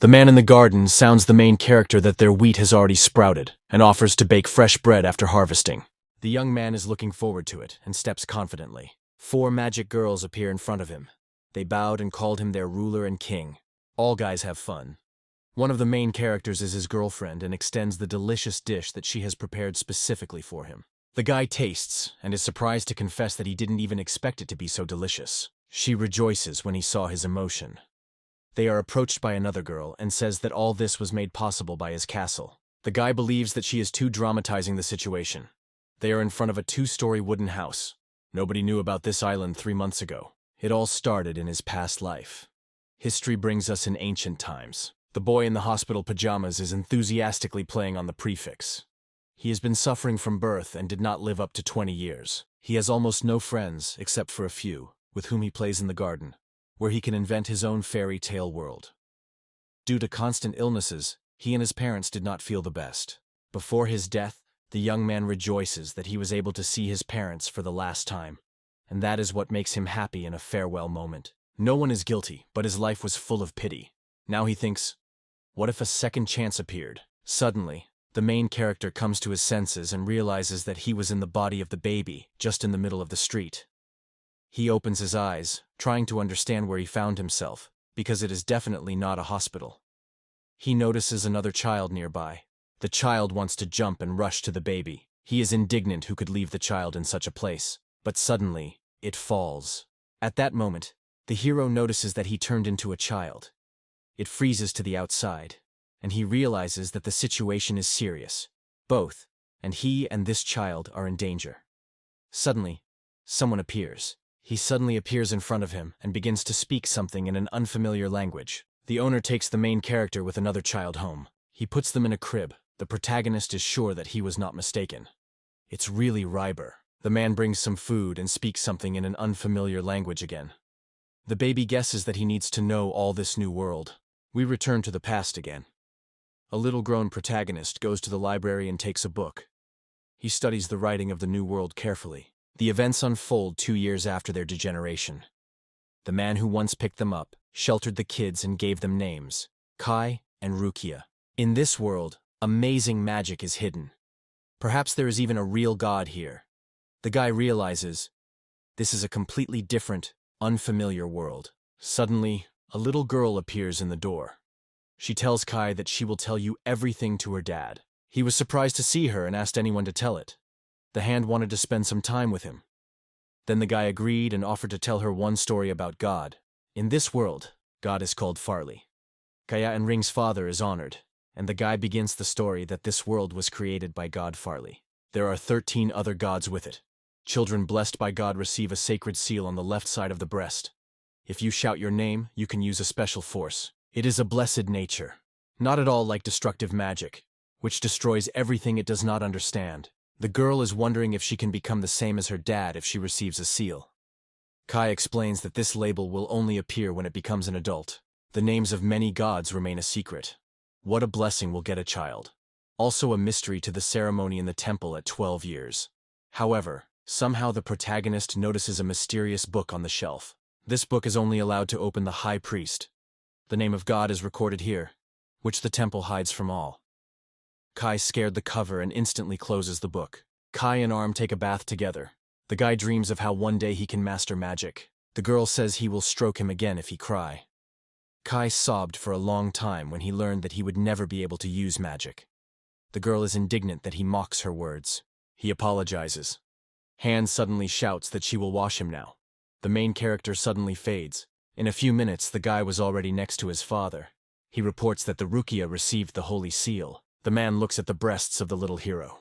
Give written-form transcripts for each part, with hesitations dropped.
The man in the garden sounds the main character that their wheat has already sprouted and offers to bake fresh bread after harvesting. The young man is looking forward to it and steps confidently. 4 magic girls appear in front of him. They bowed and called him their ruler and king. All guys have fun. One of the main characters is his girlfriend and extends the delicious dish that she has prepared specifically for him. The guy tastes and is surprised to confess that he didn't even expect it to be so delicious. She rejoices when he saw his emotion. They are approached by another girl and says that all this was made possible by his castle. The guy believes that she is too dramatizing the situation. They are in front of a 2-story wooden house. Nobody knew about this island 3 months ago. It all started in his past life. History brings us in ancient times. The boy in the hospital pajamas is enthusiastically playing on the prefix. He has been suffering from birth and did not live up to 20 years. He has almost no friends, except for a few, with whom he plays in the garden, where he can invent his own fairy tale world. Due to constant illnesses, he and his parents did not feel the best. Before his death, the young man rejoices that he was able to see his parents for the last time, and that is what makes him happy in a farewell moment. No one is guilty, but his life was full of pity. Now he thinks, what if a second chance appeared? Suddenly, the main character comes to his senses and realizes that he was in the body of the baby, just in the middle of the street. He opens his eyes, trying to understand where he found himself, because it is definitely not a hospital. He notices another child nearby. The child wants to jump and rush to the baby. He is indignant who could leave the child in such a place, but suddenly, it falls. At that moment, the hero notices that he turned into a child. It freezes to the outside, and he realizes that the situation is serious. Both, and he and this child, are in danger. Suddenly, someone appears. He suddenly appears in front of him and begins to speak something in an unfamiliar language. The owner takes the main character with another child home. He puts them in a crib. The protagonist is sure that he was not mistaken. It's really Ryber. The man brings some food and speaks something in an unfamiliar language again. The baby guesses that he needs to know all this new world. We return to the past again. A little-grown protagonist goes to the library and takes a book. He studies the writing of the new world carefully. The events unfold 2 years after their degeneration. The man who once picked them up sheltered the kids and gave them names, Kai and Rukia. In this world, amazing magic is hidden. Perhaps there is even a real god here. The guy realizes this is a completely different, unfamiliar world. Suddenly, a little girl appears in the door. She tells Kai that she will tell you everything to her dad. He was surprised to see her and asked anyone to tell it. The hand wanted to spend some time with him. Then the guy agreed and offered to tell her one story about God. In this world, God is called Farley. Kaya and Ring's father is honored, and the guy begins the story that this world was created by God Farley. There are 13 other gods with it. Children blessed by God receive a sacred seal on the left side of the breast. If you shout your name, you can use a special force. It is a blessed nature, not at all like destructive magic, which destroys everything it does not understand. The girl is wondering if she can become the same as her dad if she receives a seal. Kai explains that this label will only appear when it becomes an adult. The names of many gods remain a secret. What a blessing will get a child. Also a mystery to the ceremony in the temple at 12 years. However, somehow the protagonist notices a mysterious book on the shelf. This book is only allowed to open the high priest. The name of God is recorded here, which the temple hides from all. Kai scared the cover and instantly closes the book. Kai and Arm take a bath together. The guy dreams of how one day he can master magic. The girl says he will stroke him again if he cry. Kai sobbed for a long time when he learned that he would never be able to use magic. The girl is indignant that he mocks her words. He apologizes. Han suddenly shouts that she will wash him now. The main character suddenly fades. In a few minutes, the guy was already next to his father. He reports that the Rukia received the holy seal. The man looks at the breasts of the little hero.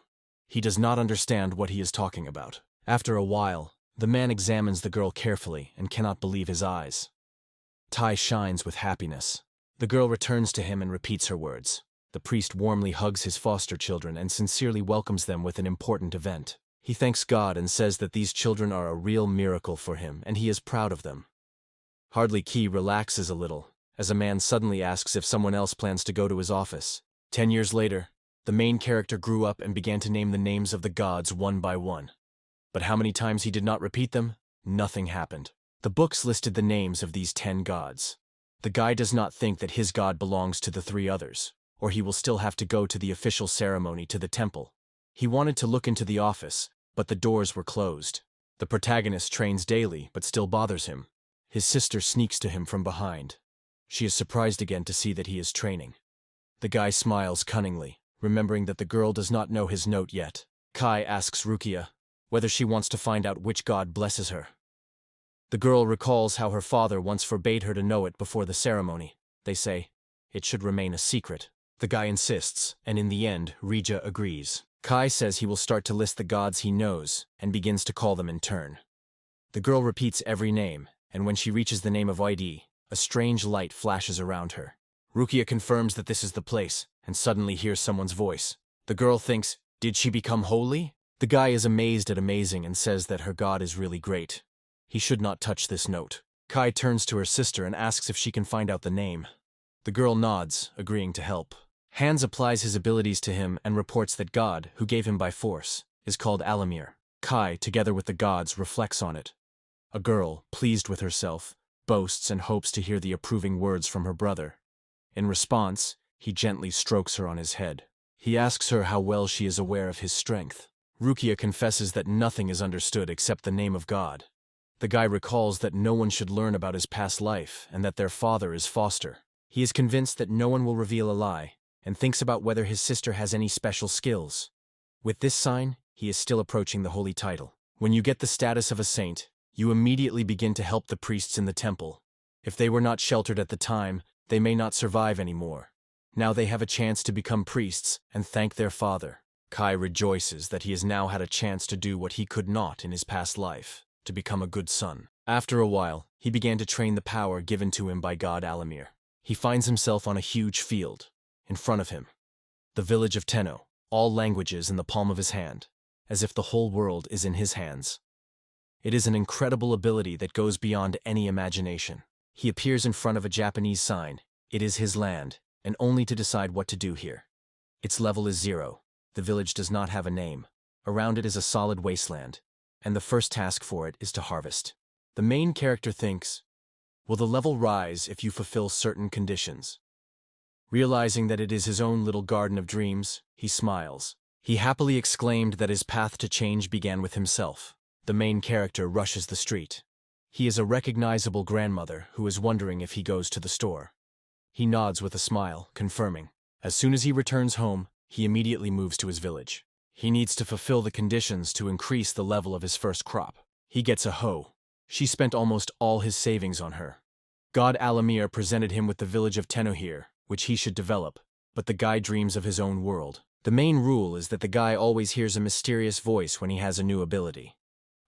He does not understand what he is talking about. After a while, the man examines the girl carefully and cannot believe his eyes. Tai shines with happiness. The girl returns to him and repeats her words. The priest warmly hugs his foster children and sincerely welcomes them with an important event. He thanks God and says that these children are a real miracle for him and he is proud of them. Hardly Key relaxes a little, as a man suddenly asks if someone else plans to go to his office. 10 years later, the main character grew up and began to name the names of the gods one by one. But how many times he did not repeat them? Nothing happened. The books listed the names of these 10 gods. The guy does not think that his god belongs to the three others, or he will still have to go to the official ceremony to the temple. He wanted to look into the office, but the doors were closed. The protagonist trains daily, but still bothers him. His sister sneaks to him from behind. She is surprised again to see that he is training. The guy smiles cunningly, remembering that the girl does not know his note yet. Kai asks Rukia whether she wants to find out which god blesses her. The girl recalls how her father once forbade her to know it before the ceremony. They say it should remain a secret. The guy insists, and in the end, Rija agrees. Kai says he will start to list the gods he knows and begins to call them in turn. The girl repeats every name, and when she reaches the name of Oidi, a strange light flashes around her. Rukia confirms that this is the place, and suddenly hears someone's voice. The girl thinks, did she become holy? The guy is amazed at amazing and says that her god is really great. He should not touch this note. Kai turns to her sister and asks if she can find out the name. The girl nods, agreeing to help. Hans applies his abilities to him and reports that God, who gave him by force, is called Alamir. Kai, together with the gods, reflects on it. A girl, pleased with herself, boasts and hopes to hear the approving words from her brother. In response, he gently strokes her on his head. He asks her how well she is aware of his strength. Rukia confesses that nothing is understood except the name of God. The guy recalls that no one should learn about his past life and that their father is Foster. He is convinced that no one will reveal a lie and thinks about whether his sister has any special skills. With this sign, he is still approaching the holy title. When you get the status of a saint, you immediately begin to help the priests in the temple. If they were not sheltered at the time, they may not survive anymore. Now they have a chance to become priests and thank their father. Kai rejoices that he has now had a chance to do what he could not in his past life, to become a good son. After a while, he began to train the power given to him by God Alamir. He finds himself on a huge field. In front of him, the village of Tenno, all languages in the palm of his hand, as if the whole world is in his hands. It is an incredible ability that goes beyond any imagination. He appears in front of a Japanese sign. It is his land, and only to decide what to do here. Its level is 0. The village does not have a name. Around it is a solid wasteland, and the first task for it is to harvest. The main character thinks, will the level rise if you fulfill certain conditions? Realizing that it is his own little garden of dreams, he smiles. He happily exclaimed that his path to change began with himself. The main character rushes the street. He is a recognizable grandmother who is wondering if he goes to the store. He nods with a smile, confirming. As soon as he returns home, he immediately moves to his village. He needs to fulfill the conditions to increase the level of his first crop. He gets a hoe. She spent almost all his savings on her. God Alamir presented him with the village of Tenno here, which he should develop, but the guy dreams of his own world. The main rule is that the guy always hears a mysterious voice when he has a new ability.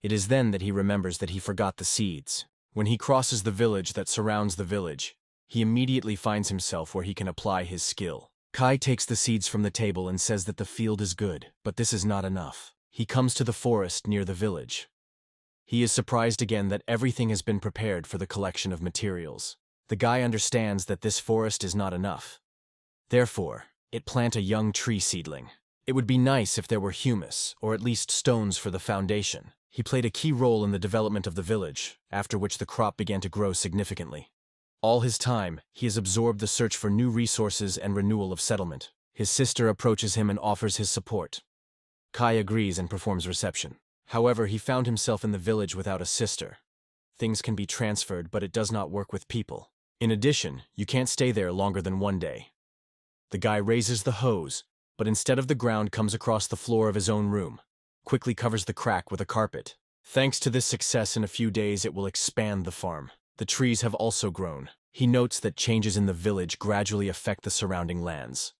It is then that he remembers that he forgot the seeds. When he crosses the village that surrounds the village, he immediately finds himself where he can apply his skill. Kai takes the seeds from the table and says that the field is good, but this is not enough. He comes to the forest near the village. He is surprised again that everything has been prepared for the collection of materials. The guy understands that this forest is not enough. Therefore, it plant a young tree seedling. It would be nice if there were humus, or at least stones for the foundation. He played a key role in the development of the village, after which the crop began to grow significantly. All his time, he has absorbed the search for new resources and renewal of settlement. His sister approaches him and offers his support. Kai agrees and performs reception. However, he found himself in the village without a sister. Things can be transferred, but it does not work with people. In addition, you can't stay there longer than one day. The guy raises the hose, but instead of the ground comes across the floor of his own room, quickly covers the crack with a carpet. Thanks to this success, in a few days it will expand the farm. The trees have also grown. He notes that changes in the village gradually affect the surrounding lands.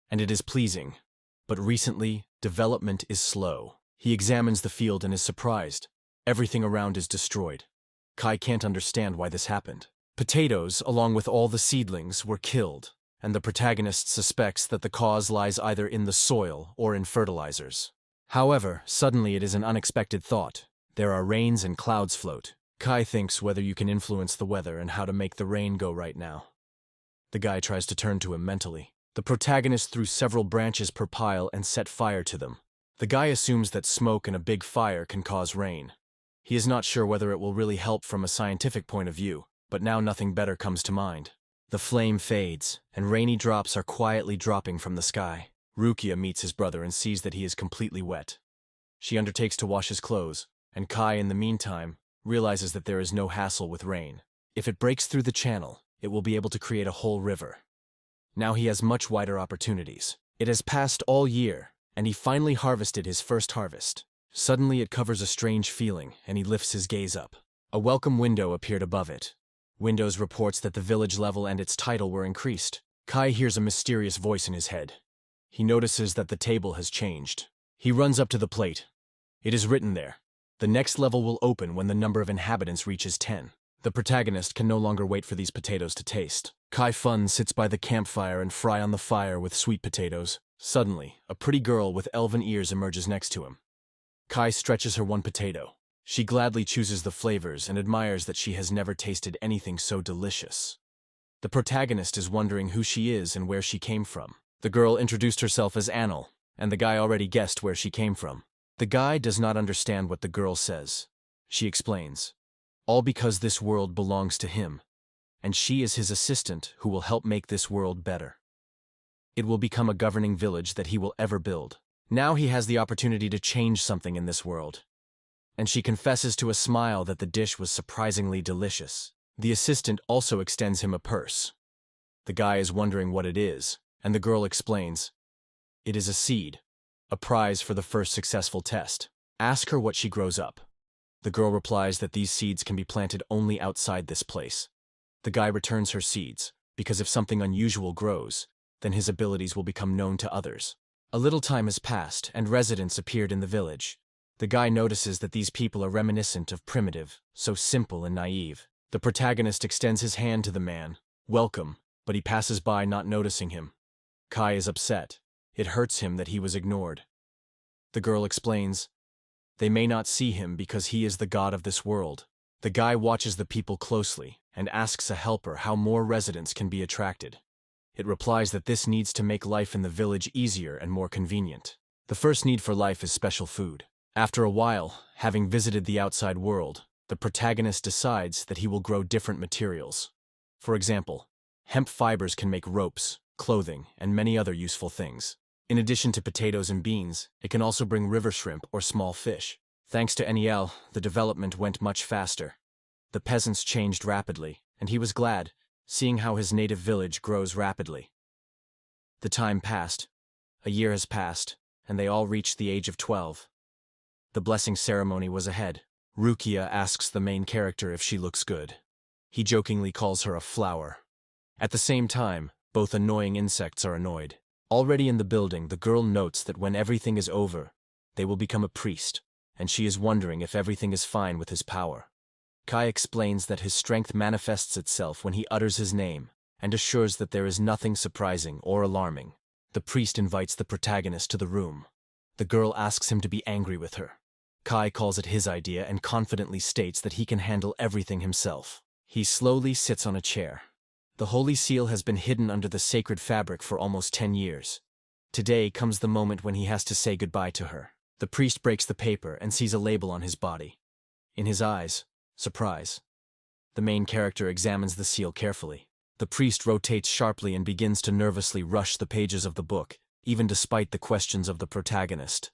And it is pleasing. But recently, development is slow. He examines the field and is surprised. Everything around is destroyed. Kai can't understand why this happened. Potatoes, along with all the seedlings, were killed, and the protagonist suspects that the cause lies either in the soil or in fertilizers. However, suddenly it is an unexpected thought. There are rains and clouds float. Kai thinks whether you can influence the weather and how to make the rain go right now. The guy tries to turn to him mentally. The protagonist threw several branches per pile and set fire to them. The guy assumes that smoke and a big fire can cause rain. He is not sure whether it will really help from a scientific point of view, but now nothing better comes to mind. The flame fades, and rainy drops are quietly dropping from the sky. Rukia meets his brother and sees that he is completely wet. She undertakes to wash his clothes, and Kai, in the meantime, realizes that there is no hassle with rain. If it breaks through the channel, it will be able to create a whole river. Now he has much wider opportunities. It has passed all year, and he finally harvested his first harvest. Suddenly it covers a strange feeling, and he lifts his gaze up. A welcome window appeared above it. Windows reports that the village level and its title were increased. Kai hears a mysterious voice in his head. He notices that the table has changed. He runs up to the plate. It is written there. The next level will open when the number of inhabitants reaches 10. The protagonist can no longer wait for these potatoes to taste. Kai Fun sits by the campfire and fry on the fire with sweet potatoes. Suddenly, a pretty girl with elven ears emerges next to him. Kai stretches her one potato. She gladly chooses the flavors and admires that she has never tasted anything so delicious. The protagonist is wondering who she is and where she came from. The girl introduced herself as Anil, and the guy already guessed where she came from. The guy does not understand what the girl says. She explains, all because this world belongs to him, and she is his assistant who will help make this world better. It will become a governing village that he will ever build. Now he has the opportunity to change something in this world. And she confesses to a smile that the dish was surprisingly delicious. The assistant also extends him a purse. The guy is wondering what it is, and the girl explains, it is a seed, a prize for the first successful test. Ask her what she grows up. The girl replies that these seeds can be planted only outside this place. The guy returns her seeds, because if something unusual grows, then his abilities will become known to others. A little time has passed, and residents appeared in the village. The guy notices that these people are reminiscent of primitive, so simple and naive. The protagonist extends his hand to the man, welcome, but he passes by not noticing him. Kai is upset. It hurts him that he was ignored. The girl explains, they may not see him because he is the god of this world. The guy watches the people closely and asks a helper how more residents can be attracted. It replies that this needs to make life in the village easier and more convenient. The first need for life is special food. After a while, having visited the outside world, the protagonist decides that he will grow different materials. For example, hemp fibers can make ropes, clothing, and many other useful things. In addition to potatoes and beans, it can also bring river shrimp or small fish. Thanks to Eniel, the development went much faster. The peasants changed rapidly, and he was glad, seeing how his native village grows rapidly. The time passed. A year has passed, and they all reached the age of 12. The blessing ceremony was ahead. Rukia asks the main character if she looks good. He jokingly calls her a flower. At the same time, both annoying insects are annoyed. Already in the building, the girl notes that when everything is over, they will become a priest, and she is wondering if everything is fine with his power. Kai explains that his strength manifests itself when he utters his name, and assures that there is nothing surprising or alarming. The priest invites the protagonist to the room. The girl asks him to be angry with her. Kai calls it his idea and confidently states that he can handle everything himself. He slowly sits on a chair. The holy seal has been hidden under the sacred fabric for almost 10 years. Today comes the moment when he has to say goodbye to her. The priest breaks the paper and sees a label on his body. In his eyes, surprise. The main character examines the seal carefully. The priest rotates sharply and begins to nervously rush the pages of the book, even despite the questions of the protagonist.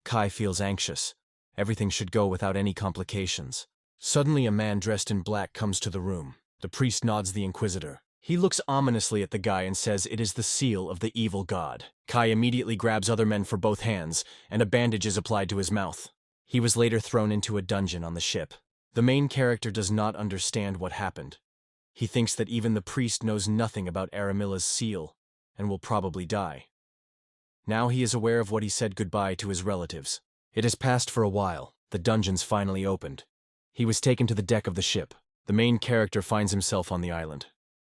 Kai feels anxious. Everything should go without any complications. Suddenly a man dressed in black comes to the room. The priest nods the inquisitor. He looks ominously at the guy and says it is the seal of the evil god. Kai immediately grabs other men for both hands, and a bandage is applied to his mouth. He was later thrown into a dungeon on the ship. The main character does not understand what happened. He thinks that even the priest knows nothing about Aramilla's seal, and will probably die. Now he is aware of what he said goodbye to his relatives. It has passed for a while. The dungeons finally opened. He was taken to the deck of the ship. The main character finds himself on the island.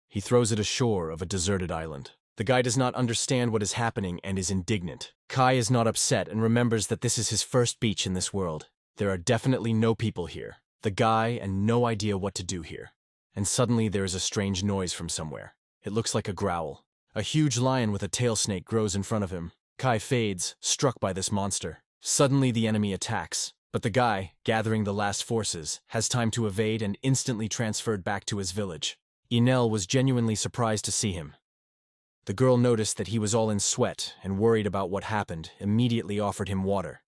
He throws it ashore of a deserted island. The guy does not understand what is happening and is indignant. Kai is not upset and remembers that this is his first beach in this world. There are definitely no people here. The guy and no idea what to do here. And suddenly there is a strange noise from somewhere. It looks like a growl. A huge lion with a tail snake grows in front of him. Kai fades, struck by this monster. Suddenly the enemy attacks. But the guy, gathering the last forces, has time to evade and instantly transferred back to his village. Enel was genuinely surprised to see him. The girl noticed that he was all in sweat and worried about what happened, immediately offered him water.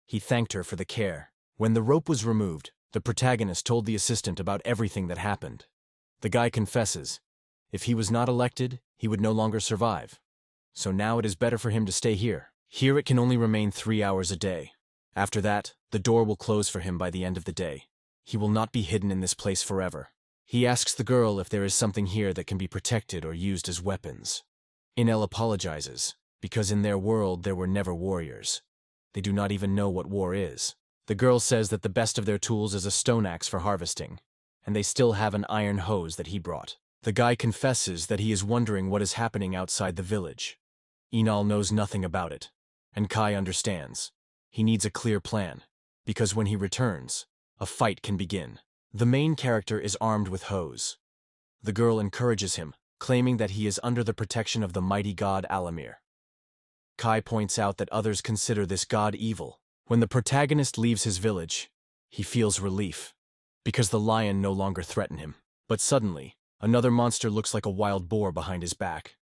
He thanked her for the care. When the rope was removed, the protagonist told the assistant about everything that happened. The guy confesses. If he was not elected, he would no longer survive. So now it is better for him to stay here. Here it can only remain 3 hours a day. After that, the door will close for him by the end of the day. He will not be hidden in this place forever. He asks the girl if there is something here that can be protected or used as weapons. Enel apologizes, because in their world there were never warriors. They do not even know what war is. The girl says that the best of their tools is a stone axe for harvesting, and they still have an iron hose that he brought. The guy confesses that he is wondering what is happening outside the village. Enel knows nothing about it, and Kai understands. He needs a clear plan, because when he returns, a fight can begin. The main character is armed with hose. The girl encourages him, claiming that he is under the protection of the mighty god Alamir. Kai points out that others consider this god evil. When the protagonist leaves his village, he feels relief, because the lion no longer threatens him. But suddenly, another monster looks like a wild boar behind his back.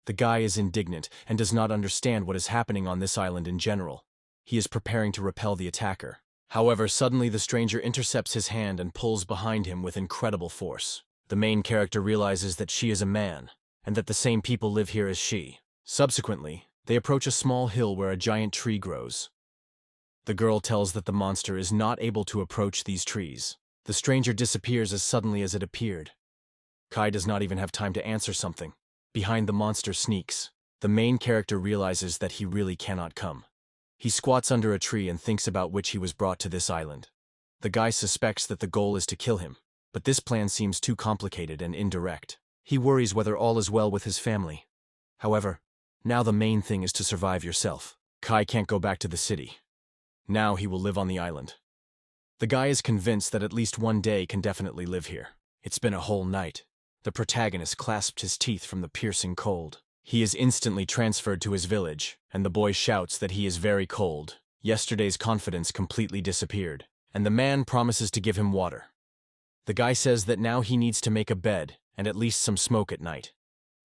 The guy is indignant and does not understand what is happening on this island in general. He is preparing to repel the attacker. However, suddenly the stranger intercepts his hand and pulls behind him with incredible force. The main character realizes that she is a man, and that the same people live here as she. Subsequently, they approach a small hill where a giant tree grows. The girl tells that the monster is not able to approach these trees. The stranger disappears as suddenly as it appeared. Kai does not even have time to answer something. Behind the monster sneaks. The main character realizes that he really cannot come. He squats under a tree and thinks about which he was brought to this island. The guy suspects that the goal is to kill him, but this plan seems too complicated and indirect. He worries whether all is well with his family. However, now the main thing is to survive yourself. Kai can't go back to the city. Now he will live on the island. The guy is convinced that at least one day can definitely live here. It's been a whole night. The protagonist clasped his teeth from the piercing cold. He is instantly transferred to his village, and the boy shouts that he is very cold. Yesterday's confidence completely disappeared, and the man promises to give him water. The guy says that now he needs to make a bed and at least some smoke at night,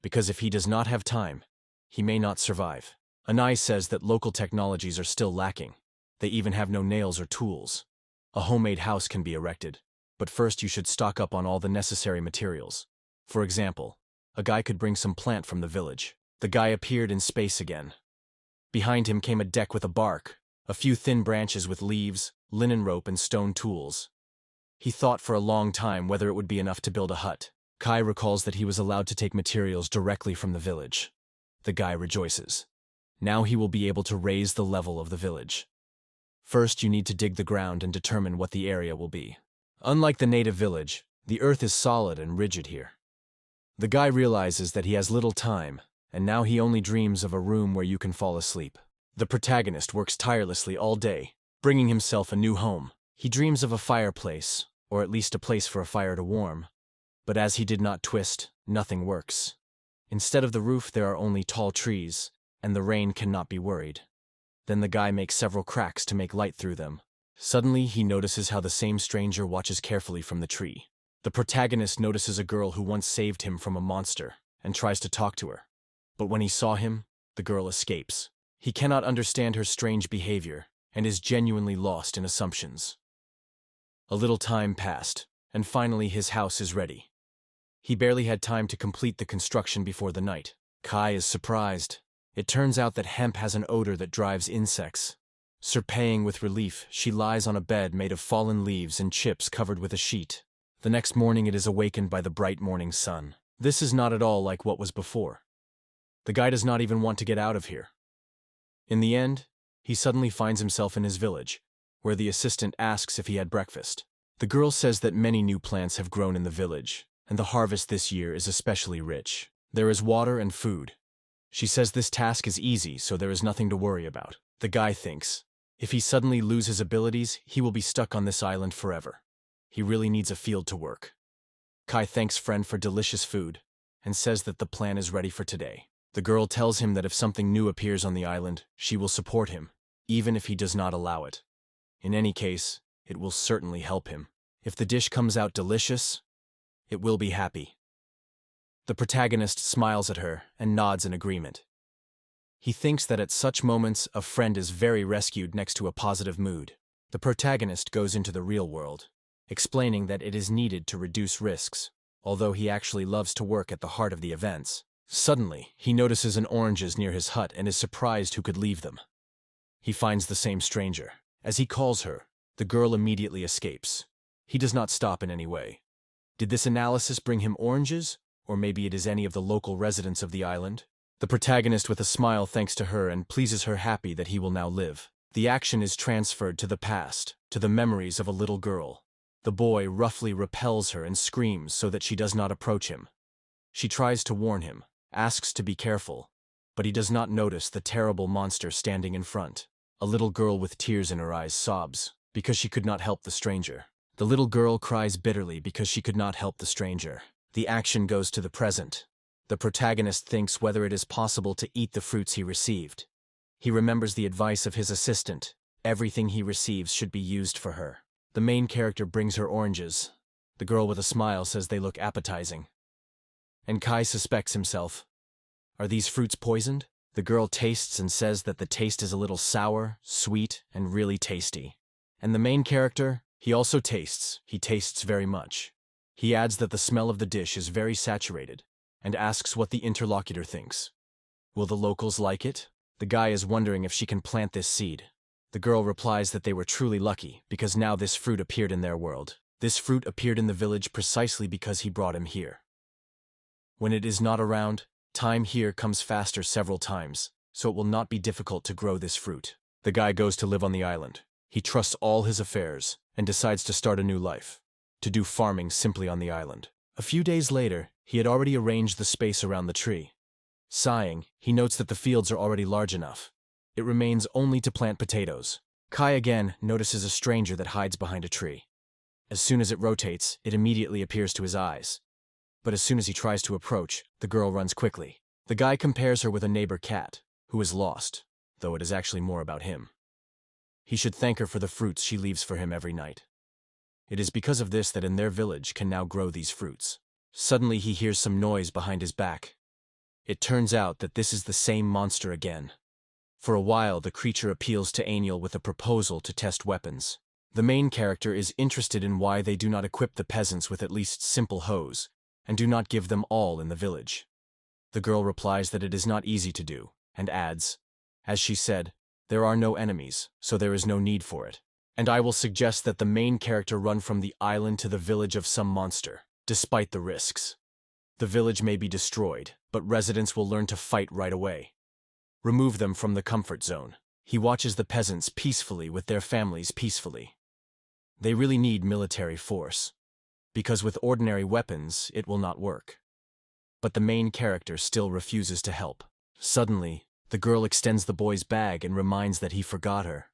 because if he does not have time, he may not survive. Anai says that local technologies are still lacking. They even have no nails or tools. A homemade house can be erected, but first you should stock up on all the necessary materials. For example, a guy could bring some plant from the village. The guy appeared in space again. Behind him came a deck with a bark, a few thin branches with leaves, linen rope and stone tools. He thought for a long time whether it would be enough to build a hut. Kai recalls that he was allowed to take materials directly from the village. The guy rejoices. Now he will be able to raise the level of the village. First, you need to dig the ground and determine what the area will be. Unlike the native village, the earth is solid and rigid here. The guy realizes that he has little time, and now he only dreams of a room where you can fall asleep. The protagonist works tirelessly all day, bringing himself a new home. He dreams of a fireplace, or at least a place for a fire to warm. But as he did not twist, nothing works. Instead of the roof, there are only tall trees, and the rain cannot be worried. Then the guy makes several cracks to make light through them. Suddenly, he notices how the same stranger watches carefully from the tree. The protagonist notices a girl who once saved him from a monster and tries to talk to her. But when he saw him, the girl escapes. He cannot understand her strange behavior and is genuinely lost in assumptions. A little time passed, and finally his house is ready. He barely had time to complete the construction before the night. Kai is surprised. It turns out that hemp has an odor that drives insects. Surveying with relief, she lies on a bed made of fallen leaves and chips covered with a sheet. The next morning it is awakened by the bright morning sun. This is not at all like what was before. The guy does not even want to get out of here. In the end, he suddenly finds himself in his village, where the assistant asks if he had breakfast. The girl says that many new plants have grown in the village, and the harvest this year is especially rich. There is water and food. She says this task is easy, so there is nothing to worry about. The guy thinks, if he suddenly loses abilities, he will be stuck on this island forever. He really needs a field to work. Kai thanks friend for delicious food, and says that the plan is ready for today. The girl tells him that if something new appears on the island, she will support him, even if he does not allow it. In any case, it will certainly help him. If the dish comes out delicious, it will be happy. The protagonist smiles at her and nods in agreement. He thinks that at such moments, a friend is very rescued next to a positive mood. The protagonist goes into the real world, explaining that it is needed to reduce risks, although he actually loves to work at the heart of the events. Suddenly, he notices an oranges near his hut and is surprised who could leave them. He finds the same stranger. As he calls her, the girl immediately escapes. He does not stop in any way. Did this analysis bring him oranges, or maybe it is any of the local residents of the island? The protagonist with a smile thanks to her and pleases her happy that he will now live. The action is transferred to the past, to the memories of a little girl. The boy roughly repels her and screams so that she does not approach him. She tries to warn him, asks to be careful, but he does not notice the terrible monster standing in front. A little girl with tears in her eyes sobs because she could not help the stranger. The little girl cries bitterly because she could not help the stranger. The action goes to the present. The protagonist thinks whether it is possible to eat the fruits he received. He remembers the advice of his assistant. Everything he receives should be used for her. The main character brings her oranges. The girl with a smile says they look appetizing. And Kai suspects himself. Are these fruits poisoned? The girl tastes and says that the taste is a little sour, sweet, and really tasty. And the main character, he also tastes. He tastes very much. He adds that the smell of the dish is very saturated, and asks what the interlocutor thinks. Will the locals like it? The guy is wondering if she can plant this seed. The girl replies that they were truly lucky, because now this fruit appeared in their world. This fruit appeared in the village precisely because he brought him here. When it is not around, time here comes faster several times, so it will not be difficult to grow this fruit. The guy goes to live on the island. He trusts all his affairs, and decides to start a new life, to do farming simply on the island. A few days later, he had already arranged the space around the tree. Sighing, he notes that the fields are already large enough. It remains only to plant potatoes. Kai again notices a stranger that hides behind a tree. As soon as it rotates, it immediately appears to his eyes. But as soon as he tries to approach, the girl runs quickly. The guy compares her with a neighbor cat, who is lost, though it is actually more about him. He should thank her for the fruits she leaves for him every night. It is because of this that in their village can now grow these fruits. Suddenly he hears some noise behind his back. It turns out that this is the same monster again. For a while, the creature appeals to Aniel with a proposal to test weapons. The main character is interested in why they do not equip the peasants with at least simple hoes, and do not give them all in the village. The girl replies that it is not easy to do, and adds, as she said, there are no enemies, so there is no need for it. And I will suggest that the main character run from the island to the village of some monster, despite the risks. The village may be destroyed, but residents will learn to fight right away. Remove them from the comfort zone. He watches the peasants peacefully with their families peacefully. They really need military force, because with ordinary weapons, it will not work. But the main character still refuses to help. Suddenly, the girl extends the boy's bag and reminds that he forgot her.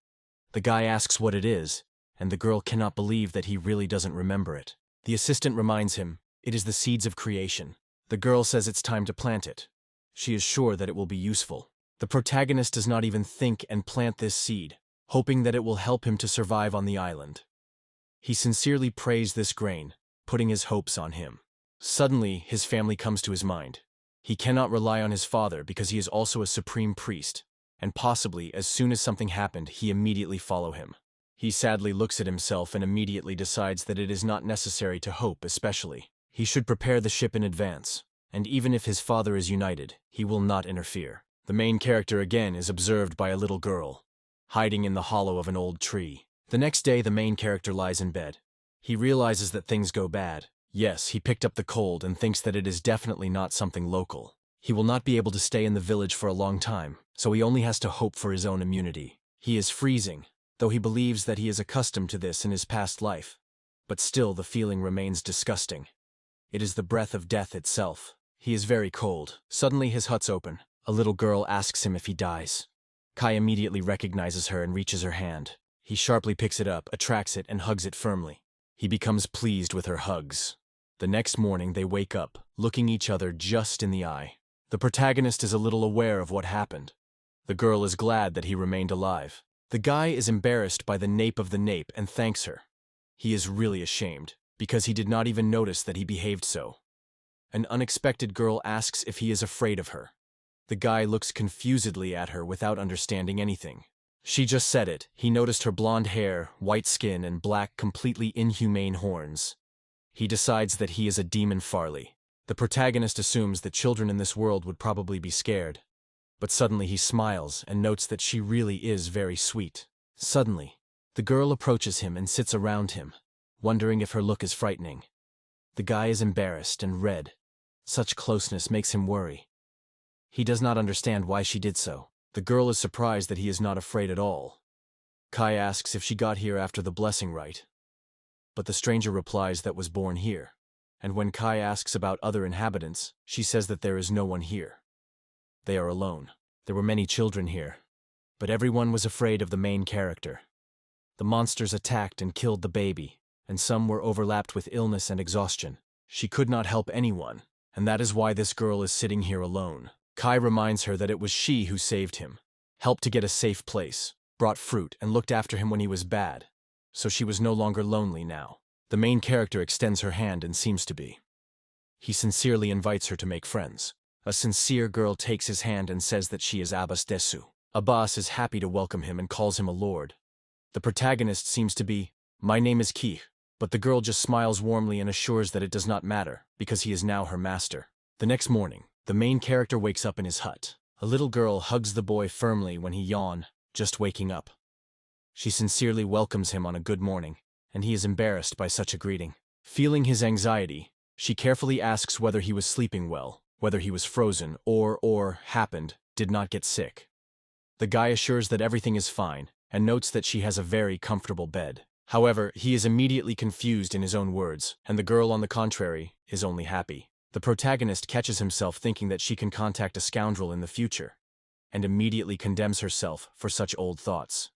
The guy asks what it is, and the girl cannot believe that he really doesn't remember it. The assistant reminds him, it is the seeds of creation. The girl says it's time to plant it. She is sure that it will be useful. The protagonist does not even think and plant this seed, hoping that it will help him to survive on the island. He sincerely prays this grain, putting his hopes on him. Suddenly, his family comes to his mind. He cannot rely on his father because he is also a supreme priest, and possibly, as soon as something happened, he immediately follow him. He sadly looks at himself and immediately decides that it is not necessary to hope especially. He should prepare the ship in advance, and even if his father is united, he will not interfere. The main character again is observed by a little girl, hiding in the hollow of an old tree. The next day, the main character lies in bed. He realizes that things go bad. Yes, he picked up the cold and thinks that it is definitely not something local. He will not be able to stay in the village for a long time, so he only has to hope for his own immunity. He is freezing, though he believes that he is accustomed to this in his past life. But still the feeling remains disgusting. It is the breath of death itself. He is very cold. Suddenly his hut's open. A little girl asks him if he dies. Kai immediately recognizes her and reaches her hand. He sharply picks it up, attracts it, and hugs it firmly. He becomes pleased with her hugs. The next morning they wake up, looking each other just in the eye. The protagonist is a little aware of what happened. The girl is glad that he remained alive. The guy is embarrassed by the nape of the nape and thanks her. He is really ashamed, because he did not even notice that he behaved so. An unexpected girl asks if he is afraid of her. The guy looks confusedly at her without understanding anything. She just said it. He noticed her blonde hair, white skin, and black, completely inhumane horns. He decides that he is a demon Farley. The protagonist assumes that children in this world would probably be scared. But suddenly he smiles and notes that she really is very sweet. Suddenly, the girl approaches him and sits around him, wondering if her look is frightening. The guy is embarrassed and red. Such closeness makes him worry. He does not understand why she did so. The girl is surprised that he is not afraid at all. Kai asks if she got here after the blessing rite. But the stranger replies that was born here. And when Kai asks about other inhabitants, she says that there is no one here. They are alone. There were many children here, but everyone was afraid of the main character. The monsters attacked and killed the baby, and some were overlapped with illness and exhaustion. She could not help anyone, and that is why this girl is sitting here alone. Kai reminds her that it was she who saved him, helped to get a safe place, brought fruit, and looked after him when he was bad, so she was no longer lonely now. The main character extends her hand and seems to be. He sincerely invites her to make friends. A sincere girl takes his hand and says that she is Abbas Desu. Abbas is happy to welcome him and calls him a lord. The protagonist seems to be, "My name is Ki," but the girl just smiles warmly and assures that it does not matter, because he is now her master. The next morning, the main character wakes up in his hut. A little girl hugs the boy firmly when he yawns, just waking up. She sincerely welcomes him on a good morning, and he is embarrassed by such a greeting. Feeling his anxiety, she carefully asks whether he was sleeping well, whether he was frozen or happened, did not get sick. The guy assures that everything is fine, and notes that she has a very comfortable bed. However, he is immediately confused in his own words, and the girl, on the contrary, is only happy. The protagonist catches himself thinking that she can contact a scoundrel in the future, and immediately condemns herself for such old thoughts.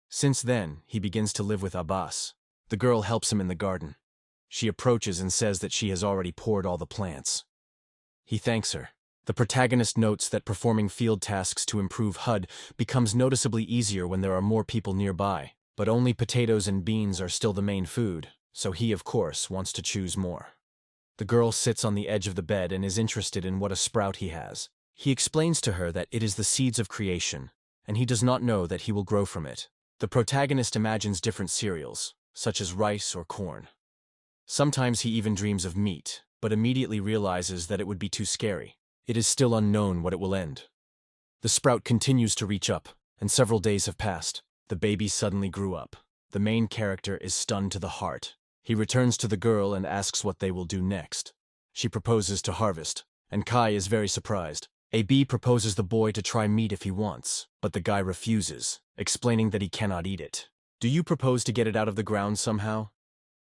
Since then, he begins to live with Abbas. The girl helps him in the garden. She approaches and says that she has already poured all the plants. He thanks her. The protagonist notes that performing field tasks to improve HUD becomes noticeably easier when there are more people nearby, but only potatoes and beans are still the main food, so he, of course, wants to choose more. The girl sits on the edge of the bed and is interested in what a sprout he has. He explains to her that it is the seeds of creation, and he does not know that he will grow from it. The protagonist imagines different cereals, such as rice or corn. Sometimes he even dreams of meat, but immediately realizes that it would be too scary. It is still unknown what it will end. The sprout continues to reach up, and several days have passed. The baby suddenly grew up. The main character is stunned to the heart. He returns to the girl and asks what they will do next. She proposes to harvest, and Kai is very surprised. AB proposes the boy to try meat if he wants, but the guy refuses, explaining that he cannot eat it. Do you propose to get it out of the ground somehow?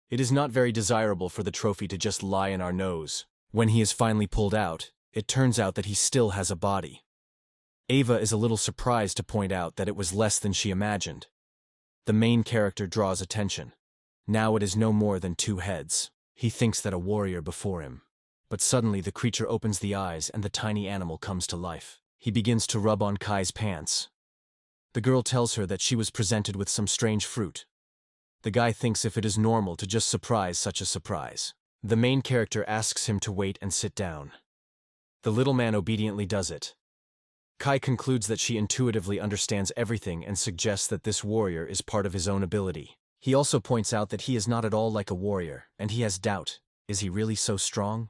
It is not very desirable for the trophy to just lie in our nose. When he is finally pulled out, it turns out that he still has a body. Ava is a little surprised to point out that it was less than she imagined. The main character draws attention. Now it is no more than 2 heads. He thinks that a warrior before him. But suddenly the creature opens the eyes and the tiny animal comes to life. He begins to rub on Kai's pants. The girl tells her that she was presented with some strange fruit. The guy thinks if it is normal to just surprise such a surprise. The main character asks him to wait and sit down. The little man obediently does it. Kai concludes that she intuitively understands everything and suggests that this warrior is part of his own ability. He also points out that he is not at all like a warrior, and he has doubt. Is he really so strong?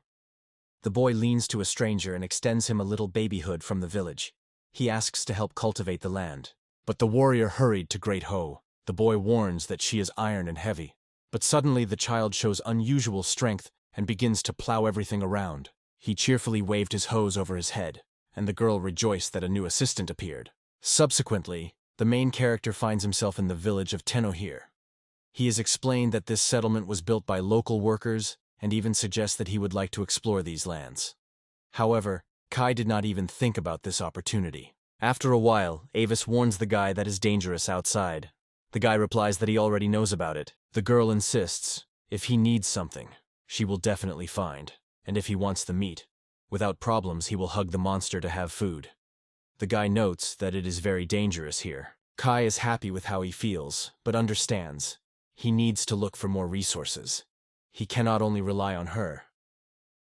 The boy leans to a stranger and extends him a little babyhood from the village. He asks to help cultivate the land. But the warrior hurried to Great Ho. The boy warns that she is iron and heavy. But suddenly the child shows unusual strength and begins to plow everything around. He cheerfully waved his hose over his head, and the girl rejoiced that a new assistant appeared. Subsequently, the main character finds himself in the village of Tenohir. He is explained that this settlement was built by local workers and even suggests that he would like to explore these lands. However, Kai did not even think about this opportunity. After a while, Avis warns the guy that is dangerous outside. The guy replies that he already knows about it. The girl insists, if he needs something, she will definitely find, and if he wants the meat, without problems he will hug the monster to have food. The guy notes that it is very dangerous here. Kai is happy with how he feels, but understands. He needs to look for more resources. He cannot only rely on her.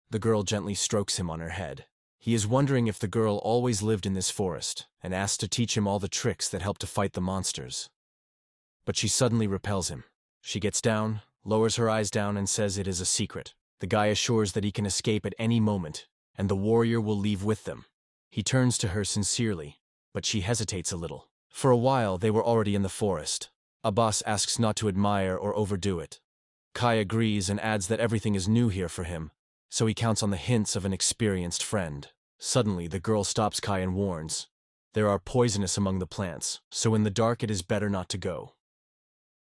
The girl gently strokes him on her head. He is wondering if the girl always lived in this forest, and asks to teach him all the tricks that help to fight the monsters. But she suddenly repels him. She gets down, lowers her eyes down, and says it is a secret. The guy assures that he can escape at any moment, and the warrior will leave with them. He turns to her sincerely, but she hesitates a little. For a while, they were already in the forest. Abbas asks not to admire or overdo it. Kai agrees and adds that everything is new here for him, so he counts on the hints of an experienced friend. Suddenly, the girl stops Kai and warns, "There are poisonous among the plants, so in the dark it is better not to go."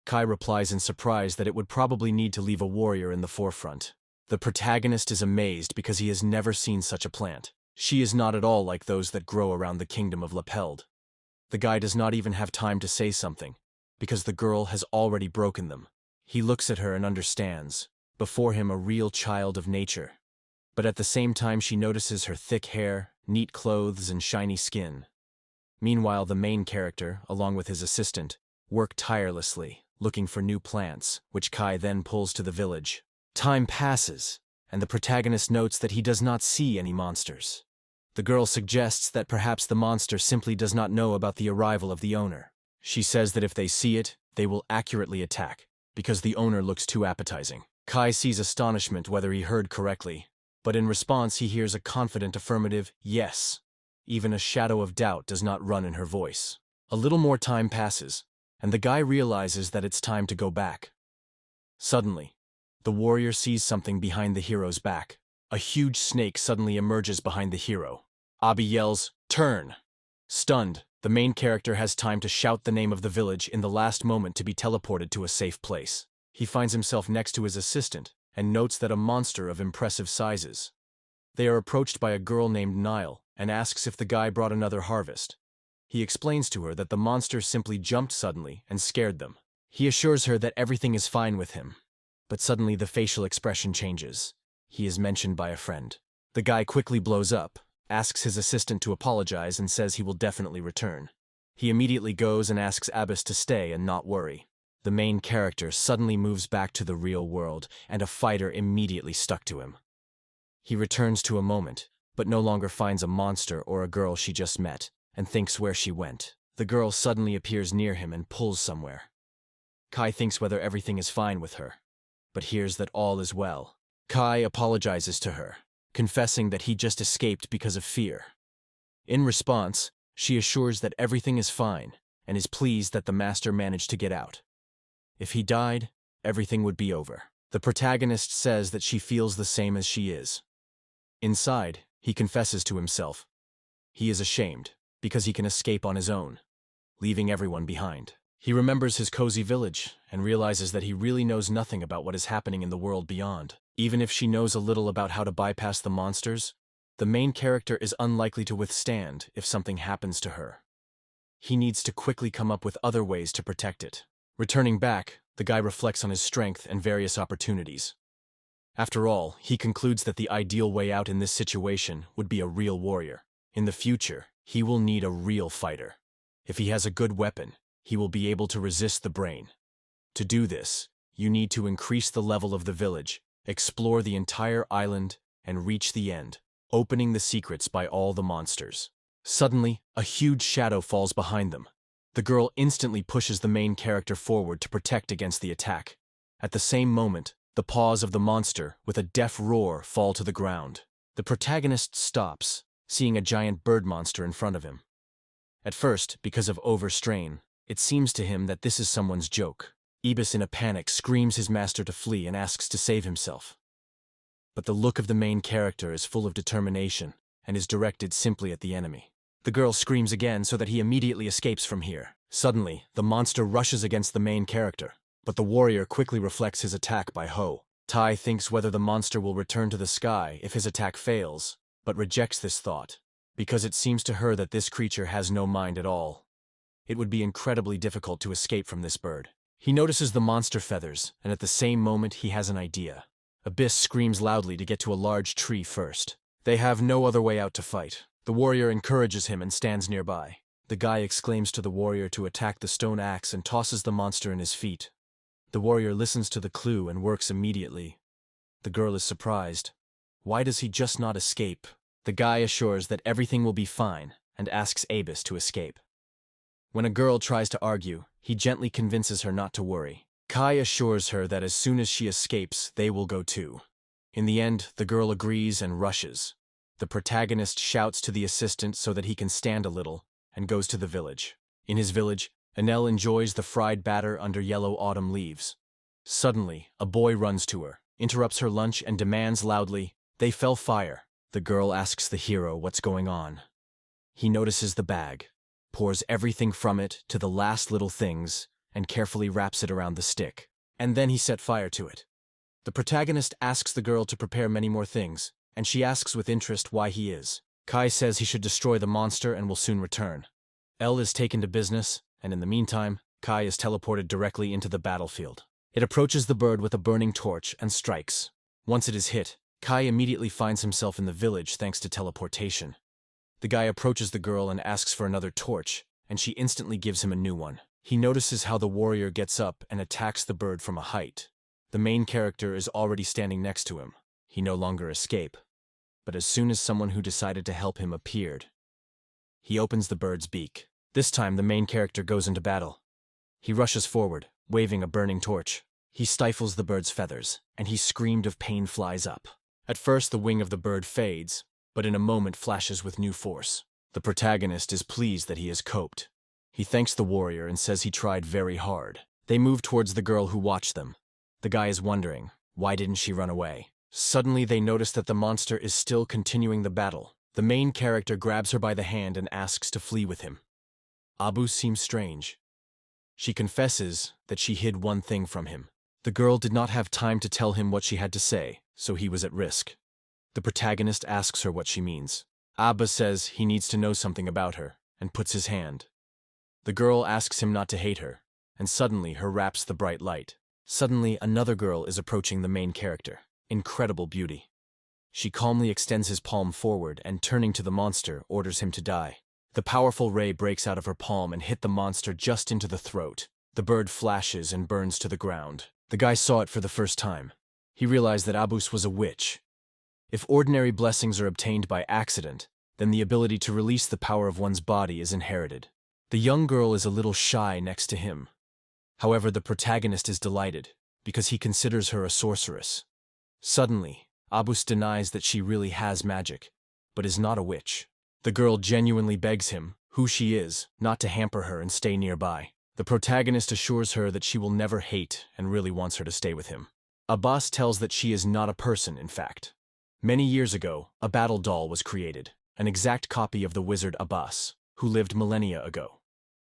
Kai replies in surprise that it would probably need to leave a warrior in the forefront. The protagonist is amazed because he has never seen such a plant. She is not at all like those that grow around the kingdom of Lepeld. The guy does not even have time to say something, because the girl has already broken them. He looks at her and understands, before him a real child of nature. But at the same time she notices her thick hair, neat clothes, and shiny skin. Meanwhile, the main character, along with his assistant, work tirelessly, looking for new plants, which Kai then pulls to the village. Time passes, and the protagonist notes that he does not see any monsters. The girl suggests that perhaps the monster simply does not know about the arrival of the owner. She says that if they see it, they will accurately attack, because the owner looks too appetizing. Kai sees astonishment whether he heard correctly, but in response he hears a confident affirmative yes. Even a shadow of doubt does not run in her voice. A little more time passes, and the guy realizes that it's time to go back. Suddenly, the warrior sees something behind the hero's back. A huge snake suddenly emerges behind the hero. Abi yells, "Turn!" Stunned, the main character has time to shout the name of the village in the last moment to be teleported to a safe place. He finds himself next to his assistant and notes that a monster of impressive sizes. They are approached by a girl named Nile and asks if the guy brought another harvest. He explains to her that the monster simply jumped suddenly and scared them. He assures her that everything is fine with him. But suddenly the facial expression changes. He is mentioned by a friend. The guy quickly blows up, asks his assistant to apologize, and says he will definitely return. He immediately goes and asks Abbas to stay and not worry. The main character suddenly moves back to the real world, and a fighter immediately stuck to him. He returns to a moment, but no longer finds a monster or a girl she just met, and thinks where she went. The girl suddenly appears near him and pulls somewhere. Kai thinks whether everything is fine with her, but hears that all is well. Kai apologizes to her, confessing that he just escaped because of fear. In response, she assures that everything is fine and is pleased that the master managed to get out. If he died, everything would be over. The protagonist says that she feels the same as she is. Inside, he confesses to himself. He is ashamed because he can escape on his own, leaving everyone behind. He remembers his cozy village and realizes that he really knows nothing about what is happening in the world beyond. Even if she knows a little about how to bypass the monsters, the main character is unlikely to withstand if something happens to her. He needs to quickly come up with other ways to protect it. Returning back, the guy reflects on his strength and various opportunities. After all, he concludes that the ideal way out in this situation would be a real warrior. In the future, he will need a real fighter. If he has a good weapon, he will be able to resist the brain. To do this, you need to increase the level of the village, explore the entire island, and reach the end, opening the secrets by all the monsters. Suddenly, a huge shadow falls behind them. The girl instantly pushes the main character forward to protect against the attack. At the same moment, the paws of the monster, with a deaf roar, fall to the ground. The protagonist stops, seeing a giant bird monster in front of him. At first, because of overstrain, it seems to him that this is someone's joke. Ibis, in a panic, screams his master to flee and asks to save himself. But the look of the main character is full of determination and is directed simply at the enemy. The girl screams again so that he immediately escapes from here. Suddenly, the monster rushes against the main character, but the warrior quickly reflects his attack by Ho. Tai thinks whether the monster will return to the sky if his attack fails, but rejects this thought, because it seems to her that this creature has no mind at all. It would be incredibly difficult to escape from this bird. He notices the monster feathers, and at the same moment he has an idea. Abyss screams loudly to get to a large tree first. They have no other way out to fight. The warrior encourages him and stands nearby. The guy exclaims to the warrior to attack the stone axe and tosses the monster in his feet. The warrior listens to the clue and works immediately. The girl is surprised. Why does he just not escape? The guy assures that everything will be fine and asks Abus to escape. When a girl tries to argue, he gently convinces her not to worry. Kai assures her that as soon as she escapes, they will go too. In the end, the girl agrees and rushes. The protagonist shouts to the assistant so that he can stand a little and goes to the village. In his village, Enel enjoys the fried batter under yellow autumn leaves. Suddenly, a boy runs to her, interrupts her lunch and demands loudly, "They fell fire." The girl asks the hero what's going on. He notices the bag, pours everything from it to the last little things, and carefully wraps it around the stick. And then he set fire to it. The protagonist asks the girl to prepare many more things, and she asks with interest why he is. Kai says he should destroy the monster and will soon return. El is taken to business, and in the meantime, Kai is teleported directly into the battlefield. It approaches the bird with a burning torch and strikes. Once it is hit, Kai immediately finds himself in the village thanks to teleportation. The guy approaches the girl and asks for another torch, and she instantly gives him a new one. He notices how the warrior gets up and attacks the bird from a height. The main character is already standing next to him. He no longer escapes. But as soon as someone who decided to help him appeared, he opens the bird's beak. This time the main character goes into battle. He rushes forward, waving a burning torch. He stifles the bird's feathers, and he screamed of pain flies up. At first the wing of the bird fades, but in a moment flashes with new force. The protagonist is pleased that he has coped. He thanks the warrior and says he tried very hard. They move towards the girl who watched them. The guy is wondering, why didn't she run away? Suddenly they notice that the monster is still continuing the battle. The main character grabs her by the hand and asks to flee with him. Abu seems strange. She confesses that she hid one thing from him. The girl did not have time to tell him what she had to say, so he was at risk. The protagonist asks her what she means. Abba says he needs to know something about her, and puts his hand. The girl asks him not to hate her, and suddenly her wraps the bright light. Suddenly another girl is approaching the main character. Incredible beauty. She calmly extends his palm forward and turning to the monster, orders him to die. The powerful ray breaks out of her palm and hit the monster just into the throat. The bird flashes and burns to the ground. The guy saw it for the first time. He realized that Abus was a witch. If ordinary blessings are obtained by accident, then the ability to release the power of one's body is inherited. The young girl is a little shy next to him. However, the protagonist is delighted, because he considers her a sorceress. Suddenly, Abus denies that she really has magic, but is not a witch. The girl genuinely begs him, who she is, not to hamper her and stay nearby. The protagonist assures her that she will never hate and really wants her to stay with him. Abbas tells that she is not a person, in fact. Many years ago, a battle doll was created, an exact copy of the wizard Abbas, who lived millennia ago.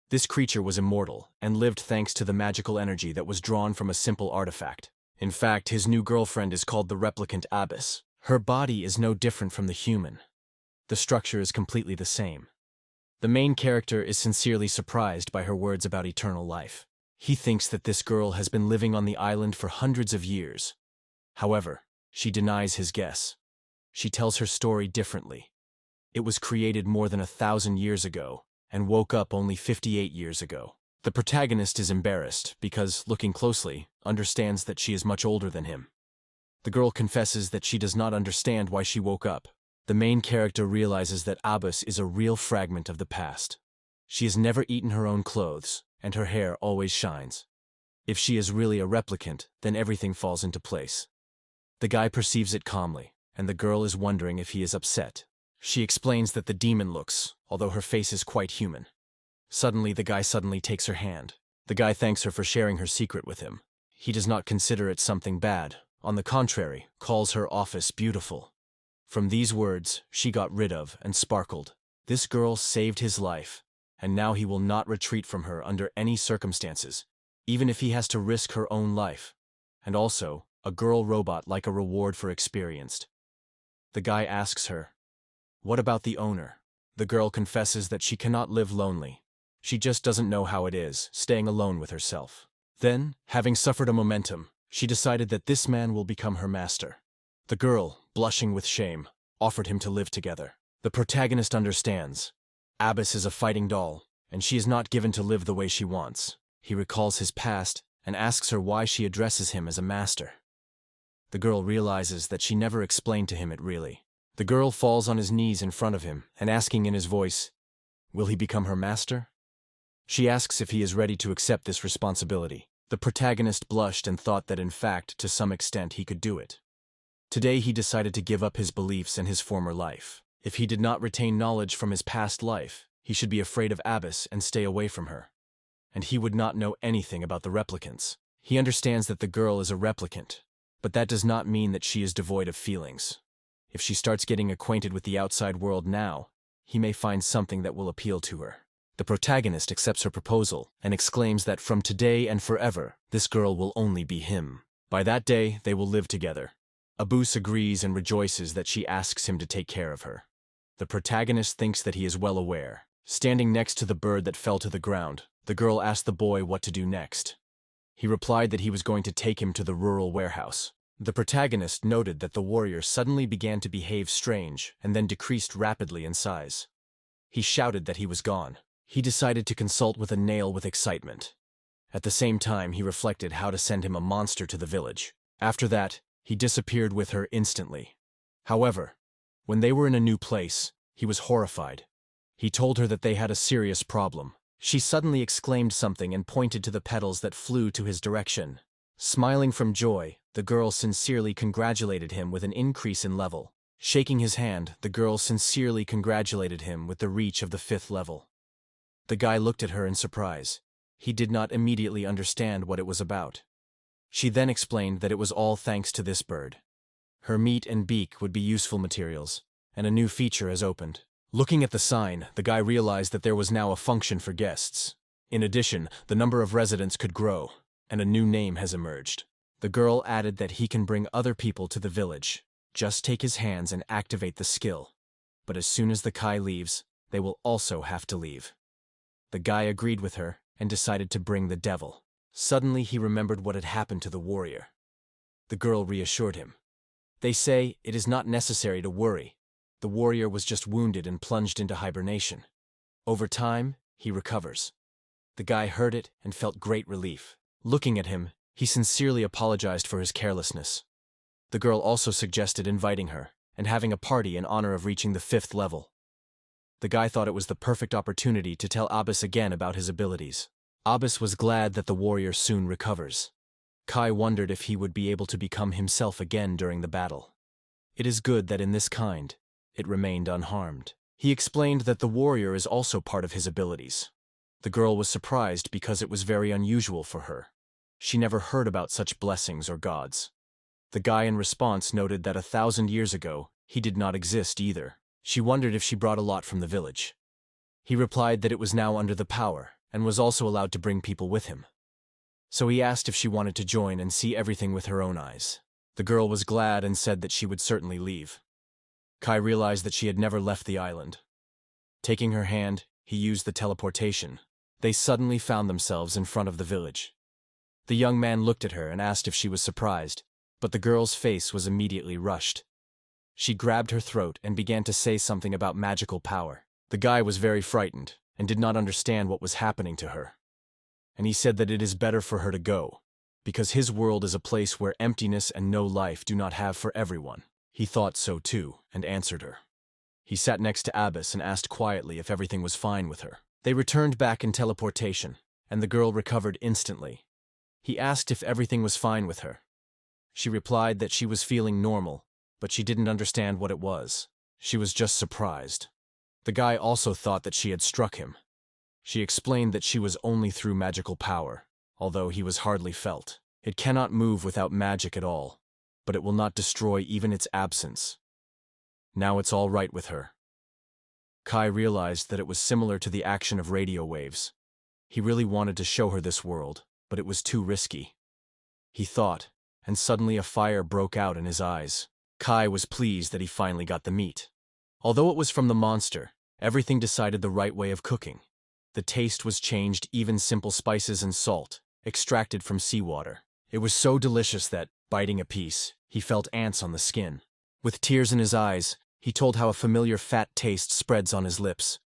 This creature was immortal and lived thanks to the magical energy that was drawn from a simple artifact. In fact, his new girlfriend is called the replicant Abbas. Her body is no different from the human. The structure is completely the same. The main character is sincerely surprised by her words about eternal life. He thinks that this girl has been living on the island for hundreds of years. However, she denies his guess. She tells her story differently. It was created more than 1,000 years ago and woke up only 58 years ago. The protagonist is embarrassed because, looking closely, understands that she is much older than him. The girl confesses that she does not understand why she woke up. The main character realizes that Abbas is a real fragment of the past. She has never eaten her own clothes, and her hair always shines. If she is really a replicant, then everything falls into place. The guy perceives it calmly, and the girl is wondering if he is upset. She explains that the demon looks, although her face is quite human. Suddenly, the guy takes her hand. The guy thanks her for sharing her secret with him. He does not consider it something bad. On the contrary, calls her office beautiful. From these words, she got rid of and sparkled. This girl saved his life, and now he will not retreat from her under any circumstances, even if he has to risk her own life. And also, a girl robot like a reward for experienced. The guy asks her, "What about the owner?" The girl confesses that she cannot live lonely. She just doesn't know how it is, staying alone with herself. Then, having suffered a momentum, she decided that this man will become her master. The girl, blushing with shame, offered him to live together. The protagonist understands. Abbas is a fighting doll, and she is not given to live the way she wants. He recalls his past and asks her why she addresses him as a master. The girl realizes that she never explained to him it really. The girl falls on his knees in front of him and asking in his voice, "Will he become her master?" She asks if he is ready to accept this responsibility. The protagonist blushed and thought that in fact, to some extent, he could do it. Today he decided to give up his beliefs and his former life. If he did not retain knowledge from his past life, he should be afraid of Abyss and stay away from her. And he would not know anything about the replicants. He understands that the girl is a replicant, but that does not mean that she is devoid of feelings. If she starts getting acquainted with the outside world now, he may find something that will appeal to her. The protagonist accepts her proposal and exclaims that from today and forever, this girl will only be him. By that day, they will live together. Abyss agrees and rejoices that she asks him to take care of her. The protagonist thinks that he is well aware. Standing next to the bird that fell to the ground, the girl asked the boy what to do next. He replied that he was going to take him to the rural warehouse. The protagonist noted that the warrior suddenly began to behave strange and then decreased rapidly in size. He shouted that he was gone. He decided to consult with a nail with excitement. At the same time, he reflected how to send him a monster to the village. After that, he disappeared with her instantly. However, when they were in a new place, he was horrified. He told her that they had a serious problem. She suddenly exclaimed something and pointed to the petals that flew to his direction. Smiling from joy, the girl sincerely congratulated him with an increase in level. Shaking his hand, the girl sincerely congratulated him with the reach of the 5th level. The guy looked at her in surprise. He did not immediately understand what it was about. She then explained that it was all thanks to this bird. Her meat and beak would be useful materials, and a new feature has opened. Looking at the sign, the guy realized that there was now a function for guests. In addition, the number of residents could grow, and a new name has emerged. The girl added that he can bring other people to the village. Just take his hands and activate the skill. But as soon as the Kai leaves, they will also have to leave. The guy agreed with her and decided to bring the devil. Suddenly he remembered what had happened to the warrior. The girl reassured him. They say it is not necessary to worry. The warrior was just wounded and plunged into hibernation. Over time, he recovers. The guy heard it and felt great relief. Looking at him, he sincerely apologized for his carelessness. The girl also suggested inviting her and having a party in honor of reaching the 5th level. The guy thought it was the perfect opportunity to tell Abyss again about his abilities. Abyss was glad that the warrior soon recovers. Kai wondered if he would be able to become himself again during the battle. It is good that in this kind, it remained unharmed. He explained that the warrior is also part of his abilities. The girl was surprised because it was very unusual for her. She never heard about such blessings or gods. The guy in response noted that 1,000 years ago, he did not exist either. She wondered if she brought a lot from the village. He replied that it was now under the power and was also allowed to bring people with him. So he asked if she wanted to join and see everything with her own eyes. The girl was glad and said that she would certainly leave. Kai realized that she had never left the island. Taking her hand, he used the teleportation. They suddenly found themselves in front of the village. The young man looked at her and asked if she was surprised, but the girl's face was immediately rushed. She grabbed her throat and began to say something about magical power. The guy was very frightened and did not understand what was happening to her. And he said that it is better for her to go, because his world is a place where emptiness and no life do not have for everyone. He thought so too, and answered her. He sat next to Abyss and asked quietly if everything was fine with her. They returned back in teleportation, and the girl recovered instantly. He asked if everything was fine with her. She replied that she was feeling normal, but she didn't understand what it was. She was just surprised. The guy also thought that she had struck him. She explained that she was only through magical power, although he was hardly felt. It cannot move without magic at all, but it will not destroy even its absence. Now it's all right with her. Kai realized that it was similar to the action of radio waves. He really wanted to show her this world, but it was too risky. He thought, and suddenly a fire broke out in his eyes. Kai was pleased that he finally got the meat. Although it was from the monster, everything decided the right way of cooking. The taste was changed, even simple spices and salt, extracted from seawater. It was so delicious that, biting a piece, he felt ants on the skin. With tears in his eyes, he told how a familiar fat taste spreads on his lips.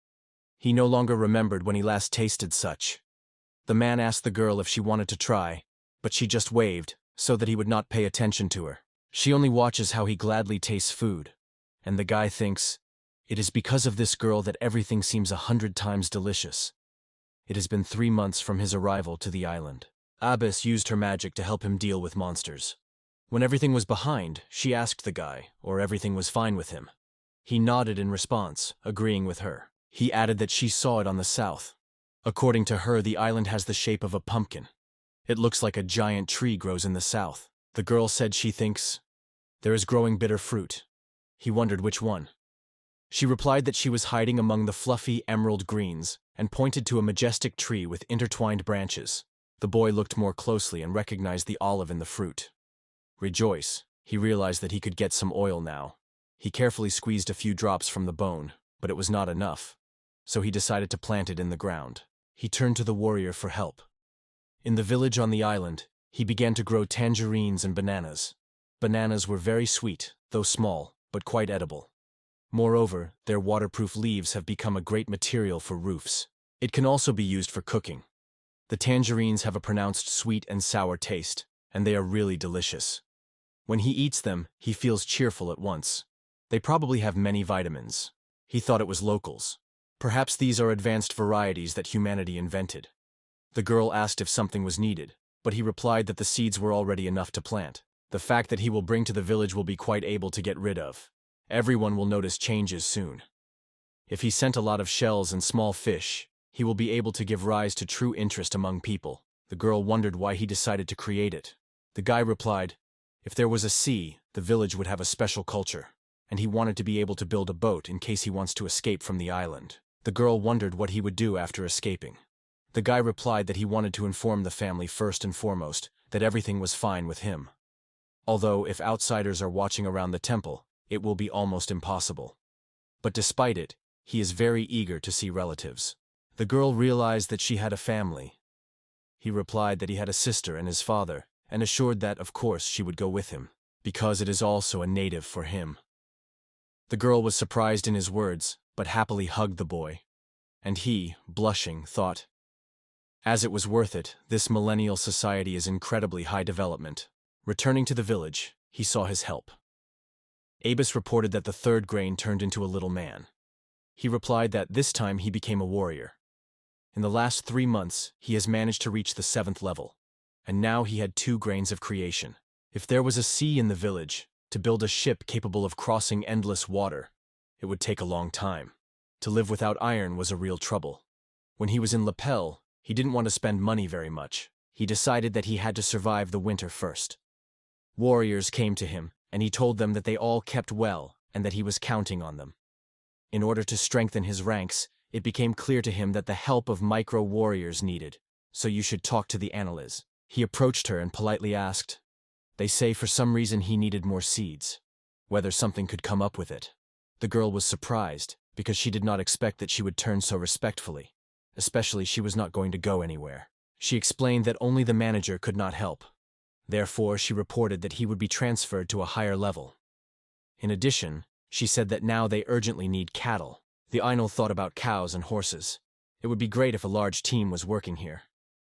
He no longer remembered when he last tasted such. The man asked the girl if she wanted to try, but she just waved, so that he would not pay attention to her. She only watches how he gladly tastes food, and the guy thinks, it is because of this girl that everything seems 100 times delicious. It has been 3 months from his arrival to the island. Abyss used her magic to help him deal with monsters. When everything was behind, she asked the guy, or everything was fine with him. He nodded in response, agreeing with her. He added that she saw it on the south. According to her, the island has the shape of a pumpkin. It looks like a giant tree grows in the south. The girl said she thinks there is growing bitter fruit. He wondered which one. She replied that she was hiding among the fluffy emerald greens and pointed to a majestic tree with intertwined branches. The boy looked more closely and recognized the olive in the fruit. Rejoice, he realized that he could get some oil now. He carefully squeezed a few drops from the bone, but it was not enough, so he decided to plant it in the ground. He turned to the warrior for help. In the village on the island, he began to grow tangerines and bananas. Bananas were very sweet, though small, but quite edible. Moreover, their waterproof leaves have become a great material for roofs. It can also be used for cooking. The tangerines have a pronounced sweet and sour taste, and they are really delicious. When he eats them, he feels cheerful at once. They probably have many vitamins. He thought it was locals. Perhaps these are advanced varieties that humanity invented. The girl asked if something was needed, but he replied that the seeds were already enough to plant. The fact that he will bring to the village will be quite able to get rid of. Everyone will notice changes soon. If he sent a lot of shells and small fish, he will be able to give rise to true interest among people. The girl wondered why he decided to create it. The guy replied, if there was a sea, the village would have a special culture, and he wanted to be able to build a boat in case he wants to escape from the island. The girl wondered what he would do after escaping. The guy replied that he wanted to inform the family first and foremost that everything was fine with him. Although, if outsiders are watching around the temple, it will be almost impossible. But despite it, he is very eager to see relatives. The girl realized that she had a family. He replied that he had a sister and his father, and assured that, of course, she would go with him, because it is also a native for him. The girl was surprised in his words, but happily hugged the boy. And he, blushing, thought, as it was worth it, this millennial society is incredibly high development. Returning to the village, he saw his help. Abyss reported that the third grain turned into a little man. He replied that this time he became a warrior. In the last 3 months, he has managed to reach the 7th level, and now he had 2 grains of creation. If there was a sea in the village, to build a ship capable of crossing endless water, it would take a long time. To live without iron was a real trouble. When he was in Lapel, he didn't want to spend money very much. He decided that he had to survive the winter first. Warriors came to him, and he told them that they all kept well and that he was counting on them. In order to strengthen his ranks, it became clear to him that the help of micro-warriors needed, so you should talk to the analyst. He approached her and politely asked, they say for some reason he needed more seeds, whether something could come up with it. The girl was surprised, because she did not expect that she would turn so respectfully, especially she was not going to go anywhere. She explained that only the manager could not help. Therefore, she reported that he would be transferred to a higher level. In addition, she said that now they urgently need cattle. The Ainul thought about cows and horses. It would be great if a large team was working here.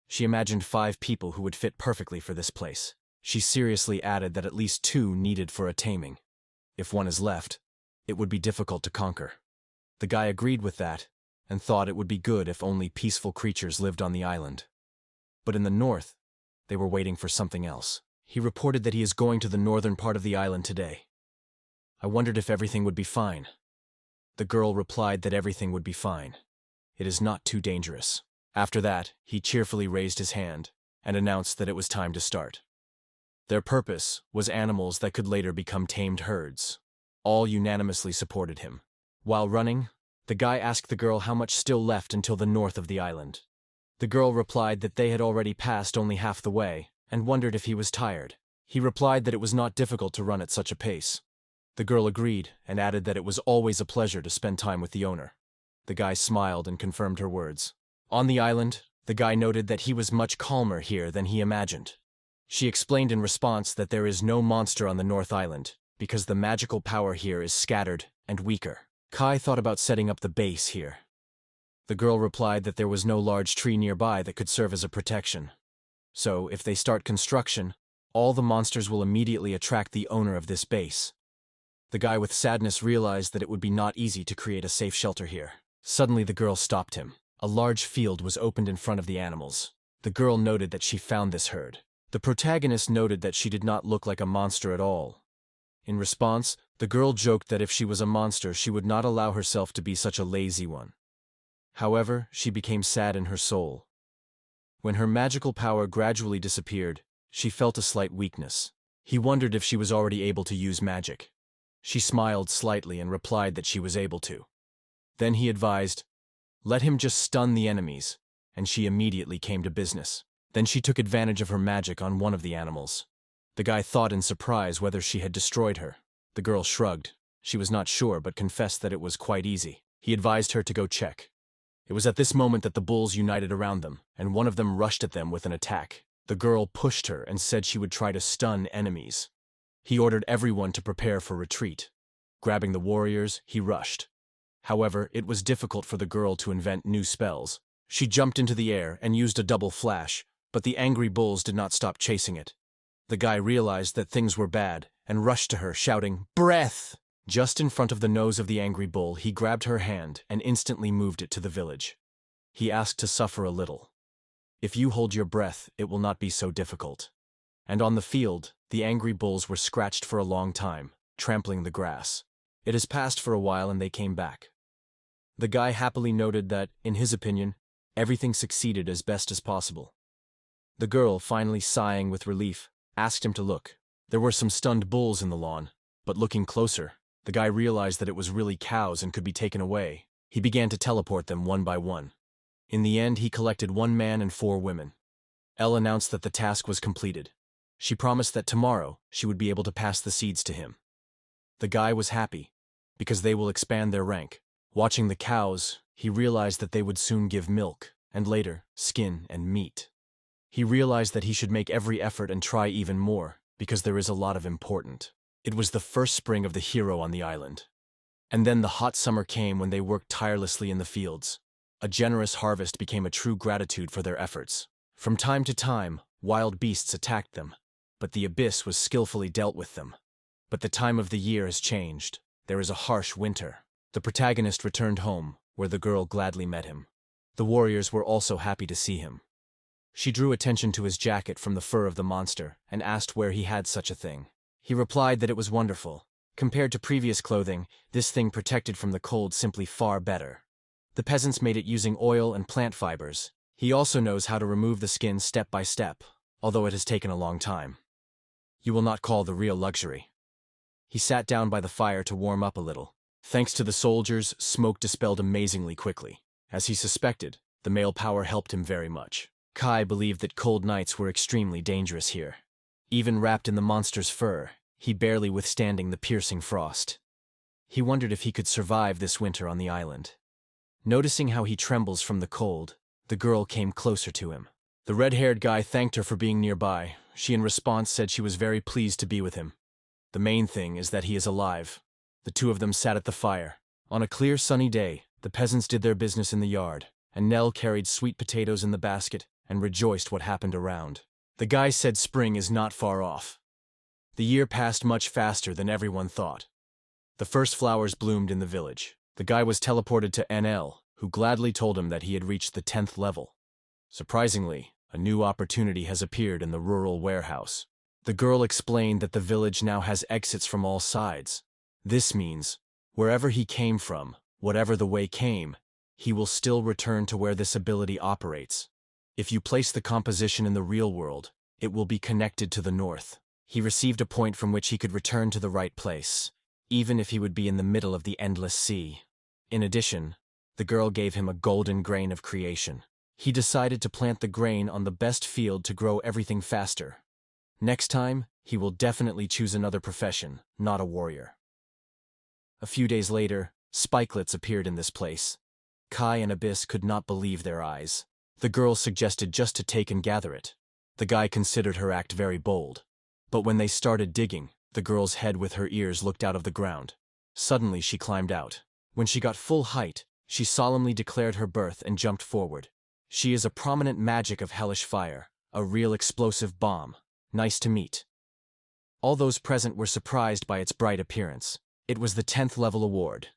She imagined 5 people who would fit perfectly for this place. She seriously added that at least 2 needed for a taming. If one is left, it would be difficult to conquer. The guy agreed with that, and thought it would be good if only peaceful creatures lived on the island. But in the north, they were waiting for something else. He reported that he is going to the northern part of the island today. I wondered if everything would be fine. The girl replied that everything would be fine. It is not too dangerous. After that, he cheerfully raised his hand and announced that it was time to start. Their purpose was animals that could later become tamed herds. All unanimously supported him. While running, the guy asked the girl how much still left until the north of the island. The girl replied that they had already passed only half the way, and wondered if he was tired. He replied that it was not difficult to run at such a pace. The girl agreed, and added that it was always a pleasure to spend time with the owner. The guy smiled and confirmed her words. On the island, the guy noted that he was much calmer here than he imagined. She explained in response that there is no monster on the North Island, because the magical power here is scattered and weaker. Kai thought about setting up the base here. The girl replied that there was no large tree nearby that could serve as a protection. So, if they start construction, All the monsters will immediately attract the owner of this base. The guy with sadness realized that it would be not easy to create a safe shelter here. Suddenly the girl stopped him. A large field was opened in front of the animals. The girl noted that she found this herd. The protagonist noted that she did not look like a monster at all. In response, the girl joked that if she was a monster, she would not allow herself to be such a lazy one. However, she became sad in her soul. When her magical power gradually disappeared, she felt a slight weakness. He wondered if she was already able to use magic. She smiled slightly and replied that she was able to. Then he advised, "Let him just stun the enemies," and she immediately came to business. Then she took advantage of her magic on one of the animals. The guy thought in surprise whether she had destroyed her. The girl shrugged. She was not sure but confessed that it was quite easy. He advised her to go check. It was at this moment that the bulls united around them, and one of them rushed at them with an attack. The girl pushed her and said she would try to stun enemies. He ordered everyone to prepare for retreat. Grabbing the warriors, he rushed. However, it was difficult for the girl to invent new spells. She jumped into the air and used a double flash, but the angry bulls did not stop chasing it. The guy realized that things were bad and rushed to her, shouting, "Breath!" Just in front of the nose of the angry bull, he grabbed her hand and instantly moved it to the village. He asked to suffer a little. "If you hold your breath, it will not be so difficult." And on the field, the angry bulls were scratched for a long time, trampling the grass. It has passed for a while and they came back. The guy happily noted that, in his opinion, everything succeeded as best as possible. The girl, finally sighing with relief, asked him to look. There were some stunned bulls in the lawn, but looking closer, the guy realized that it was really cows and could be taken away. He began to teleport them one by one. In the end, he collected 1 man and 4 women. Elle announced that the task was completed. She promised that tomorrow she would be able to pass the seeds to him. The guy was happy, because they will expand their rank. Watching the cows, he realized that they would soon give milk, and later, skin and meat. He realized that he should make every effort and try even more, because there is a lot of important. It was the first spring of the hero on the island. And then the hot summer came when they worked tirelessly in the fields. A generous harvest became a true gratitude for their efforts. From time to time, wild beasts attacked them, but the abyss was skillfully dealt with them. But the time of the year has changed. There is a harsh winter. The protagonist returned home, where the girl gladly met him. The warriors were also happy to see him. She drew attention to his jacket from the fur of the monster and asked where he had such a thing. He replied that it was wonderful. Compared to previous clothing, this thing protected from the cold simply far better. The peasants made it using oil and plant fibers. He also knows how to remove the skin step by step, although it has taken a long time. You will not call the real luxury. He sat down by the fire to warm up a little. Thanks to the soldiers, smoke dispelled amazingly quickly. As he suspected, the male power helped him very much. Kai believed that cold nights were extremely dangerous here. Even wrapped in the monster's fur, he barely withstanding the piercing frost. He wondered if he could survive this winter on the island. Noticing how he trembles from the cold, the girl came closer to him. The red-haired guy thanked her for being nearby. She in response said she was very pleased to be with him. The main thing is that he is alive. The two of them sat at the fire. On a clear sunny day, the peasants did their business in the yard, and Nell carried sweet potatoes in the basket and rejoiced what happened around. The guy said spring is not far off. The year passed much faster than everyone thought. The first flowers bloomed in the village. The guy was teleported to NL, who gladly told him that he had reached the 10th level. Surprisingly, a new opportunity has appeared in the rural warehouse. The girl explained that the village now has exits from all sides. This means, wherever he came from, whatever the way came, he will still return to where this ability operates. If you place the composition in the real world, it will be connected to the north. He received a point from which he could return to the right place, even if he would be in the middle of the endless sea. In addition, the girl gave him a golden grain of creation. He decided to plant the grain on the best field to grow everything faster. Next time, he will definitely choose another profession, not a warrior. A few days later, spikelets appeared in this place. Kai and Abyss could not believe their eyes. The girl suggested just to take and gather it. The guy considered her act very bold. But when they started digging, the girl's head with her ears looked out of the ground. Suddenly she climbed out. When she got full height, she solemnly declared her birth and jumped forward. She is a prominent magic of hellish fire, a real explosive bomb. Nice to meet." All those present were surprised by its bright appearance. It was the 10th level award,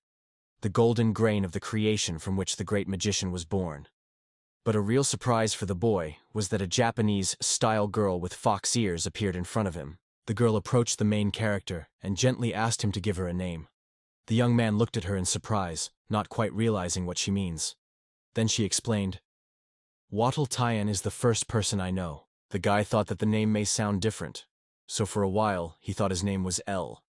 the golden grain of the creation from which the great magician was born. But a real surprise for the boy was that a Japanese-style girl with fox ears appeared in front of him. The girl approached the main character and gently asked him to give her a name. The young man looked at her in surprise, not quite realizing what she means. Then she explained, "Wattle Tyan is the first person I know." The guy thought that the name may sound different, so for a while he thought his name was L.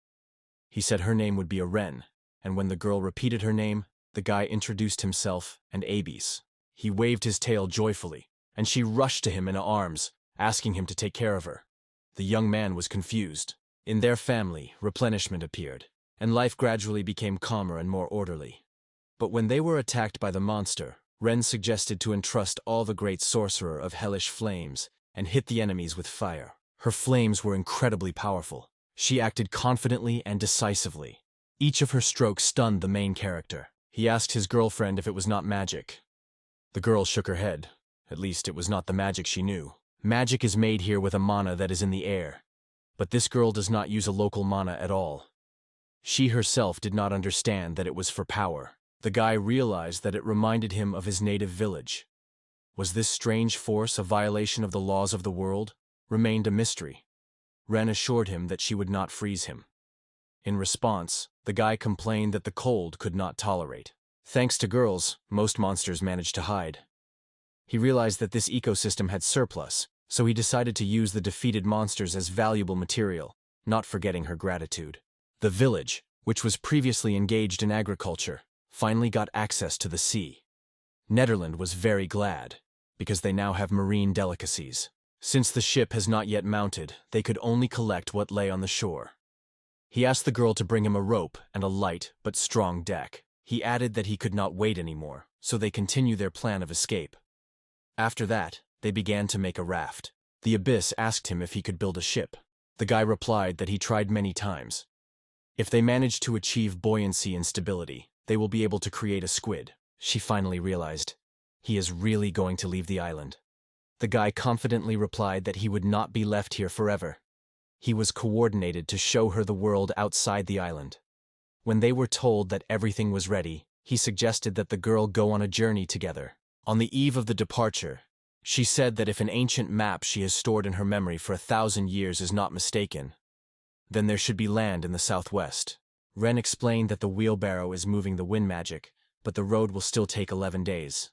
He said her name would be a Ren, and when the girl repeated her name, the guy introduced himself and Abis. He waved his tail joyfully, and she rushed to him in arms, asking him to take care of her. The young man was confused. In their family, replenishment appeared, and life gradually became calmer and more orderly. But when they were attacked by the monster, Ren suggested to entrust all the great sorcerer of hellish flames and hit the enemies with fire. Her flames were incredibly powerful. She acted confidently and decisively. Each of her strokes stunned the main character. He asked his girlfriend if it was not magic. The girl shook her head. At least it was not the magic she knew. Magic is made here with a mana that is in the air. But this girl does not use a local mana at all. She herself did not understand that it was for power. The guy realized that it reminded him of his native village. Was this strange force a violation of the laws of the world? Remained a mystery. Ren assured him that she would not freeze him. In response, the guy complained that the cold could not tolerate. Thanks to girls, most monsters managed to hide. He realized that this ecosystem had surplus, so he decided to use the defeated monsters as valuable material, not forgetting her gratitude. The village, which was previously engaged in agriculture, finally got access to the sea. Netherland was very glad, because they now have marine delicacies. Since the ship has not yet mounted, they could only collect what lay on the shore. He asked the girl to bring him a rope and a light but strong deck. He added that he could not wait anymore, so they continued their plan of escape. After that, they began to make a raft. The Abyss asked him if he could build a ship. The guy replied that he tried many times. If they manage to achieve buoyancy and stability, they will be able to create a squid. She finally realized. He is really going to leave the island. The guy confidently replied that he would not be left here forever. He was coordinated to show her the world outside the island. When they were told that everything was ready, he suggested that the girl go on a journey together. On the eve of the departure, she said that if an ancient map she has stored in her memory for 1,000 years is not mistaken, then there should be land in the southwest. Ren explained that the wheelbarrow is moving the wind magic, but the road will still take 11 days.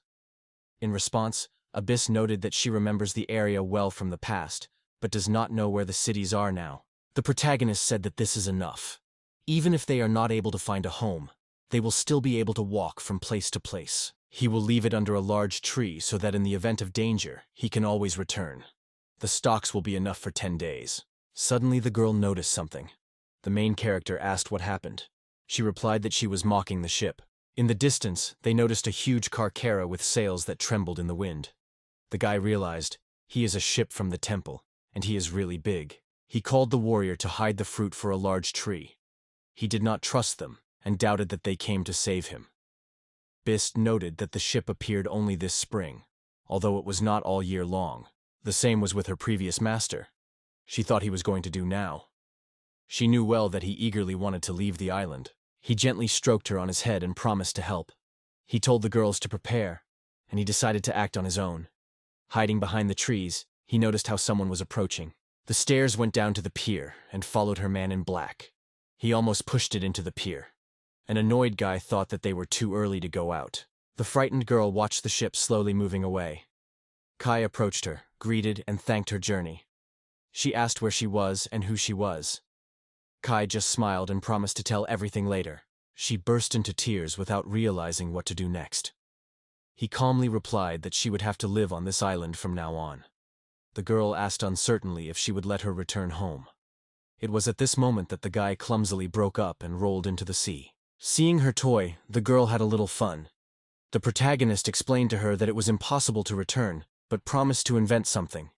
In response, Abyss noted that she remembers the area well from the past, but does not know where the cities are now. The protagonist said that this is enough. Even if they are not able to find a home, they will still be able to walk from place to place. He will leave it under a large tree so that in the event of danger, he can always return. The stocks will be enough for 10 days. Suddenly the girl noticed something. The main character asked what happened. She replied that she was mocking the ship. In the distance, they noticed a huge carcera with sails that trembled in the wind. The guy realized, he is a ship from the temple, and he is really big. He called the warrior to hide the fruit for a large tree. He did not trust them, and doubted that they came to save him. Bist noted that the ship appeared only this spring, although it was not all year long. The same was with her previous master. She thought he was going to do now. She knew well that he eagerly wanted to leave the island. He gently stroked her on his head and promised to help. He told the girls to prepare, and he decided to act on his own. Hiding behind the trees, he noticed how someone was approaching. The stairs went down to the pier and followed her man in black. He almost pushed it into the pier. An annoyed guy thought that they were too early to go out. The frightened girl watched the ship slowly moving away. Kai approached her, greeted, and thanked her journey. She asked where she was and who she was. Kai just smiled and promised to tell everything later. She burst into tears without realizing what to do next. He calmly replied that she would have to live on this island from now on. The girl asked uncertainly if she would let her return home. It was at this moment that the guy clumsily broke up and rolled into the sea. Seeing her toy, the girl had a little fun. The protagonist explained to her that it was impossible to return, but promised to invent something.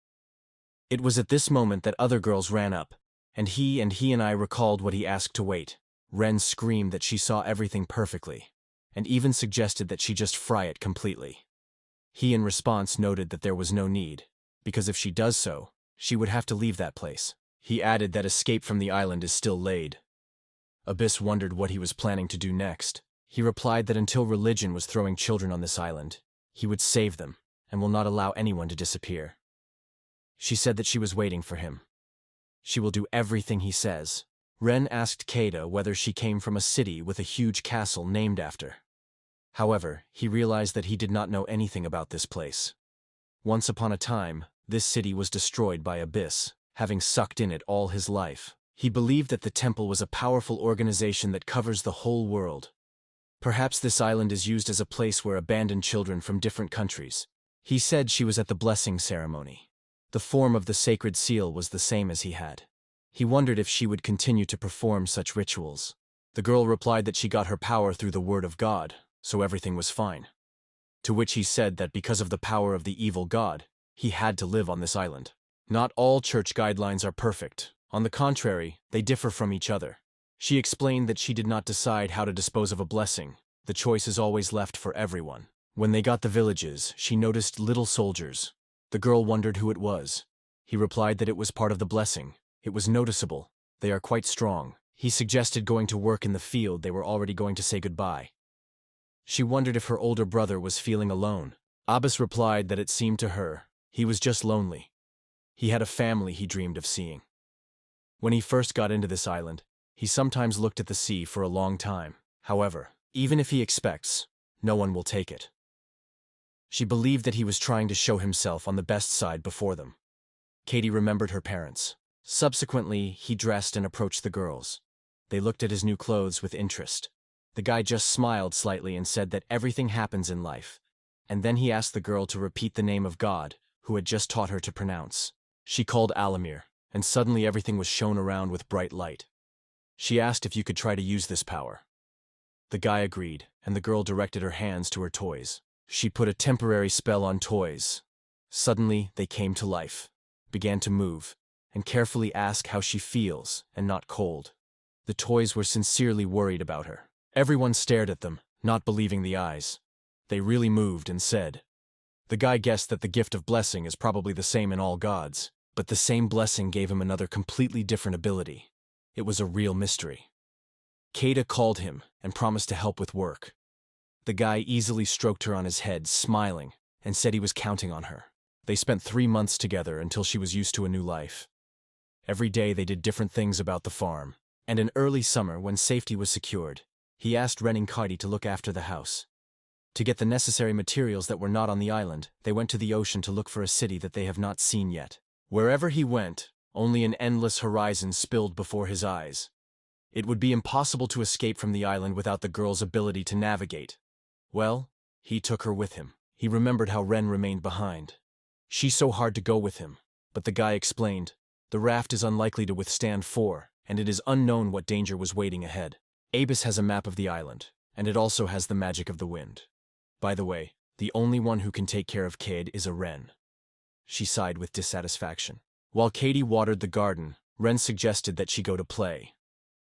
It was at this moment that other girls ran up, and he and I recalled what he asked to wait. Ren screamed that she saw everything perfectly, and even suggested that she just fry it completely. He in response noted that there was no need, because if she does so, she would have to leave that place. He added that escape from the island is still laid. Abyss wondered what he was planning to do next. He replied that until religion was throwing children on this island, he would save them and will not allow anyone to disappear. She said that she was waiting for him. She will do everything he says. Ren asked Keita whether she came from a city with a huge castle named after. However, he realized that he did not know anything about this place. Once upon a time, this city was destroyed by Abyss, having sucked in it all his life. He believed that the temple was a powerful organization that covers the whole world. Perhaps this island is used as a place where abandoned children from different countries. He said she was at the blessing ceremony. The form of the sacred seal was the same as he had. He wondered if she would continue to perform such rituals. The girl replied that she got her power through the word of God, so everything was fine. To which he said that because of the power of the evil god, he had to live on this island. Not all church guidelines are perfect. On the contrary, they differ from each other. She explained that she did not decide how to dispose of a blessing. The choice is always left for everyone. When they got the villages, she noticed little soldiers. The girl wondered who it was. He replied that it was part of the blessing. It was noticeable. They are quite strong. He suggested going to work in the field. They were already going to say goodbye. She wondered if her older brother was feeling alone. Abbas replied that it seemed to her he was just lonely. He had a family he dreamed of seeing. When he first got into this island, he sometimes looked at the sea for a long time. However, even if he expects, no one will take it. She believed that he was trying to show himself on the best side before them. Katie remembered her parents. Subsequently, he dressed and approached the girls. They looked at his new clothes with interest. The guy just smiled slightly and said that everything happens in life. And then he asked the girl to repeat the name of God, who had just taught her to pronounce. She called Alamir, and suddenly everything was shone around with bright light. She asked if you could try to use this power. The guy agreed, and the girl directed her hands to her toys. She put a temporary spell on toys. Suddenly, they came to life, began to move, and carefully ask how she feels and not cold. The toys were sincerely worried about her. Everyone stared at them, not believing the eyes. They really moved and said. The guy guessed that the gift of blessing is probably the same in all gods, but the same blessing gave him another completely different ability. It was a real mystery. Keita called him and promised to help with work. The guy easily stroked her on his head, smiling, and said he was counting on her. They spent 3 months together until she was used to a new life. Every day they did different things about the farm, and in early summer, when safety was secured, he asked Ren and Kati to look after the house. To get the necessary materials that were not on the island, they went to the ocean to look for a city that they have not seen yet. Wherever he went, only an endless horizon spilled before his eyes. It would be impossible to escape from the island without the girl's ability to navigate. Well, he took her with him. He remembered how Ren remained behind. She's so hard to go with him, but the guy explained, the raft is unlikely to withstand 4, and it is unknown what danger was waiting ahead. Abyss has a map of the island, and it also has the magic of the wind. By the way, the only one who can take care of Cade is a Ren. She sighed with dissatisfaction. While Katie watered the garden, Ren suggested that she go to play.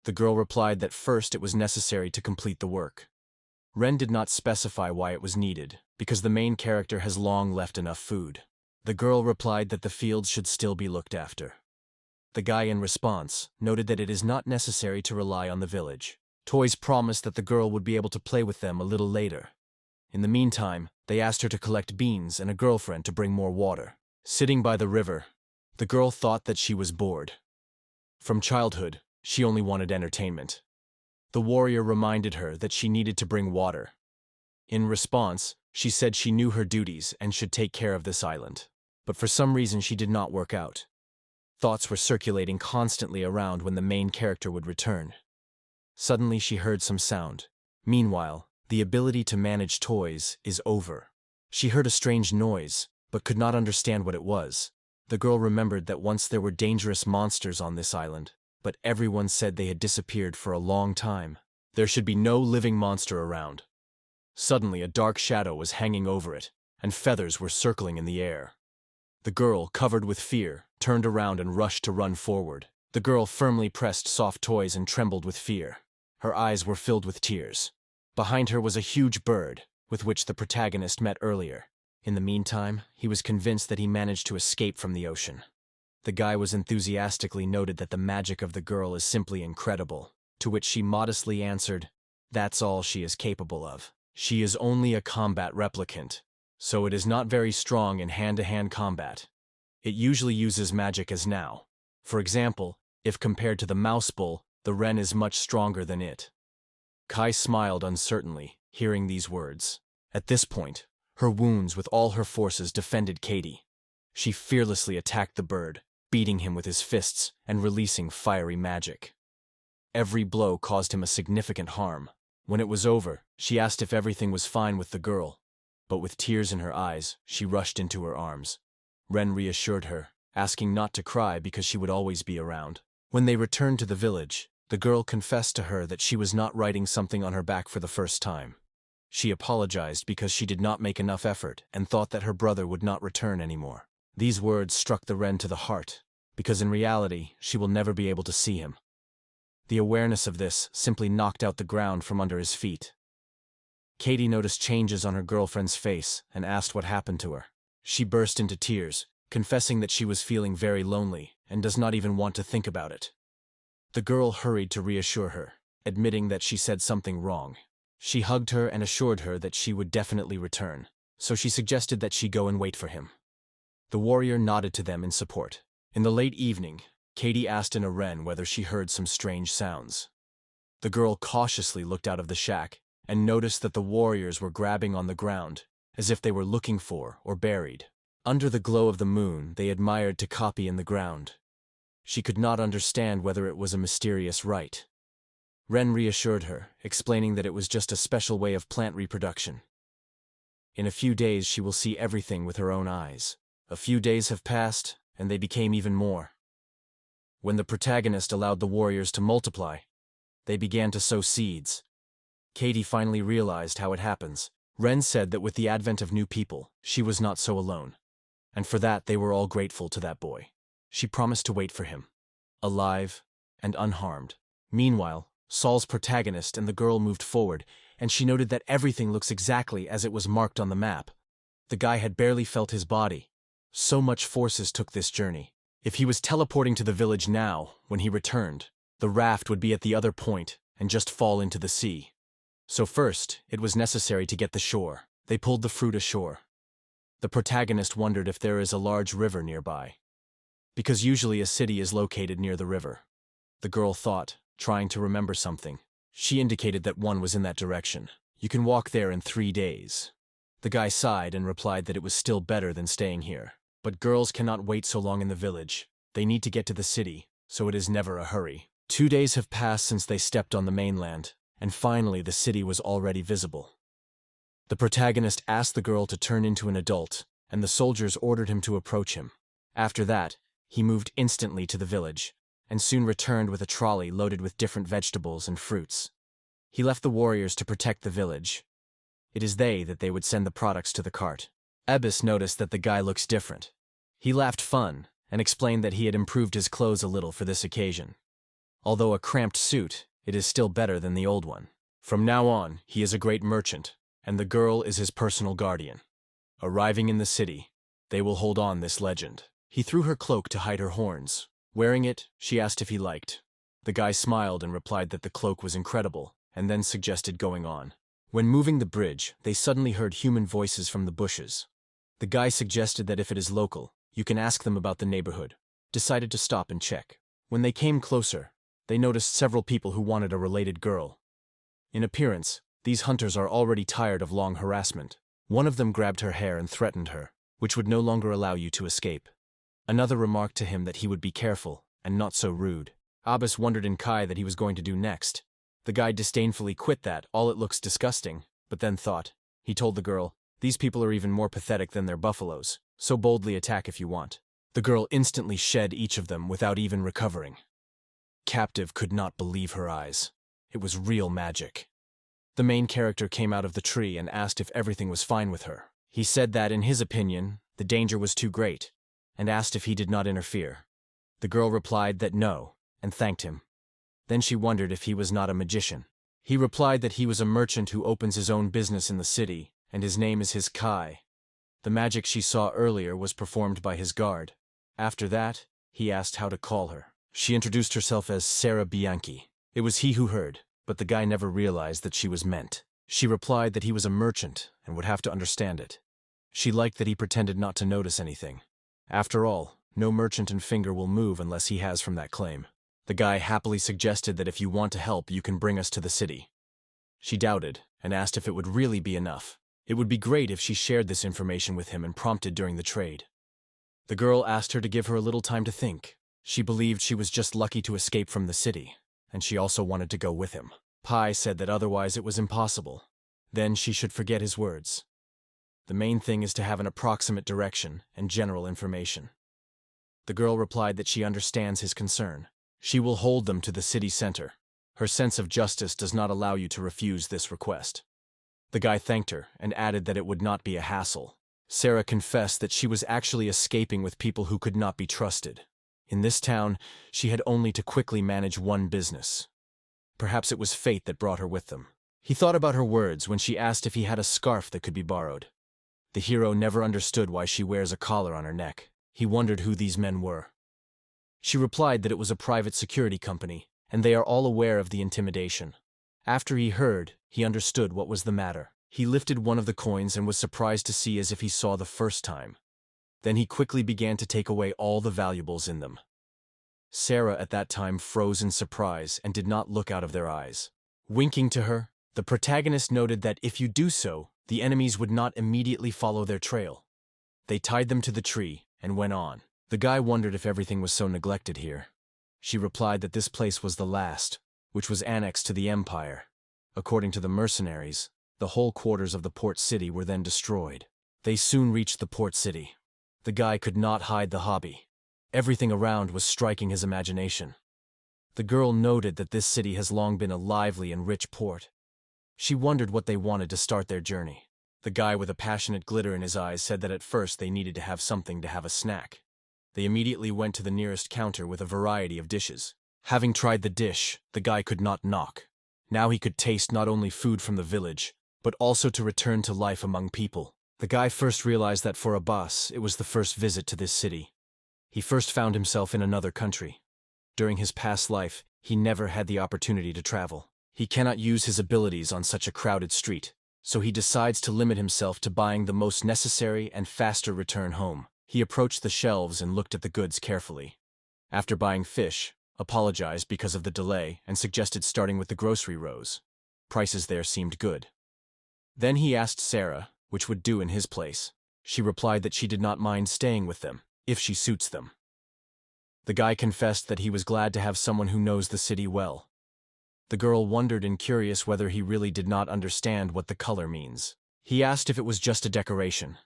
The girl replied that first it was necessary to complete the work. Ren did not specify why it was needed, because the main character has long left enough food. The girl replied that the fields should still be looked after. The guy in response noted that it is not necessary to rely on the village. Toys promised that the girl would be able to play with them a little later. In the meantime, they asked her to collect beans and a girlfriend to bring more water. Sitting by the river, the girl thought that she was bored. From childhood, she only wanted entertainment. The warrior reminded her that she needed to bring water. In response, she said she knew her duties and should take care of this island. But for some reason she did not work out. Thoughts were circulating constantly around when the main character would return. Suddenly she heard some sound. Meanwhile, the ability to manage toys is over. She heard a strange noise, but could not understand what it was. The girl remembered that once there were dangerous monsters on this island, but everyone said they had disappeared for a long time. There should be no living monster around. Suddenly a dark shadow was hanging over it, and feathers were circling in the air. The girl, covered with fear, turned around and rushed to run forward. The girl firmly pressed soft toys and trembled with fear. Her eyes were filled with tears. Behind her was a huge bird, with which the protagonist met earlier. In the meantime, he was convinced that he managed to escape from the ocean. The guy was enthusiastically noted that the magic of the girl is simply incredible, to which she modestly answered, "That's all she is capable of. She is only a combat replicant, so it is not very strong in hand-to-hand combat. It usually uses magic as now. For example, if compared to the mouse bull, the wren is much stronger than it." Kai smiled uncertainly, hearing these words. At this point, her wounds with all her forces defended Katie. She fearlessly attacked the bird, beating him with his fists and releasing fiery magic. Every blow caused him a significant harm. When it was over, she asked if everything was fine with the girl, but with tears in her eyes, she rushed into her arms. Ren reassured her, asking not to cry because she would always be around. When they returned to the village, the girl confessed to her that she was not riding something on her back for the first time. She apologized because she did not make enough effort and thought that her brother would not return anymore. These words struck the wren to the heart, because in reality, she will never be able to see him. The awareness of this simply knocked out the ground from under his feet. Katie noticed changes on her girlfriend's face and asked what happened to her. She burst into tears, confessing that she was feeling very lonely and does not even want to think about it. The girl hurried to reassure her, admitting that she said something wrong. She hugged her and assured her that she would definitely return, so she suggested that she go and wait for him. The warrior nodded to them in support. In the late evening, Katie asked in a wren whether she heard some strange sounds. The girl cautiously looked out of the shack and noticed that the warriors were grabbing on the ground, as if they were looking for or buried. Under the glow of the moon, they admired to copy in the ground. She could not understand whether it was a mysterious rite. Ren reassured her, explaining that it was just a special way of plant reproduction. In a few days she will see everything with her own eyes. A few days have passed, and they became even more. When the protagonist allowed the warriors to multiply, they began to sow seeds. Katie finally realized how it happens. Ren said that with the advent of new people, she was not so alone. And for that they were all grateful to that boy. She promised to wait for him, alive and unharmed. Meanwhile, Saul's protagonist and the girl moved forward, and she noted that everything looks exactly as it was marked on the map. The guy had barely felt his body. So much forces took this journey. If he was teleporting to the village now, when he returned, the raft would be at the other point and just fall into the sea. So first, it was necessary to get the shore. They pulled the fruit ashore. The protagonist wondered if there is a large river nearby, because usually a city is located near the river. The girl thought, trying to remember something. She indicated that one was in that direction. You can walk there in 3 days. The guy sighed and replied that it was still better than staying here. But girls cannot wait so long in the village. They need to get to the city, so it is never a hurry. 2 days have passed since they stepped on the mainland, and finally the city was already visible. The protagonist asked the girl to turn into an adult, and the soldiers ordered him to approach him. After that, he moved instantly to the village, and soon returned with a trolley loaded with different vegetables and fruits. He left the warriors to protect the village. It is that they would send the products to the cart. Ebis noticed that the guy looks different. He laughed fun and explained that he had improved his clothes a little for this occasion. Although a cramped suit, it is still better than the old one. From now on, he is a great merchant, and the girl is his personal guardian. Arriving in the city, they will hold on this legend. He threw her cloak to hide her horns. Wearing it, she asked if he liked. The guy smiled and replied that the cloak was incredible, and then suggested going on. When moving the bridge, they suddenly heard human voices from the bushes. The guy suggested that if it is local, you can ask them about the neighborhood. Decided to stop and check. When they came closer, they noticed several people who wanted a related girl. In appearance, these hunters are already tired of long harassment. One of them grabbed her hair and threatened her, which would no longer allow you to escape. Another remarked to him that he would be careful and not so rude. Abbas wondered in Kai that he was going to do next. The guy disdainfully quit that, all it looks disgusting, but then thought. He told the girl, "These people are even more pathetic than their buffaloes, so boldly attack if you want." The girl instantly shed each of them without even recovering. Captive could not believe her eyes. It was real magic. The main character came out of the tree and asked if everything was fine with her. He said that, in his opinion, the danger was too great, and asked if he did not interfere. The girl replied that no, and thanked him. Then she wondered if he was not a magician. He replied that he was a merchant who opens his own business in the city, and his name is his Kai. The magic she saw earlier was performed by his guard. After that, He asked how to call her. She introduced herself as Sarah Bianchi. It was he who heard, but the guy never realized that she was meant. She replied that he was a merchant and would have to understand it. She liked that he pretended not to notice anything. After all, no merchant and finger will move unless he has from that claim. The guy happily suggested that if you want to help, you can bring us to the city. She doubted and asked if it would really be enough. It would be great if she shared this information with him and prompted during the trade. The girl asked her to give her a little time to think. She believed she was just lucky to escape from the city, and she also wanted to go with him. Pai said that otherwise it was impossible. Then she should forget his words. The main thing is to have an approximate direction and general information. The girl replied that she understands his concern. She will hold them to the city center. Her sense of justice does not allow you to refuse this request. The guy thanked her and added that it would not be a hassle. Sarah confessed that she was actually escaping with people who could not be trusted. In this town, she had only to quickly manage one business. Perhaps it was fate that brought her with them. He thought about her words when she asked if he had a scarf that could be borrowed. The hero never understood why she wears a collar on her neck. He wondered who these men were. She replied that it was a private security company, and they are all aware of the intimidation. After he heard, he understood what was the matter. He lifted one of the coins and was surprised to see as if he saw the first time. Then he quickly began to take away all the valuables in them. Sarah at that time froze in surprise and did not look out of their eyes. Winking to her, the protagonist noted that if you do so, the enemies would not immediately follow their trail. They tied them to the tree and went on. The guy wondered if everything was so neglected here. She replied that this place was the last, which was annexed to the empire. According to the mercenaries, the whole quarters of the port city were then destroyed. They soon reached the port city. The guy could not hide the hobby. Everything around was striking his imagination. The girl noted that this city has long been a lively and rich port. She wondered what they wanted to start their journey. The guy with a passionate glitter in his eyes said that at first they needed to have something to have a snack. They immediately went to the nearest counter with a variety of dishes. Having tried the dish, the guy could not knock. Now he could taste not only food from the village, but also to return to life among people. The guy first realized that for Abbas, it was the first visit to this city. He first found himself in another country. During his past life, he never had the opportunity to travel. He cannot use his abilities on such a crowded street, so he decides to limit himself to buying the most necessary and faster return home. He approached the shelves and looked at the goods carefully. After buying fish, apologized because of the delay and suggested starting with the grocery rows. Prices there seemed good. Then he asked Sarah which would do in his place. She replied that she did not mind staying with them, if she suits them. The guy confessed that he was glad to have someone who knows the city well. The girl wondered and curious whether he really did not understand what the color means. He asked if it was just a decoration.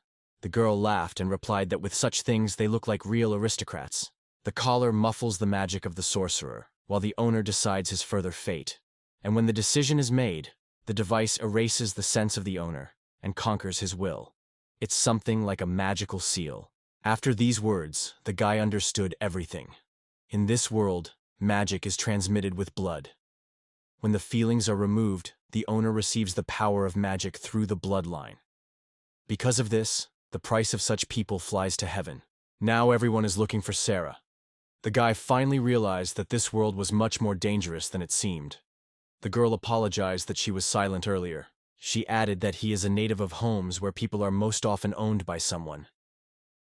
The girl laughed and replied that with such things they look like real aristocrats. The collar muffles the magic of the sorcerer, while the owner decides his further fate. And when the decision is made, the device erases the sense of the owner and conquers his will. It's something like a magical seal. After these words, the guy understood everything. In this world, magic is transmitted with blood. When the feelings are removed, the owner receives the power of magic through the bloodline. Because of this, the price of such people flies to heaven. Now everyone is looking for Sarah. The guy finally realized that this world was much more dangerous than it seemed. The girl apologized that she was silent earlier. She added that he is a native of homes where people are most often owned by someone.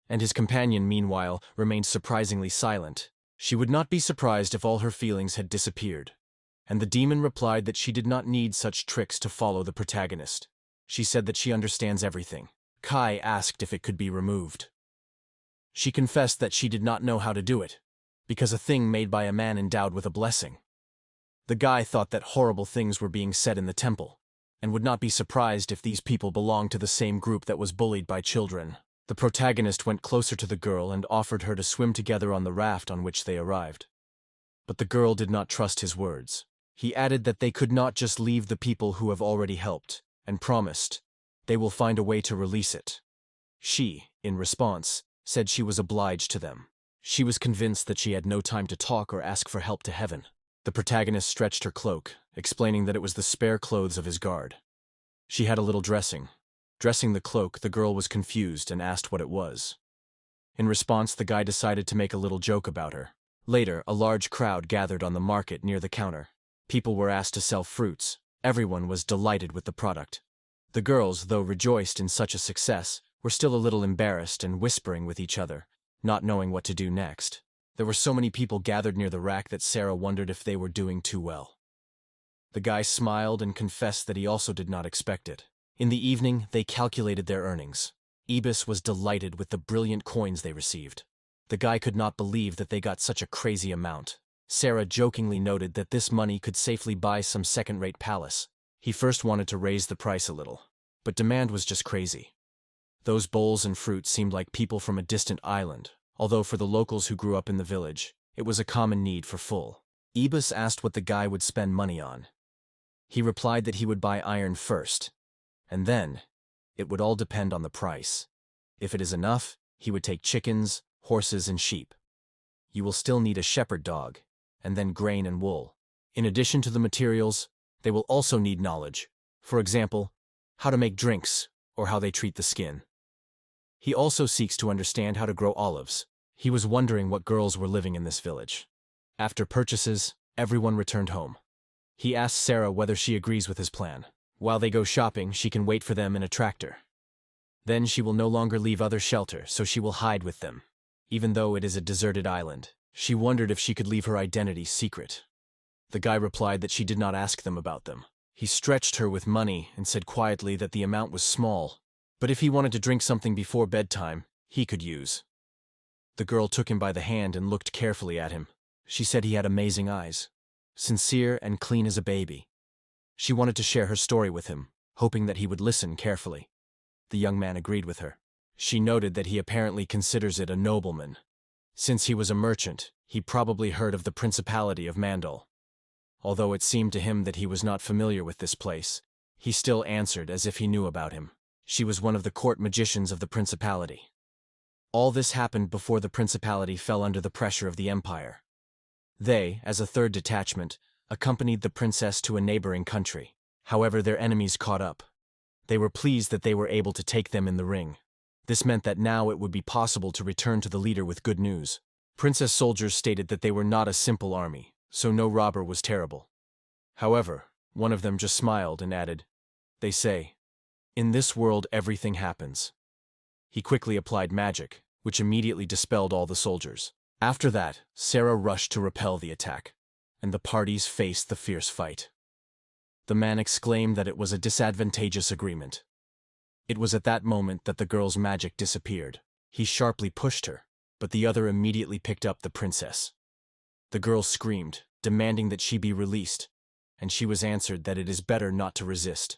And his companion, meanwhile, remained surprisingly silent. She would not be surprised if all her feelings had disappeared. And the demon replied that she did not need such tricks to follow the protagonist. She said that she understands everything. Kai asked if it could be removed. She confessed that she did not know how to do it, because a thing made by a man endowed with a blessing. The guy thought that horrible things were being said in the temple, and would not be surprised if these people belonged to the same group that was bullied by children. The protagonist went closer to the girl and offered her to swim together on the raft on which they arrived. But the girl did not trust his words. He added that they could not just leave the people who have already helped, and promised they will find a way to release it. She, in response, said she was obliged to them. She was convinced that she had no time to talk or ask for help to heaven. The protagonist stretched her cloak, explaining that it was the spare clothes of his guard. She had a little dressing. Dressing the cloak, the girl was confused and asked what it was. In response, the guy decided to make a little joke about her. Later, a large crowd gathered on the market near the counter. People were asked to sell fruits. Everyone was delighted with the product. The girls, though rejoiced in such a success, were still a little embarrassed and whispering with each other, not knowing what to do next. There were so many people gathered near the rack that Sarah wondered if they were doing too well. The guy smiled and confessed that he also did not expect it. In the evening, they calculated their earnings. Ibis was delighted with the brilliant coins they received. The guy could not believe that they got such a crazy amount. Sarah jokingly noted that this money could safely buy some second-rate palace. He first wanted to raise the price a little, but demand was just crazy. Those bowls and fruit seemed like people from a distant island, although for the locals who grew up in the village, it was a common need for full. Ibis asked what the guy would spend money on. He replied that he would buy iron first, and then, it would all depend on the price. If it is enough, he would take chickens, horses, and sheep. You will still need a shepherd dog, and then grain and wool. In addition to the materials, they will also need knowledge. For example, how to make drinks, or how they treat the skin. He also seeks to understand how to grow olives. He was wondering what girls were living in this village. After purchases, everyone returned home. He asks Sarah whether she agrees with his plan. While they go shopping, she can wait for them in a tractor. Then she will no longer leave other shelter, so she will hide with them. Even though it is a deserted island, she wondered if she could leave her identity secret. The guy replied that she did not ask them about them. He stretched her with money and said quietly that the amount was small, but if he wanted to drink something before bedtime, he could use. The girl took him by the hand and looked carefully at him. She said he had amazing eyes, sincere and clean as a baby. She wanted to share her story with him, hoping that he would listen carefully. The young man agreed with her. She noted that he apparently considers it a nobleman. Since he was a merchant, he probably heard of the Principality of Mandal. Although it seemed to him that he was not familiar with this place, he still answered as if he knew about him. She was one of the court magicians of the Principality. All this happened before the Principality fell under the pressure of the Empire. They, as a third detachment, accompanied the princess to a neighboring country. However, their enemies caught up. They were pleased that they were able to take them in the ring. This meant that now it would be possible to return to the leader with good news. Princess soldiers stated that they were not a simple army, so no robber was terrible. However, one of them just smiled and added, "They say, in this world everything happens." He quickly applied magic, which immediately dispelled all the soldiers. After that, Sarah rushed to repel the attack, and the parties faced the fierce fight. The man exclaimed that it was a disadvantageous agreement. It was at that moment that the girl's magic disappeared. He sharply pushed her, but the other immediately picked up the princess. The girl screamed, demanding that she be released, and she was answered that it is better not to resist.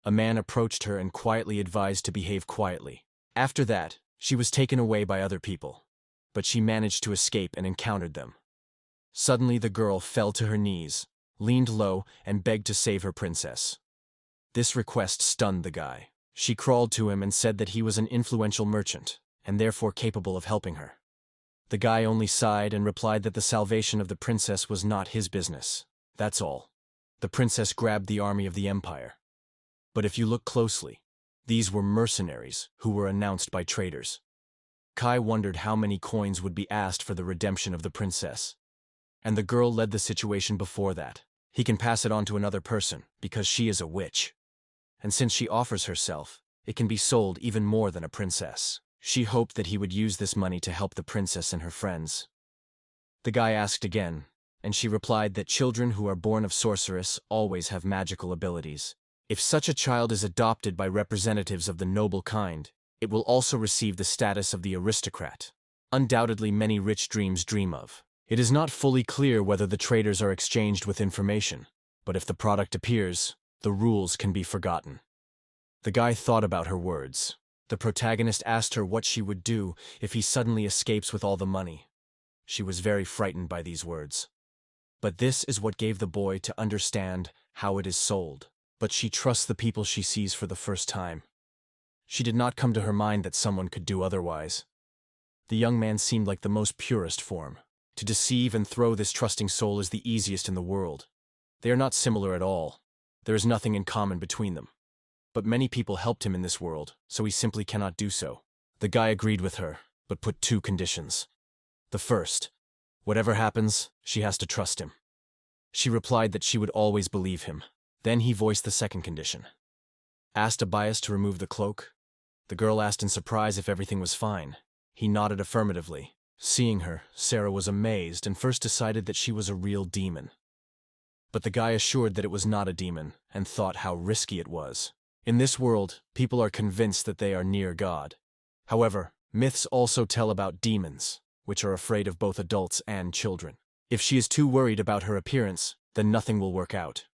A man approached her and quietly advised to behave quietly. After that, she was taken away by other people, but she managed to escape and encountered them. Suddenly the girl fell to her knees, leaned low, and begged to save her princess. This request stunned the guy. She crawled to him and said that he was an influential merchant, and therefore capable of helping her. The guy only sighed and replied that the salvation of the princess was not his business. That's all. The princess grabbed the army of the empire. But if you look closely, these were mercenaries who were announced by traders. Kai wondered how many coins would be asked for the redemption of the princess. And the girl led the situation before that. He can pass it on to another person, because she is a witch. And since she offers herself, it can be sold even more than a princess. She hoped that he would use this money to help the princess and her friends. The guy asked again, and she replied that children who are born of sorceress always have magical abilities. If such a child is adopted by representatives of the noble kind, it will also receive the status of the aristocrat. Undoubtedly many rich dreams dream of. It is not fully clear whether the traders are exchanged with information, but if the product appears, the rules can be forgotten. The guy thought about her words. The protagonist asked her what she would do if he suddenly escapes with all the money. She was very frightened by these words. But this is what gave the boy to understand how it is sold. But she trusts the people she sees for the first time. She did not come to her mind that someone could do otherwise. The young man seemed like the most purest form. To deceive and throw this trusting soul is the easiest in the world. They are not similar at all. There is nothing in common between them. But many people helped him in this world, so he simply cannot do so. The guy agreed with her, but put two conditions. The first, whatever happens, she has to trust him. She replied that she would always believe him. Then he voiced the second condition. Asked Abias to remove the cloak. The girl asked in surprise if everything was fine. He nodded affirmatively. Seeing her, Sarah was amazed and first decided that she was a real demon. But the guy assured that it was not a demon and thought how risky it was. In this world, people are convinced that they are near God. However, myths also tell about demons, which are afraid of both adults and children. If she is too worried about her appearance, then nothing will work out.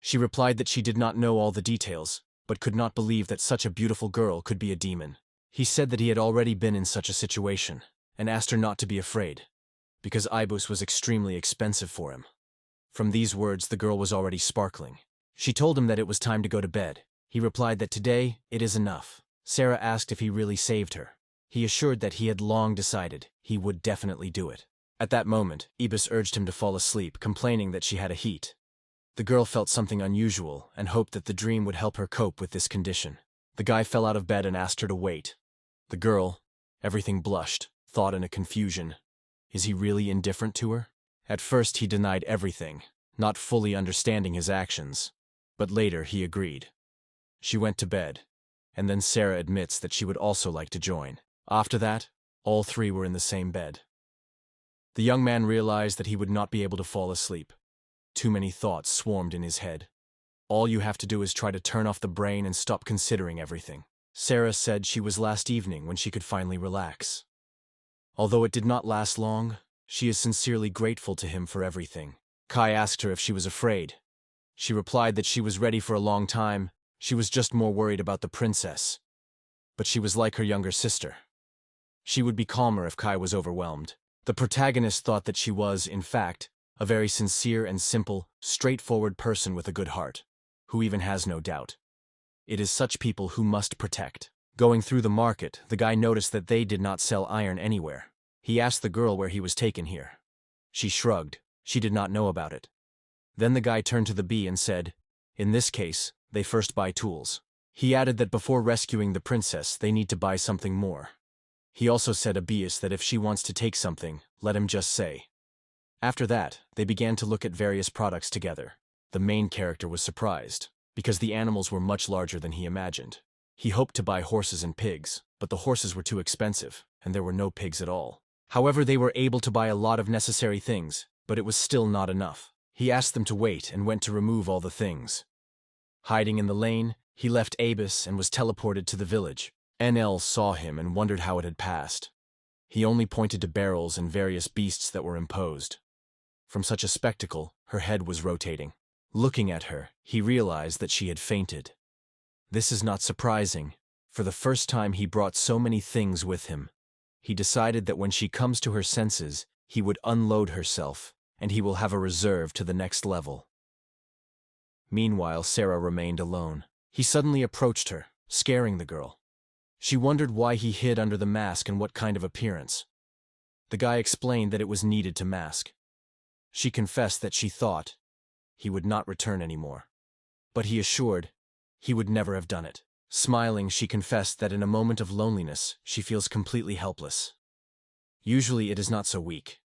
She replied that she did not know all the details, but could not believe that such a beautiful girl could be a demon. He said that he had already been in such a situation, and asked her not to be afraid, because Ibus was extremely expensive for him. From these words, the girl was already sparkling. She told him that it was time to go to bed. He replied that today, it is enough. Sarah asked if he really saved her. He assured that he had long decided he would definitely do it. At that moment, Ibis urged him to fall asleep, complaining that she had a heat. The girl felt something unusual and hoped that the dream would help her cope with this condition. The guy fell out of bed and asked her to wait. The girl, everything blushed, thought in a confusion. Is he really indifferent to her? At first he denied everything, not fully understanding his actions. But later he agreed. She went to bed, and then Sarah admits that she would also like to join. After that, all three were in the same bed. The young man realized that he would not be able to fall asleep. Too many thoughts swarmed in his head. All you have to do is try to turn off the brain and stop considering everything. Sarah said she was last evening when she could finally relax. Although it did not last long, she is sincerely grateful to him for everything. Kai asked her if she was afraid. She replied that she was ready for a long time. She was just more worried about the princess. But she was like her younger sister. She would be calmer if Kai was overwhelmed. The protagonist thought that she was, in fact, a very sincere and simple, straightforward person with a good heart, who even has no doubt. It is such people who must protect. Going through the market, the guy noticed that they did not sell iron anywhere. He asked the girl where he was taken here. She shrugged. She did not know about it. Then the guy turned to the bee and said, in this case, they first buy tools. He added that before rescuing the princess, they need to buy something more. He also said Abias that if she wants to take something, let him just say. After that, they began to look at various products together. The main character was surprised, because the animals were much larger than he imagined. He hoped to buy horses and pigs, but the horses were too expensive, and there were no pigs at all. However, they were able to buy a lot of necessary things, but it was still not enough. He asked them to wait and went to remove all the things. Hiding in the lane, he left Abis and was teleported to the village. NL saw him and wondered how it had passed. He only pointed to barrels and various beasts that were imposed. From such a spectacle, her head was rotating. Looking at her, he realized that she had fainted. This is not surprising. For the first time he brought so many things with him. He decided that when she comes to her senses, he would unload herself, and he will have a reserve to the next level. Meanwhile, Sarah remained alone. He suddenly approached her, scaring the girl. She wondered why he hid under the mask and what kind of appearance. The guy explained that it was needed to mask. She confessed that she thought he would not return anymore. But he assured he would never have done it. Smiling, she confessed that in a moment of loneliness, she feels completely helpless. Usually it is not so weak.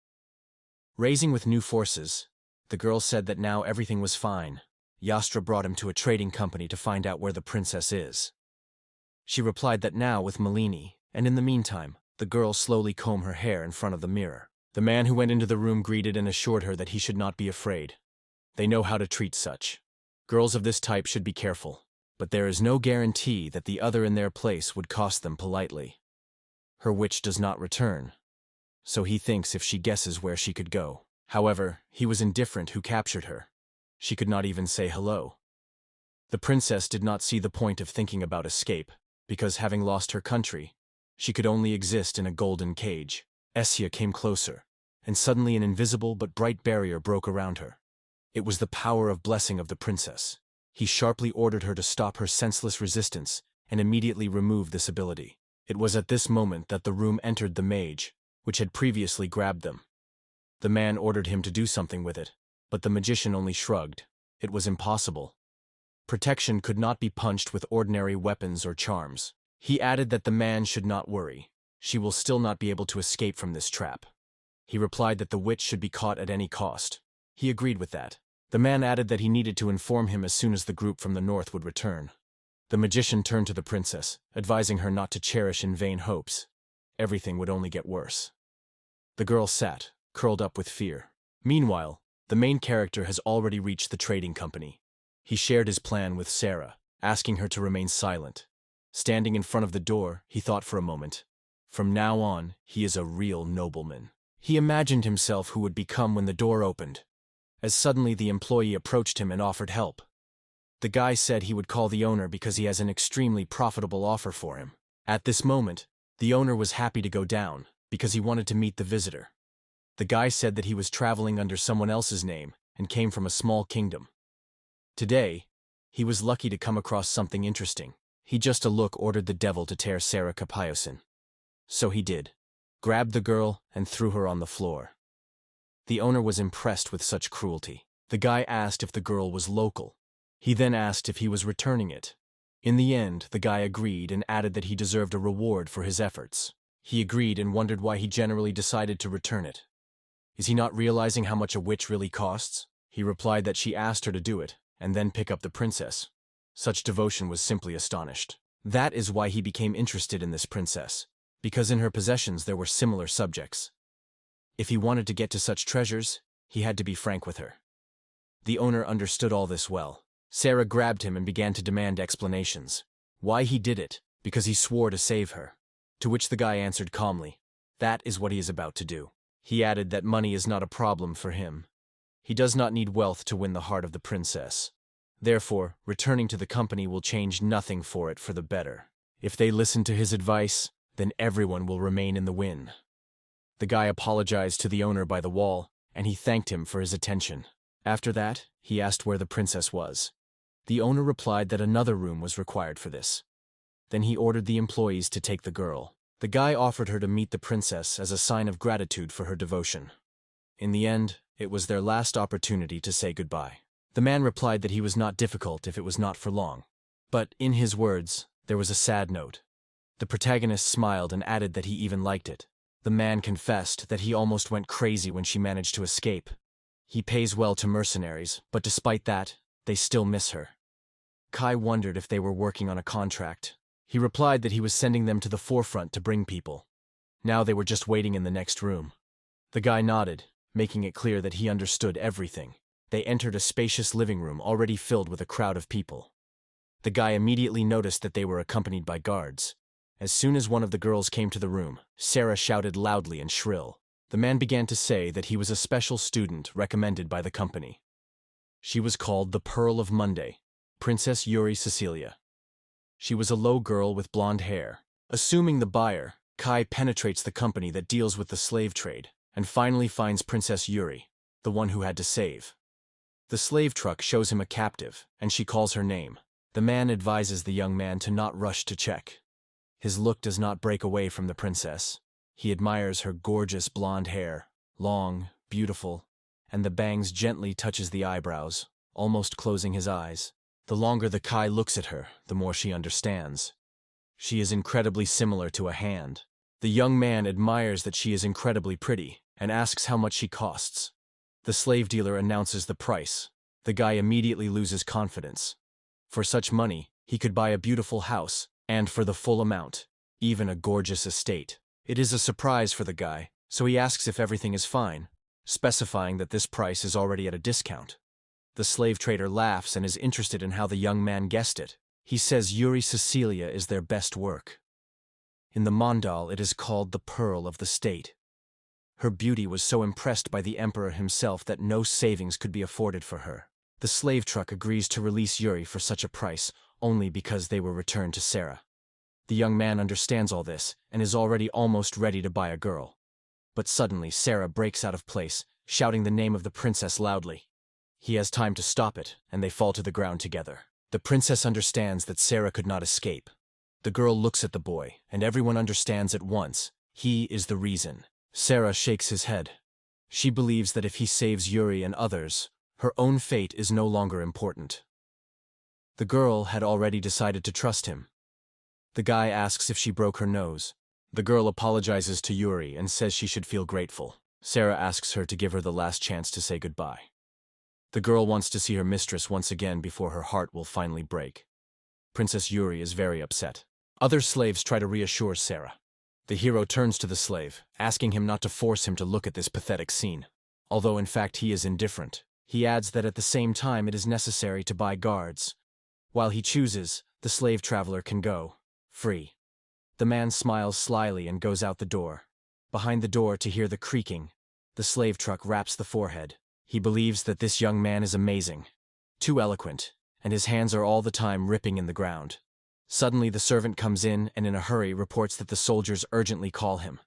Raising with new forces, the girl said that now everything was fine. Yastra brought him to a trading company to find out where the princess is. She replied that now with Malini, and in the meantime, the girl slowly combed her hair in front of the mirror. The man who went into the room greeted and assured her that he should not be afraid. They know how to treat such. Girls of this type should be careful, but there is no guarantee that the other in their place would cost them politely. Her witch does not return, so he thinks if she guesses where she could go. However, he was indifferent who captured her. She could not even say hello. The princess did not see the point of thinking about escape, because having lost her country, she could only exist in a golden cage. Essia came closer, and suddenly an invisible but bright barrier broke around her. It was the power of blessing of the princess. He sharply ordered her to stop her senseless resistance and immediately remove this ability. It was at this moment that the room entered the mage, which had previously grabbed them. The man ordered him to do something with it, but the magician only shrugged. It was impossible. Protection could not be punched with ordinary weapons or charms. He added that the man should not worry. she will still not be able to escape from this trap. He replied that the witch should be caught at any cost. He agreed with that. The man added that he needed to inform him as soon as the group from the north would return. The magician turned to the princess, advising her not to cherish in vain hopes. Everything would only get worse. The girl sat, curled up with fear. Meanwhile, the main character has already reached the trading company. He shared his plan with Sarah, asking her to remain silent. Standing in front of the door, he thought for a moment. From now on, he is a real nobleman. He imagined himself who would become when the door opened. As suddenly the employee approached him and offered help. The guy said he would call the owner because he has an extremely profitable offer for him. At this moment, the owner was happy to go down, because he wanted to meet the visitor. The guy said that he was traveling under someone else's name and came from a small kingdom. Today, he was lucky to come across something interesting. He just a look ordered the devil to tear Sarah Kapiosin. So he did. Grabbed the girl and threw her on the floor. The owner was impressed with such cruelty. The guy asked if the girl was local. He then asked if he was returning it. In the end, the guy agreed and added that he deserved a reward for his efforts. He agreed and wondered why he generally decided to return it. Is he not realizing how much a witch really costs? He replied that she asked her to do it, and then pick up the princess. Such devotion was simply astonished. That is why he became interested in this princess, because in her possessions there were similar subjects. If he wanted to get to such treasures, he had to be frank with her. The owner understood all this well. Sarah grabbed him and began to demand explanations. Why he did it, because he swore to save her. To which the guy answered calmly, that is what he is about to do. He added that money is not a problem for him. He does not need wealth to win the heart of the princess. Therefore, returning to the company will change nothing for it for the better. If they listen to his advice, then everyone will remain in the win. The guy apologized to the owner by the wall, and he thanked him for his attention. After that, he asked where the princess was. The owner replied that another room was required for this. Then he ordered the employees to take the girl. The guy offered her to meet the princess as a sign of gratitude for her devotion. In the end, it was their last opportunity to say goodbye. The man replied that he was not difficult if it was not for long. But, in his words, there was a sad note. The protagonist smiled and added that he even liked it. The man confessed that he almost went crazy when she managed to escape. He pays well to mercenaries, but despite that, they still miss her. Kai wondered if they were working on a contract. He replied that he was sending them to the forefront to bring people. Now they were just waiting in the next room. The guy nodded, making it clear that he understood everything. They entered a spacious living room already filled with a crowd of people. The guy immediately noticed that they were accompanied by guards. As soon as one of the girls came to the room, Sarah shouted loudly and shrill. The man began to say that he was a special student recommended by the company. She was called the Pearl of Monday, Princess Yuri Cecilia. She was a low girl with blonde hair. Assuming the buyer, Kai penetrates the company that deals with the slave trade, and finally finds Princess Yuri, the one who had to save. The slave truck shows him a captive, and she calls her name. The man advises the young man to not rush to check. His look does not break away from the princess. He admires her gorgeous blonde hair, long, beautiful, and the bangs gently touches the eyebrows, almost closing his eyes. The longer the Kai looks at her, the more she understands. She is incredibly similar to a hand. The young man admires that she is incredibly pretty, and asks how much she costs. The slave dealer announces the price. The guy immediately loses confidence. For such money, he could buy a beautiful house, and for the full amount, even a gorgeous estate. It is a surprise for the guy, so he asks if everything is fine, specifying that this price is already at a discount. The slave trader laughs and is interested in how the young man guessed it. He says Yuri Cecilia is their best work. In the mandal, it is called the Pearl of the State. Her beauty was so impressed by the emperor himself that no savings could be afforded for her. The slave truck agrees to release Yuri for such a price, only because they were returned to Sarah. The young man understands all this, and is already almost ready to buy a girl. But suddenly Sarah breaks out of place, shouting the name of the princess loudly. He has time to stop it, and they fall to the ground together. The princess understands that Sarah could not escape. The girl looks at the boy, and everyone understands at once. He is the reason. Sarah shakes his head. She believes that if he saves Yuri and others, her own fate is no longer important. The girl had already decided to trust him. The guy asks if she broke her nose. The girl apologizes to Yuri and says she should feel grateful. Sarah asks her to give her the last chance to say goodbye. The girl wants to see her mistress once again before her heart will finally break. Princess Yuri is very upset. Other slaves try to reassure Sarah. The hero turns to the slave, asking him not to force him to look at this pathetic scene. Although in fact he is indifferent, he adds that at the same time it is necessary to buy guards. While he chooses, the slave traveler can go free. The man smiles slyly and goes out the door. Behind the door to hear the creaking, the slave truck raps the forehead. He believes that this young man is amazing, too eloquent, and his hands are all the time ripping in the ground. Suddenly the servant comes in and in a hurry reports that the soldiers urgently call him.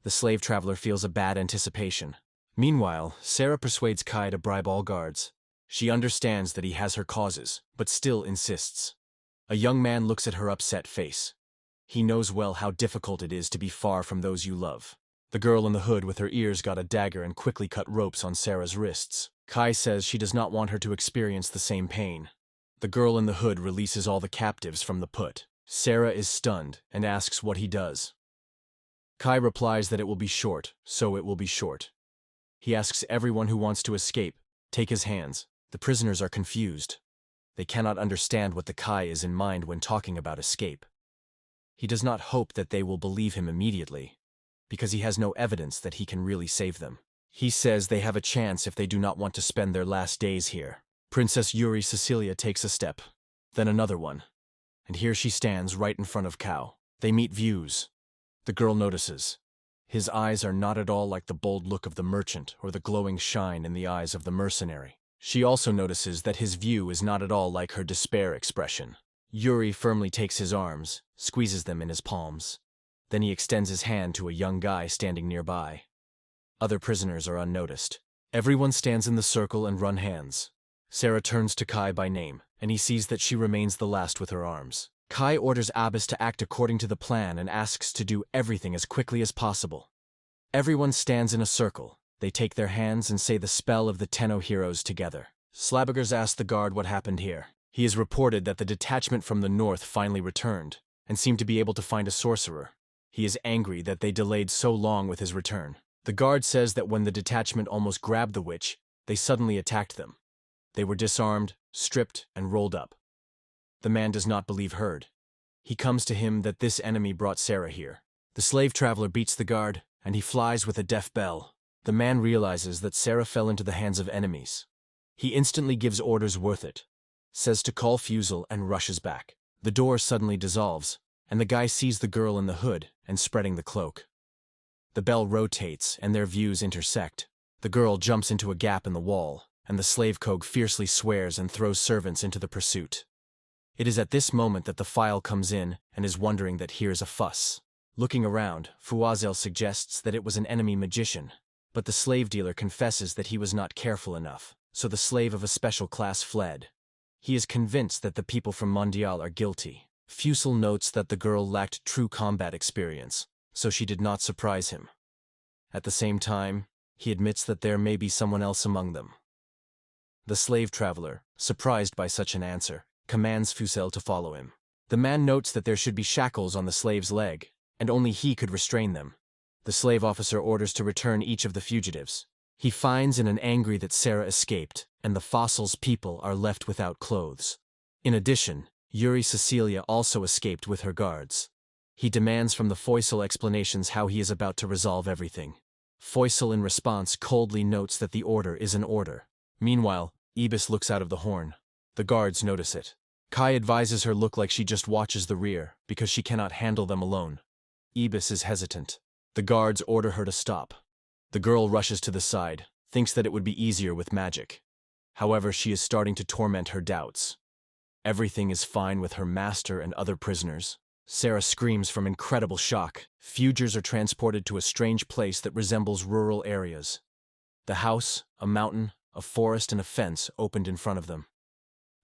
The slave traveler feels a bad anticipation. Meanwhile, Sarah persuades Kai to bribe all guards. She understands that he has her causes, but still insists. A young man looks at her upset face. He knows well how difficult it is to be far from those you love. The girl in the hood with her ears got a dagger and quickly cut ropes on Sarah's wrists. Kai says she does not want her to experience the same pain. The girl in the hood releases all the captives from the put. Sarah is stunned and asks what he does. Kai replies that it will be short, so it will be short. He asks everyone who wants to escape, take his hands. The prisoners are confused. They cannot understand what the Kai is in mind when talking about escape. He does not hope that they will believe him immediately, because he has no evidence that he can really save them. He says they have a chance if they do not want to spend their last days here. Princess Yuri Cecilia takes a step, then another one, and here she stands right in front of Kao. They meet views. The girl notices. His eyes are not at all like the bold look of the merchant or the glowing shine in the eyes of the mercenary. She also notices that his view is not at all like her despair expression. Yuri firmly takes his arms, squeezes them in his palms. Then he extends his hand to a young guy standing nearby. Other prisoners are unnoticed. Everyone stands in the circle and run hands. Sarah turns to Kai by name, and he sees that she remains the last with her arms. Kai orders Abbas to act according to the plan and asks to do everything as quickly as possible. Everyone stands in a circle. They take their hands and say the spell of the Tenno heroes together. Slabagers asks the guard what happened here. He has reported that the detachment from the north finally returned, and seemed to be able to find a sorcerer. He is angry that they delayed so long with his return. The guard says that when the detachment almost grabbed the witch, they suddenly attacked them. They were disarmed, stripped, and rolled up. The man does not believe heard. He comes to him that this enemy brought Sarah here. The slave traveler beats the guard, and he flies with a deaf bell. The man realizes that Sarah fell into the hands of enemies. He instantly gives orders worth it, says to call Fusel and rushes back. The door suddenly dissolves, and the guy sees the girl in the hood and spreading the cloak. The bell rotates and their views intersect. The girl jumps into a gap in the wall, and the slave cogue fiercely swears and throws servants into the pursuit. It is at this moment that the file comes in and is wondering that hears a fuss. Looking around, Fuazel suggests that it was an enemy magician, but the slave dealer confesses that he was not careful enough, so the slave of a special class fled. He is convinced that the people from Mondial are guilty. Fusel notes that the girl lacked true combat experience, so she did not surprise him. At the same time, he admits that there may be someone else among them. The slave traveler, surprised by such an answer, commands Fusel to follow him. The man notes that there should be shackles on the slave's leg, and only he could restrain them. The slave officer orders to return each of the fugitives. He finds in an angry that Sarah escaped, and the fossil's people are left without clothes. In addition, Yuri Cecilia also escaped with her guards. He demands from the Foysel explanations how he is about to resolve everything. Foysel in response coldly notes that the order is an order. Meanwhile, Ibis looks out of the horn. The guards notice it. Kai advises her look like she just watches the rear, because she cannot handle them alone. Ibis is hesitant. The guards order her to stop. The girl rushes to the side, thinks that it would be easier with magic. However, she is starting to torment her doubts. Everything is fine with her master and other prisoners. Sarah screams from incredible shock. Fugitives are transported to a strange place that resembles rural areas. The house, a mountain, a forest, and a fence opened in front of them.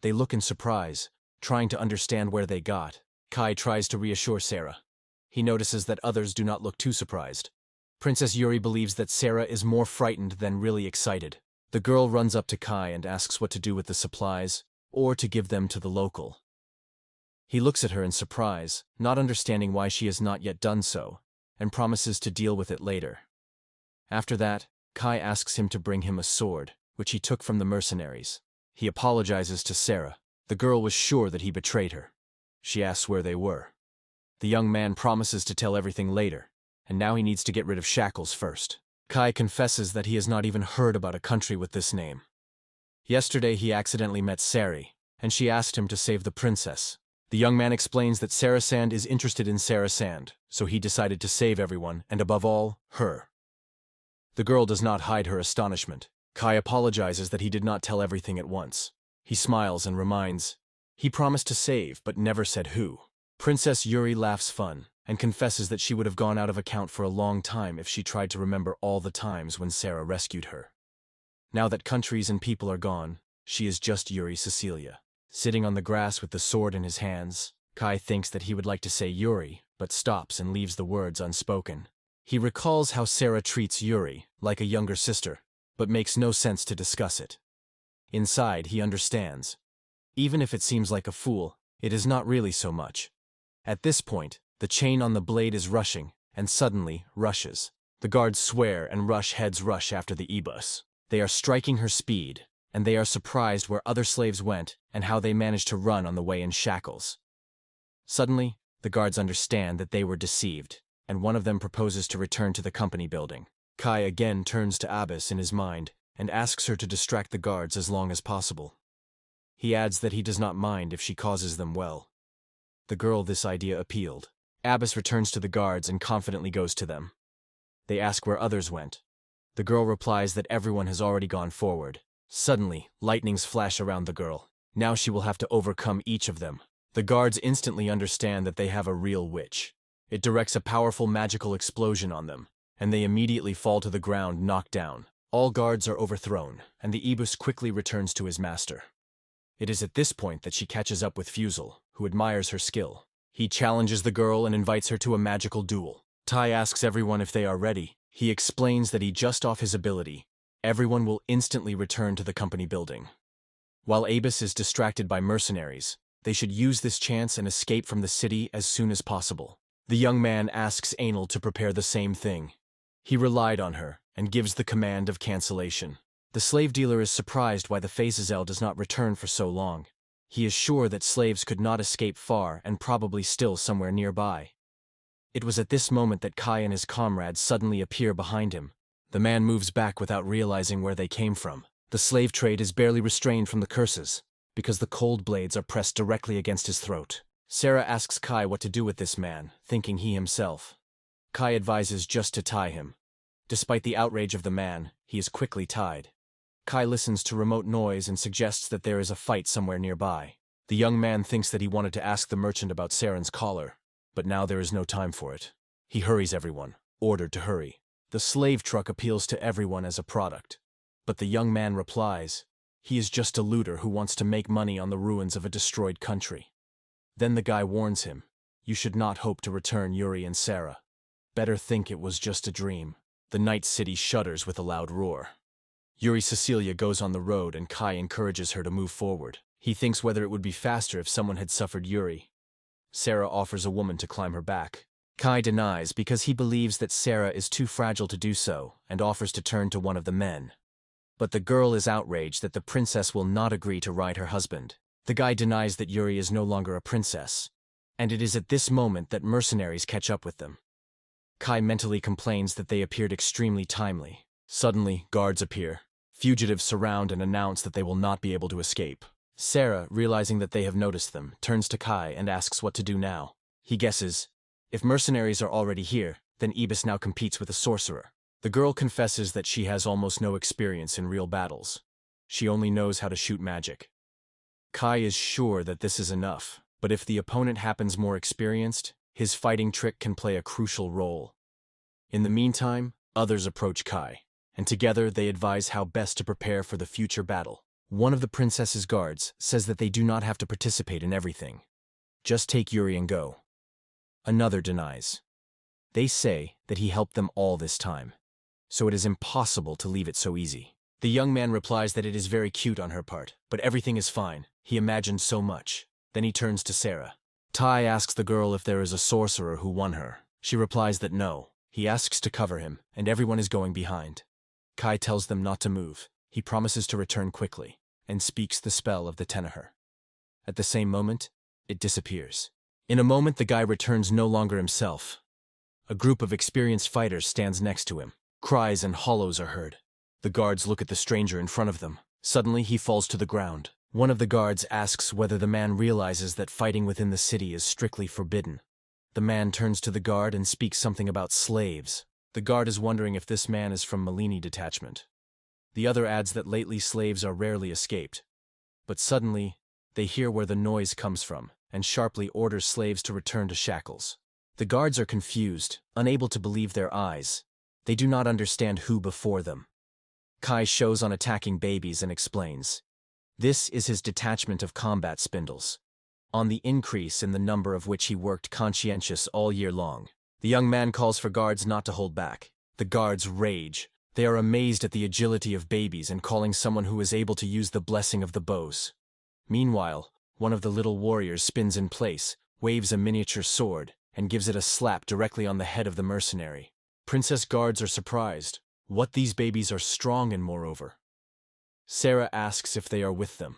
They look in surprise, trying to understand where they got. Kai tries to reassure Sarah. He notices that others do not look too surprised. Princess Yuri believes that Sarah is more frightened than really excited. The girl runs up to Kai and asks what to do with the supplies, or to give them to the local. He looks at her in surprise, not understanding why she has not yet done so, and promises to deal with it later. After that, Kai asks him to bring him a sword, which he took from the mercenaries. He apologizes to Sarah. The girl was sure that he betrayed her. She asks where they were. The young man promises to tell everything later, and now he needs to get rid of Shackles first. Kai confesses that he has not even heard about a country with this name. Yesterday he accidentally met Sari, and she asked him to save the princess. The young man explains that Sarah Sand is interested in Sarah Sand, so he decided to save everyone, and above all, her. The girl does not hide her astonishment. Kai apologizes that he did not tell everything at once. He smiles and reminds, he promised to save, but never said who. Princess Yuri laughs fun, and confesses that she would have gone out of account for a long time if she tried to remember all the times when Sarah rescued her. Now that countries and people are gone, she is just Yuri Cecilia. Sitting on the grass with the sword in his hands, Kai thinks that he would like to say Yuri, but stops and leaves the words unspoken. He recalls how Sarah treats Yuri like a younger sister, but makes no sense to discuss it. Inside, he understands. Even if it seems like a fool, it is not really so much. At this point, the chain on the blade is rushing, and suddenly rushes. The guards swear and rush after the e-bus. They are striking her speed, and they are surprised where other slaves went and how they managed to run on the way in shackles. Suddenly, the guards understand that they were deceived, and one of them proposes to return to the company building. Kai again turns to Abyss in his mind and asks her to distract the guards as long as possible. He adds that he does not mind if she causes them well. The girl this idea appealed. Abyss returns to the guards and confidently goes to them. They ask where others went. The girl replies that everyone has already gone forward. Suddenly, lightnings flash around the girl. Now she will have to overcome each of them. The guards instantly understand that they have a real witch. It directs a powerful magical explosion on them, and they immediately fall to the ground knocked down. All guards are overthrown, and the Ibus quickly returns to his master. It is at this point that she catches up with Fusel, who admires her skill. He challenges the girl and invites her to a magical duel. Tai asks everyone if they are ready. He explains that he just off his ability, everyone will instantly return to the company building. While Abus is distracted by mercenaries, they should use this chance and escape from the city as soon as possible. The young man asks Anal to prepare the same thing. He relied on her and gives the command of cancellation. The slave dealer is surprised why the Phasazel does not return for so long. He is sure that slaves could not escape far and probably still somewhere nearby. It was at this moment that Kai and his comrades suddenly appear behind him. The man moves back without realizing where they came from. The slave trade is barely restrained from the curses, because the cold blades are pressed directly against his throat. Sarah asks Kai what to do with this man, thinking he himself. Kai advises just to tie him. Despite the outrage of the man, he is quickly tied. Kai listens to remote noise and suggests that there is a fight somewhere nearby. The young man thinks that he wanted to ask the merchant about Saren's collar, but now there is no time for it. He hurries everyone, ordered to hurry. The slave truck appeals to everyone as a product. But the young man replies, he is just a looter who wants to make money on the ruins of a destroyed country. Then the guy warns him, you should not hope to return Yuri and Sarah. Better think it was just a dream. The night city shudders with a loud roar. Yuri Cecilia goes on the road and Kai encourages her to move forward. He thinks whether it would be faster if someone had suffered Yuri. Sarah offers a woman to climb her back. Kai denies because he believes that Sarah is too fragile to do so and offers to turn to one of the men. But the girl is outraged that the princess will not agree to ride her husband. The guy denies that Yuri is no longer a princess, and it is at this moment that mercenaries catch up with them. Kai mentally complains that they appeared extremely timely. Suddenly, guards appear. Fugitives surround and announce that they will not be able to escape. Sarah, realizing that they have noticed them, turns to Kai and asks what to do now. He guesses, if mercenaries are already here, then Ibis now competes with a sorcerer. The girl confesses that she has almost no experience in real battles. She only knows how to shoot magic. Kai is sure that this is enough, but if the opponent happens more experienced, his fighting trick can play a crucial role. In the meantime, others approach Kai, and together they advise how best to prepare for the future battle. One of the princess's guards says that they do not have to participate in everything. Just take Yuri and go. Another denies. They say that he helped them all this time, so it is impossible to leave it so easy. The young man replies that it is very cute on her part, but everything is fine. He imagined so much. Then he turns to Sarah. Tai asks the girl if there is a sorcerer who won her. She replies that no. He asks to cover him, and everyone is going behind. Kai tells them not to move. He promises to return quickly, and speaks the spell of the Tenaher. At the same moment, it disappears. In a moment, the guy returns no longer himself. A group of experienced fighters stands next to him. Cries and hollows are heard. The guards look at the stranger in front of them. Suddenly, he falls to the ground. One of the guards asks whether the man realizes that fighting within the city is strictly forbidden. The man turns to the guard and speaks something about slaves. The guard is wondering if this man is from Malini detachment. The other adds that lately slaves are rarely escaped. But suddenly, they hear where the noise comes from, and sharply orders slaves to return to shackles. The guards are confused, unable to believe their eyes. They do not understand who before them. Kai shows on attacking babies and explains. This is his detachment of combat spindles, on the increase in the number of which he worked conscientious all year long. The young man calls for guards not to hold back. The guards rage. They are amazed at the agility of babies and calling someone who is able to use the blessing of the bows. Meanwhile, one of the little warriors spins in place, waves a miniature sword, and gives it a slap directly on the head of the mercenary. Princess guards are surprised. What, these babies are strong, and moreover. Sarah asks if they are with them.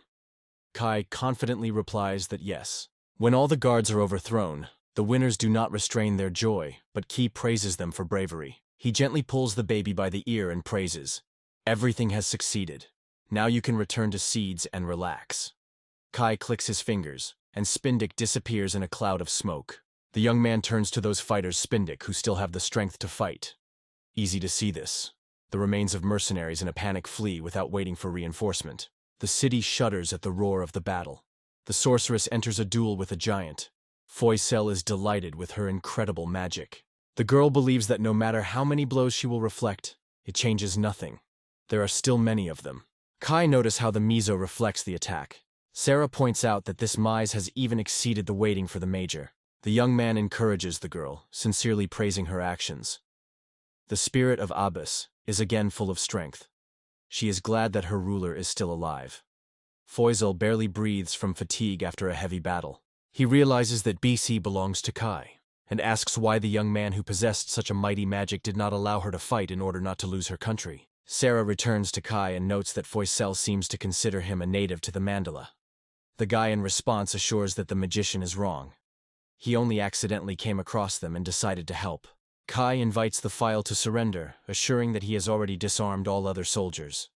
Kai confidently replies that yes. When all the guards are overthrown, the winners do not restrain their joy, but Ki praises them for bravery. He gently pulls the baby by the ear and praises. Everything has succeeded. Now you can return to seeds and relax. Kai clicks his fingers, and Spindik disappears in a cloud of smoke. The young man turns to those fighters Spindik who still have the strength to fight. Easy to see this. The remains of mercenaries in a panic flee without waiting for reinforcement. The city shudders at the roar of the battle. The sorceress enters a duel with a giant. Foisel is delighted with her incredible magic. The girl believes that no matter how many blows she will reflect, it changes nothing. There are still many of them. Kai notices how the Mizo reflects the attack. Sarah points out that this Mise has even exceeded the waiting for the major. The young man encourages the girl, sincerely praising her actions. The spirit of Abbas is again full of strength. She is glad that her ruler is still alive. Foisel barely breathes from fatigue after a heavy battle. He realizes that BC belongs to Kai, and asks why the young man who possessed such a mighty magic did not allow her to fight in order not to lose her country. Sarah returns to Kai and notes that Foisel seems to consider him a native to the Mandala. The guy in response assures that the magician is wrong. He only accidentally came across them and decided to help. Kai invites the file to surrender, assuring that he has already disarmed all other soldiers.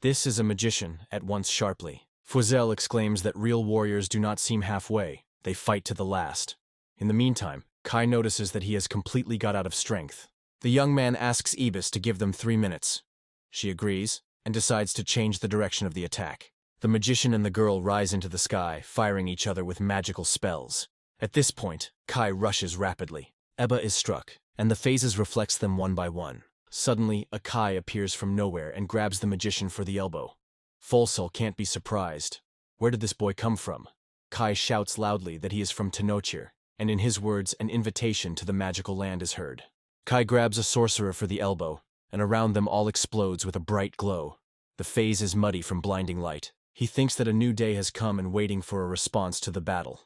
This is a magician, at once sharply. Foisel exclaims that real warriors do not seem halfway, they fight to the last. In the meantime, Kai notices that he has completely got out of strength. The young man asks Ibis to give them 3 minutes. She agrees, and decides to change the direction of the attack. The magician and the girl rise into the sky, firing each other with magical spells. At this point, Kai rushes rapidly. Ebba is struck, and the phases reflects them one by one. Suddenly, a Kai appears from nowhere and grabs the magician for the elbow. Foisel can't be surprised. Where did this boy come from? Kai shouts loudly that he is from Tenochir, and in his words, an invitation to the magical land is heard. Kai grabs a sorcerer for the elbow, and around them all explodes with a bright glow. The phase is muddy from blinding light. He thinks that a new day has come and waiting for a response to the battle.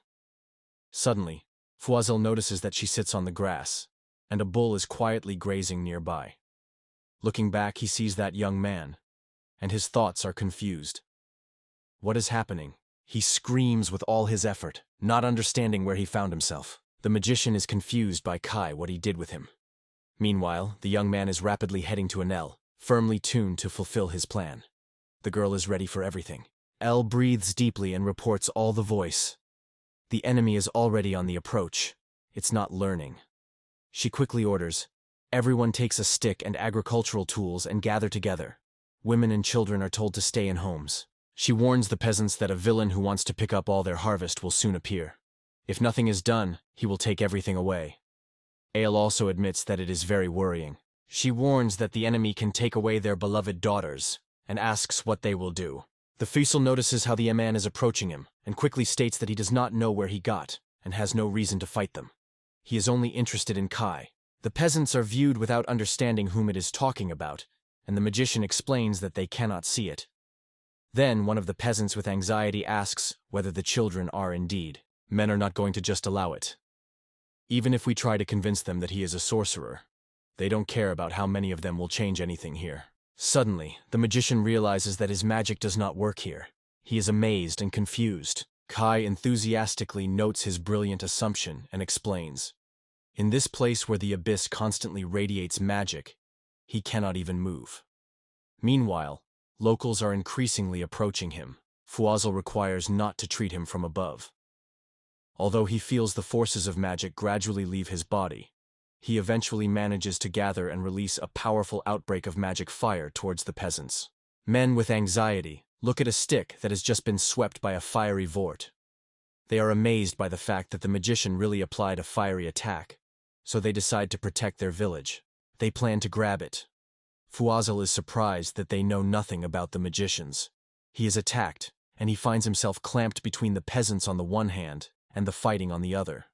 Suddenly, Foisel notices that she sits on the grass, and a bull is quietly grazing nearby. Looking back, he sees that young man, and his thoughts are confused. What is happening? He screams with all his effort, not understanding where he found himself. The magician is confused by Kai what he did with him. Meanwhile, the young man is rapidly heading to Anel, firmly tuned to fulfill his plan. The girl is ready for everything. Elle breathes deeply and reports all the voice. The enemy is already on the approach. It's not learning. She quickly orders, everyone takes a stick and agricultural tools and gather together. Women and children are told to stay in homes. She warns the peasants that a villain who wants to pick up all their harvest will soon appear. If nothing is done, he will take everything away. Ale also admits that it is very worrying. She warns that the enemy can take away their beloved daughters, and asks what they will do. The Faisal notices how the man is approaching him, and quickly states that he does not know where he got, and has no reason to fight them. He is only interested in Kai. The peasants are viewed without understanding whom it is talking about, and the magician explains that they cannot see it. Then one of the peasants with anxiety asks whether the children are indeed. Men are not going to just allow it. Even if we try to convince them that he is a sorcerer, they don't care about how many of them will change anything here. Suddenly, the magician realizes that his magic does not work here. He is amazed and confused. Kai enthusiastically notes his brilliant assumption and explains. In this place where the abyss constantly radiates magic, he cannot even move. Meanwhile, locals are increasingly approaching him. Fwazl requires not to treat him from above. Although he feels the forces of magic gradually leave his body, he eventually manages to gather and release a powerful outbreak of magic fire towards the peasants. Men with anxiety look at a stick that has just been swept by a fiery vort. They are amazed by the fact that the magician really applied a fiery attack, so they decide to protect their village. They plan to grab it. Fwazl is surprised that they know nothing about the magicians. He is attacked, and he finds himself clamped between the peasants on the one hand and the fighting on the other.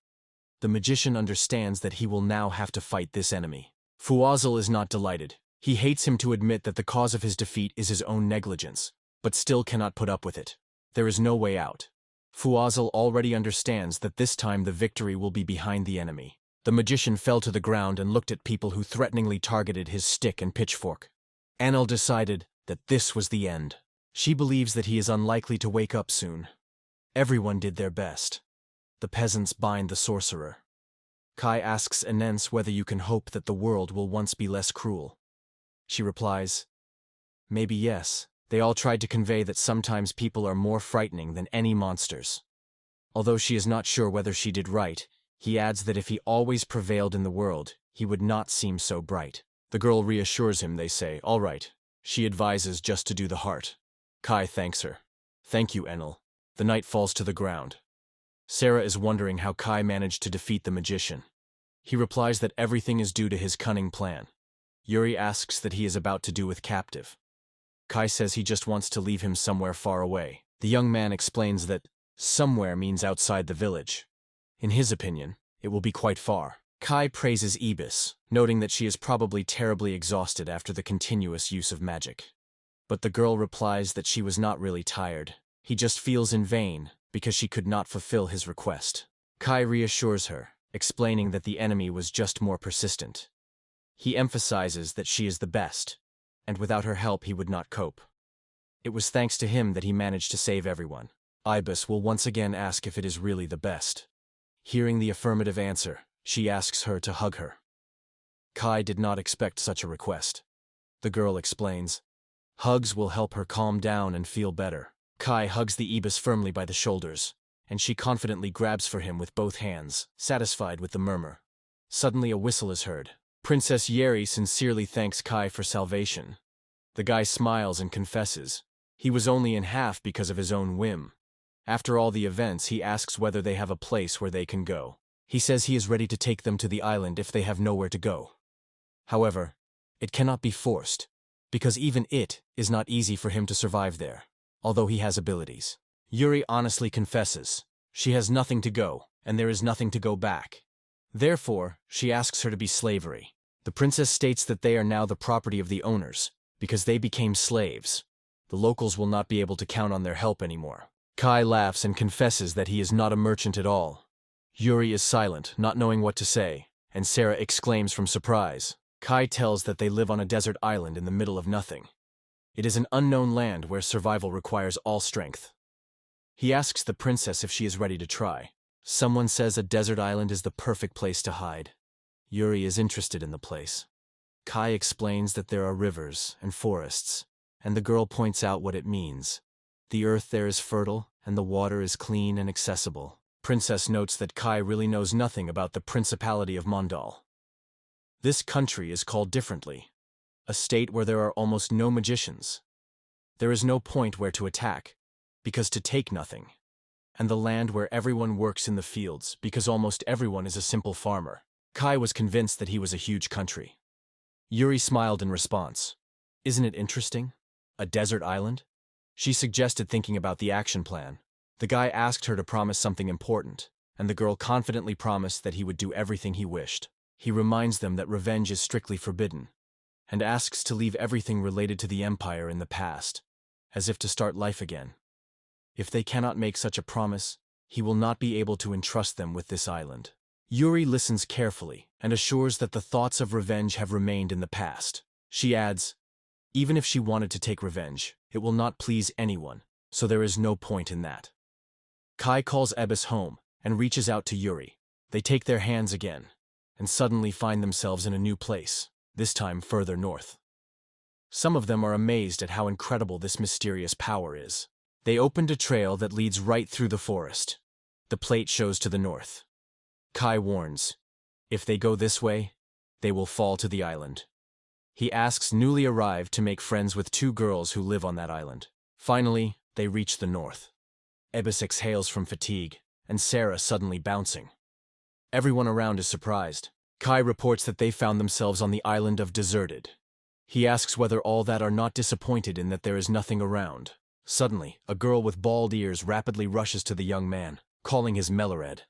The magician understands that he will now have to fight this enemy. Fwazl is not delighted. He hates him to admit that the cause of his defeat is his own negligence, but still cannot put up with it. There is no way out. Fwazl already understands that this time the victory will be behind the enemy. The magician fell to the ground and looked at people who threateningly targeted his stick and pitchfork. Anil decided that this was the end. She believes that he is unlikely to wake up soon. Everyone did their best. The peasants bind the sorcerer. Kai asks Anens whether you can hope that the world will once be less cruel. She replies, maybe yes. They all tried to convey that sometimes people are more frightening than any monsters. Although she is not sure whether she did right, he adds that if he always prevailed in the world, he would not seem so bright. The girl reassures him. They say, all right. She advises just to do the heart. Kai thanks her. Thank you, Enel. The night falls to the ground. Sarah is wondering how Kai managed to defeat the magician. He replies that everything is due to his cunning plan. Yuri asks that he is about to do with captive. Kai says he just wants to leave him somewhere far away. The young man explains that somewhere means outside the village. In his opinion, it will be quite far. Kai praises Ibis, noting that she is probably terribly exhausted after the continuous use of magic. But the girl replies that she was not really tired. He just feels in vain because she could not fulfill his request. Kai reassures her, explaining that the enemy was just more persistent. He emphasizes that she is the best, and without her help he would not cope. It was thanks to him that he managed to save everyone. Ibis will once again ask if it is really the best. Hearing the affirmative answer, she asks her to hug her. Kai did not expect such a request. The girl explains, hugs will help her calm down and feel better. Kai hugs the Ibis firmly by the shoulders, and she confidently grabs for him with both hands, satisfied with the murmur. Suddenly a whistle is heard. Princess Yeri sincerely thanks Kai for salvation. The guy smiles and confesses. He was only in half because of his own whim. After all the events, he asks whether they have a place where they can go. He says he is ready to take them to the island if they have nowhere to go. However, it cannot be forced, because even it is not easy for him to survive there, although he has abilities. Yuri honestly confesses. She has nothing to go, and there is nothing to go back. Therefore, she asks her to be slavery. The princess states that they are now the property of the owners, because they became slaves. The locals will not be able to count on their help anymore. Kai laughs and confesses that he is not a merchant at all. Yuri is silent, not knowing what to say, and Sarah exclaims from surprise. Kai tells that they live on a desert island in the middle of nothing. It is an unknown land where survival requires all strength. He asks the princess if she is ready to try. Someone says a desert island is the perfect place to hide. Yuri is interested in the place. Kai explains that there are rivers and forests, and the girl points out what it means. The earth there is fertile, and the water is clean and accessible. Princess notes that Kai really knows nothing about the Principality of Mondal. This country is called differently, a state where there are almost no magicians. There is no point where to attack, because to take nothing. And the land where everyone works in the fields, because almost everyone is a simple farmer. Kai was convinced that he was a huge country. Yuri smiled in response. Isn't it interesting? A desert island? She suggested thinking about the action plan. The guy asked her to promise something important, and the girl confidently promised that he would do everything he wished. He reminds them that revenge is strictly forbidden, and asks to leave everything related to the empire in the past, as if to start life again. If they cannot make such a promise, he will not be able to entrust them with this island. Yuri listens carefully and assures that the thoughts of revenge have remained in the past. She adds, even if she wanted to take revenge, it will not please anyone, so there is no point in that. Kai calls Ebis home and reaches out to Yuri. They take their hands again, and suddenly find themselves in a new place, this time further north. Some of them are amazed at how incredible this mysterious power is. They opened a trail that leads right through the forest. The plate shows to the north. Kai warns, if they go this way, they will fall to the island. He asks newly arrived to make friends with 2 girls who live on that island. Finally, they reach the north. Ebis exhales from fatigue, and Sarah suddenly bouncing. Everyone around is surprised. Kai reports that they found themselves on the island of Deserted. He asks whether all that are not disappointed in that there is nothing around. Suddenly, a girl with bald ears rapidly rushes to the young man, calling his Mellered.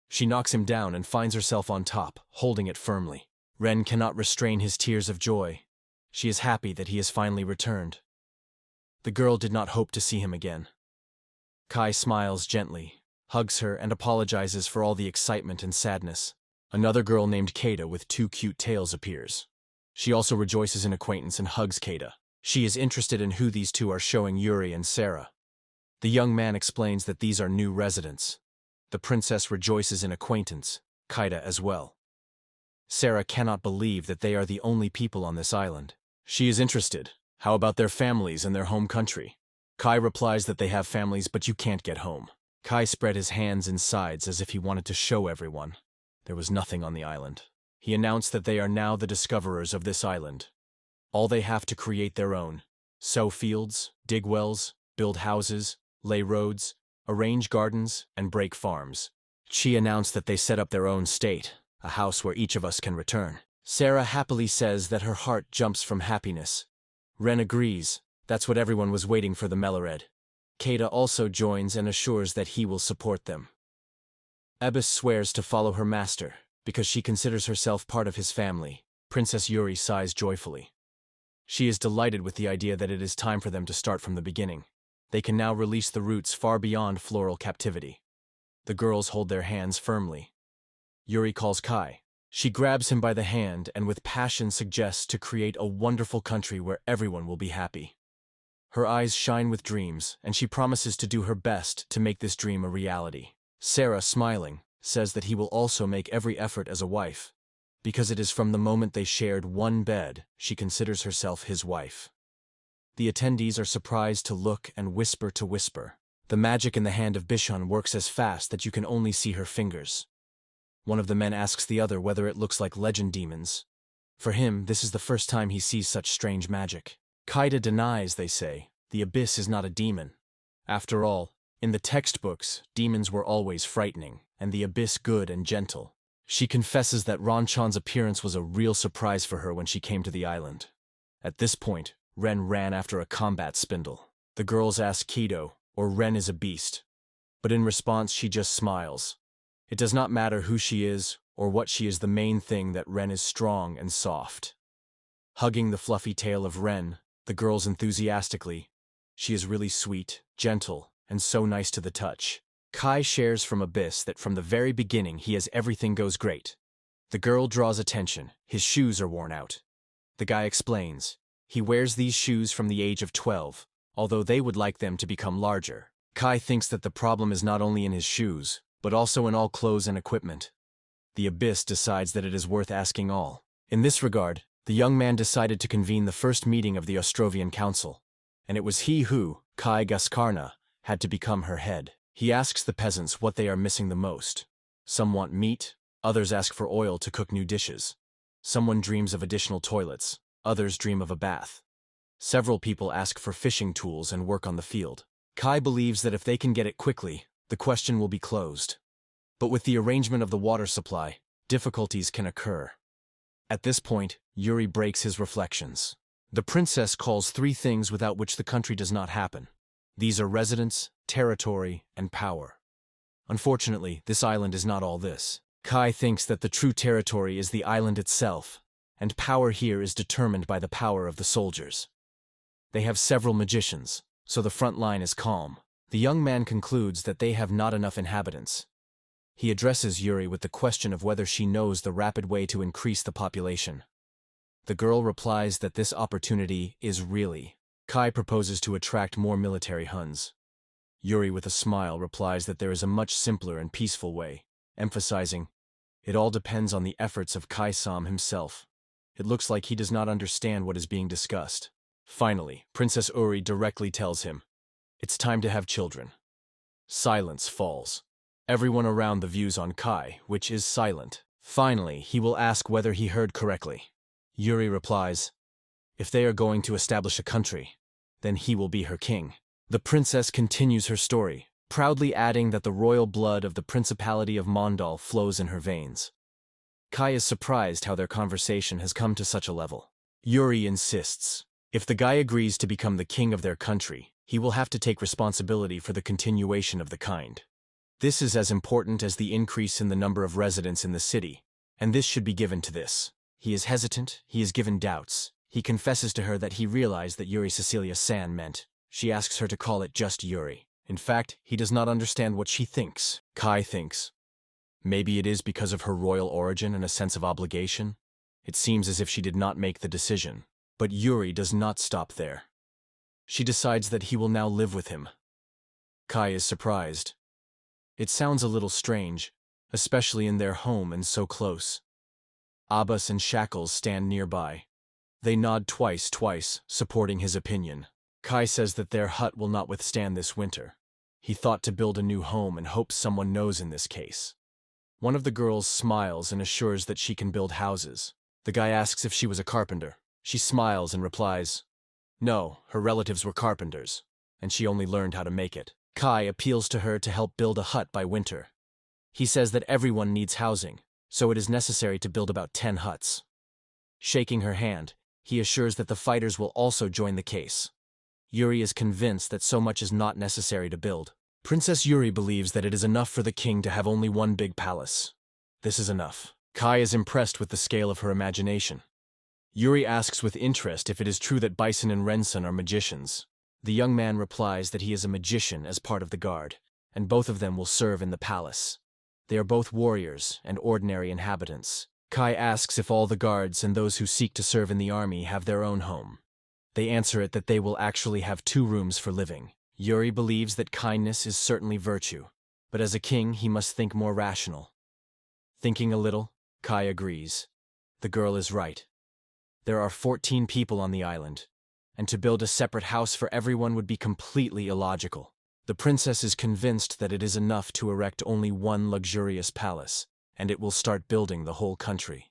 She knocks him down and finds herself on top, holding it firmly. Ren cannot restrain his tears of joy. She is happy that he has finally returned. The girl did not hope to see him again. Kai smiles gently, hugs her, and apologizes for all the excitement and sadness. Another girl named Keita with 2 cute tails appears. She also rejoices in acquaintance and hugs Keita. She is interested in who these 2 are showing Yuri and Sarah. The young man explains that these are new residents. The princess rejoices in acquaintance, Keita as well. Sarah cannot believe that they are the only people on this island. She is interested. How about their families and their home country? Kai replies that they have families, but you can't get home. Kai spread his hands in sides as if he wanted to show everyone. There was nothing on the island. He announced that they are now the discoverers of this island. All they have to create their own. Sow fields, dig wells, build houses, lay roads, arrange gardens, and break farms. She announced that they set up their own state, a house where each of us can return. Sarah happily says that her heart jumps from happiness. Ren agrees. That's what everyone was waiting for, the Mellered. Keita also joins and assures that he will support them. Ebis swears to follow her master, because she considers herself part of his family. Princess Yuri sighs joyfully. She is delighted with the idea that it is time for them to start from the beginning. They can now release the roots far beyond floral captivity. The girls hold their hands firmly. Yuri calls Kai. She grabs him by the hand and with passion suggests to create a wonderful country where everyone will be happy. Her eyes shine with dreams, and she promises to do her best to make this dream a reality. Sarah, smiling, says that he will also make every effort as a wife. Because it is from the moment they shared one bed, she considers herself his wife. The attendees are surprised to look and whisper to whisper. The magic in the hand of Bishun works as fast that you can only see her fingers. One of the men asks the other whether it looks like legend demons. For him, this is the first time he sees such strange magic. Keita denies, they say. The abyss is not a demon. After all, in the textbooks, demons were always frightening, and the abyss good and gentle. She confesses that Ranchan's appearance was a real surprise for her when she came to the island. At this point, Ren ran after a combat spindle. The girls ask Kido, or Ren is a beast. But in response, she just smiles. It does not matter who she is, or what she is, the main thing that Ren is strong and soft. Hugging the fluffy tail of Ren, the girls enthusiastically. She is really sweet, gentle, and so nice to the touch. Kai shares from Abyss that from the very beginning he has everything goes great. The girl draws attention. His shoes are worn out. The guy explains. He wears these shoes from the age of 12, although they would like them to become larger. Kai thinks that the problem is not only in his shoes, but also in all clothes and equipment. The Abyss decides that it is worth asking all. In this regard, the young man decided to convene the first meeting of the Ostrovian Council, and it was he who, Kai Gaskarna, had to become her head. He asks the peasants what they are missing the most. Some want meat, others ask for oil to cook new dishes. Someone dreams of additional toilets, others dream of a bath. Several people ask for fishing tools and work on the field. Kai believes that if they can get it quickly, the question will be closed. But with the arrangement of the water supply, difficulties can occur. At this point, Yuri breaks his reflections. The princess calls 3 things without which the country does not happen. These are residence, territory, and power. Unfortunately, this island is not all this. Kai thinks that the true territory is the island itself, and power here is determined by the power of the soldiers. They have several magicians, so the front line is calm. The young man concludes that they have not enough inhabitants. He addresses Yuri with the question of whether she knows the rapid way to increase the population. The girl replies that this opportunity is really. Kai proposes to attract more military Huns. Yuri, with a smile, replies that there is a much simpler and peaceful way, emphasizing, it all depends on the efforts of Kai-sam himself. It looks like he does not understand what is being discussed. Finally, Princess Uri directly tells him, it's time to have children. Silence falls. Everyone around the views on Kai, which is silent. Finally, he will ask whether he heard correctly. Yuri replies, if they are going to establish a country, then he will be her king. The princess continues her story, proudly adding that the royal blood of the Principality of Mondal flows in her veins. Kai is surprised how their conversation has come to such a level. Yuri insists, if the guy agrees to become the king of their country, he will have to take responsibility for the continuation of the kind. This is as important as the increase in the number of residents in the city, and this should be given to this. He is hesitant, he is given doubts. He confesses to her that he realized that Yuri Cecilia-san meant. She asks her to call it just Yuri. In fact, he does not understand what she thinks. Kai thinks, maybe it is because of her royal origin and a sense of obligation. It seems as if she did not make the decision. But Yuri does not stop there. She decides that he will now live with him. Kai is surprised. It sounds a little strange, especially in their home and so close. Abbas and Shackles stand nearby. They nod twice, supporting his opinion. Kai says that their hut will not withstand this winter. He thought to build a new home and hopes someone knows in this case. One of the girls smiles and assures that she can build houses. The guy asks if she was a carpenter. She smiles and replies, no, her relatives were carpenters, and she only learned how to make it. Kai appeals to her to help build a hut by winter. He says that everyone needs housing, so it is necessary to build about 10 huts. Shaking her hand, he assures that the fighters will also join the case. Yuri is convinced that so much is not necessary to build. Princess Yuri believes that it is enough for the king to have only one big palace. This is enough. Kai is impressed with the scale of her imagination. Yuri asks with interest if it is true that Bison and Rensun are magicians. The young man replies that he is a magician as part of the guard, and both of them will serve in the palace. They are both warriors and ordinary inhabitants. Kai asks if all the guards and those who seek to serve in the army have their own home. They answer it that they will actually have 2 rooms for living. Yuri believes that kindness is certainly virtue, but as a king he must think more rational. Thinking a little, Kai agrees. The girl is right. There are 14 people on the island, and to build a separate house for everyone would be completely illogical. The princess is convinced that it is enough to erect only one luxurious palace, and it will start building the whole country.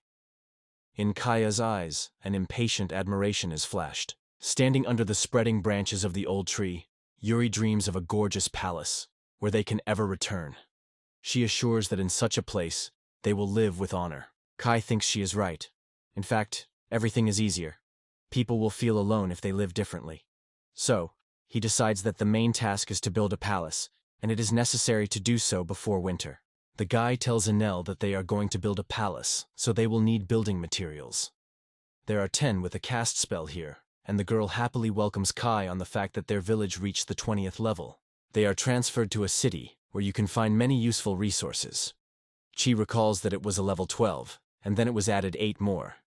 In Kaya's eyes, an impatient admiration is flashed. Standing under the spreading branches of the old tree, Yuri dreams of a gorgeous palace, where they can ever return. She assures that in such a place, they will live with honor. Kai thinks she is right. In fact, everything is easier. People will feel alone if they live differently. So, he decides that the main task is to build a palace, and it is necessary to do so before winter. The guy tells Enel that they are going to build a palace, so they will need building materials. There are 10 with a cast spell here, and the girl happily welcomes Kai on the fact that their village reached the 20th level. They are transferred to a city, where you can find many useful resources. Chi recalls that it was a level 12, and then it was added 8 more.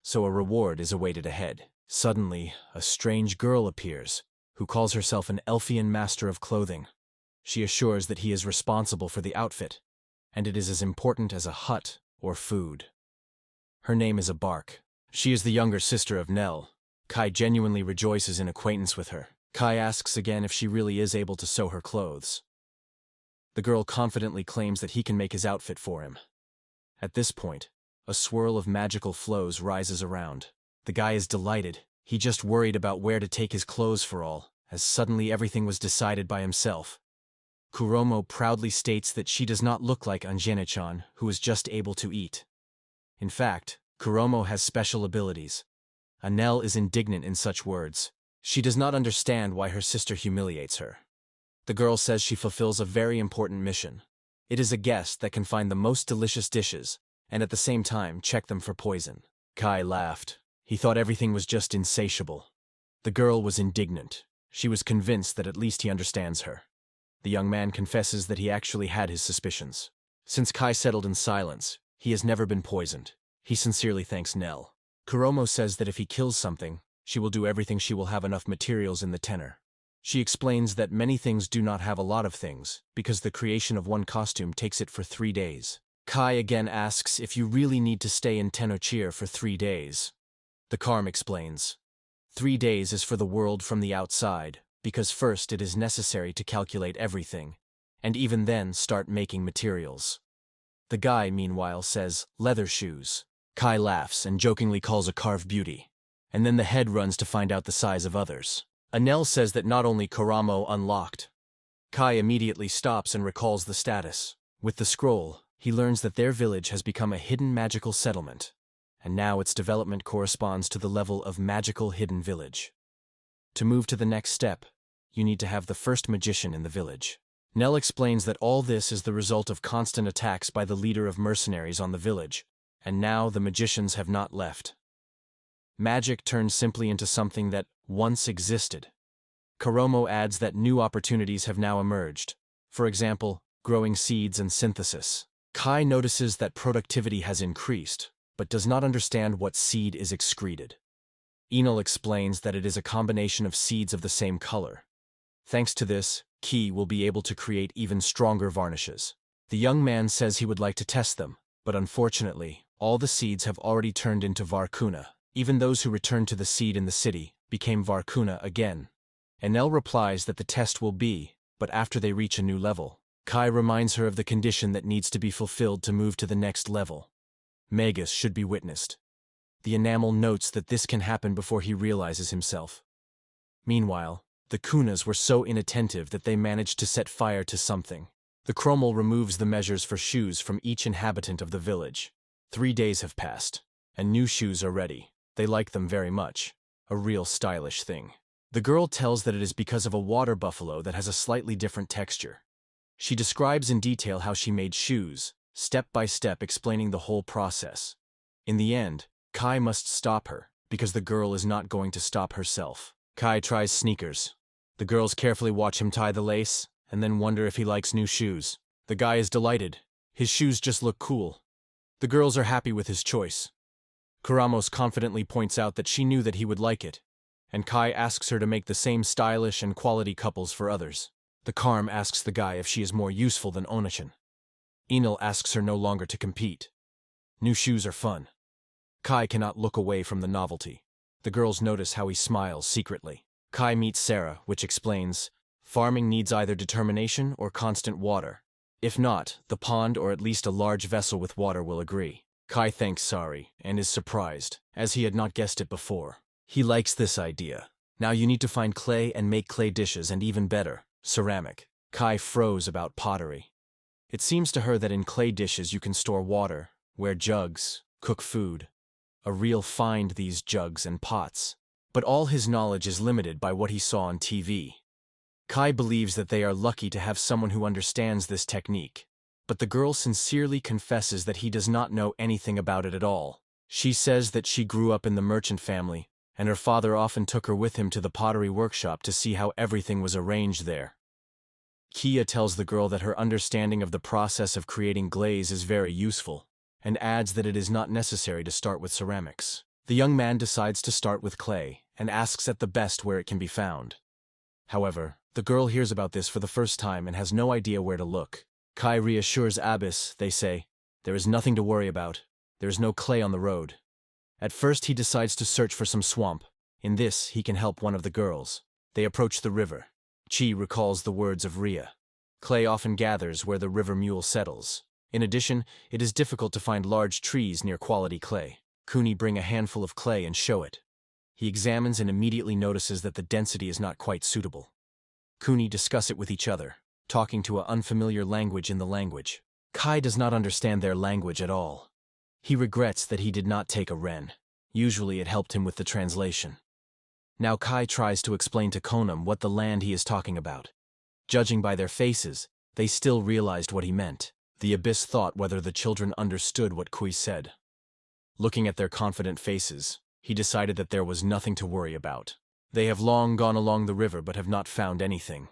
So a reward is awaited ahead. Suddenly, a strange girl appears, who calls herself an Elfian master of clothing. She assures that he is responsible for the outfit, and it is as important as a hut or food. Her name is Abark. She is the younger sister of Nell. Kai genuinely rejoices in acquaintance with her. Kai asks again if she really is able to sew her clothes. The girl confidently claims that he can make his outfit for him. At this point, a swirl of magical flows rises around. The guy is delighted. He just worried about where to take his clothes for all, as suddenly everything was decided by himself. Kuromo proudly states that she does not look like Anjane-chan, who is just able to eat. In fact, Kuromo has special abilities. Anel is indignant in such words. She does not understand why her sister humiliates her. The girl says she fulfills a very important mission. It is a guest that can find the most delicious dishes, and at the same time check them for poison. Kai laughed. He thought everything was just insatiable. The girl was indignant. She was convinced that at least he understands her. The young man confesses that he actually had his suspicions. Since Kai settled in silence, he has never been poisoned. He sincerely thanks Nell. Kuromo says that if he kills something, she will do everything. She will have enough materials in the tenor. She explains that many things do not have a lot of things, because the creation of one costume takes it for 3 days. Kai again asks if you really need to stay in Tenocheer for 3 days. The Karm explains. 3 days is for the world from the outside, because first it is necessary to calculate everything, and even then start making materials. The guy, meanwhile, says, leather shoes. Kai laughs and jokingly calls a carved beauty, and then the head runs to find out the size of others. Anel says that not only Kuramo unlocked. Kai immediately stops and recalls the status. With the scroll, he learns that their village has become a hidden magical settlement, and now its development corresponds to the level of magical hidden village. To move to the next step, you need to have the first magician in the village. Nell explains that all this is the result of constant attacks by the leader of mercenaries on the village, and now the magicians have not left. Magic turns simply into something that once existed. Kuromo adds that new opportunities have now emerged, for example, growing seeds and synthesis. Kai notices that productivity has increased, but does not understand what seed is excreted. Enel explains that it is a combination of seeds of the same color. Thanks to this, Ki will be able to create even stronger varnishes. The young man says he would like to test them, but unfortunately, all the seeds have already turned into Varkuna. Even those who returned to the seed in the city became Varkuna again. Enel replies that the test will be, but after they reach a new level. Kai reminds her of the condition that needs to be fulfilled to move to the next level. Magus should be witnessed. The enamel notes that this can happen before he realizes himself. Meanwhile, the Kunas were so inattentive that they managed to set fire to something. The Chromel removes the measures for shoes from each inhabitant of the village. 3 days have passed, and new shoes are ready. They like them very much. A real stylish thing. The girl tells that it is because of a water buffalo that has a slightly different texture. She describes in detail how she made shoes, step by step explaining the whole process. In the end, Kai must stop her, because the girl is not going to stop herself. Kai tries sneakers. The girls carefully watch him tie the lace, and then wonder if he likes new shoes. The guy is delighted. His shoes just look cool. The girls are happy with his choice. Kuramos confidently points out that she knew that he would like it, and Kai asks her to make the same stylish and quality couples for others. The Karm asks the guy if she is more useful than Onachan. Enel asks her no longer to compete. New shoes are fun. Kai cannot look away from the novelty. The girls notice how he smiles secretly. Kai meets Sarah, which explains, farming needs either determination or constant water. If not, the pond or at least a large vessel with water will agree. Kai thanks Sari and is surprised, as he had not guessed it before. He likes this idea. Now you need to find clay and make clay dishes, and even better, ceramic. Kai froze about pottery. It seems to her that in clay dishes you can store water, wear jugs, cook food. A real find, these jugs and pots. But all his knowledge is limited by what he saw on TV. Kai believes that they are lucky to have someone who understands this technique. But the girl sincerely confesses that he does not know anything about it at all. She says that she grew up in the merchant family, and her father often took her with him to the pottery workshop to see how everything was arranged there. Kia tells the girl that her understanding of the process of creating glaze is very useful, and adds that it is not necessary to start with ceramics. The young man decides to start with clay, and asks at the best where it can be found. However, the girl hears about this for the first time and has no idea where to look. Kai reassures Abyss. They say, there is nothing to worry about. There is no clay on the road. At first he decides to search for some swamp. In this, he can help one of the girls. They approach the river. Chi recalls the words of Ria. Clay often gathers where the river mule settles. In addition, it is difficult to find large trees near quality clay. Kuni bring a handful of clay and show it. He examines and immediately notices that the density is not quite suitable. Kuni discuss it with each other, talking to an unfamiliar language in the language. Kai does not understand their language at all. He regrets that he did not take a Ren. Usually it helped him with the translation. Now Kai tries to explain to Konam what the land he is talking about. Judging by their faces, they still realized what he meant. The Abyss thought whether the children understood what Kui said. Looking at their confident faces, he decided that there was nothing to worry about. They have long gone along the river but have not found anything.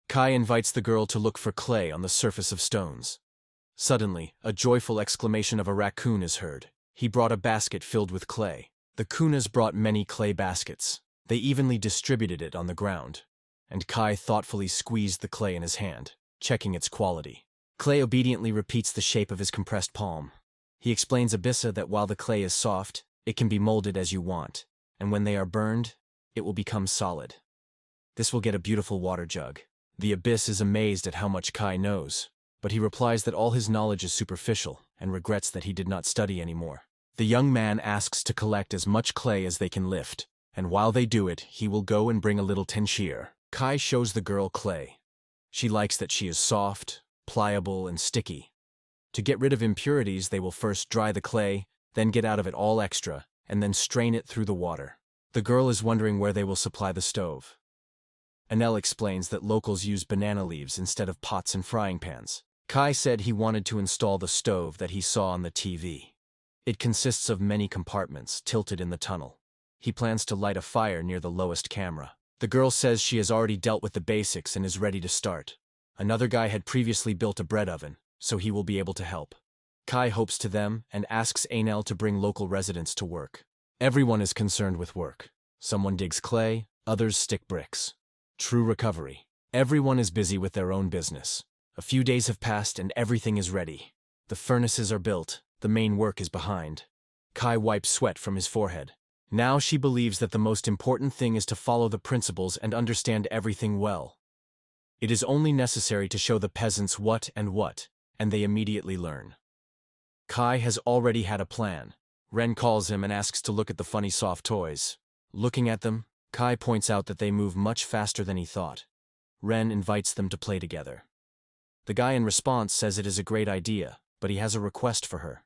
Kai invites the girl to look for clay on the surface of stones. Suddenly, a joyful exclamation of a raccoon is heard. He brought a basket filled with clay. The kunas brought many clay baskets. They evenly distributed it on the ground, and Kai thoughtfully squeezed the clay in his hand, checking its quality. Clay obediently repeats the shape of his compressed palm. He explains Abyssa that while the clay is soft, it can be molded as you want, and when they are burned, it will become solid. This will get a beautiful water jug. The Abyss is amazed at how much Kai knows, but he replies that all his knowledge is superficial and regrets that he did not study anymore. The young man asks to collect as much clay as they can lift, and while they do it, he will go and bring a little tenshir. Kai shows the girl clay. She likes that she is soft, pliable, and sticky. To get rid of impurities, they will first dry the clay, then get out of it all extra, and then strain it through the water. The girl is wondering where they will supply the stove. Anel explains that locals use banana leaves instead of pots and frying pans. Kai said he wanted to install the stove that he saw on the TV. It consists of many compartments tilted in the tunnel. He plans to light a fire near the lowest camera. The girl says she has already dealt with the basics and is ready to start. Another guy had previously built a bread oven, so he will be able to help. Kai hopes to them and asks Anel to bring local residents to work. Everyone is concerned with work. Someone digs clay, others stick bricks. True recovery. Everyone is busy with their own business. A few days have passed and everything is ready. The furnaces are built, the main work is behind. Kai wipes sweat from his forehead. Now she believes that the most important thing is to follow the principles and understand everything well. It is only necessary to show the peasants what, and they immediately learn. Kai has already had a plan. Ren calls him and asks to look at the funny soft toys. Looking at them, Kai points out that they move much faster than he thought. Ren invites them to play together. The guy in response says it is a great idea, but he has a request for her.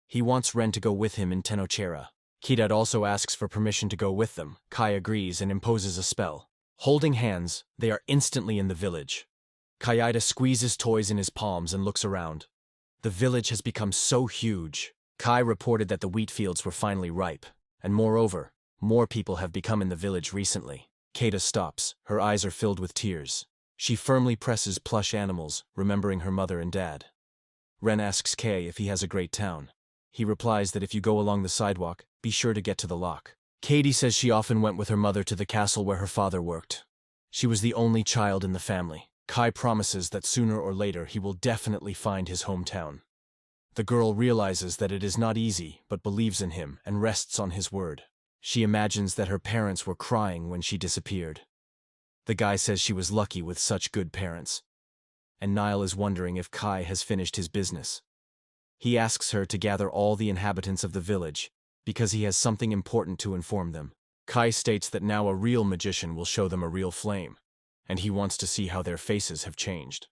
He wants Ren to go with him in Tenochera. Kidat also asks for permission to go with them. Kai agrees and imposes a spell. Holding hands, they are instantly in the village. Kayida squeezes toys in his palms and looks around. The village has become so huge. Kai reported that the wheat fields were finally ripe, and moreover, more people have become in the village recently. Kada stops. Her eyes are filled with tears. She firmly presses plush animals, remembering her mother and dad. Ren asks Kay if he has a great town. He replies that if you go along the sidewalk, be sure to get to the lock. Katie says she often went with her mother to the castle where her father worked. She was the only child in the family. Kai promises that sooner or later he will definitely find his hometown. The girl realizes that it is not easy, but believes in him and rests on his word. She imagines that her parents were crying when she disappeared. The guy says she was lucky with such good parents. And Niall is wondering if Kai has finished his business. He asks her to gather all the inhabitants of the village, because he has something important to inform them. Kai states that now a real magician will show them a real flame, and he wants to see how their faces have changed.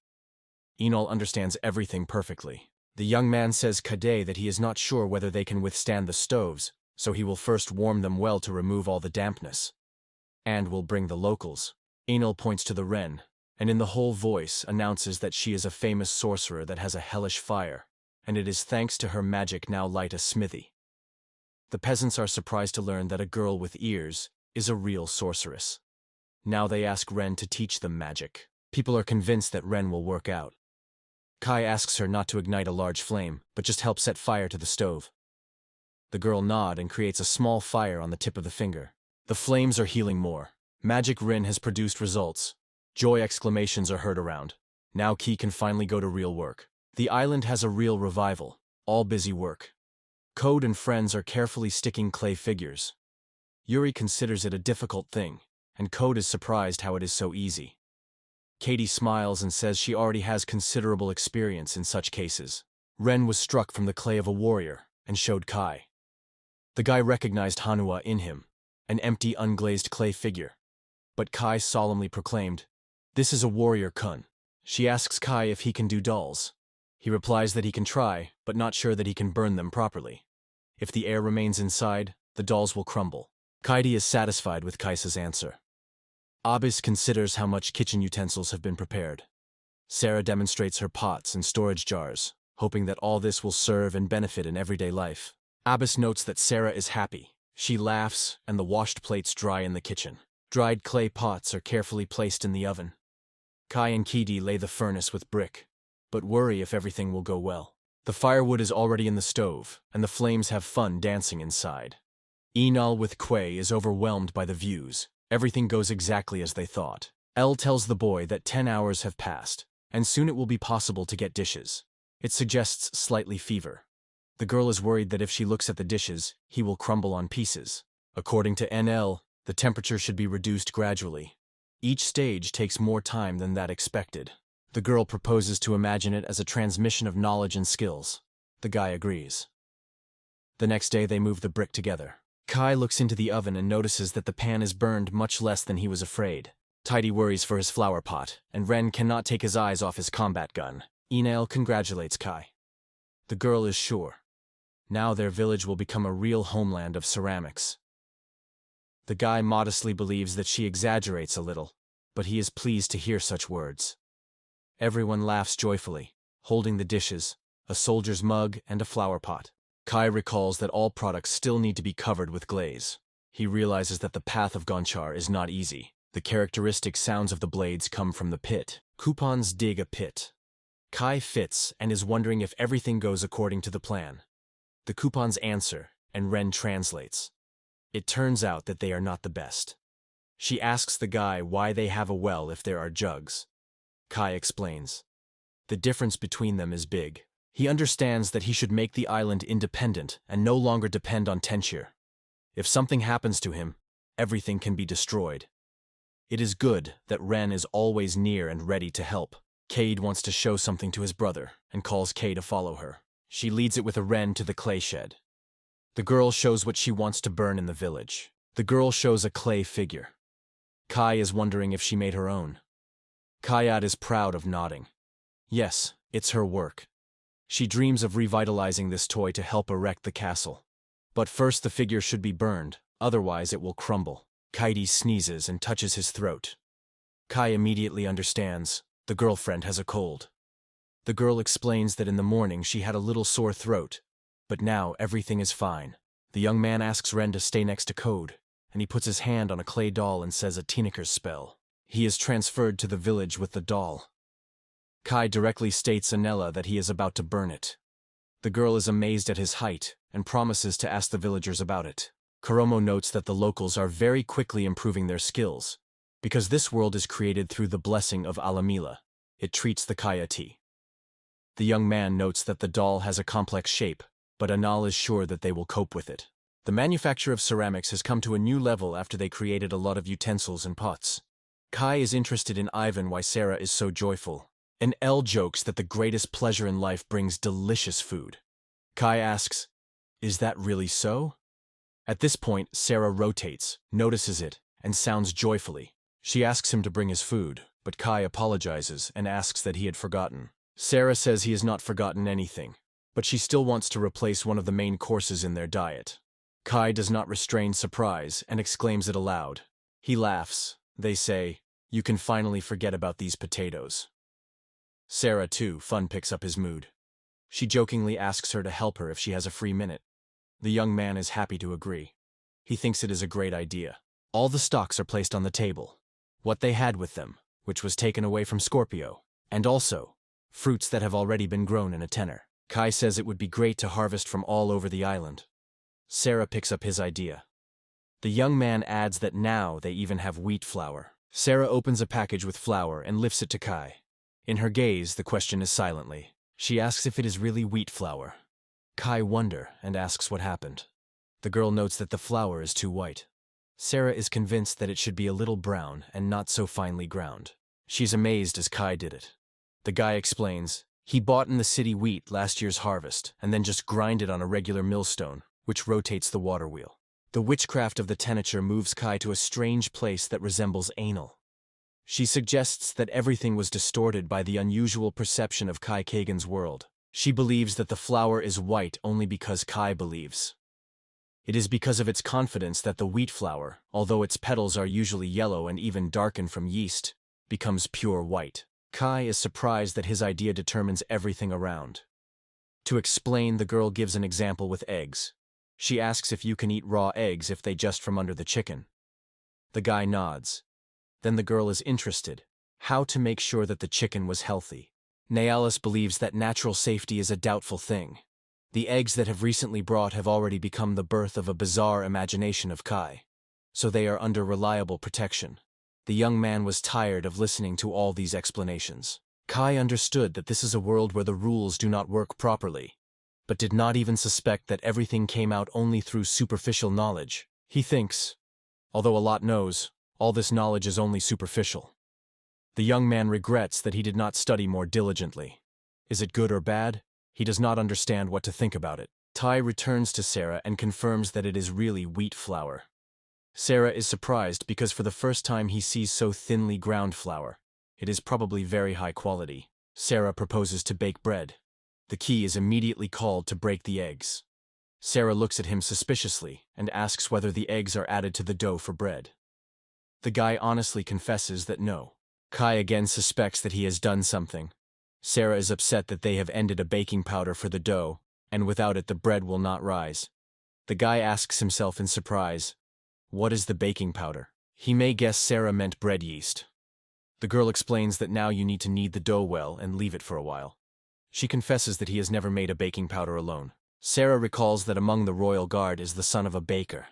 Enol understands everything perfectly. The young man says Kade that he is not sure whether they can withstand the stoves, so he will first warm them well to remove all the dampness. And will bring the locals. Enol points to the wren, and in the whole voice announces that she is a famous sorcerer that has a hellish fire, and it is thanks to her magic now light a smithy. The peasants are surprised to learn that a girl with ears is a real sorceress. Now they ask Ren to teach them magic. People are convinced that Ren will work out. Kai asks her not to ignite a large flame, but just help set fire to the stove. The girl nods and creates a small fire on the tip of the finger. The flames are healing more. Magic Rin has produced results. Joy exclamations are heard around. Now Ki can finally go to real work. The island has a real revival. All busy work. Code and friends are carefully sticking clay figures. Yuri considers it a difficult thing, and Code is surprised how it is so easy. Katie smiles and says she already has considerable experience in such cases. Ren was struck from the clay of a warrior and showed Kai. The guy recognized Hanua in him, an empty unglazed clay figure. But Kai solemnly proclaimed, "This is a warrior Kun." She asks Kai if he can do dolls. He replies that he can try, but not sure that he can burn them properly. If the air remains inside, the dolls will crumble. Kaidi is satisfied with Kaisa's answer. Abis considers how much kitchen utensils have been prepared. Sarah demonstrates her pots and storage jars, hoping that all this will serve and benefit in everyday life. Abis notes that Sarah is happy. She laughs, and the washed plates dry in the kitchen. Dried clay pots are carefully placed in the oven. Kai and Kidi lay the furnace with brick, but worry if everything will go well. The firewood is already in the stove, and the flames have fun dancing inside. Enal with Quay is overwhelmed by the views. Everything goes exactly as they thought. Elle tells the boy that 10 hours have passed, and soon it will be possible to get dishes. It suggests slightly fever. The girl is worried that if she looks at the dishes, he will crumble on pieces. According to NL, the temperature should be reduced gradually. Each stage takes more time than that expected. The girl proposes to imagine it as a transmission of knowledge and skills. The guy agrees. The next day they move the brick together. Kai looks into the oven and notices that the pan is burned much less than he was afraid. Tidy worries for his flower pot, and Ren cannot take his eyes off his combat gun. Enel congratulates Kai. The girl is sure. Now their village will become a real homeland of ceramics. The guy modestly believes that she exaggerates a little, but he is pleased to hear such words. Everyone laughs joyfully, holding the dishes, a soldier's mug, and a flower pot. Kai recalls that all products still need to be covered with glaze. He realizes that the path of Gonchar is not easy. The characteristic sounds of the blades come from the pit. Coupons dig a pit. Kai fits and is wondering if everything goes according to the plan. The coupons answer, and Ren translates. It turns out that they are not the best. She asks the guy why they have a well if there are jugs. Kai explains. The difference between them is big. He understands that he should make the island independent and no longer depend on Tenshir. If something happens to him, everything can be destroyed. It is good that Ren is always near and ready to help. Cade wants to show something to his brother and calls Kay to follow her. She leads it with a Ren to the clay shed. The girl shows what she wants to burn in the village. The girl shows a clay figure. Kai is wondering if she made her own. Kayat is proud of nodding. Yes, it's her work. She dreams of revitalizing this toy to help erect the castle. But first the figure should be burned, otherwise it will crumble. Kaidi sneezes and touches his throat. Kai immediately understands. The girlfriend has a cold. The girl explains that in the morning she had a little sore throat, but now everything is fine. The young man asks Ren to stay next to Code, and he puts his hand on a clay doll and says a Teenaker's spell. He is transferred to the village with the doll. Kai directly states Anella that he is about to burn it. The girl is amazed at his height and promises to ask the villagers about it. Kuromo notes that the locals are very quickly improving their skills, because this world is created through the blessing of Alamila. It treats the Kayati. The young man notes that the doll has a complex shape, but Anal is sure that they will cope with it. The manufacture of ceramics has come to a new level after they created a lot of utensils and pots. Kai is interested in Ivan why Sarah is so joyful, and Elle jokes that the greatest pleasure in life brings delicious food. Kai asks, "Is that really so?" At this point, Sarah rotates, notices it, and sounds joyfully. She asks him to bring his food, but Kai apologizes and asks that he had forgotten. Sarah says he has not forgotten anything, but she still wants to replace one of the main courses in their diet. Kai does not restrain surprise and exclaims it aloud. He laughs. They say, "You can finally forget about these potatoes." Sarah, too, fun picks up his mood. She jokingly asks her to help her if she has a free minute. The young man is happy to agree. He thinks it is a great idea. All the stocks are placed on the table. What they had with them, which was taken away from Scorpio, and also fruits that have already been grown in a tenor. Kai says it would be great to harvest from all over the island. Sarah picks up his idea. The young man adds that now they even have wheat flour. Sarah opens a package with flour and lifts it to Kai. In her gaze, the question is silently. She asks if it is really wheat flour. Kai wonders and asks what happened. The girl notes that the flour is too white. Sarah is convinced that it should be a little brown and not so finely ground. She's amazed as Kai did it. The guy explains, he bought in the city wheat last year's harvest and then just grind it on a regular millstone, which rotates the water wheel. The witchcraft of the tenature moves Kai to a strange place that resembles anal. She suggests that everything was distorted by the unusual perception of Kai Kagan's world. She believes that the flower is white only because Kai believes. It is because of its confidence that the wheat flower, although its petals are usually yellow and even darken from yeast, becomes pure white. Kai is surprised that his idea determines everything around. To explain, the girl gives an example with eggs. She asks if you can eat raw eggs if they just from under the chicken. The guy nods. Then the girl is interested. How to make sure that the chicken was healthy. Nayalus believes that natural safety is a doubtful thing. The eggs that have recently brought have already become the birth of a bizarre imagination of Kai, so they are under reliable protection. The young man was tired of listening to all these explanations. Kai understood that this is a world where the rules do not work properly, but did not even suspect that everything came out only through superficial knowledge. He thinks, although a lot knows, all this knowledge is only superficial. The young man regrets that he did not study more diligently. Is it good or bad? He does not understand what to think about it. Tai returns to Sarah and confirms that it is really wheat flour. Sarah is surprised because for the first time he sees so thinly ground flour. It is probably very high quality. Sarah proposes to bake bread. The key is immediately called to break the eggs. Sarah looks at him suspiciously and asks whether the eggs are added to the dough for bread. The guy honestly confesses that no. Kai again suspects that he has done something. Sarah is upset that they have ended a baking powder for the dough, and without it the bread will not rise. The guy asks himself in surprise, what is the baking powder? He may guess Sarah meant bread yeast. The girl explains that now you need to knead the dough well and leave it for a while. She confesses that he has never made a baking powder alone. Sarah recalls that among the royal guard is the son of a baker.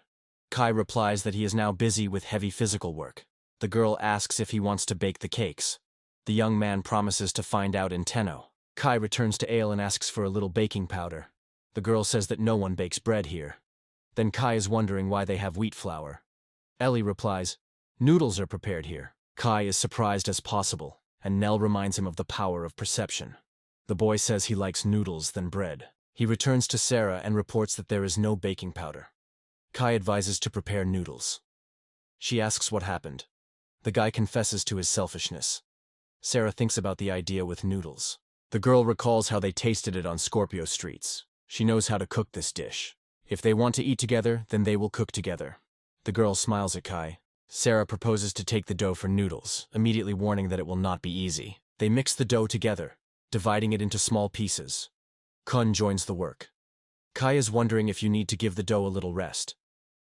Kai replies that he is now busy with heavy physical work. The girl asks if he wants to bake the cakes. The young man promises to find out in Tenno. Kai returns to Ale and asks for a little baking powder. The girl says that no one bakes bread here. Then Kai is wondering why they have wheat flour. Ellie replies, noodles are prepared here. Kai is surprised as possible, and Nell reminds him of the power of perception. The boy says he likes noodles than bread. He returns to Sarah and reports that there is no baking powder. Kai advises to prepare noodles. She asks what happened. The guy confesses to his selfishness. Sarah thinks about the idea with noodles. The girl recalls how they tasted it on Scorpio streets. She knows how to cook this dish. If they want to eat together, then they will cook together. The girl smiles at Kai. Sarah proposes to take the dough for noodles, immediately warning that it will not be easy. They mix the dough together, dividing it into small pieces. Kun joins the work. Kai is wondering if you need to give the dough a little rest.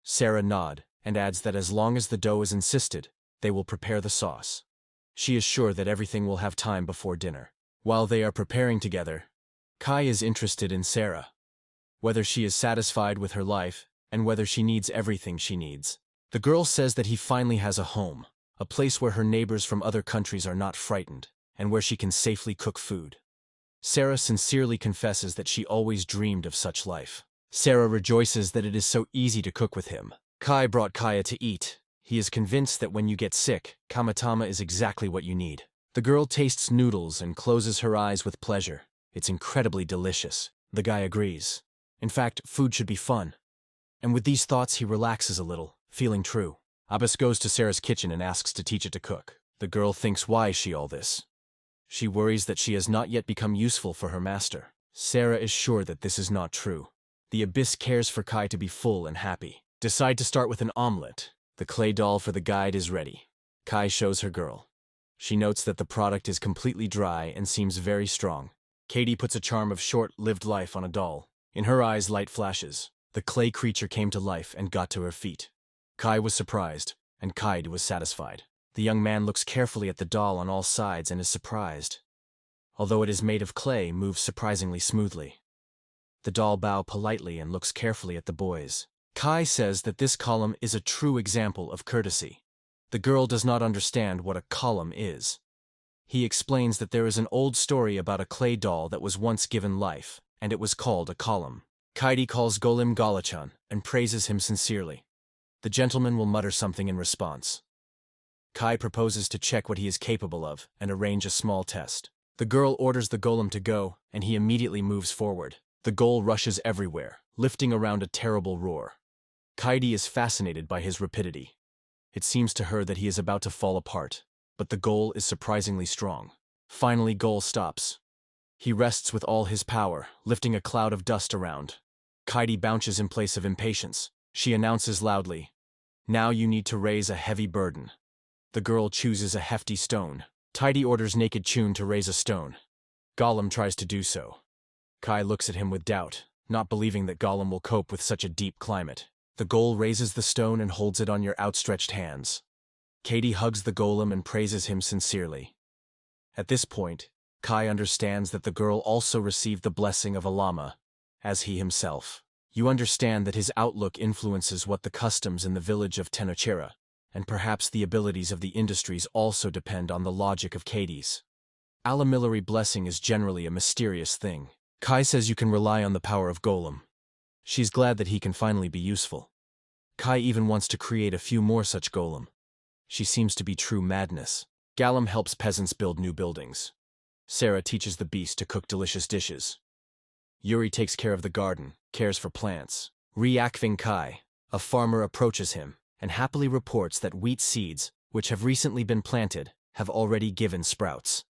Sarah nods and adds that as long as the dough is insisted, they will prepare the sauce. She is sure that everything will have time before dinner. While they are preparing together, Kai is interested in Sarah. Whether she is satisfied with her life, and whether she needs everything she needs. The girl says that he finally has a home, a place where her neighbors from other countries are not frightened, and where she can safely cook food. Sarah sincerely confesses that she always dreamed of such life. Sarah rejoices that it is so easy to cook with him. Kai brought Kaya to eat. He is convinced that when you get sick, kamatama is exactly what you need. The girl tastes noodles and closes her eyes with pleasure. It's incredibly delicious. The guy agrees. In fact, food should be fun. And with these thoughts he relaxes a little, feeling true. Abbas goes to Sarah's kitchen and asks to teach it to cook. The girl thinks, why is she all this? She worries that she has not yet become useful for her master. Sarah is sure that this is not true. The abyss cares for Kai to be full and happy. Decide to start with an omelet. The clay doll for the guide is ready. Kai shows her girl. She notes that the product is completely dry and seems very strong. Katie puts a charm of short-lived life on a doll. In her eyes light flashes. The clay creature came to life and got to her feet. Kai was surprised, and Kaid was satisfied. The young man looks carefully at the doll on all sides and is surprised. Although it is made of clay, moves surprisingly smoothly. The doll bows politely and looks carefully at the boys. Kai says that this column is a true example of courtesy. The girl does not understand what a column is. He explains that there is an old story about a clay doll that was once given life, and it was called a column. Kaidi calls Golem Galachan and praises him sincerely. The gentleman will mutter something in response. Kai proposes to check what he is capable of and arrange a small test. The girl orders the golem to go, and he immediately moves forward. The ghoul rushes everywhere, lifting around a terrible roar. Kaidi is fascinated by his rapidity. It seems to her that he is about to fall apart, but the ghoul is surprisingly strong. Finally, Ghoul stops. He rests with all his power, lifting a cloud of dust around. Kaidi bounces in place of impatience. She announces loudly, "Now you need to raise a heavy burden." The girl chooses a hefty stone. Tidy orders Naked Chun to raise a stone. Gollum tries to do so. Kai looks at him with doubt, not believing that Gollum will cope with such a deep climate. The ghoul raises the stone and holds it on your outstretched hands. Katie hugs the golem and praises him sincerely. At this point, Kai understands that the girl also received the blessing of a llama, as he himself. You understand that his outlook influences what the customs in the village of Tenochera, and perhaps the abilities of the industries also depend on the logic of Katie's. Alamilary blessing is generally a mysterious thing. Kai says you can rely on the power of Golem. She's glad that he can finally be useful. Kai even wants to create a few more such Golem. She seems to be true madness. Galem helps peasants build new buildings. Sarah teaches the beast to cook delicious dishes. Yuri takes care of the garden, cares for plants. Reacting Kai, a farmer approaches him and happily reports that wheat seeds, which have recently been planted, have already given sprouts.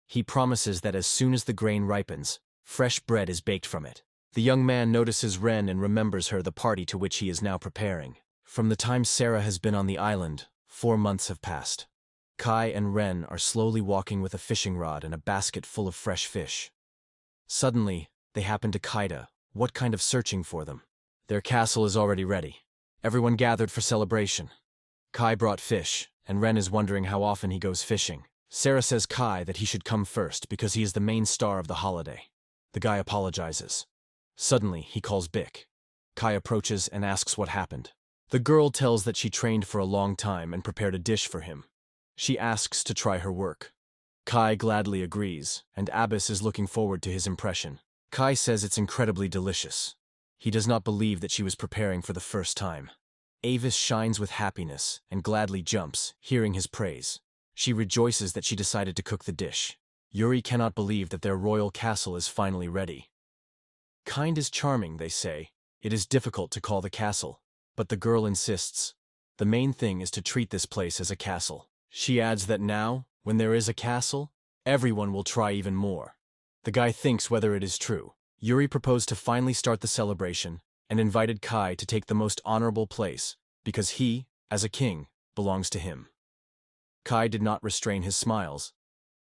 He promises that as soon as the grain ripens, fresh bread is baked from it. The young man notices Ren and remembers her the party to which he is now preparing. From the time Sarah has been on the island, 4 months have passed. Kai and Ren are slowly walking with a fishing rod and a basket full of fresh fish. Suddenly, they happen to Kaida, what kind of searching for them. Their castle is already ready. Everyone gathered for celebration. Kai brought fish, and Ren is wondering how often he goes fishing. Sarah says Kai that he should come first because he is the main star of the holiday. The guy apologizes. Suddenly, he calls Bick. Kai approaches and asks what happened. The girl tells that she trained for a long time and prepared a dish for him. She asks to try her work. Kai gladly agrees, and Abbas is looking forward to his impression. Kai says it's incredibly delicious. He does not believe that she was preparing for the first time. Avis shines with happiness and gladly jumps, hearing his praise. She rejoices that she decided to cook the dish. Yuri cannot believe that their royal castle is finally ready. Kind is charming, they say. It is difficult to call the castle, but the girl insists. The main thing is to treat this place as a castle. She adds that now, when there is a castle, everyone will try even more. The guy thinks whether it is true. Yuri proposed to finally start the celebration and invited Kai to take the most honorable place, because he, as a king, belongs to him. Kai did not restrain his smiles,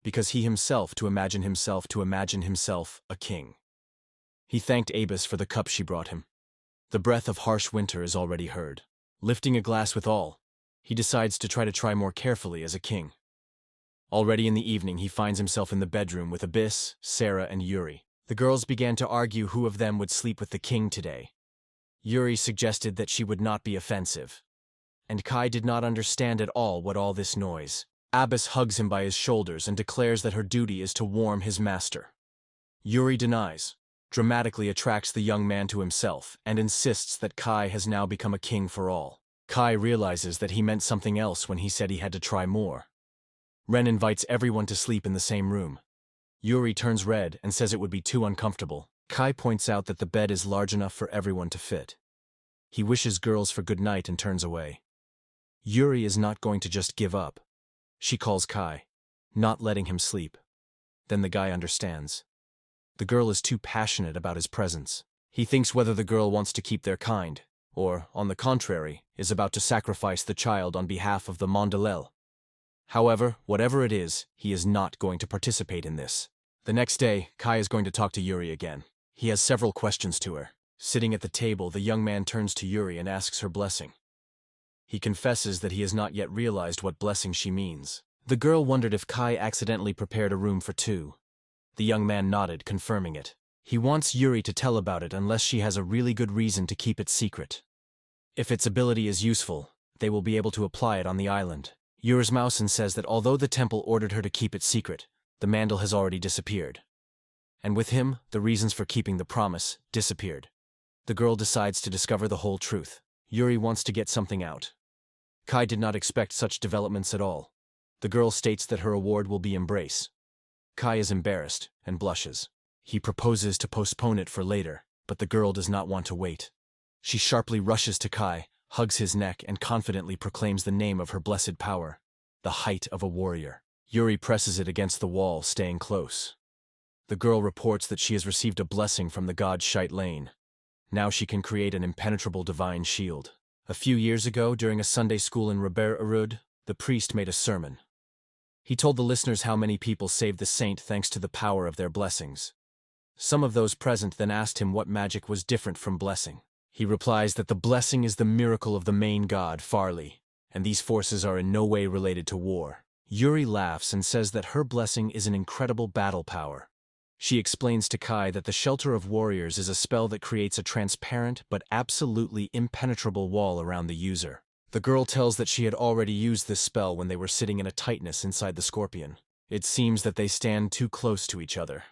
because he himself to imagine himself a king. He thanked Abus for the cup she brought him. The breath of harsh winter is already heard. Lifting a glass with all, he decides to try more carefully as a king. Already in the evening he finds himself in the bedroom with Abyss, Sarah, and Yuri. The girls began to argue who of them would sleep with the king today. Yuri suggested that she would not be offensive. And Kai did not understand at all what all this noise. Abbas hugs him by his shoulders and declares that her duty is to warm his master. Yuri denies, dramatically attracts the young man to himself, and insists that Kai has now become a king for all. Kai realizes that he meant something else when he said he had to try more. Ren invites everyone to sleep in the same room. Yuri turns red and says it would be too uncomfortable. Kai points out that the bed is large enough for everyone to fit. He wishes girls for good night and turns away. Yuri is not going to just give up. She calls Kai, not letting him sleep. Then the guy understands. The girl is too passionate about his presence. He thinks whether the girl wants to keep their kind, or, on the contrary, is about to sacrifice the child on behalf of the Mondalel. However, whatever it is, he is not going to participate in this. The next day, Kai is going to talk to Yuri again. He has several questions to her. Sitting at the table, the young man turns to Yuri and asks her blessing. He confesses that he has not yet realized what blessing she means. The girl wondered if Kai accidentally prepared a room for two. The young man nodded, confirming it. He wants Yuri to tell about it unless she has a really good reason to keep it secret. If its ability is useful, they will be able to apply it on the island. Yurismausen says that although the temple ordered her to keep it secret, the mandal has already disappeared. And with him, the reasons for keeping the promise disappeared. The girl decides to discover the whole truth. Yuri wants to get something out. Kai did not expect such developments at all. The girl states that her award will be embrace. Kai is embarrassed and blushes. He proposes to postpone it for later, but the girl does not want to wait. She sharply rushes to Kai, hugs his neck, and confidently proclaims the name of her blessed power, the height of a warrior. Yuri presses it against the wall, staying close. The girl reports that she has received a blessing from the god Shite Lane. Now she can create an impenetrable divine shield. A few years ago, during a Sunday school in Reber Arud, the priest made a sermon. He told the listeners how many people saved the saint thanks to the power of their blessings. Some of those present then asked him what magic was different from blessing. He replies that the blessing is the miracle of the main god, Farley, and these forces are in no way related to war. Yuri laughs and says that her blessing is an incredible battle power. She explains to Kai that the Shelter of Warriors is a spell that creates a transparent but absolutely impenetrable wall around the user. The girl tells that she had already used this spell when they were sitting in a tightness inside the scorpion. It seems that they stand too close to each other.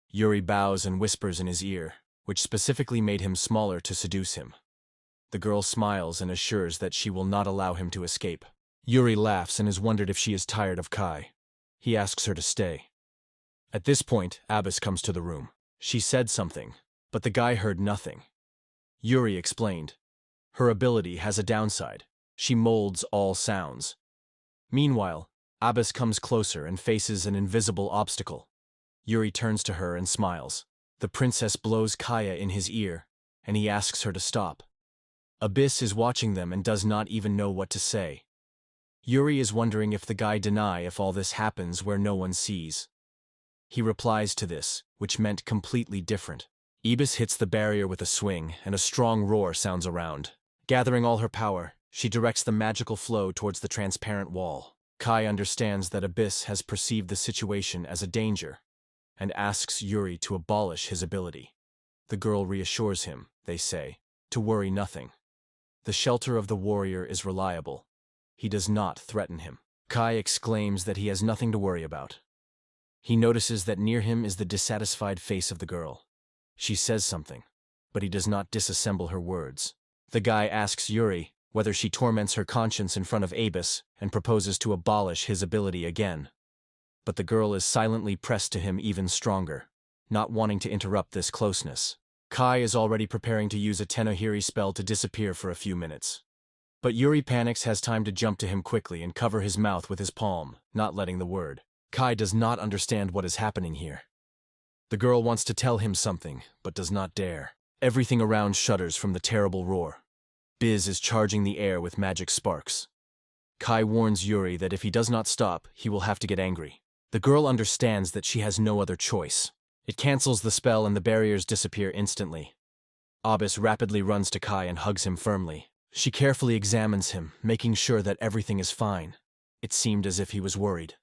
Yuri bows and whispers in his ear, which specifically made him smaller to seduce him. The girl smiles and assures that she will not allow him to escape. Yuri laughs and is wondered if she is tired of Kai. He asks her to stay. At this point, Abyss comes to the room. She said something, but the guy heard nothing. Yuri explained. Her ability has a downside. She molds all sounds. Meanwhile, Abyss comes closer and faces an invisible obstacle. Yuri turns to her and smiles. The princess blows Kaya in his ear, and he asks her to stop. Abyss is watching them and does not even know what to say. Yuri is wondering if the guy deny if all this happens where no one sees. He replies to this, which meant completely different. Abyss hits the barrier with a swing, and a strong roar sounds around. Gathering all her power, she directs the magical flow towards the transparent wall. Kai understands that Abyss has perceived the situation as a danger, and asks Yuri to abolish his ability. The girl reassures him, they say, to worry nothing. The Shelter of the Warrior is reliable. He does not threaten him. Kai exclaims that he has nothing to worry about. He notices that near him is the dissatisfied face of the girl. She says something, but he does not disassemble her words. The guy asks Yuri whether she torments her conscience in front of Abyss and proposes to abolish his ability again. But the girl is silently pressed to him even stronger, not wanting to interrupt this closeness. Kai is already preparing to use a Tenohiri spell to disappear for a few minutes. But Yuri panics, has time to jump to him quickly and cover his mouth with his palm, not letting the word. Kai does not understand what is happening here. The girl wants to tell him something, but does not dare. Everything around shudders from the terrible roar. Biz is charging the air with magic sparks. Kai warns Yuri that if he does not stop, he will have to get angry. The girl understands that she has no other choice. It cancels the spell and the barriers disappear instantly. Abyss rapidly runs to Kai and hugs him firmly. She carefully examines him, making sure that everything is fine. It seemed as if he was worried.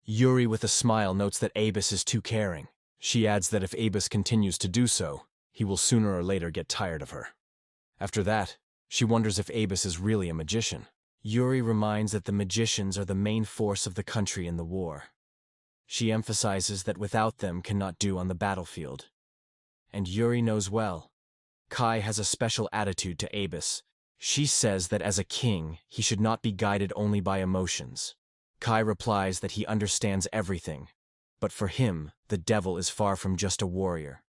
Yuri with a smile notes that Abyss is too caring. She adds that if Abyss continues to do so, he will sooner or later get tired of her. After that, she wonders if Abyss is really a magician. Yuri reminds that the magicians are the main force of the country in the war. She emphasizes that without them cannot do on the battlefield. And Yuri knows well. Kai has a special attitude to Abyss. She says that as a king, he should not be guided only by emotions. Kai replies that he understands everything, but for him, the devil is far from just a warrior.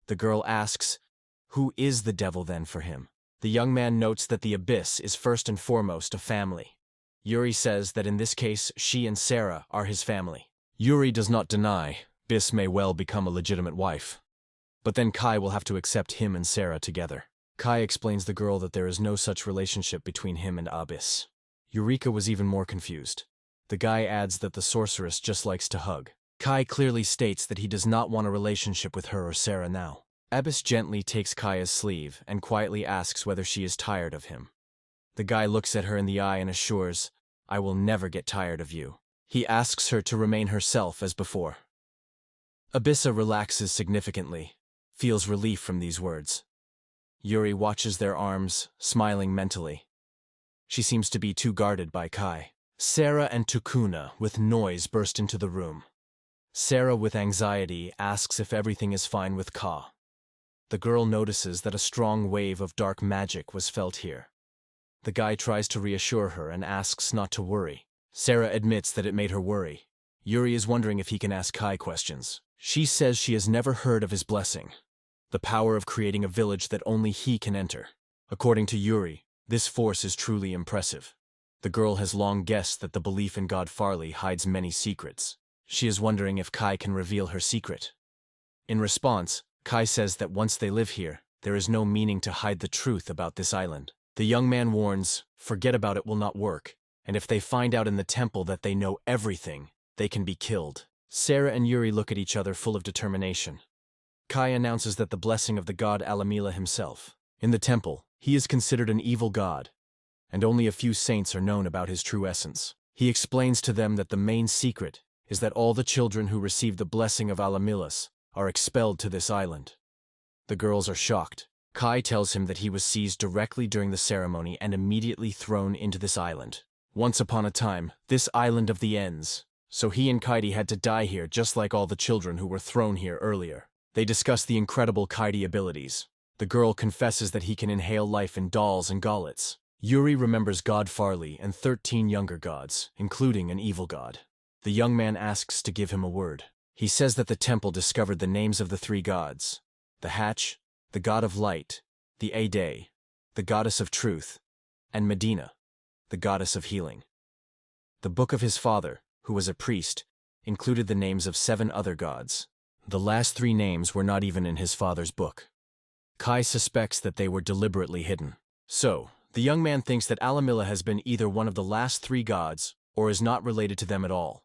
The girl asks, who is the devil then for him? The young man notes that the Abyss is first and foremost a family. Yuri says that in this case, she and Sarah are his family. Yuri does not deny Abyss may well become a legitimate wife. But then Kai will have to accept him and Sarah together. Kai explains the girl that there is no such relationship between him and Abyss. Eureka was even more confused. The guy adds that the sorceress just likes to hug. Kai clearly states that he does not want a relationship with her or Sarah now. Abyss gently takes Kaya's sleeve and quietly asks whether she is tired of him. The guy looks at her in the eye and assures, I will never get tired of you. He asks her to remain herself as before. Abyssa relaxes significantly, feels relief from these words. Yuri watches their arms, smiling mentally. She seems to be too guarded by Kai. Sarah and Tukuna, with noise, burst into the room. Sarah, with anxiety, asks if everything is fine with Ka. The girl notices that a strong wave of dark magic was felt here. The guy tries to reassure her and asks not to worry. Sarah admits that it made her worry. Yuri is wondering if he can ask Kai questions. She says she has never heard of his blessing, the power of creating a village that only he can enter. According to Yuri, this force is truly impressive. The girl has long guessed that the belief in God Farley hides many secrets. She is wondering if Kai can reveal her secret. In response, Kai says that once they live here, there is no meaning to hide the truth about this island. The young man warns, forget about it will not work, and if they find out in the temple that they know everything, they can be killed. Sarah and Yuri look at each other full of determination. Kai announces that the blessing of the god Alamila himself. In the temple, he is considered an evil god, and only a few saints are known about his true essence. He explains to them that the main secret is that all the children who receive the blessing of Alamilas are expelled to this island. The girls are shocked. Kai tells him that he was seized directly during the ceremony and immediately thrown into this island. Once upon a time, this island of the ends, so he and Kaidi had to die here just like all the children who were thrown here earlier. They discuss the incredible Kaidi abilities. The girl confesses that he can inhale life in dolls and gauntlets. Yuri remembers God Farley and 13 younger gods, including an evil god. The young man asks to give him a word. He says that the temple discovered the names of the 3 gods: the Hatch, the god of light, the Ade, the goddess of truth, and Medina, the goddess of healing. The book of his father, who was a priest, included the names of 7 other gods. The last 3 names were not even in his father's book. Kai suspects that they were deliberately hidden. So, the young man thinks that Alamilla has been either one of the last 3 gods or is not related to them at all.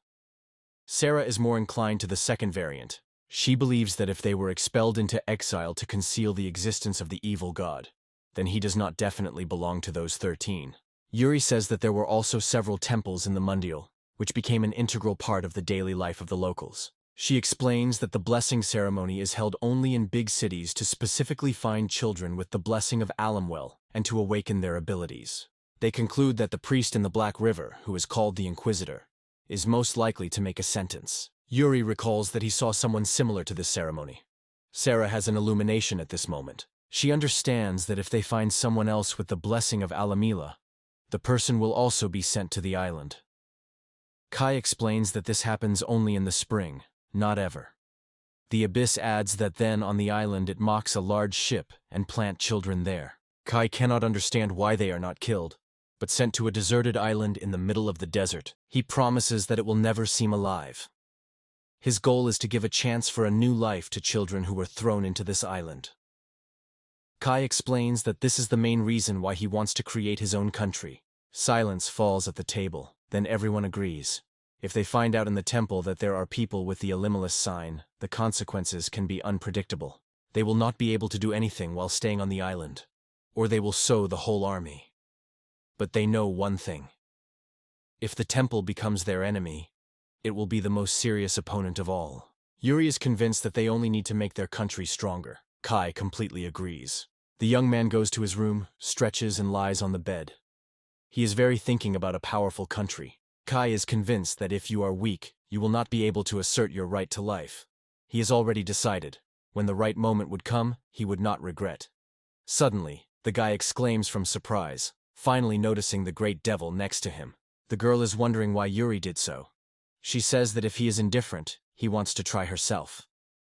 Sarah is more inclined to the second variant. She believes that if they were expelled into exile to conceal the existence of the evil god, then he does not definitely belong to those 13. Yuri says that there were also several temples in the Mundial, which became an integral part of the daily life of the locals. She explains that the blessing ceremony is held only in big cities to specifically find children with the blessing of Alamwell and to awaken their abilities. They conclude that the priest in the Black River, who is called the Inquisitor, is most likely to make a sentence. Yuri recalls that he saw someone similar to this ceremony. Sarah has an illumination at this moment. She understands that if they find someone else with the blessing of Alamila, the person will also be sent to the island. Kai explains that this happens only in the spring, not ever. The Abyss adds that then on the island it mocks a large ship and plant children there. Kai cannot understand why they are not killed, but sent to a deserted island in the middle of the desert. He promises that it will never seem alive. His goal is to give a chance for a new life to children who were thrown into this island. Kai explains that this is the main reason why he wants to create his own country. Silence falls at the table, then everyone agrees. If they find out in the temple that there are people with the Elimelus sign, the consequences can be unpredictable. They will not be able to do anything while staying on the island, or they will sow the whole army. But they know one thing. If the temple becomes their enemy, it will be the most serious opponent of all. Yuri is convinced that they only need to make their country stronger. Kai completely agrees. The young man goes to his room, stretches and lies on the bed. He is very thinking about a powerful country. Kai is convinced that if you are weak, you will not be able to assert your right to life. He has already decided. When the right moment would come, he would not regret. Suddenly, the guy exclaims from surprise, finally noticing the great devil next to him. The girl is wondering why Yuri did so. She says that if he is indifferent, he wants to try herself.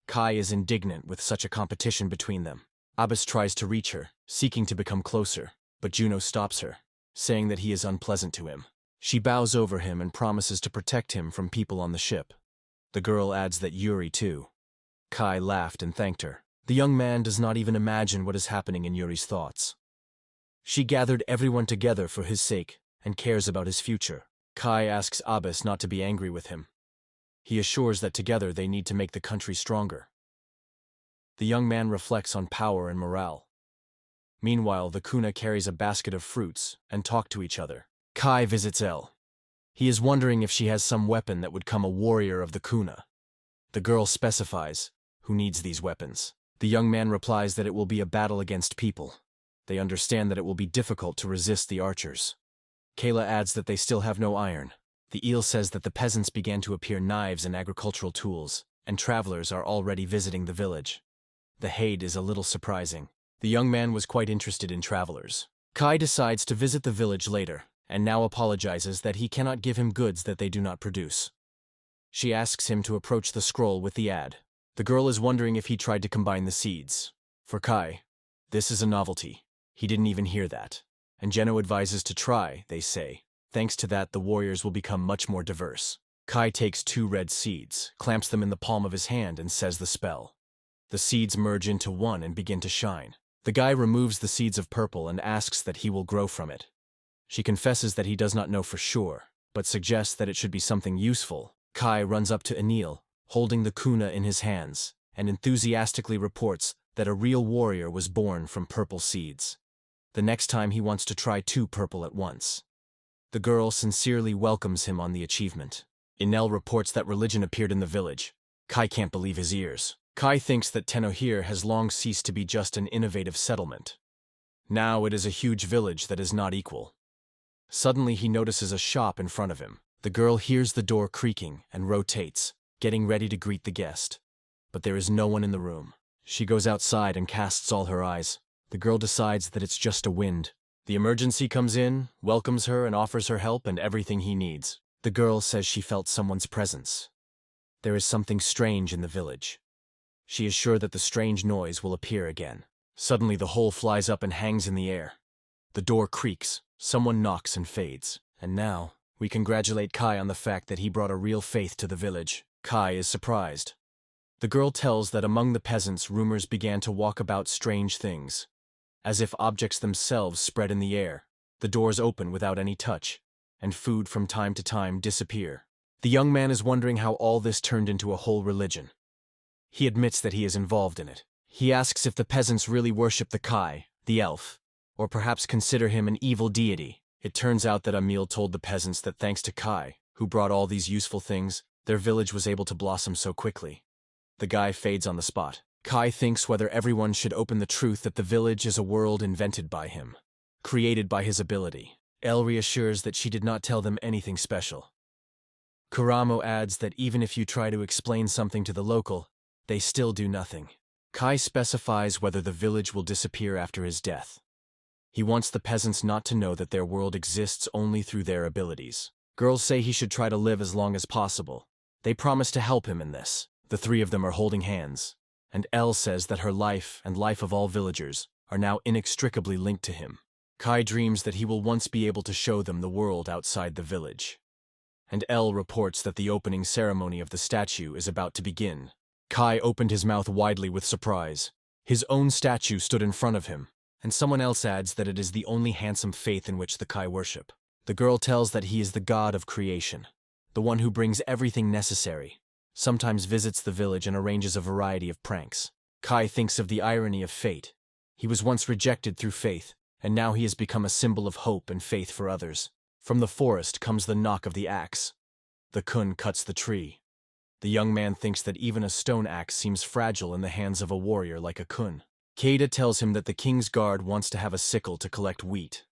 Kai is indignant with such a competition between them. Abbas tries to reach her, seeking to become closer, but Juno stops her, saying that he is unpleasant to him. She bows over him and promises to protect him from people on the ship. The girl adds that Yuri too. Kai laughed and thanked her. The young man does not even imagine what is happening in Yuri's thoughts. She gathered everyone together for his sake and cares about his future. Kai asks Abbas not to be angry with him. He assures that together they need to make the country stronger. The young man reflects on power and morale. Meanwhile, the Kuna carries a basket of fruits and talk to each other. Kai visits Elle. He is wondering if she has some weapon that would come a warrior of the Kuna. The girl specifies who needs these weapons. The young man replies that it will be a battle against people. They understand that it will be difficult to resist the archers. Kayla adds that they still have no iron. The eel says that the peasants began to appear knives and agricultural tools, and travelers are already visiting the village. The Haid is a little surprising. The young man was quite interested in travelers. Kai decides to visit the village later, and now apologizes that he cannot give him goods that they do not produce. She asks him to approach the scroll with the ad. The girl is wondering if he tried to combine the seeds. For Kai, this is a novelty. He didn't even hear that. And Geno advises to try, they say. Thanks to that, the warriors will become much more diverse. Kai takes 2 red seeds, clamps them in the palm of his hand, and says the spell. The seeds merge into one and begin to shine. The guy removes the seeds of purple and asks that he will grow from it. She confesses that he does not know for sure, but suggests that it should be something useful. Kai runs up to Anil, holding the Kuna in his hands, and enthusiastically reports that a real warrior was born from purple seeds. The next time he wants to try 2 purple at once. The girl sincerely welcomes him on the achievement. Inel reports that religion appeared in the village. Kai can't believe his ears. Kai thinks that Tenohir has long ceased to be just an innovative settlement. Now it is a huge village that is not equal. Suddenly he notices a shop in front of him. The girl hears the door creaking and rotates, getting ready to greet the guest. But there is no one in the room. She goes outside and casts all her eyes. The girl decides that it's just a wind. The emergency comes in, welcomes her and offers her help and everything he needs. The girl says she felt someone's presence. There is something strange in the village. She is sure that the strange noise will appear again. Suddenly the hole flies up and hangs in the air. The door creaks, someone knocks and fades. And now, we congratulate Kai on the fact that he brought a real faith to the village. Kai is surprised. The girl tells that among the peasants rumors began to walk about strange things. As if objects themselves spread in the air. The doors open without any touch, and food from time to time disappear. The young man is wondering how all this turned into a whole religion. He admits that he is involved in it. He asks if the peasants really worship the Kai, the elf, or perhaps consider him an evil deity. It turns out that Emil told the peasants that thanks to Kai, who brought all these useful things, their village was able to blossom so quickly. The guy fades on the spot. Kai thinks whether everyone should open the truth that the village is a world invented by him, created by his ability. Elle reassures that she did not tell them anything special. Kuramo adds that even if you try to explain something to the local, they still do nothing. Kai specifies whether the village will disappear after his death. He wants the peasants not to know that their world exists only through their abilities. Girls say he should try to live as long as possible. They promise to help him in this. The three of them are holding hands, and Elle says that her life and life of all villagers are now inextricably linked to him. Kai dreams that he will once be able to show them the world outside the village. And Elle reports that the opening ceremony of the statue is about to begin. Kai opened his mouth widely with surprise. His own statue stood in front of him, and someone else adds that it is the only handsome faith in which the Kai worship. The girl tells that he is the god of creation, the one who brings everything necessary, sometimes visits the village and arranges a variety of pranks. Kai thinks of the irony of fate. He was once rejected through faith, and now he has become a symbol of hope and faith for others. From the forest comes the knock of the axe. The kun cuts the tree. The young man thinks that even a stone axe seems fragile in the hands of a warrior like a kun. Keita tells him that the king's guard wants to have a sickle to collect wheat.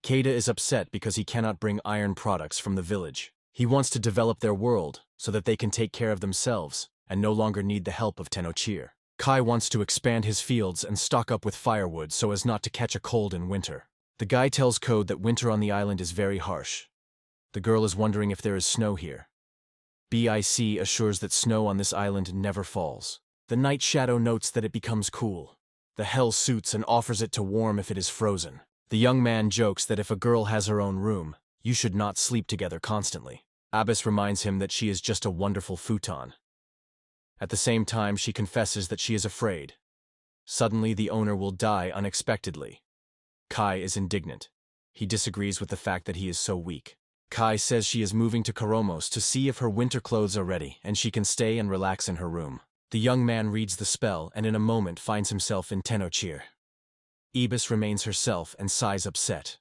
Keita is upset because he cannot bring iron products from the village. He wants to develop their world so that they can take care of themselves and no longer need the help of Tenochir. Kai wants to expand his fields and stock up with firewood so as not to catch a cold in winter. The guy tells Code that winter on the island is very harsh. The girl is wondering if there is snow here. BIC assures that snow on this island never falls. The Night Shadow notes that it becomes cool. The Hell suits and offers it to warm if it is frozen. The young man jokes that if a girl has her own room, you should not sleep together constantly. Abbess reminds him that she is just a wonderful futon. At the same time, she confesses that she is afraid. Suddenly, the owner will die unexpectedly. Kai is indignant. He disagrees with the fact that he is so weak. Kai says she is moving to Koromos to see if her winter clothes are ready and she can stay and relax in her room. The young man reads the spell and in a moment finds himself in Tenochir. Ibis remains herself and sighs upset.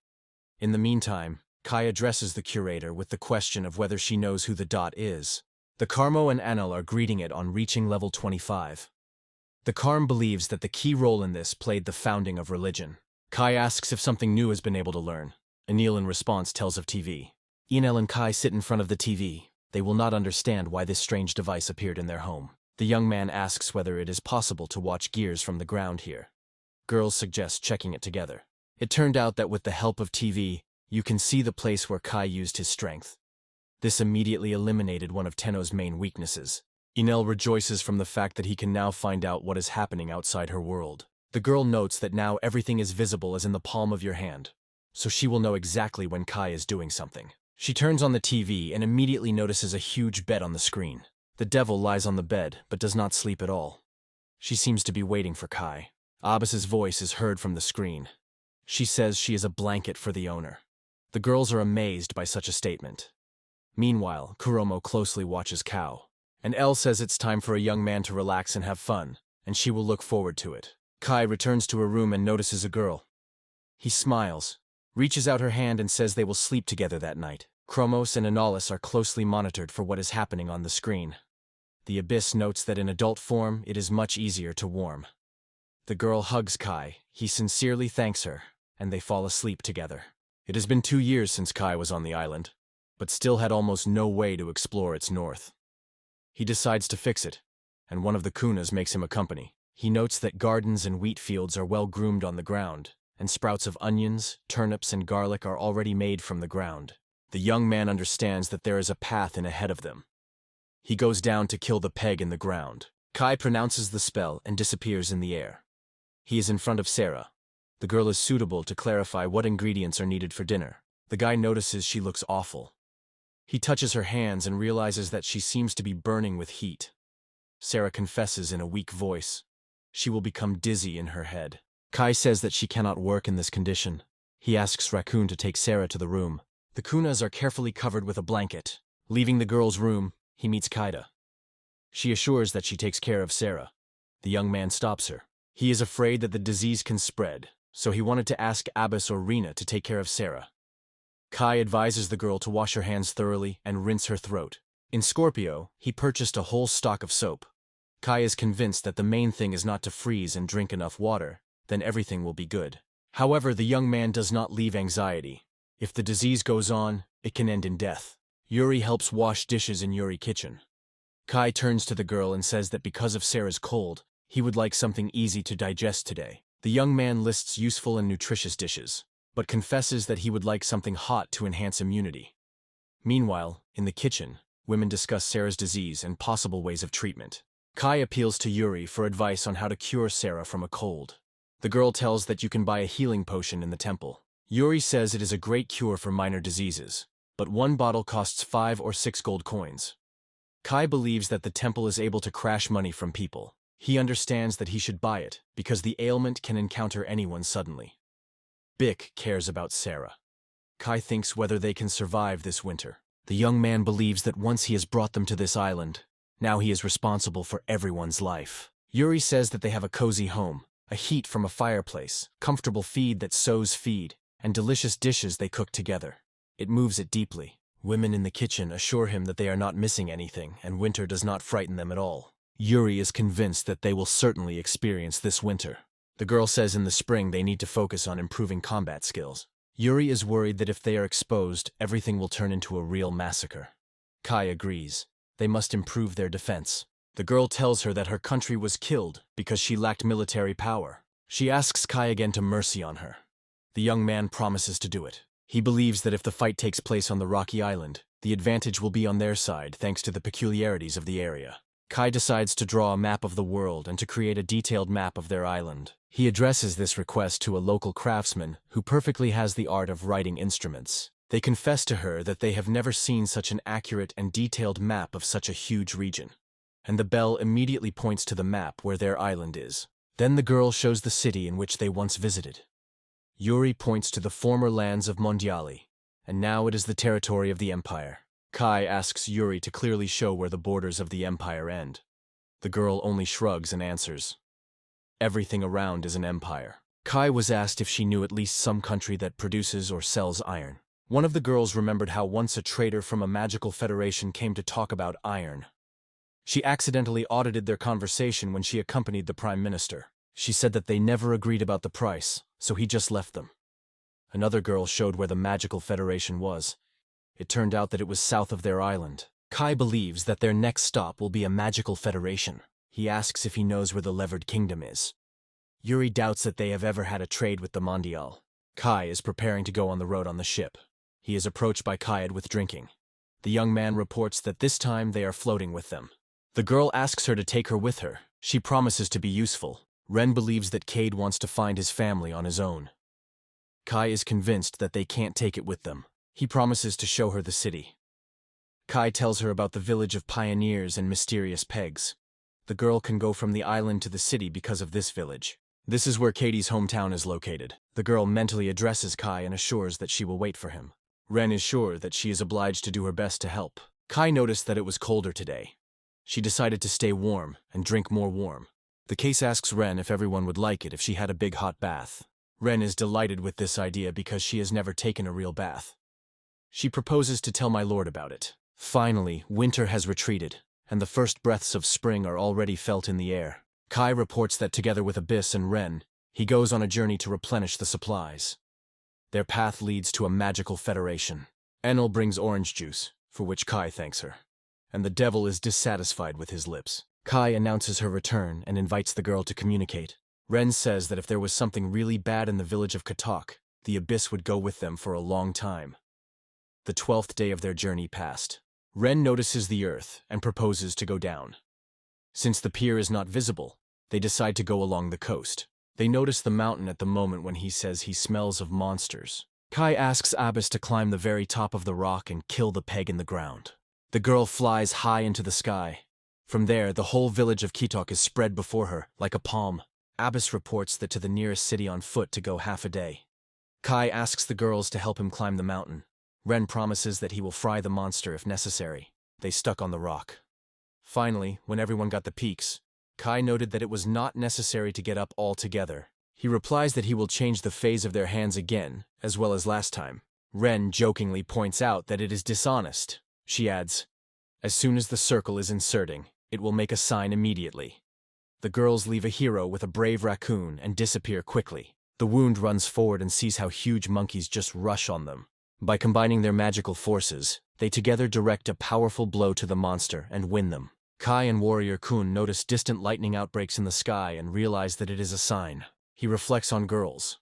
In the meantime, Kai addresses the curator with the question of whether she knows who the dot is. The Carmo and Anil are greeting it on reaching level 25. The Carm believes that the key role in this played the founding of religion. Kai asks if something new has been able to learn. Anil in response tells of TV. Enel and Kai sit in front of the TV. They will not understand why this strange device appeared in their home. The young man asks whether it is possible to watch gears from the ground here. Girls suggest checking it together. It turned out that with the help of TV, you can see the place where Kai used his strength. This immediately eliminated one of Tenno's main weaknesses. Enel rejoices from the fact that he can now find out what is happening outside her world. The girl notes that now everything is visible as in the palm of your hand, so she will know exactly when Kai is doing something. She turns on the TV and immediately notices a huge bed on the screen. The devil lies on the bed, but does not sleep at all. She seems to be waiting for Kai. Abbas's voice is heard from the screen. She says she is a blanket for the owner. The girls are amazed by such a statement. Meanwhile, Kuromo closely watches Kao. And Elle says it's time for a young man to relax and have fun, and she will look forward to it. Kai returns to her room and notices a girl. He smiles. reaches out her hand and says they will sleep together that night. Chromos and Analis are closely monitored for what is happening on the screen. The Abyss notes that in adult form, it is much easier to warm. The girl hugs Kai, he sincerely thanks her, and they fall asleep together. It has been 2 years since Kai was on the island, but still had almost no way to explore its north. He decides to fix it, and one of the kunas makes him a company. He notes that gardens and wheat fields are well groomed on the ground, and sprouts of onions, turnips, and garlic are already made from the ground. The young man understands that there is a path in ahead of them. He goes down to kill the peg in the ground. Kai pronounces the spell and disappears in the air. He is in front of Sarah. The girl is suitable to clarify what ingredients are needed for dinner. The guy notices she looks awful. He touches her hands and realizes that she seems to be burning with heat. Sarah confesses in a weak voice. She will become dizzy in her head. Kai says that she cannot work in this condition. He asks Raccoon to take Sarah to the room. The kunas are carefully covered with a blanket. Leaving the girl's room, he meets Kaida. She assures that she takes care of Sarah. The young man stops her. He is afraid that the disease can spread, so he wanted to ask Abbas or Rena to take care of Sarah. Kai advises the girl to wash her hands thoroughly and rinse her throat. In Scorpio, he purchased a whole stock of soap. Kai is convinced that the main thing is not to freeze and drink enough water, then everything will be good. However, the young man does not leave anxiety. If the disease goes on, it can end in death. Yuri helps wash dishes in Yuri kitchen. Kai turns to the girl and says that because of Sarah's cold, he would like something easy to digest today. The young man lists useful and nutritious dishes, but confesses that he would like something hot to enhance immunity. Meanwhile, in the kitchen, women discuss Sarah's disease and possible ways of treatment. Kai appeals to Yuri for advice on how to cure Sarah from a cold. The girl tells that you can buy a healing potion in the temple. Yuri says it is a great cure for minor diseases, but one bottle costs 5 or 6 gold coins. Kai believes that the temple is able to crash money from people. He understands that he should buy it because the ailment can encounter anyone suddenly. Bick cares about Sarah. Kai thinks whether they can survive this winter. The young man believes that once he has brought them to this island, now he is responsible for everyone's life. Yuri says that they have a cozy home, a heat from a fireplace, comfortable feed that sows feed, and delicious dishes they cook together. It moves it deeply. Women in the kitchen assure him that they are not missing anything and winter does not frighten them at all. Yuri is convinced that they will certainly experience this winter. The girl says in the spring they need to focus on improving combat skills. Yuri is worried that if they are exposed, everything will turn into a real massacre. Kai agrees. They must improve their defense. The girl tells her that her country was killed because she lacked military power. She asks Kai again to mercy on her. The young man promises to do it. He believes that if the fight takes place on the rocky island, the advantage will be on their side thanks to the peculiarities of the area. Kai decides to draw a map of the world and to create a detailed map of their island. He addresses this request to a local craftsman who perfectly has the art of writing instruments. They confess to her that they have never seen such an accurate and detailed map of such a huge region. And the bell immediately points to the map where their island is. Then the girl shows the city in which they once visited. Yuri points to the former lands of Mondiali, and now it is the territory of the Empire. Kai asks Yuri to clearly show where the borders of the Empire end. The girl only shrugs and answers. Everything around is an empire. Kai was asked if she knew at least some country that produces or sells iron. One of the girls remembered how once a trader from a magical federation came to talk about iron. She accidentally audited their conversation when she accompanied the Prime Minister. She said that they never agreed about the price, so he just left them. Another girl showed where the magical federation was. It turned out that it was south of their island. Kai believes that their next stop will be a magical federation. He asks if he knows where the Levered Kingdom is. Yuri doubts that they have ever had a trade with the Mondial. Kai is preparing to go on the road on the ship. He is approached by Kaid with drinking. The young man reports that this time they are floating with them. The girl asks her to take her with her. She promises to be useful. Ren believes that Cade wants to find his family on his own. Kai is convinced that they can't take it with them. He promises to show her the city. Kai tells her about the village of pioneers and mysterious pegs. The girl can go from the island to the city because of this village. This is where Katie's hometown is located. The girl mentally addresses Kai and assures that she will wait for him. Ren is sure that she is obliged to do her best to help. Kai noticed that it was colder today. She decided to stay warm and drink more warm. The case asks Ren if everyone would like it if she had a big hot bath. Ren is delighted with this idea because she has never taken a real bath. She proposes to tell my lord about it. Finally, winter has retreated, and the first breaths of spring are already felt in the air. Kai reports that together with Abyss and Ren, he goes on a journey to replenish the supplies. Their path leads to a magical federation. Enel brings orange juice, for which Kai thanks her. And the devil is dissatisfied with his lips. Kai announces her return and invites the girl to communicate. Ren says that if there was something really bad in the village of Katok, the Abyss would go with them for a long time. The 12th day of their journey passed. Ren notices the earth and proposes to go down. Since the pier is not visible, they decide to go along the coast. They notice the mountain at the moment when he says he smells of monsters. Kai asks Abyss to climb the very top of the rock and kill the peg in the ground. The girl flies high into the sky. From there, the whole village of Katok is spread before her, like a palm. Abyss reports that to the nearest city on foot to go half a day. Kai asks the girls to help him climb the mountain. Ren promises that he will fry the monster if necessary. They stuck on the rock. Finally, when everyone got the peaks, Kai noted that it was not necessary to get up all together. He replies that he will change the phase of their hands again, as well as last time. Ren jokingly points out that it is dishonest. She adds, "As soon as the circle is inserting, it will make a sign immediately." The girls leave a hero with a brave raccoon and disappear quickly. The wound runs forward and sees how huge monkeys just rush on them. By combining their magical forces, they together direct a powerful blow to the monster and win them. Kai and Warrior Kun notice distant lightning outbreaks in the sky and realize that it is a sign. He reflects on girls.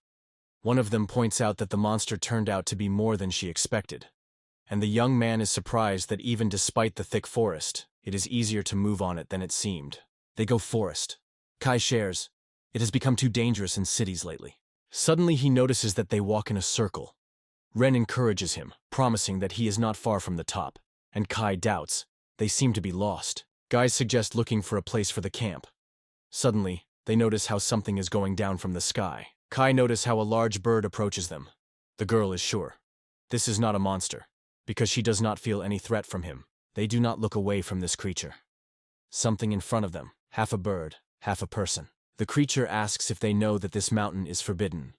One of them points out that the monster turned out to be more than she expected. And the young man is surprised that even despite the thick forest, it is easier to move on it than it seemed. They go forest. Kai shares, "It has become too dangerous in cities lately." Suddenly he notices that they walk in a circle. Ren encourages him, promising that he is not far from the top, and Kai doubts. They seem to be lost. Guys suggest looking for a place for the camp. Suddenly, they notice how something is going down from the sky. Kai notices how a large bird approaches them. The girl is sure. This is not a monster, because she does not feel any threat from him. They do not look away from this creature. Something in front of them, half a bird, half a person. The creature asks if they know that this mountain is forbidden.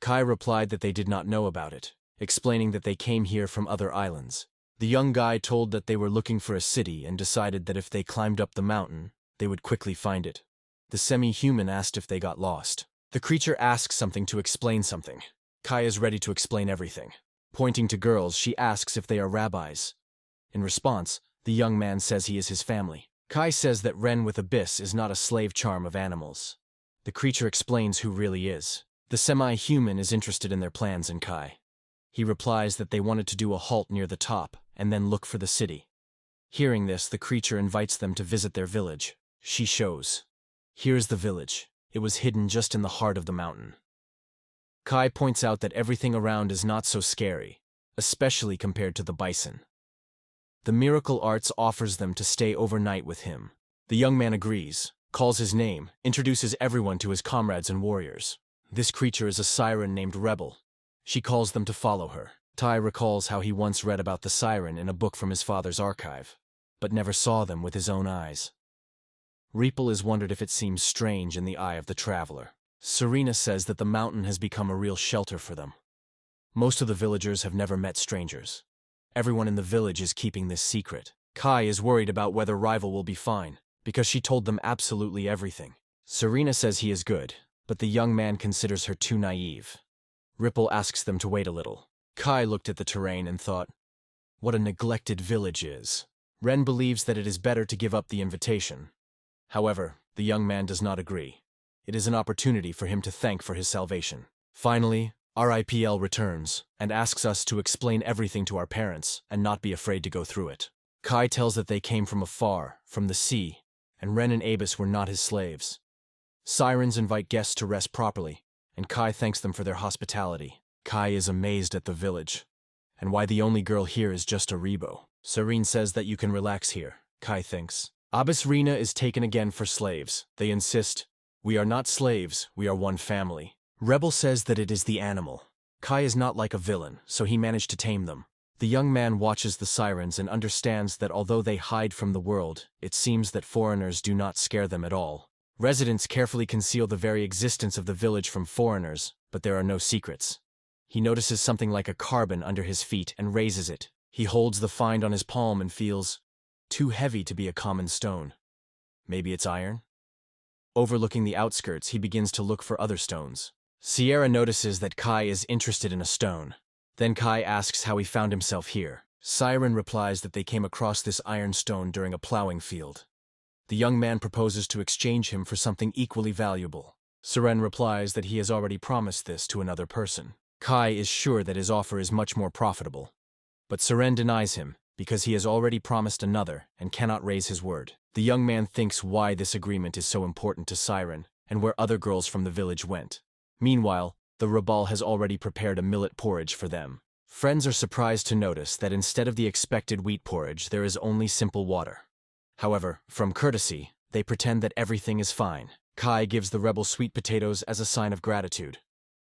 Kai replied that they did not know about it, explaining that they came here from other islands. The young guy told that they were looking for a city and decided that if they climbed up the mountain, they would quickly find it. The semi-human asked if they got lost. The creature asks something to explain something. Kai is ready to explain everything. Pointing to girls, she asks if they are rabbis. In response, the young man says he is his family. Kai says that Ren with Abyss is not a slave charm of animals. The creature explains who really is. The semi-human is interested in their plans in Kai. He replies that they wanted to do a halt near the top and then look for the city. Hearing this, the creature invites them to visit their village. She shows. Here is the village. It was hidden just in the heart of the mountain. Kai points out that everything around is not so scary, especially compared to the bison. The Miracle Arts offers them to stay overnight with him. The young man agrees, calls his name, introduces everyone to his comrades and warriors. This creature is a siren named Rebel. She calls them to follow her. Tai recalls how he once read about the siren in a book from his father's archive, but never saw them with his own eyes. Reeple is wondered if it seems strange in the eye of the traveler. Serena says that the mountain has become a real shelter for them. Most of the villagers have never met strangers. Everyone in the village is keeping this secret. Kai is worried about whether Rival will be fine, because she told them absolutely everything. Serena says he is good, but the young man considers her too naive. Ripple asks them to wait a little. Kai looked at the terrain and thought, what a neglected village is. Ren believes that it is better to give up the invitation. However, the young man does not agree. It is an opportunity for him to thank for his salvation. Finally, RIPL returns and asks us to explain everything to our parents and not be afraid to go through it. Kai tells that they came from afar, from the sea, and Ren and Abyss were not his slaves. Sirens invite guests to rest properly, and Kai thanks them for their hospitality. Kai is amazed at the village, and why the only girl here is just a Rebo. Serene says that you can relax here, Kai thinks. Abyss Rena is taken again for slaves. They insist, we are not slaves, we are one family. Rebel says that it is the animal. Kai is not like a villain, so he managed to tame them. The young man watches the sirens and understands that although they hide from the world, it seems that foreigners do not scare them at all. Residents carefully conceal the very existence of the village from foreigners, but there are no secrets. He notices something like a carbon under his feet and raises it. He holds the find on his palm and feels too heavy to be a common stone. Maybe it's iron? Overlooking the outskirts, he begins to look for other stones. Sierra notices that Kai is interested in a stone. Then Kai asks how he found himself here. Siren replies that they came across this iron stone during a plowing field. The young man proposes to exchange him for something equally valuable. Siren replies that he has already promised this to another person. Kai is sure that his offer is much more profitable. But Siren denies him, because he has already promised another and cannot raise his word. The young man thinks why this agreement is so important to Siren and where other girls from the village went. Meanwhile, the Rabal has already prepared a millet porridge for them. Friends are surprised to notice that instead of the expected wheat porridge, there is only simple water. However, from courtesy, they pretend that everything is fine. Kai gives the rebel sweet potatoes as a sign of gratitude.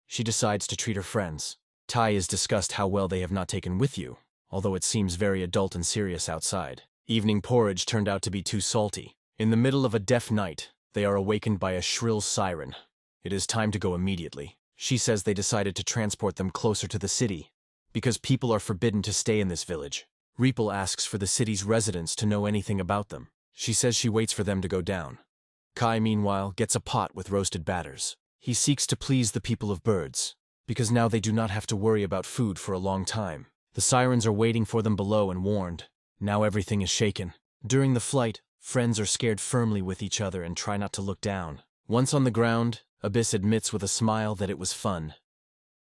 She decides to treat her friends. Tai is discussed how well they have not taken with you, although it seems very adult and serious outside. Evening porridge turned out to be too salty. In the middle of a deaf night, they are awakened by a shrill siren. It is time to go immediately. She says they decided to transport them closer to the city, because people are forbidden to stay in this village. Reeple asks for the city's residents to know anything about them. She says she waits for them to go down. Kai, meanwhile, gets a pot with roasted batters. He seeks to please the people of birds, because now they do not have to worry about food for a long time. The sirens are waiting for them below and warned. Now everything is shaken. During the flight, friends are scared firmly with each other and try not to look down. Once on the ground, Abyss admits with a smile that it was fun.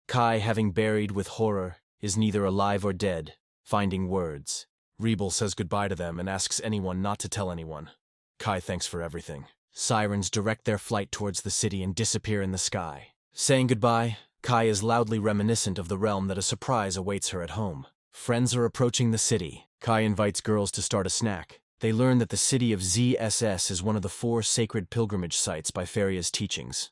Kai, having buried with horror, is neither alive or dead, finding words. Reeble says goodbye to them and asks anyone not to tell anyone. Kai thanks for everything. Sirens direct their flight towards the city and disappear in the sky. Saying goodbye, Kai is loudly reminiscent of the realm that a surprise awaits her at home. Friends are approaching the city. Kai invites girls to start a snack. They learn that the city of ZSS is one of the 4 sacred pilgrimage sites by Faria's teachings.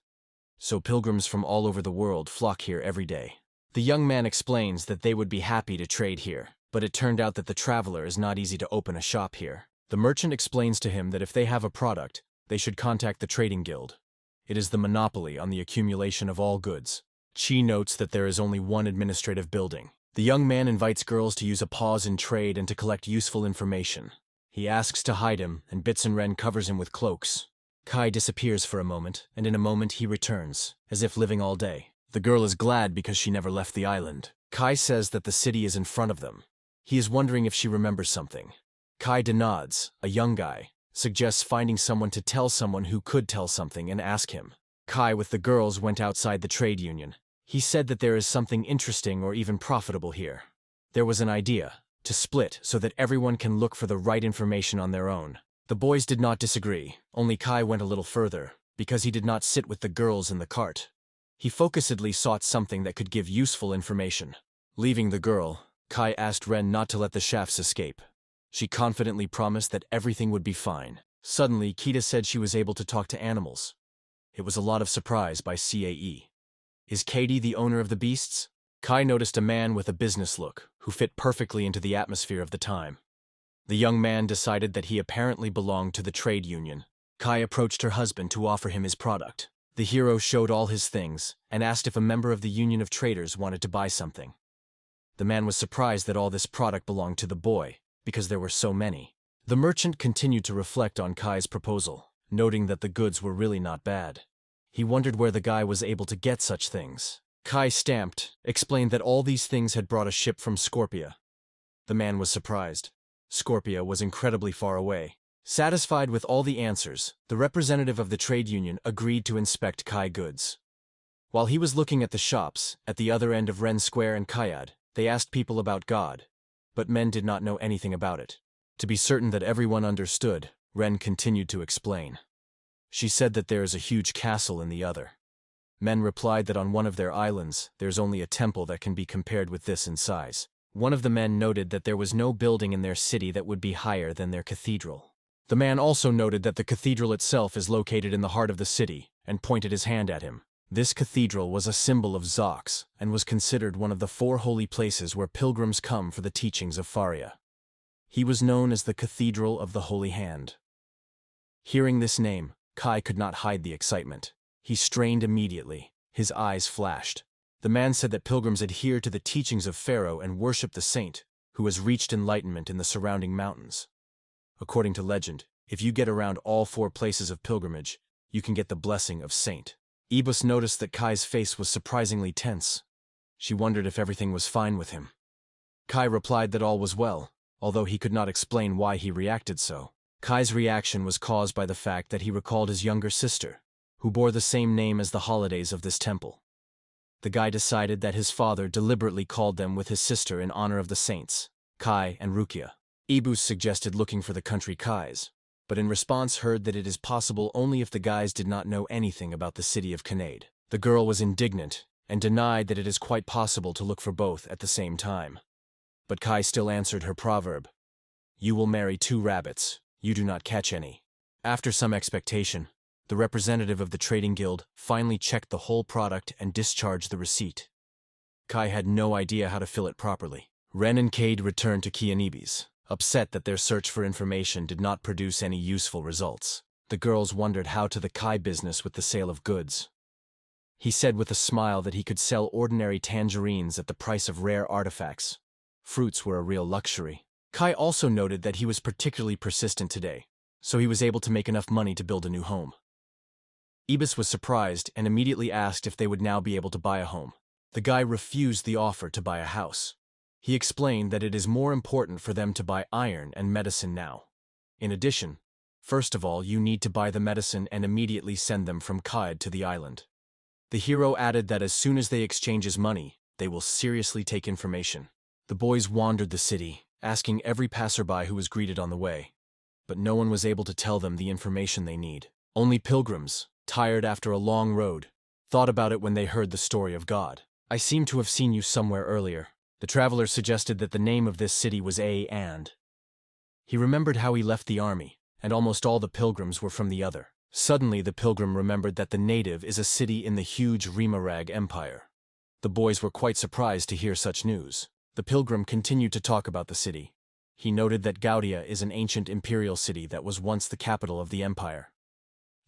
So pilgrims from all over the world flock here every day. The young man explains that they would be happy to trade here, but it turned out that the traveler is not easy to open a shop here. The merchant explains to him that if they have a product, they should contact the trading guild. It is the monopoly on the accumulation of all goods. Chi notes that there is only one administrative building. The young man invites girls to use a pause in trade and to collect useful information. He asks to hide him, and Bitsen Ren covers him with cloaks. Kai disappears for a moment, and in a moment he returns, as if living all day. The girl is glad because she never left the island. Kai says that the city is in front of them. He is wondering if she remembers something. Kai nods, a young guy, suggests finding someone to tell someone who could tell something and ask him. Kai with the girls went outside the trade union. He said that there is something interesting or even profitable here. There was an idea, to split so that everyone can look for the right information on their own. The boys did not disagree, only Kai went a little further, because he did not sit with the girls in the cart. He focusedly sought something that could give useful information. Leaving the girl, Kai asked Ren not to let the shafts escape. She confidently promised that everything would be fine. Suddenly, Kita said she was able to talk to animals. It was a lot of surprise by CAE. Is Katie the owner of the beasts? Kai noticed a man with a business look, who fit perfectly into the atmosphere of the time. The young man decided that he apparently belonged to the trade union. Kai approached her husband to offer him his product. The hero showed all his things, and asked if a member of the union of traders wanted to buy something. The man was surprised that all this product belonged to the boy, because there were so many. The merchant continued to reflect on Kai's proposal, noting that the goods were really not bad. He wondered where the guy was able to get such things. Kai stamped, explained that all these things had brought a ship from Scorpia. The man was surprised. Scorpia was incredibly far away. Satisfied with all the answers, the representative of the trade union agreed to inspect Kai goods. While he was looking at the shops, at the other end of Ren Square and Kayad, they asked people about God, but men did not know anything about it. To be certain that everyone understood, Ren continued to explain. She said that there is a huge castle in the other. Men replied that on one of their islands, there's only a temple that can be compared with this in size. One of the men noted that there was no building in their city that would be higher than their cathedral. The man also noted that the cathedral itself is located in the heart of the city, and pointed his hand at him. This cathedral was a symbol of Zox, and was considered one of the 4 holy places where pilgrims come for the teachings of Faria. He was known as the Cathedral of the Holy Hand. Hearing this name, Kai could not hide the excitement. He strained immediately. His eyes flashed. The man said that pilgrims adhere to the teachings of Pharaoh and worship the saint, who has reached enlightenment in the surrounding mountains. According to legend, if you get around all 4 places of pilgrimage, you can get the blessing of saint. Ibus noticed that Kai's face was surprisingly tense. She wondered if everything was fine with him. Kai replied that all was well, although he could not explain why he reacted so. Kai's reaction was caused by the fact that he recalled his younger sister, who bore the same name as the holidays of this temple. The guy decided that his father deliberately called them with his sister in honor of the saints, Kai and Rukia. Ibus suggested looking for the country Kais, but in response heard that it is possible only if the guys did not know anything about the city of Kanade. The girl was indignant and denied that it is quite possible to look for both at the same time. But Kai still answered her proverb, "You will marry 2 rabbits, you do not catch any." After some expectation, the representative of the trading guild finally checked the whole product and discharged the receipt. Kai had no idea how to fill it properly. Ren and Cade returned to Kianibis, upset that their search for information did not produce any useful results. The girls wondered how to the Kai business with the sale of goods. He said with a smile that he could sell ordinary tangerines at the price of rare artifacts. Fruits were a real luxury. Kai also noted that he was particularly persistent today, so he was able to make enough money to build a new home. Ibis was surprised and immediately asked if they would now be able to buy a home. The guy refused the offer to buy a house. He explained that it is more important for them to buy iron and medicine now. In addition, first of all, you need to buy the medicine and immediately send them from Kaid to the island. The hero added that as soon as they exchange his money, they will seriously take information. The boys wandered the city, asking every passerby who was greeted on the way, but no one was able to tell them the information they need. Only pilgrims, tired after a long road, thought about it when they heard the story of God. "I seem to have seen you somewhere earlier." The traveler suggested that the name of this city was and. He remembered how he left the army, and almost all the pilgrims were from the other. Suddenly the pilgrim remembered that the native is a city in the huge Rimarag Empire. The boys were quite surprised to hear such news. The pilgrim continued to talk about the city. He noted that Gaudia is an ancient imperial city that was once the capital of the empire.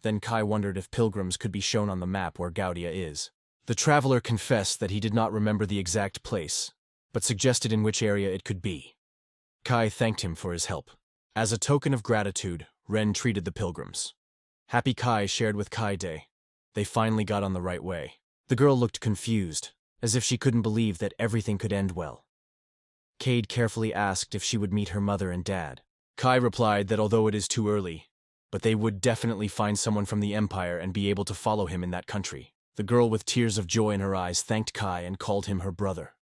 Then Kai wondered if pilgrims could be shown on the map where Gaudia is. The traveler confessed that he did not remember the exact place, but suggested in which area it could be. Kai thanked him for his help. As a token of gratitude, Ren treated the pilgrims. Happy Kai shared with Kai Day. They finally got on the right way. The girl looked confused, as if she couldn't believe that everything could end well. Cade carefully asked if she would meet her mother and dad. Kai replied that although it is too early, but they would definitely find someone from the Empire and be able to follow him in that country. The girl with tears of joy in her eyes thanked Kai and called him her brother.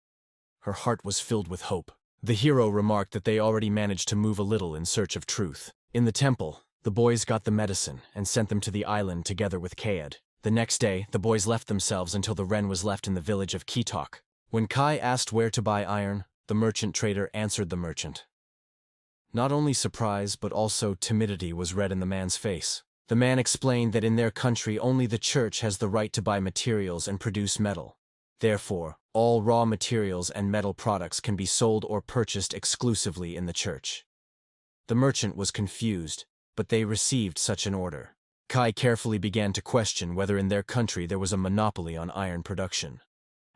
Her heart was filled with hope. The hero remarked that they already managed to move a little in search of truth. In the temple, the boys got the medicine and sent them to the island together with Kaed. The next day, the boys left themselves until the Ren was left in the village of Kitok. When Kai asked where to buy iron, the merchant trader answered the merchant. Not only surprise but also timidity was read in the man's face. The man explained that in their country only the church has the right to buy materials and produce metal. Therefore, all raw materials and metal products can be sold or purchased exclusively in the church. The merchant was confused, but they received such an order. Kai carefully began to question whether in their country there was a monopoly on iron production.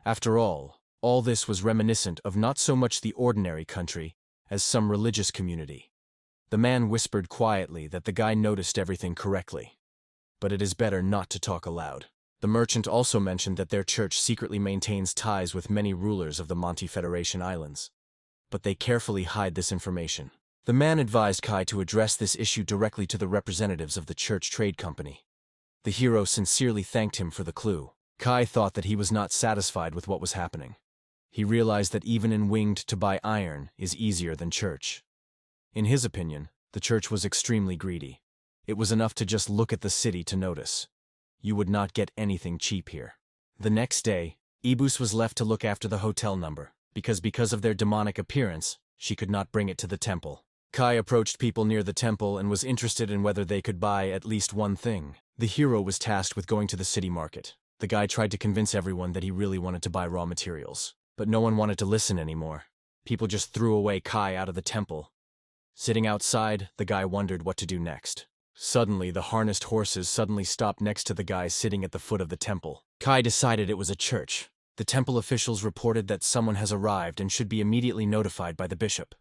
After all this was reminiscent of not so much the ordinary country as some religious community. The man whispered quietly that the guy noticed everything correctly, but it is better not to talk aloud. The merchant also mentioned that their church secretly maintains ties with many rulers of the Monte Federation Islands, but they carefully hide this information. The man advised Kai to address this issue directly to the representatives of the church trade company. The hero sincerely thanked him for the clue. Kai thought that he was not satisfied with what was happening. He realized that even in Winged to buy iron is easier than church. In his opinion, the church was extremely greedy. It was enough to just look at the city to notice. You would not get anything cheap here. The next day, Ibus was left to look after the hotel number, because of their demonic appearance, she could not bring it to the temple. Kai approached people near the temple and was interested in whether they could buy at least one thing. The hero was tasked with going to the city market. The guy tried to convince everyone that he really wanted to buy raw materials, but no one wanted to listen anymore. People just threw away Kai out of the temple. Sitting outside, the guy wondered what to do next. Suddenly, the harnessed horses suddenly stopped next to the guy sitting at the foot of the temple. Kai decided it was a church. The temple officials reported that someone has arrived and should be immediately notified by the bishop.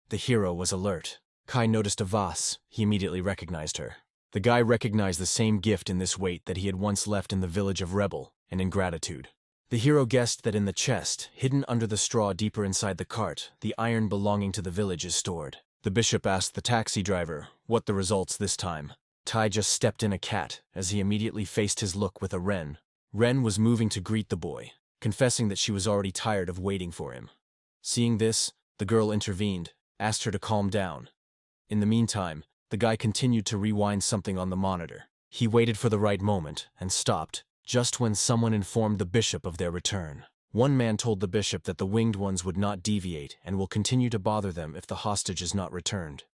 The hero was alert. Kai noticed a vase. He immediately recognized her. The guy recognized the same gift in this weight that he had once left in the village of Rebel, and in gratitude. The hero guessed that in the chest, hidden under the straw deeper inside the cart, the iron belonging to the village is stored. The bishop asked the taxi driver what the results this time. Tai just stepped in a cat, as he immediately faced his look with a Ren. Ren was moving to greet the boy, confessing that she was already tired of waiting for him. Seeing this, the girl intervened, asked her to calm down. In the meantime, the guy continued to rewind something on the monitor. He waited for the right moment, and stopped, just when someone informed the bishop of their return. One man told the bishop that the winged ones would not deviate and will continue to bother them if the hostage is not returned.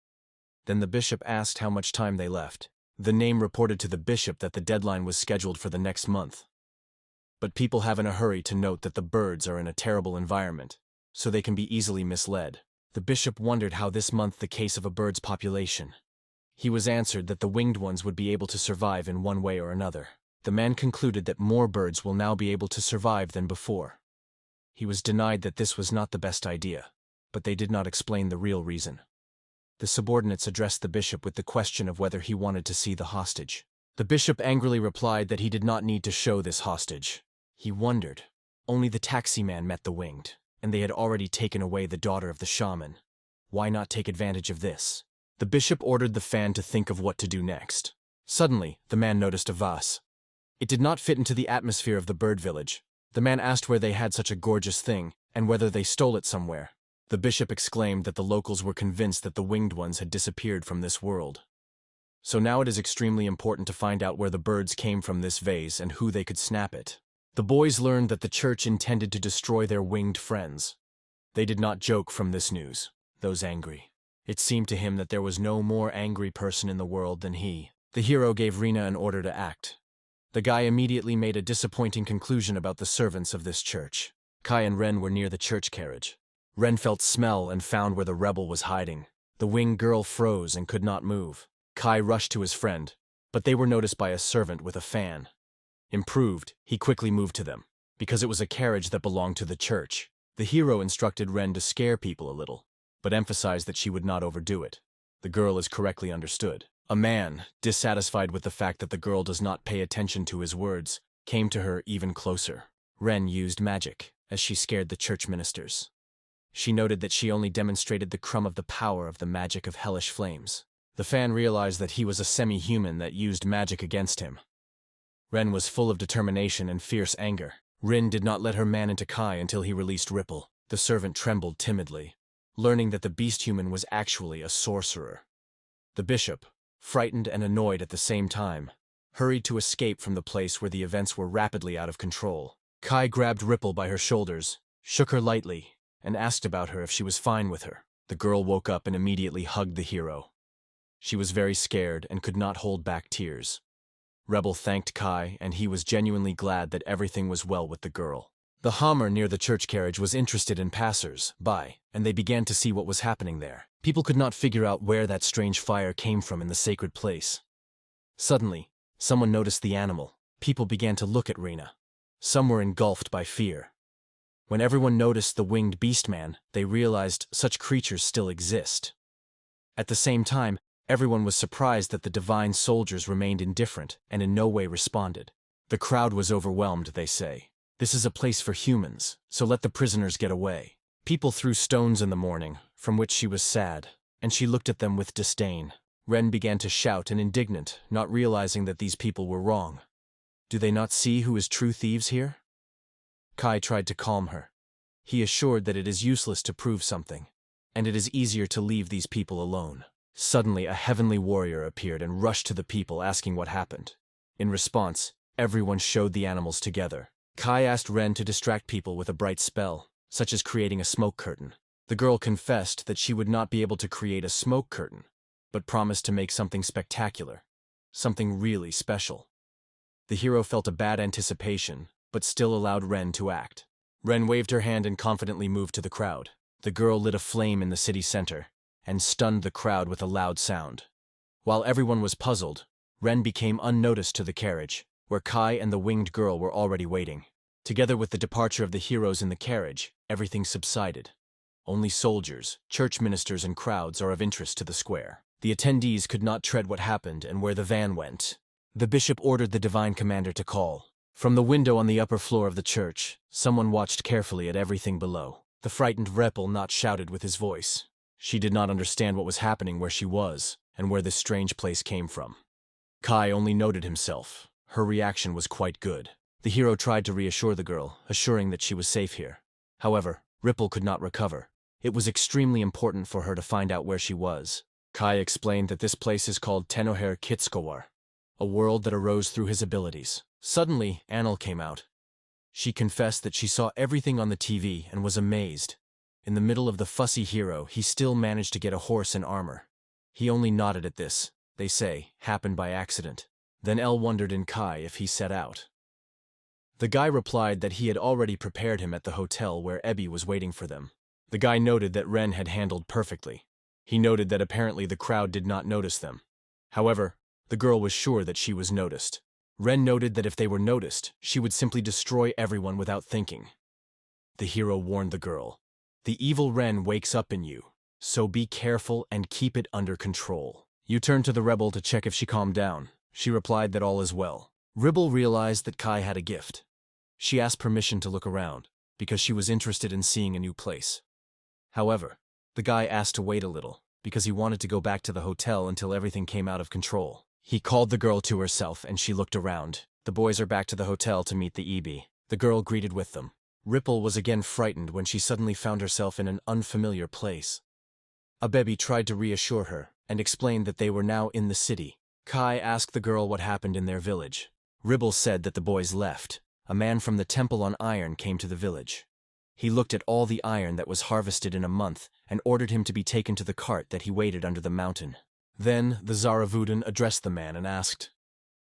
Then the bishop asked how much time they left. The name reported to the bishop that the deadline was scheduled for the next month. But people have in a hurry to note that the birds are in a terrible environment, so they can be easily misled. The bishop wondered how this month the case of a bird's population. He was answered that the winged ones would be able to survive in one way or another. The man concluded that more birds will now be able to survive than before. He was denied that this was not the best idea, but they did not explain the real reason. The subordinates addressed the bishop with the question of whether he wanted to see the hostage. The bishop angrily replied that he did not need to show this hostage. He wondered. Only the taxi man met the winged, and they had already taken away the daughter of the shaman. Why not take advantage of this? The bishop ordered the fan to think of what to do next. Suddenly, the man noticed a vase. It did not fit into the atmosphere of the bird village. The man asked where they had such a gorgeous thing, and whether they stole it somewhere. The bishop exclaimed that the locals were convinced that the winged ones had disappeared from this world. So now it is extremely important to find out where the birds came from this vase and who they could snap it. The boys learned that the church intended to destroy their winged friends. They did not joke from this news, those angry. It seemed to him that there was no more angry person in the world than he. The hero gave Rina an order to act. The guy immediately made a disappointing conclusion about the servants of this church. Kai and Ren were near the church carriage. Ren felt smell and found where the rebel was hiding. The winged girl froze and could not move. Kai rushed to his friend, but they were noticed by a servant with a fan. Improved, he quickly moved to them, because it was a carriage that belonged to the church. The hero instructed Ren to scare people a little, but emphasized that she would not overdo it. The girl is correctly understood. A man, dissatisfied with the fact that the girl does not pay attention to his words, came to her even closer. Ren used magic, as she scared the church ministers. She noted that she only demonstrated the crumb of the power of the magic of hellish flames. The fan realized that he was a semi-human that used magic against him. Ren was full of determination and fierce anger. Rin did not let her man into Kai until he released Ripple. The servant trembled timidly, learning that the beast human was actually a sorcerer. The bishop, frightened and annoyed at the same time, hurried to escape from the place where the events were rapidly out of control. Kai grabbed Ripple by her shoulders, shook her lightly, and asked about her if she was fine with her. The girl woke up and immediately hugged the hero. She was very scared and could not hold back tears. Rebel thanked Kai, and he was genuinely glad that everything was well with the girl. The Hammer near the church carriage was interested in passers-by, and they began to see what was happening there. People could not figure out where that strange fire came from in the sacred place. Suddenly, someone noticed the animal. People began to look at Rina. Some were engulfed by fear. When everyone noticed the winged beastman, they realized such creatures still exist. At the same time, everyone was surprised that the divine soldiers remained indifferent and in no way responded. The crowd was overwhelmed, they say. This is a place for humans, so let the prisoners get away. People threw stones in the morning, from which she was sad, and she looked at them with disdain. Ren began to shout and indignant, not realizing that these people were wrong. Do they not see who is true thieves here? Kai tried to calm her. He assured that it is useless to prove something, and it is easier to leave these people alone. Suddenly, a heavenly warrior appeared and rushed to the people asking what happened. In response, everyone showed the animals together. Kai asked Ren to distract people with a bright spell, such as creating a smoke curtain. The girl confessed that she would not be able to create a smoke curtain, but promised to make something spectacular, something really special. The hero felt a bad anticipation, but still allowed Ren to act. Ren waved her hand and confidently moved to the crowd. The girl lit a flame in the city center and stunned the crowd with a loud sound. While everyone was puzzled, Ren became unnoticed to the carriage, where Kai and the winged girl were already waiting. Together with the departure of the heroes in the carriage, everything subsided. Only soldiers, church ministers, and crowds are of interest to the square. The attendees could not tread what happened and where the van went. The bishop ordered the divine commander to call. From the window on the upper floor of the church, someone watched carefully at everything below. The frightened Repel not shouted with his voice. She did not understand what was happening where she was, and where this strange place came from. Kai only noted himself. Her reaction was quite good. The hero tried to reassure the girl, assuring that she was safe here. However, Ripple could not recover. It was extremely important for her to find out where she was. Kai explained that this place is called Tenoher Kitskowar, a world that arose through his abilities. Suddenly, Anil came out. She confessed that she saw everything on the TV and was amazed. In the middle of the fussy hero, he still managed to get a horse and armor. He only nodded at this. They say, happened by accident. Then El wondered in Kai if he set out. The guy replied that he had already prepared him at the hotel where Ebby was waiting for them. The guy noted that Ren had handled perfectly. He noted that apparently the crowd did not notice them. However, the girl was sure that she was noticed. Ren noted that if they were noticed, she would simply destroy everyone without thinking. The hero warned the girl, "The evil Ren wakes up in you, so be careful and keep it under control." You turned to the rebel to check if she calmed down. She replied that all is well. Ribble realized that Kai had a gift. She asked permission to look around, because she was interested in seeing a new place. However, the guy asked to wait a little, because he wanted to go back to the hotel until everything came out of control. He called the girl to herself and she looked around. The boys are back to the hotel to meet the EB. The girl greeted with them. Ripple was again frightened when she suddenly found herself in an unfamiliar place. Abebi tried to reassure her and explained that they were now in the city. Kai asked the girl what happened in their village. Ribble said that the boys left. A man from the temple on iron came to the village. He looked at all the iron that was harvested in a month and ordered him to be taken to the cart that he waited under the mountain. Then the Zaravudin addressed the man and asked,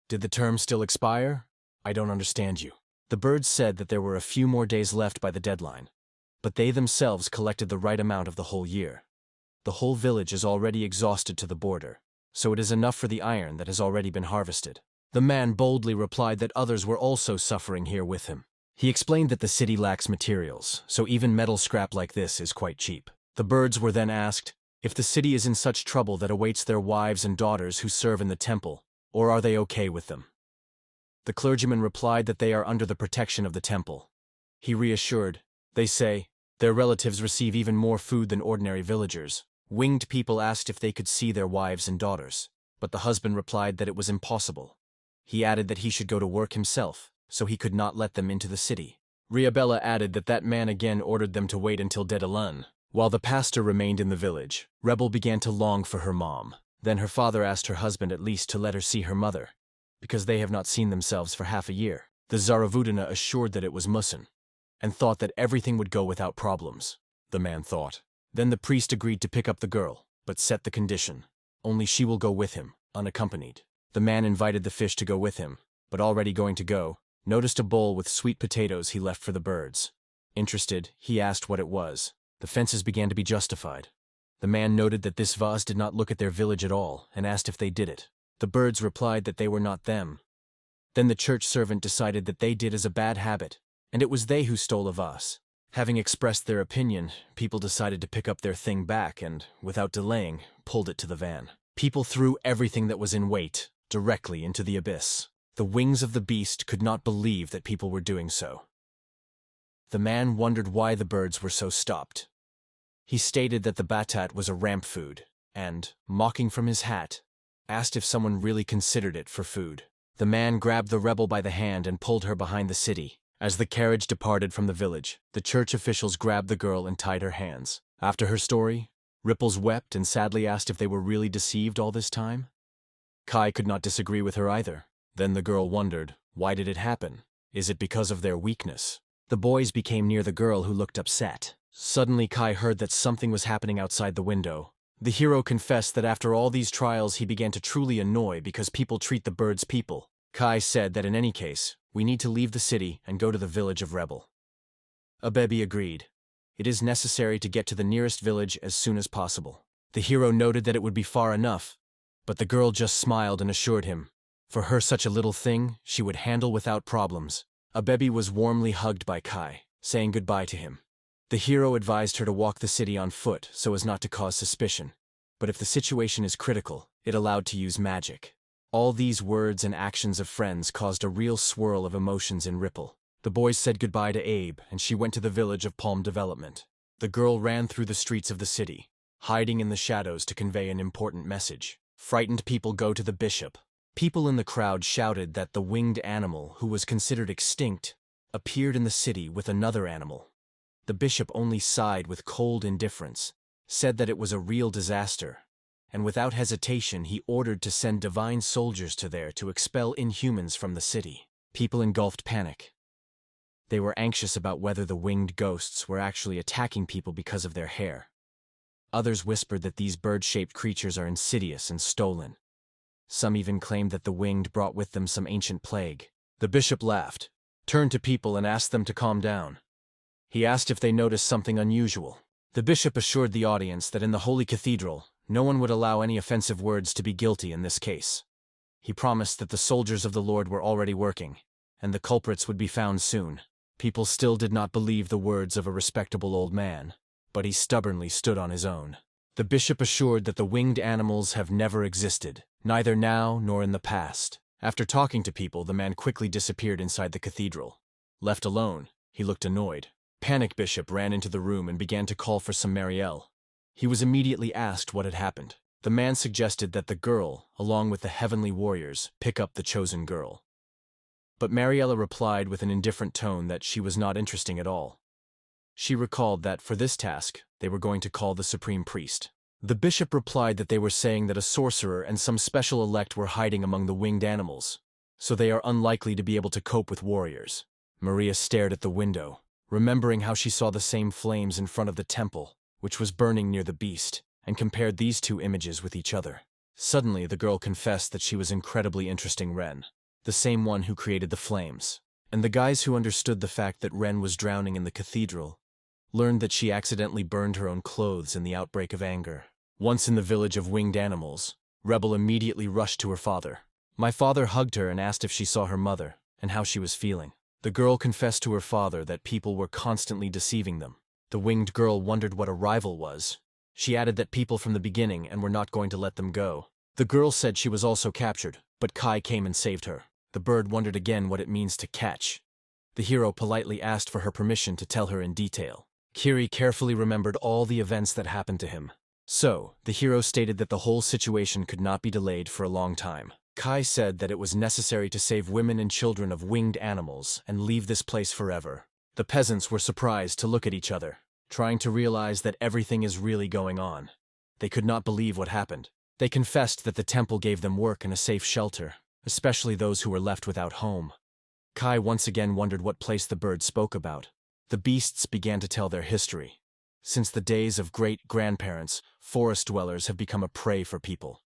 "Did the term still expire? I don't understand you." The birds said that there were a few more days left by the deadline, but they themselves collected the right amount of the whole year. The whole village is already exhausted to the border, so it is enough for the iron that has already been harvested. The man boldly replied that others were also suffering here with him. He explained that the city lacks materials, so even metal scrap like this is quite cheap. The birds were then asked if the city is in such trouble that awaits their wives and daughters who serve in the temple, or are they okay with them? The clergyman replied that they are under the protection of the temple. He reassured, "They say, their relatives receive even more food than ordinary villagers." Winged people asked if they could see their wives and daughters, but the husband replied that it was impossible. He added that he should go to work himself, so he could not let them into the city. Riabella added that that man again ordered them to wait until Dedalun. While the pastor remained in the village, Rebel began to long for her mom. Then her father asked her husband at least to let her see her mother, because they have not seen themselves for half a year. The Zaravudina assured that it was Musin, and thought that everything would go without problems. The man thought. Then the priest agreed to pick up the girl, but set the condition. Only she will go with him, unaccompanied. The man invited the fish to go with him, but already going to go, noticed a bowl with sweet potatoes he left for the birds. Interested, he asked what it was. The fences began to be justified. The man noted that this vase did not look at their village at all, and asked if they did it. The birds replied that they were not them. Then the church servant decided that they did as a bad habit, and it was they who stole a vase. Having expressed their opinion, people decided to pick up their thing back and, without delaying, pulled it to the van. People threw everything that was in weight directly into the abyss. The wings of the beast could not believe that people were doing so. The man wondered why the birds were so stopped. He stated that the batat was a ramp food, and, mocking from his hat, asked if someone really considered it for food. The man grabbed the rebel by the hand and pulled her behind the city. As the carriage departed from the village, the church officials grabbed the girl and tied her hands. After her story, Ripples wept and sadly asked if they were really deceived all this time. Kai could not disagree with her either. Then the girl wondered, why did it happen? Is it because of their weakness? The boys became near the girl who looked upset. Suddenly Kai heard that something was happening outside the window. The hero confessed that after all these trials he began to truly annoy because people treat the birds people. Kai said that in any case, we need to leave the city and go to the village of Rebel. Abebi agreed. It is necessary to get to the nearest village as soon as possible. The hero noted that it would be far enough, But the girl just smiled and assured him, for her such a little thing she would handle without problems. Abebi was warmly hugged by Kai, saying goodbye to him. The hero advised her to walk the city on foot so as not to cause suspicion, but if the situation is critical, it allowed to use magic. All these words and actions of friends caused a real swirl of emotions in Ripple. The boys said goodbye to Abe, and she went to the village of Palm Development. The girl ran through the streets of the city, hiding in the shadows to convey an important message. Frightened people go to the bishop. People in the crowd shouted that the winged animal, who was considered extinct, appeared in the city with another animal. The bishop only sighed with cold indifference, said that it was a real disaster, and without hesitation he ordered to send divine soldiers to there to expel inhumans from the city. People engulfed panic. They were anxious about whether the winged ghosts were actually attacking people because of their hair. Others whispered that these bird-shaped creatures are insidious and stolen. Some even claimed that the winged brought with them some ancient plague. The bishop laughed, turned to people and asked them to calm down. He asked if they noticed something unusual. The bishop assured the audience that in the Holy Cathedral, no one would allow any offensive words to be guilty in this case. He promised that the soldiers of the Lord were already working, and the culprits would be found soon. People still did not believe the words of a respectable old man, but he stubbornly stood on his own. The bishop assured that the winged animals have never existed, neither now nor in the past. After talking to people, the man quickly disappeared inside the cathedral. Left alone, he looked annoyed. Panic Bishop ran into the room and began to call for some Marielle. He was immediately asked what had happened. The man suggested that the girl, along with the heavenly warriors, pick up the chosen girl. But Mariella replied with an indifferent tone that she was not interesting at all. She recalled that for this task, they were going to call the supreme priest. The bishop replied that they were saying that a sorcerer and some special elect were hiding among the winged animals, so they are unlikely to be able to cope with warriors. Maria stared at the window, remembering how she saw the same flames in front of the temple, which was burning near the beast, and compared these two images with each other. Suddenly, the girl confessed that she was incredibly interesting Ren, the same one who created the flames. And the guys who understood the fact that Ren was drowning in the cathedral learned that she accidentally burned her own clothes in the outbreak of anger. Once in the village of winged animals, Rebel immediately rushed to her father. My father hugged her and asked if she saw her mother, and how she was feeling. The girl confessed to her father that people were constantly deceiving them. The winged girl wondered what a rival was. She added that people from the beginning and were not going to let them go. The girl said she was also captured, but Kai came and saved her. The bird wondered again what it means to catch. The hero politely asked for her permission to tell her in detail. Kiri carefully remembered all the events that happened to him. So, the hero stated that the whole situation could not be delayed for a long time. Kai said that it was necessary to save women and children of winged animals and leave this place forever. The peasants were surprised to look at each other, trying to realize that everything is really going on. They could not believe what happened. They confessed that the temple gave them work and a safe shelter, especially those who were left without home. Kai once again wondered what place the bird spoke about. The beasts began to tell their history. Since the days of great-grandparents, forest dwellers have become a prey for people.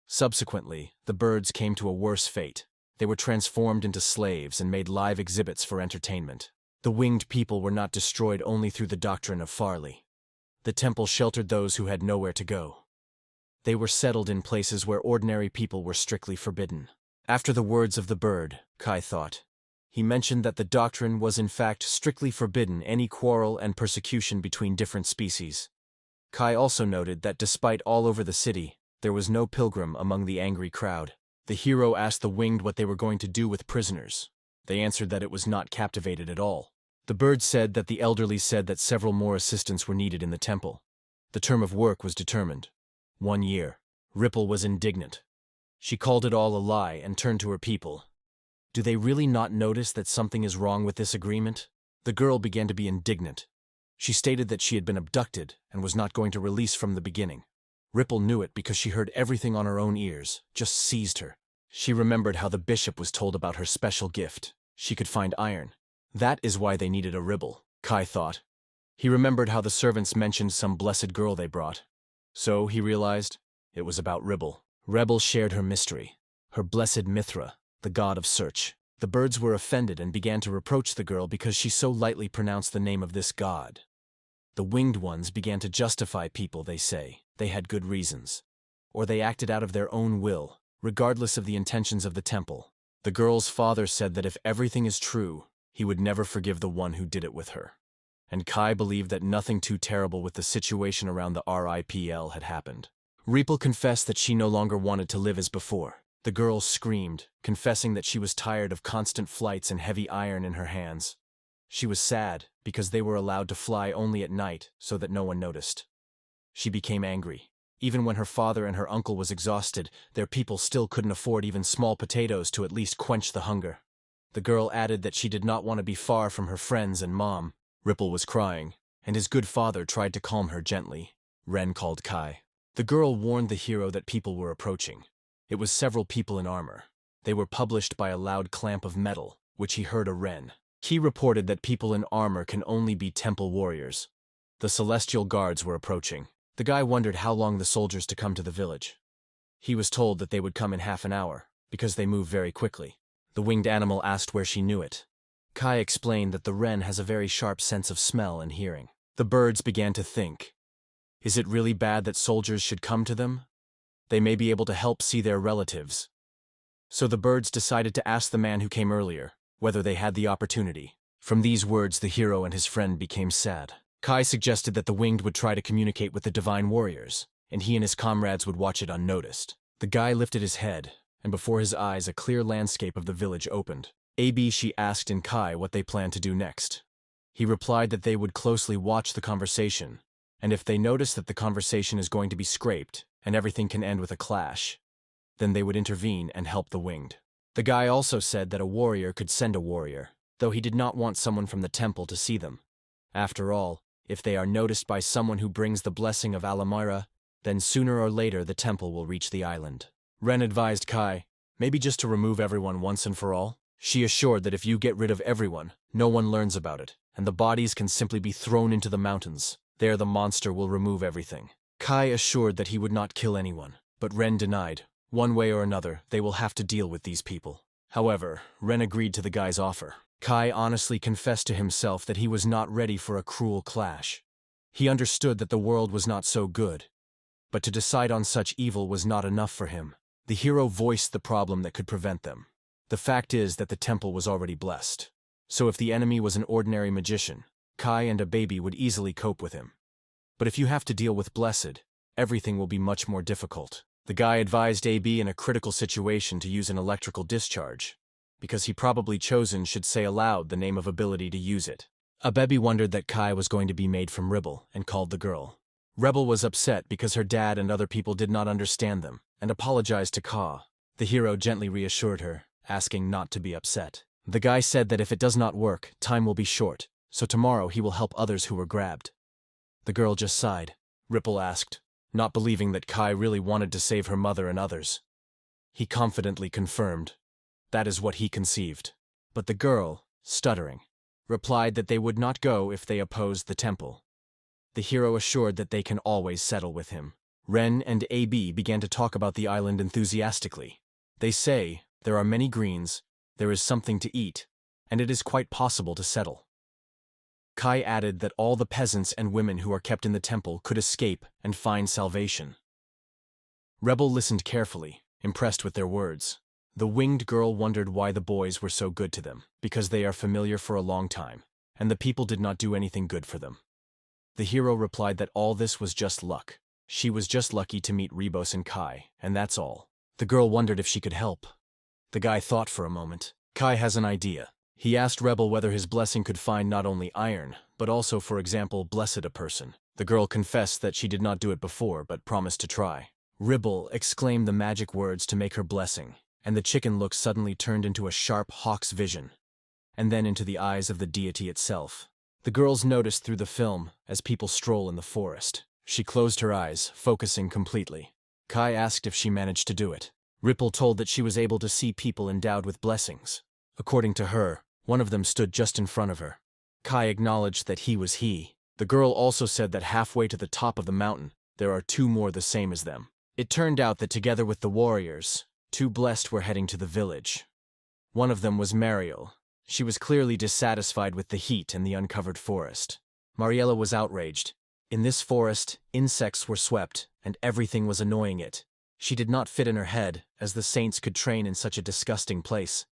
Subsequently, the birds came to a worse fate. They were transformed into slaves and made live exhibits for entertainment. The winged people were not destroyed only through the doctrine of Farley. The temple sheltered those who had nowhere to go. They were settled in places where ordinary people were strictly forbidden. After the words of the bird, Kai thought, he mentioned that the doctrine was in fact strictly forbidden any quarrel and persecution between different species. Kai also noted that despite all over the city, there was no pilgrim among the angry crowd. The hero asked the winged what they were going to do with prisoners. They answered that it was not captivated at all. The bird said that the elderly said that several more assistants were needed in the temple. The term of work was determined. 1 year. Ripple was indignant. She called it all a lie and turned to her people. Do they really not notice that something is wrong with this agreement? The girl began to be indignant. She stated that she had been abducted and was not going to release from the beginning. Ripple knew it because she heard everything on her own ears, just seized her. She remembered how the bishop was told about her special gift. She could find iron. That is why they needed a Ribble, Kai thought. He remembered how the servants mentioned some blessed girl they brought. So, he realized, it was about Ribble. Rebel shared her mystery, her blessed Mithra, the god of search. The birds were offended and began to reproach the girl because she so lightly pronounced the name of this god. The winged ones began to justify people, they say. They had good reasons. or they acted out of their own will, regardless of the intentions of the temple. The girl's father said that if everything is true, he would never forgive the one who did it with her. And Kai believed that nothing too terrible with the situation around the RIPL had happened. Ripple confessed that she no longer wanted to live as before. The girl screamed, confessing that she was tired of constant flights and heavy iron in her hands. She was sad because they were allowed to fly only at night so that no one noticed. She became angry. Even when her father and her uncle was exhausted, their people still couldn't afford even small potatoes to at least quench the hunger. The girl added that she did not want to be far from her friends and mom. Ripple was crying, and his good father tried to calm her gently. Ren called Kai. The girl warned the hero that people were approaching. It was several people in armor. They were published by a loud clamp of metal, which he heard a Ren. He reported that people in armor can only be temple warriors. The celestial guards were approaching. The guy wondered how long the soldiers to come to the village. He was told that they would come in half an hour, because they move very quickly. The winged animal asked where she knew it. Kai explained that the Ren has a very sharp sense of smell and hearing. The birds began to think, is it really bad that soldiers should come to them? They may be able to help see their relatives. So the birds decided to ask the man who came earlier whether they had the opportunity. From these words, the hero and his friend became sad. Kai suggested that the winged would try to communicate with the divine warriors, and he and his comrades would watch it unnoticed. The guy lifted his head, and before his eyes a clear landscape of the village opened. She asked in Kai what they planned to do next. He replied that they would closely watch the conversation, and if they notice that the conversation is going to be scraped and everything can end with a clash, then they would intervene and help the winged. The guy also said that a warrior could send a warrior, though he did not want someone from the temple to see them. After all, if they are noticed by someone who brings the blessing of Alamira, then sooner or later the temple will reach the island. Ren advised Kai, maybe just to remove everyone once and for all. She assured that if you get rid of everyone, no one learns about it, and the bodies can simply be thrown into the mountains. There the monster will remove everything. Kai assured that he would not kill anyone, but Ren denied. One way or another, they will have to deal with these people. However, Ren agreed to the guy's offer. Kai honestly confessed to himself that he was not ready for a cruel clash. He understood that the world was not so good, but to decide on such evil was not enough for him. The hero voiced the problem that could prevent them. The fact is that the temple was already blessed. So if the enemy was an ordinary magician, Kai and a baby would easily cope with him. But if you have to deal with Blessed, everything will be much more difficult. The guy advised AB in a critical situation to use an electrical discharge, because he probably chosen should say aloud the name of ability to use it. Abebi wondered that Kai was going to be made from Ribble and called the girl. Rebel was upset because her dad and other people did not understand them and apologized to Ka. The hero gently reassured her, asking not to be upset. The guy said that if it does not work, time will be short, so tomorrow he will help others who were grabbed. The girl just sighed. Ripple asked, not believing that Kai really wanted to save her mother and others. He confidently confirmed, that is what he conceived. But the girl, stuttering, replied that they would not go if they opposed the temple. The hero assured that they can always settle with him. Ren and AB began to talk about the island enthusiastically. They say, there are many greens, there is something to eat, and it is quite possible to settle. Kai added that all the peasants and women who are kept in the temple could escape and find salvation. Rebel listened carefully, impressed with their words. The winged girl wondered why the boys were so good to them, because they are familiar for a long time, and the people did not do anything good for them. The hero replied that all this was just luck. She was just lucky to meet Rebos and Kai, and that's all. The girl wondered if she could help. The guy thought for a moment. Kai has an idea. He asked Rebel whether his blessing could find not only iron, but also, for example, blessed a person. The girl confessed that she did not do it before, but promised to try. Rebel exclaimed the magic words to make her blessing, and the chicken look suddenly turned into a sharp hawk's vision, and then into the eyes of the deity itself. The girls noticed through the film as people stroll in the forest. She closed her eyes, focusing completely. Kai asked if she managed to do it. Ripple told that she was able to see people endowed with blessings. According to her, one of them stood just in front of her. Kai acknowledged that he was he. The girl also said that halfway to the top of the mountain, there are two more the same as them. It turned out that together with the warriors, two blessed were heading to the village. One of them was Mariel. She was clearly dissatisfied with the heat and the uncovered forest. Mariella was outraged. In this forest, insects were swept, and everything was annoying it. She did not fit in her head, as the saints could train in such a disgusting place.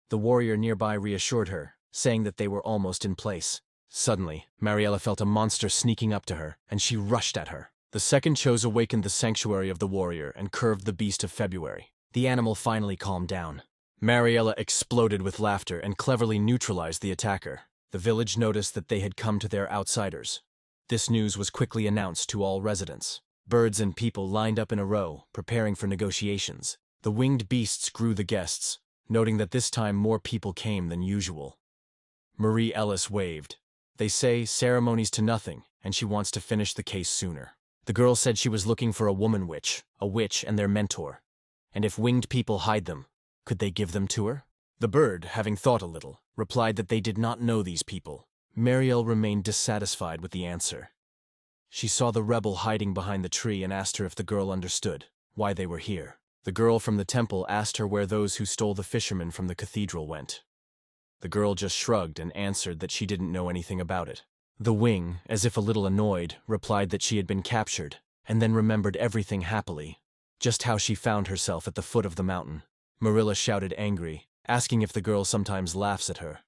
The warrior nearby reassured her, saying that they were almost in place. Suddenly, Mariella felt a monster sneaking up to her, and she rushed at her. The second chose awakened the sanctuary of the warrior and curved the beast of February. The animal finally calmed down. Mariella exploded with laughter and cleverly neutralized the attacker. The village noticed that they had come to their outsiders. This news was quickly announced to all residents. Birds and people lined up in a row, preparing for negotiations. The winged beasts grew the guests, noting that this time more people came than usual. Marie Ellis waved. They say ceremonies to nothing, and she wants to finish the case sooner. The girl said she was looking for a woman witch, a witch and their mentor. And if winged people hide them, could they give them to her? The bird, having thought a little, replied that they did not know these people. Marielle remained dissatisfied with the answer. She saw the rebel hiding behind the tree and asked her if the girl understood why they were here. The girl from the temple asked her where those who stole the fishermen from the cathedral went. The girl just shrugged and answered that she didn't know anything about it. The wing, as if a little annoyed, replied that she had been captured, and then remembered everything happily, just how she found herself at the foot of the mountain. Marilla shouted angry, asking if the girl sometimes laughs at her.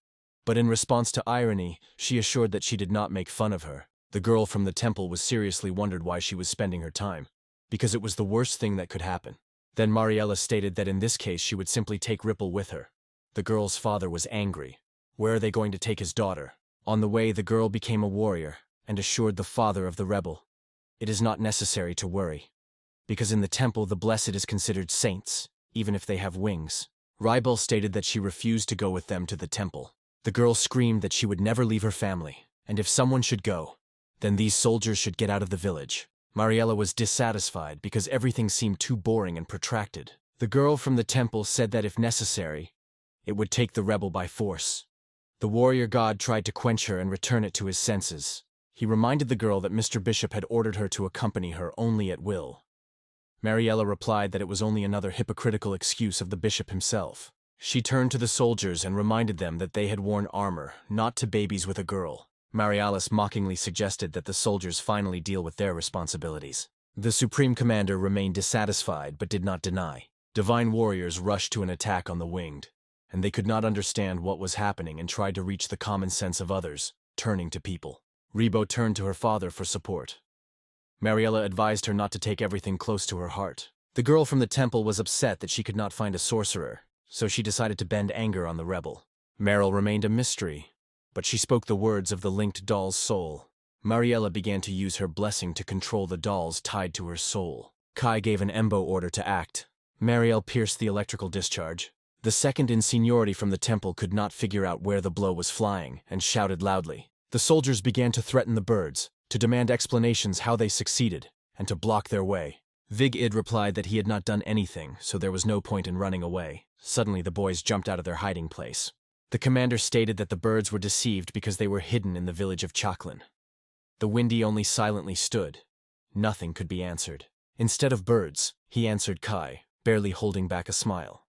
But in response to irony, she assured that she did not make fun of her. The girl from the temple was seriously wondered why she was spending her time, because it was the worst thing that could happen. Then Mariella stated that in this case she would simply take Ripple with her. The girl's father was angry. Where are they going to take his daughter? On the way, the girl became a warrior and assured the father of the rebel, "It is not necessary to worry, because in the temple the blessed is considered saints, even if they have wings." Ribel stated that she refused to go with them to the temple. The girl screamed that she would never leave her family, and if someone should go, then these soldiers should get out of the village. Mariella was dissatisfied because everything seemed too boring and protracted. The girl from the temple said that if necessary, it would take the rebel by force. The warrior god tried to quench her and return it to his senses. He reminded the girl that Mr. Bishop had ordered her to accompany her only at will. Mariella replied that it was only another hypocritical excuse of the bishop himself. She turned to the soldiers and reminded them that they had worn armor, not to babies with a girl. Marialis mockingly suggested that the soldiers finally deal with their responsibilities. The supreme commander remained dissatisfied but did not deny. Divine warriors rushed to an attack on the winged, and they could not understand what was happening and tried to reach the common sense of others, turning to people. Rebo turned to her father for support. Mariella advised her not to take everything close to her heart. The girl from the temple was upset that she could not find a sorcerer, so she decided to bend anger on the rebel. Meryl remained a mystery, but she spoke the words of the linked doll's soul. Mariella began to use her blessing to control the dolls tied to her soul. Kai gave an Embo order to act. Marielle pierced the electrical discharge. The second in seniority from the temple could not figure out where the blow was flying and shouted loudly. The soldiers began to threaten the birds, to demand explanations how they succeeded, and to block their way. Vig-Id replied that he had not done anything, so there was no point in running away. Suddenly the boys jumped out of their hiding place. The commander stated that the birds were deceived because they were hidden in the village of Chaklin. The Windy only silently stood. Nothing could be answered. Instead of birds, he answered Kai, barely holding back a smile.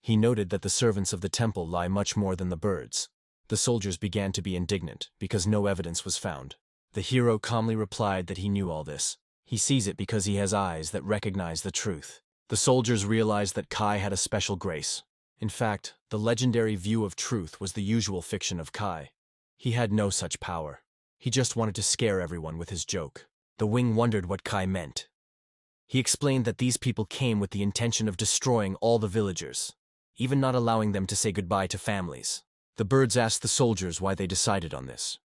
He noted that the servants of the temple lie much more than the birds. The soldiers began to be indignant because no evidence was found. The hero calmly replied that he knew all this. He sees it because he has eyes that recognize the truth. The soldiers realized that Kai had a special grace. In fact, the legendary view of truth was the usual fiction of Kai. He had no such power. He just wanted to scare everyone with his joke. The wing wondered what Kai meant. He explained that these people came with the intention of destroying all the villagers, even not allowing them to say goodbye to families. The birds asked the soldiers why they decided on this.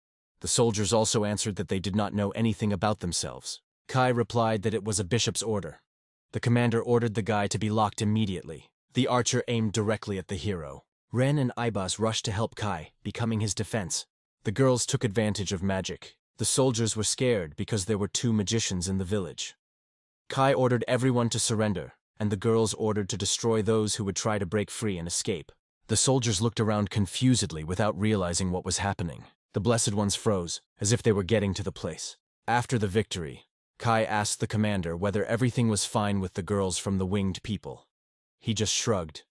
The soldiers also answered that they did not know anything about themselves. Kai replied that it was a bishop's order. The commander ordered the guy to be locked immediately. The archer aimed directly at the hero. Ren and Ibas rushed to help Kai, becoming his defense. The girls took advantage of magic. The soldiers were scared because there were 2 magicians in the village. Kai ordered everyone to surrender, and the girls ordered to destroy those who would try to break free and escape. The soldiers looked around confusedly without realizing what was happening. The Blessed Ones froze, as if they were getting to the place. After the victory, Kai asked the commander whether everything was fine with the girls from the winged people. He just shrugged.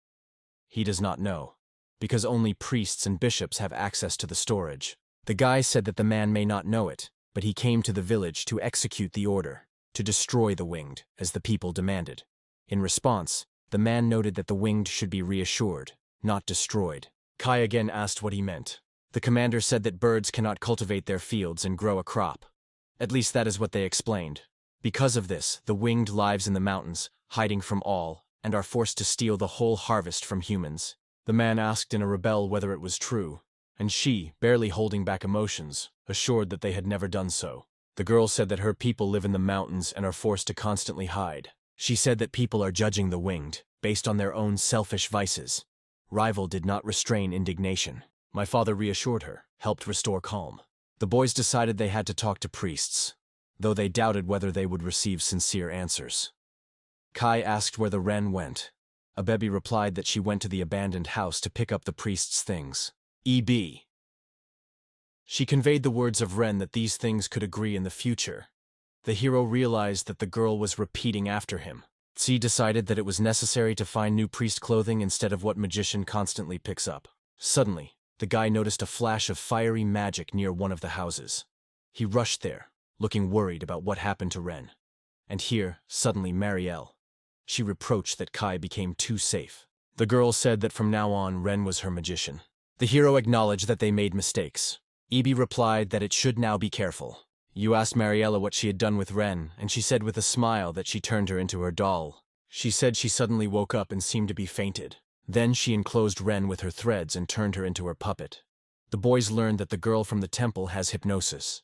He does not know, because only priests and bishops have access to the storage. The guy said that the man may not know it, but he came to the village to execute the order, to destroy the winged, as the people demanded. In response, the man noted that the winged should be reassured, not destroyed. Kai again asked what he meant. The commander said that birds cannot cultivate their fields and grow a crop. At least that is what they explained. Because of this, the winged lives in the mountains, hiding from all, and are forced to steal the whole harvest from humans. The man asked in a rebel whether it was true, and she, barely holding back emotions, assured that they had never done so. The girl said that her people live in the mountains and are forced to constantly hide. She said that people are judging the winged, based on their own selfish vices. Rival did not restrain indignation. My father reassured her, helped restore calm. The boys decided they had to talk to priests, though they doubted whether they would receive sincere answers. Kai asked where the wren went. Abebi replied that she went to the abandoned house to pick up the priest's things. E.B. She conveyed the words of Ren that these things could agree in the future. The hero realized that the girl was repeating after him. Tsi decided that it was necessary to find new priest clothing instead of what magician constantly picks up. Suddenly, the guy noticed a flash of fiery magic near one of the houses. He rushed there, looking worried about what happened to Ren. And here, suddenly Marielle. She reproached that Kai became too safe. The girl said that from now on Ren was her magician. The hero acknowledged that they made mistakes. Ibi replied that it should now be careful. You asked Mariella what she had done with Ren, and she said with a smile that she turned her into her doll. She said she suddenly woke up and seemed to be fainted. Then she enclosed Ren with her threads and turned her into her puppet. The boys learned that the girl from the temple has hypnosis.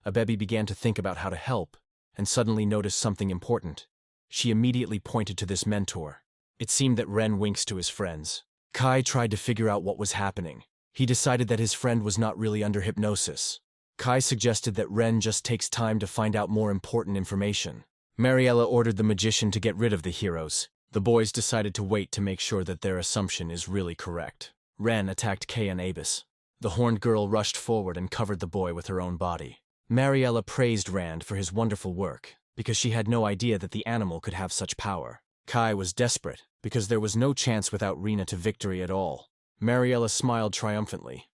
Abebi began to think about how to help, and suddenly noticed something important. She immediately pointed to this mentor. It seemed that Ren winks to his friends. Kai tried to figure out what was happening. He decided that his friend was not really under hypnosis. Kai suggested that Ren just takes time to find out more important information. Mariella ordered the magician to get rid of the heroes. The boys decided to wait to make sure that their assumption is really correct. Ren attacked Kay and Abis. The horned girl rushed forward and covered the boy with her own body. Mariella praised Rand for his wonderful work, because she had no idea that the animal could have such power. Kai was desperate, because there was no chance without Rena to victory at all. Mariella smiled triumphantly.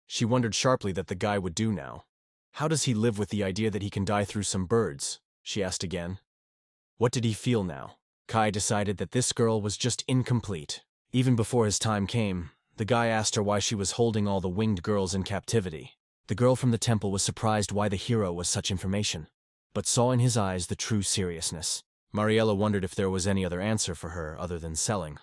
She wondered sharply that the guy would do now. How does he live with the idea that he can die through some birds? She asked again. What did he feel now? Kai decided that this girl was just incomplete. Even before his time came, the guy asked her why she was holding all the winged girls in captivity. The girl from the temple was surprised why the hero was such information, but saw in his eyes the true seriousness. Mariella wondered if there was any other answer for her other than selling.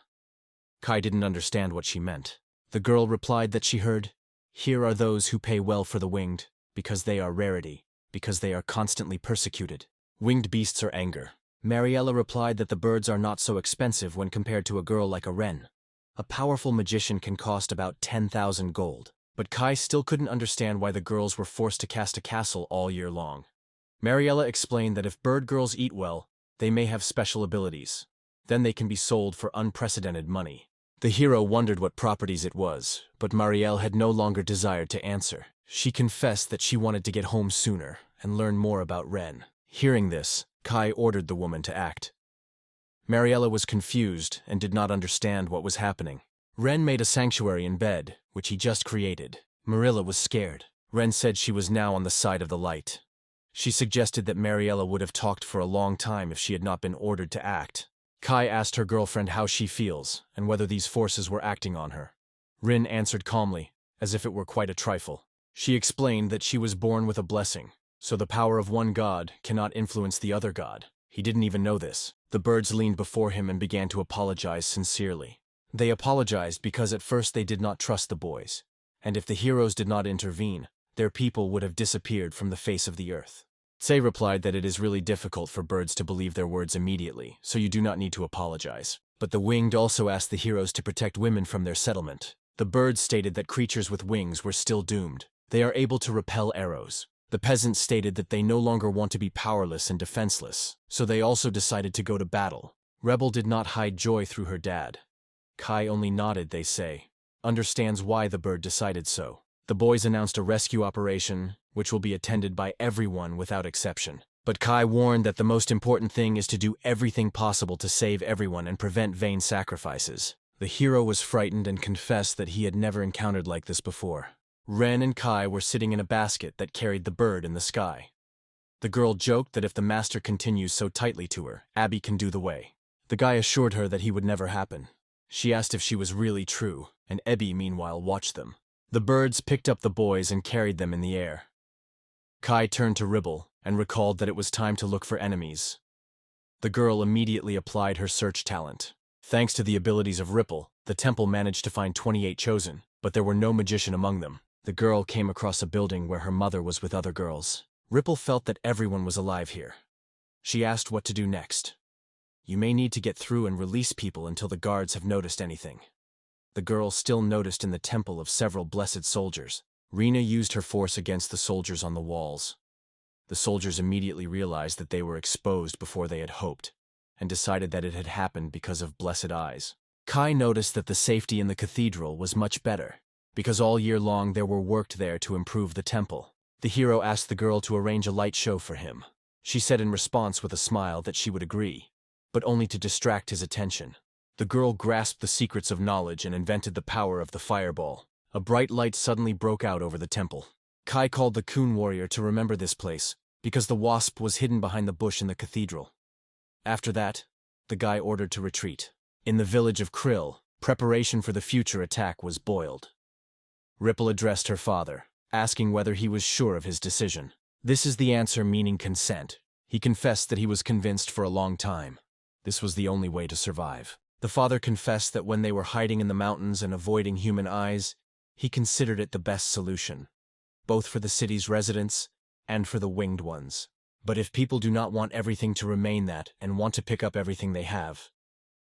Kai didn't understand what she meant. The girl replied that she heard, "Here are those who pay well for the winged, because they are rarity, because they are constantly persecuted. Winged beasts are anger." Mariella replied that the birds are not so expensive when compared to a girl like a wren. A powerful magician can cost about 10,000 gold. But Kai still couldn't understand why the girls were forced to cast a castle all year long. Mariella explained that if bird girls eat well, they may have special abilities. Then they can be sold for unprecedented money. The hero wondered what properties it was, but Marielle had no longer desired to answer. She confessed that she wanted to get home sooner and learn more about Ren. Hearing this, Kai ordered the woman to act. Mariella was confused and did not understand what was happening. Ren made a sanctuary in bed, which he just created. Marilla was scared. Ren said she was now on the side of the light. She suggested that Mariella would have talked for a long time if she had not been ordered to act. Kai asked her girlfriend how she feels and whether these forces were acting on her. Rin answered calmly, as if it were quite a trifle. She explained that she was born with a blessing, so the power of one god cannot influence the other god. He didn't even know this. The birds leaned before him and began to apologize sincerely. They apologized because at first they did not trust the boys, and if the heroes did not intervene, their people would have disappeared from the face of the earth. Tse replied that it is really difficult for birds to believe their words immediately, so you do not need to apologize. But the winged also asked the heroes to protect women from their settlement. The birds stated that creatures with wings were still doomed. They are able to repel arrows. The peasants stated that they no longer want to be powerless and defenseless, so they also decided to go to battle. Rebel did not hide joy through her dad. Kai only nodded, they say. Understands why the bird decided so. The boys announced a rescue operation, which will be attended by everyone without exception. But Kai warned that the most important thing is to do everything possible to save everyone and prevent vain sacrifices. The hero was frightened and confessed that he had never encountered like this before. Ren and Kai were sitting in a basket that carried the bird in the sky. The girl joked that if the master continues so tightly to her, Abby can do the way. The guy assured her that he would never happen. She asked if she was really true, and Ebby meanwhile watched them. The birds picked up the boys and carried them in the air. Kai turned to Ribble and recalled that it was time to look for enemies. The girl immediately applied her search talent. Thanks to the abilities of Ripple, the temple managed to find 28 chosen, but there were no magician among them. The girl came across a building where her mother was with other girls. Ripple felt that everyone was alive here. She asked what to do next. You may need to get through and release people until the guards have noticed anything. The girl still noticed in the temple of several blessed soldiers. Rena used her force against the soldiers on the walls. The soldiers immediately realized that they were exposed before they had hoped, and decided that it had happened because of blessed eyes. Kai noticed that the safety in the cathedral was much better, because all year long there were worked there to improve the temple. The hero asked the girl to arrange a light show for him. She said in response with a smile that she would agree, but only to distract his attention. The girl grasped the secrets of knowledge and invented the power of the fireball. A bright light suddenly broke out over the temple. Kai called the Coon warrior to remember this place, because the wasp was hidden behind the bush in the cathedral. After that, the guy ordered to retreat. In the village of Krill, preparation for the future attack was boiled. Ripple addressed her father, asking whether he was sure of his decision. This is the answer, meaning consent. He confessed that he was convinced for a long time. This was the only way to survive. The father confessed that when they were hiding in the mountains and avoiding human eyes, he considered it the best solution, both for the city's residents and for the winged ones. But if people do not want everything to remain that and want to pick up everything they have,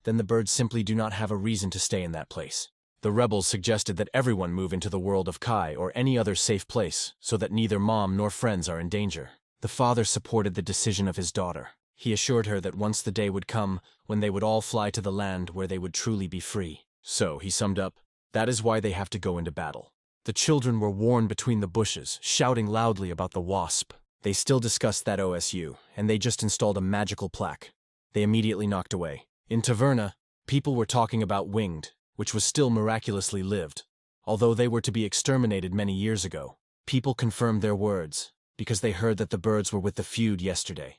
then the birds simply do not have a reason to stay in that place. The rebels suggested that everyone move into the world of Kai or any other safe place so that neither mom nor friends are in danger. The father supported the decision of his daughter. He assured her that once the day would come when they would all fly to the land where they would truly be free. So, he summed up, that is why they have to go into battle. The children were worn between the bushes, shouting loudly about the wasp. They still discussed that OSU, and they just installed a magical plaque. They immediately knocked away. In Taverna, people were talking about Winged, which was still miraculously lived. Although they were to be exterminated many years ago, people confirmed their words, because they heard that the birds were with the feud yesterday.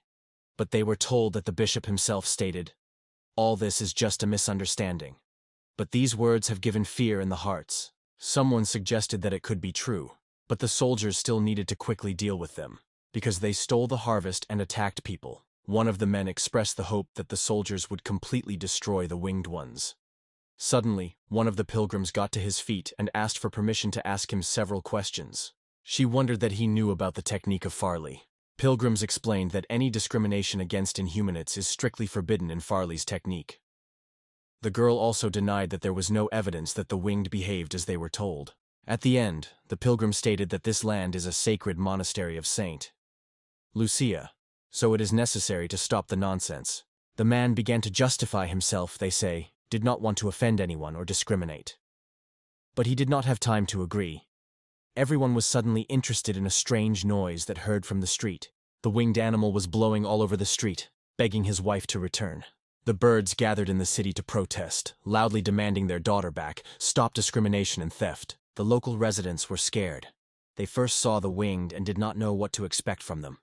But they were told that the bishop himself stated, all this is just a misunderstanding. But these words have given fear in the hearts. Someone suggested that it could be true, but the soldiers still needed to quickly deal with them, because they stole the harvest and attacked people. One of the men expressed the hope that the soldiers would completely destroy the winged ones. Suddenly, one of the pilgrims got to his feet and asked for permission to ask him several questions. She wondered that he knew about the technique of Farley. Pilgrims explained that any discrimination against Inhumanites is strictly forbidden in Farley's technique. The girl also denied that there was no evidence that the winged behaved as they were told. At the end, the pilgrim stated that this land is a sacred monastery of Saint Lucia, so it is necessary to stop the nonsense. The man began to justify himself, they say, did not want to offend anyone or discriminate. But he did not have time to agree. Everyone was suddenly interested in a strange noise that heard from the street. The winged animal was blowing all over the street, begging his wife to return. The birds gathered in the city to protest, loudly demanding their daughter back, stop discrimination and theft. The local residents were scared. They first saw the winged and did not know what to expect from them.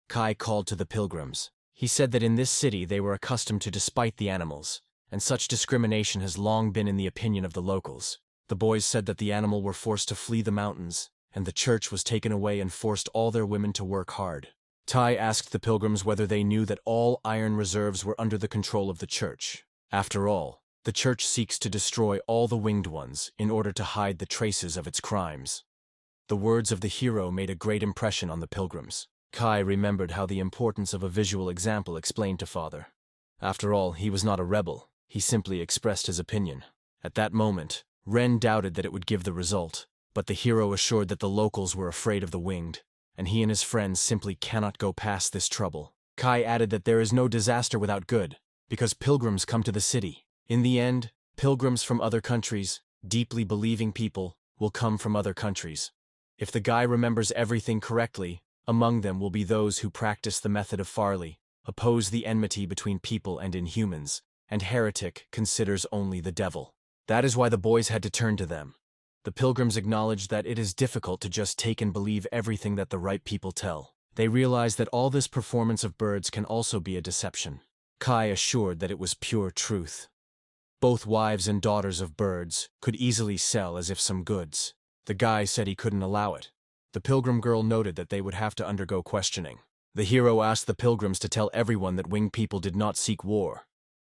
Kai called to the pilgrims. He said that in this city they were accustomed to despite the animals, and such discrimination has long been in the opinion of the locals. The boys said that the animal were forced to flee the mountains, and the church was taken away and forced all their women to work hard. Tai asked the pilgrims whether they knew that all iron reserves were under the control of the church. After all, the church seeks to destroy all the winged ones in order to hide the traces of its crimes. The words of the hero made a great impression on the pilgrims. Kai remembered how the importance of a visual example explained to father. After all, he was not a rebel. He simply expressed his opinion. At that moment, Ren doubted that it would give the result, but the hero assured that the locals were afraid of the winged, and he and his friends simply cannot go past this trouble. Kai added that there is no disaster without good, because pilgrims come to the city. In the end, pilgrims from other countries, deeply believing people, will come from other countries. If the guy remembers everything correctly, among them will be those who practice the method of Farley, oppose the enmity between people and inhumans, and heretic considers only the devil. That is why the boys had to turn to them. The pilgrims acknowledged that it is difficult to just take and believe everything that the right people tell. They realized that all this performance of birds can also be a deception. Kai assured that it was pure truth. Both wives and daughters of birds could easily sell as if some goods. The guy said he couldn't allow it. The pilgrim girl noted that they would have to undergo questioning. The hero asked the pilgrims to tell everyone that winged people did not seek war.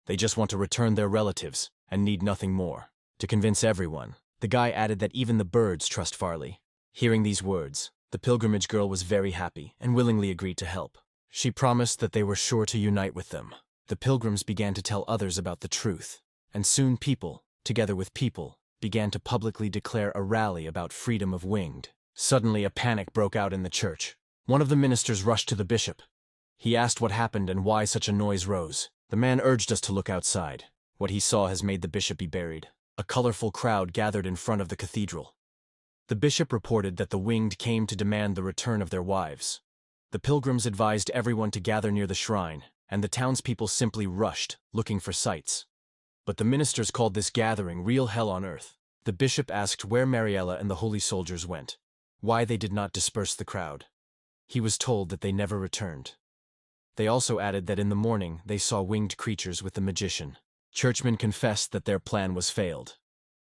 They just want to return their relatives and need nothing more. To convince everyone, the guy added that even the birds trust Farley. Hearing these words, the pilgrimage girl was very happy and willingly agreed to help. She promised that they were sure to unite with them. The pilgrims began to tell others about the truth, and soon people, together with people, began to publicly declare a rally about freedom of winged. Suddenly a panic broke out in the church. One of the ministers rushed to the bishop. He asked what happened and why such a noise rose. The man urged us to look outside. What he saw has made the bishop be buried. A colorful crowd gathered in front of the cathedral. The bishop reported that the winged came to demand the return of their wives. The pilgrims advised everyone to gather near the shrine, and the townspeople simply rushed, looking for sights. But the ministers called this gathering real hell on earth. The bishop asked where Mariella and the holy soldiers went, why they did not disperse the crowd. He was told that they never returned. They also added that in the morning they saw winged creatures with the magician. Churchmen confessed that their plan was failed.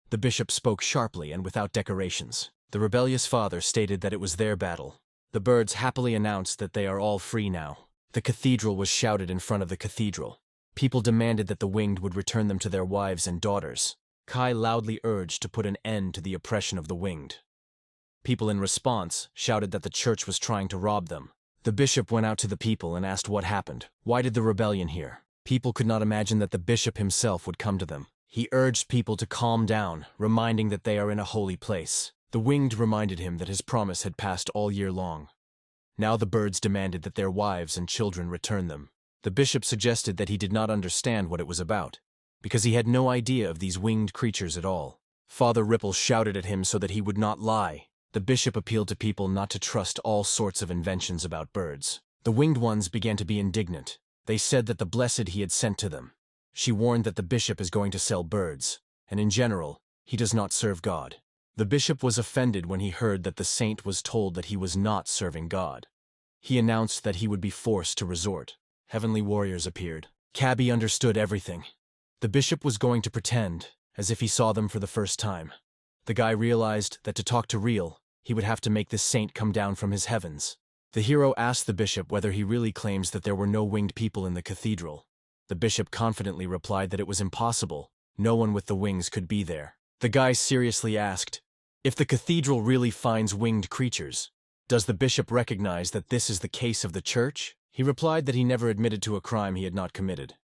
The bishop spoke sharply and without decorations. The rebellious father stated that it was their battle. The birds happily announced that they are all free now. The cathedral was shouted in front of the cathedral. People demanded that the winged would return them to their wives and daughters. Kai loudly urged to put an end to the oppression of the winged. People in response shouted that the church was trying to rob them. The bishop went out to the people and asked what happened. Why did the rebellion here? People could not imagine that the bishop himself would come to them. He urged people to calm down, reminding that they are in a holy place. The winged reminded him that his promise had passed all year long. Now the birds demanded that their wives and children return them. The bishop suggested that he did not understand what it was about, because he had no idea of these winged creatures at all. Father Ripple shouted at him so that he would not lie. The bishop appealed to people not to trust all sorts of inventions about birds. The winged ones began to be indignant. They said that the blessed he had sent to them. She warned that the bishop is going to sell birds, and in general, he does not serve God. The bishop was offended when he heard that the saint was told that he was not serving God. He announced that he would be forced to resort. Heavenly warriors appeared. Cabby understood everything. The bishop was going to pretend, as if he saw them for the first time. The guy realized that to talk to real, he would have to make this saint come down from his heavens. The hero asked the bishop whether he really claims that there were no winged people in the cathedral. The bishop confidently replied that it was impossible. No one with the wings could be there. The guy seriously asked, if the cathedral really finds winged creatures, does the bishop recognize that this is the case of the church? He replied that he never admitted to a crime he had not committed.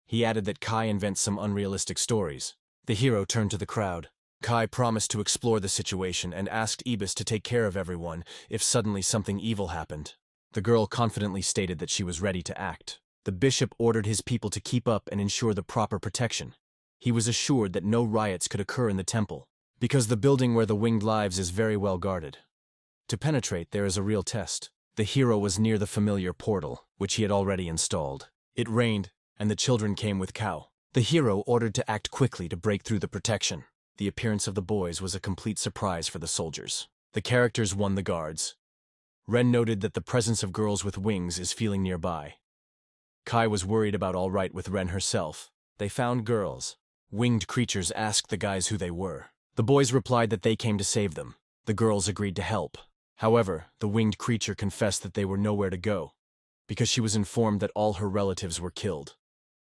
He added that Kai invents some unrealistic stories. The hero turned to the crowd. Kai promised to explore the situation and asked Ibis to take care of everyone if suddenly something evil happened. The girl confidently stated that she was ready to act. The bishop ordered his people to keep up and ensure the proper protection. He was assured that no riots could occur in the temple, because the building where the winged lives is very well guarded. To penetrate, there is a real test. The hero was near the familiar portal, which he had already installed. It rained, and the children came with cow. The hero ordered to act quickly to break through the protection. The appearance of the boys was a complete surprise for the soldiers. The characters won the guards. Ren noted that the presence of girls with wings is feeling nearby. Kai was worried about all right with Ren herself. They found girls. Winged creatures asked the guys who they were. The boys replied that they came to save them. The girls agreed to help. However, the winged creature confessed that they were nowhere to go, because she was informed that all her relatives were killed.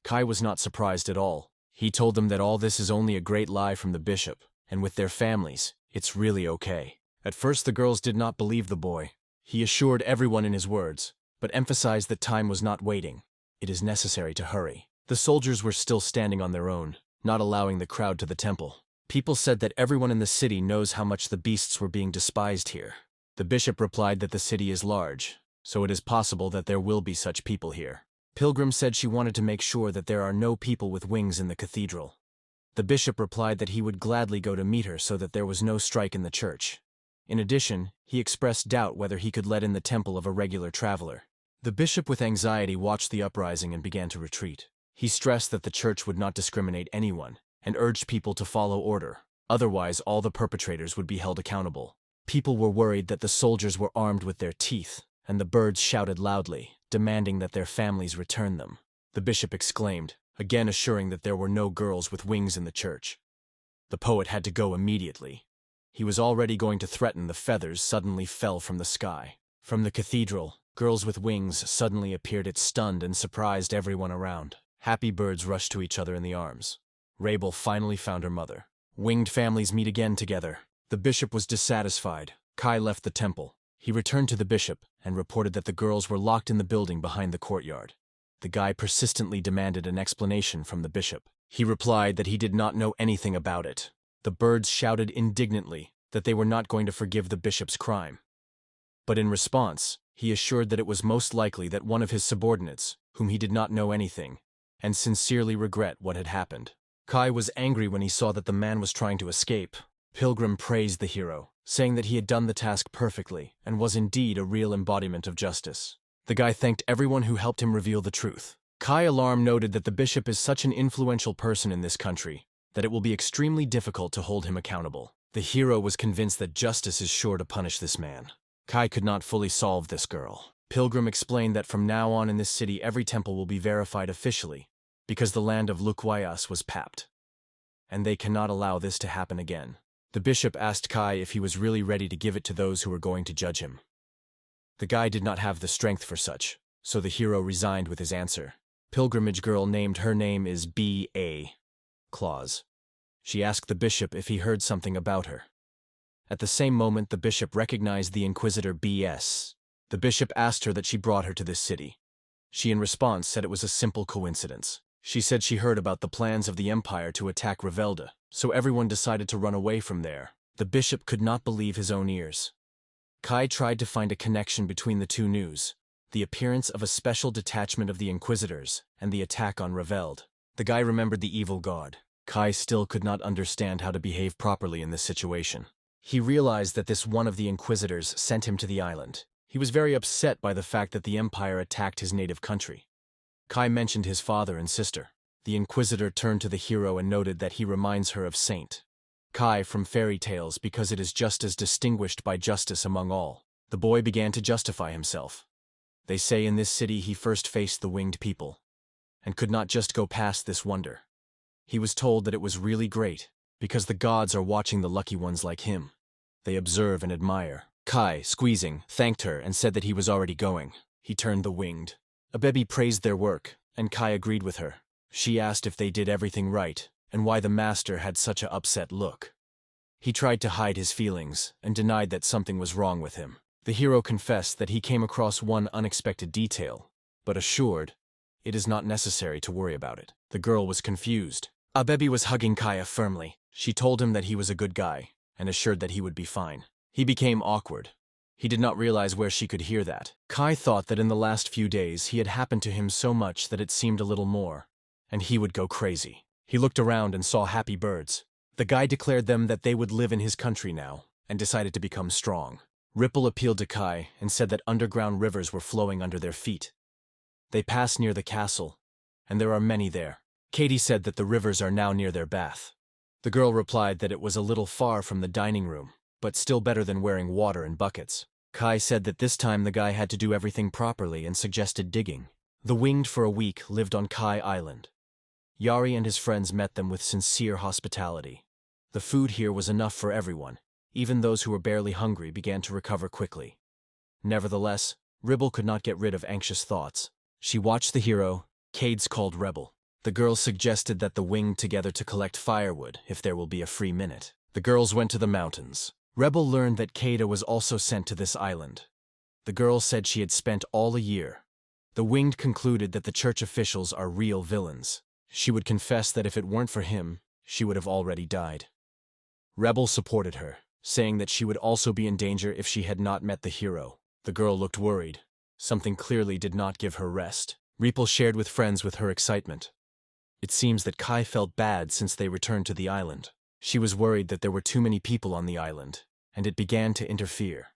Kai was not surprised at all. He told them that all this is only a great lie from the bishop, and with their families, it's really okay. At first the girls did not believe the boy. He assured everyone in his words, but emphasized that time was not waiting. It is necessary to hurry. The soldiers were still standing on their own, not allowing the crowd to the temple. People said that everyone in the city knows how much the beasts were being despised here. The bishop replied that the city is large, so it is possible that there will be such people here. Pilgrim said she wanted to make sure that there are no people with wings in the cathedral. The bishop replied that he would gladly go to meet her so that there was no strike in the church. In addition, he expressed doubt whether he could let in the temple of a regular traveler. The bishop with anxiety watched the uprising and began to retreat. He stressed that the church would not discriminate anyone, and urged people to follow order. Otherwise, all the perpetrators would be held accountable. People were worried that the soldiers were armed with their teeth, and the birds shouted loudly, demanding that their families return them. the bishop exclaimed, again assuring that there were no girls with wings in the church. The poet had to go immediately. He was already going to threaten. The feathers suddenly fell from the sky. From the cathedral, girls with wings suddenly appeared. It stunned and surprised everyone around. Happy birds rushed to each other in the arms. Rabel finally found her mother. Winged families meet again together. The bishop was dissatisfied. Kai left the temple. He returned to the bishop and reported that the girls were locked in the building behind the courtyard. The guy persistently demanded an explanation from the bishop. He replied that he did not know anything about it. The birds shouted indignantly that they were not going to forgive the bishop's crime. But in response, he assured that it was most likely that one of his subordinates, whom he did not know anything, and sincerely regret what had happened. Kai was angry when he saw that the man was trying to escape. Pilgrim praised the hero, saying that he had done the task perfectly and was indeed a real embodiment of justice. The guy thanked everyone who helped him reveal the truth. Kai Alarm noted that the bishop is such an influential person in this country that it will be extremely difficult to hold him accountable. The hero was convinced that justice is sure to punish this man. Kai could not fully solve this girl. Pilgrim explained that from now on in this city every temple will be verified officially, because the land of Lukwayas was papped, and they cannot allow this to happen again. The bishop asked Kai if he was really ready to give it to those who were going to judge him. The guy did not have the strength for such, so the hero resigned with his answer. Pilgrimage girl named her name is B.A. Claus. She asked the bishop if he heard something about her. At the same moment, the bishop recognized the inquisitor B.S. The bishop asked her that she brought her to this city. She in response said it was a simple coincidence. She said she heard about the plans of the empire to attack Revelda, so everyone decided to run away from there. The bishop could not believe his own ears. Kai tried to find a connection between the two news, the appearance of a special detachment of the Inquisitors and the attack on Reveld. The guy remembered the evil god. Kai still could not understand how to behave properly in this situation. He realized that this one of the Inquisitors sent him to the island. He was very upset by the fact that the Empire attacked his native country. Kai mentioned his father and sister. The Inquisitor turned to the hero and noted that he reminds her of Saint Kai from fairy tales because it is just as distinguished by justice among all. The boy began to justify himself. They say in this city he first faced the winged people, and could not just go past this wonder. He was told that it was really great, because the gods are watching the lucky ones like him. They observe and admire. Kai, squeezing, thanked her and said that he was already going. He turned the winged. Abebi praised their work, and Kai agreed with her. She asked if they did everything right, and why the master had such an upset look. He tried to hide his feelings, and denied that something was wrong with him. The hero confessed that he came across one unexpected detail, but assured it is not necessary to worry about it. The girl was confused. Abebi was hugging Kaya firmly. She told him that he was a good guy, and assured that he would be fine. He became awkward. He did not realize where she could hear that. Kai thought that in the last few days he had happened to him so much that it seemed a little more, and he would go crazy. He looked around and saw happy birds. The guy declared them that they would live in his country now, and decided to become strong. Ripple appealed to Kai and said that underground rivers were flowing under their feet. They passed near the castle, and there are many there. Katie said that the rivers are now near their bath. The girl replied that it was a little far from the dining room, but still better than wearing water in buckets. Kai said that this time the guy had to do everything properly and suggested digging. The winged for a week lived on Kai Island. Yari and his friends met them with sincere hospitality. The food here was enough for everyone. Even those who were barely hungry began to recover quickly. Nevertheless, Ribble could not get rid of anxious thoughts. She watched the hero, Cades called Rebel. The girls suggested that the winged together to collect firewood if there will be a free minute. The girls went to the mountains. Rebel learned that Kada was also sent to this island. The girl said she had spent all a year. The winged concluded that the church officials are real villains. She would confess that if it weren't for him, she would have already died. Rebel supported her, saying that she would also be in danger if she had not met the hero. The girl looked worried. Something clearly did not give her rest. Reeple shared with friends with her excitement. It seems that Kai felt bad since they returned to the island. She was worried that there were too many people on the island, and it began to interfere.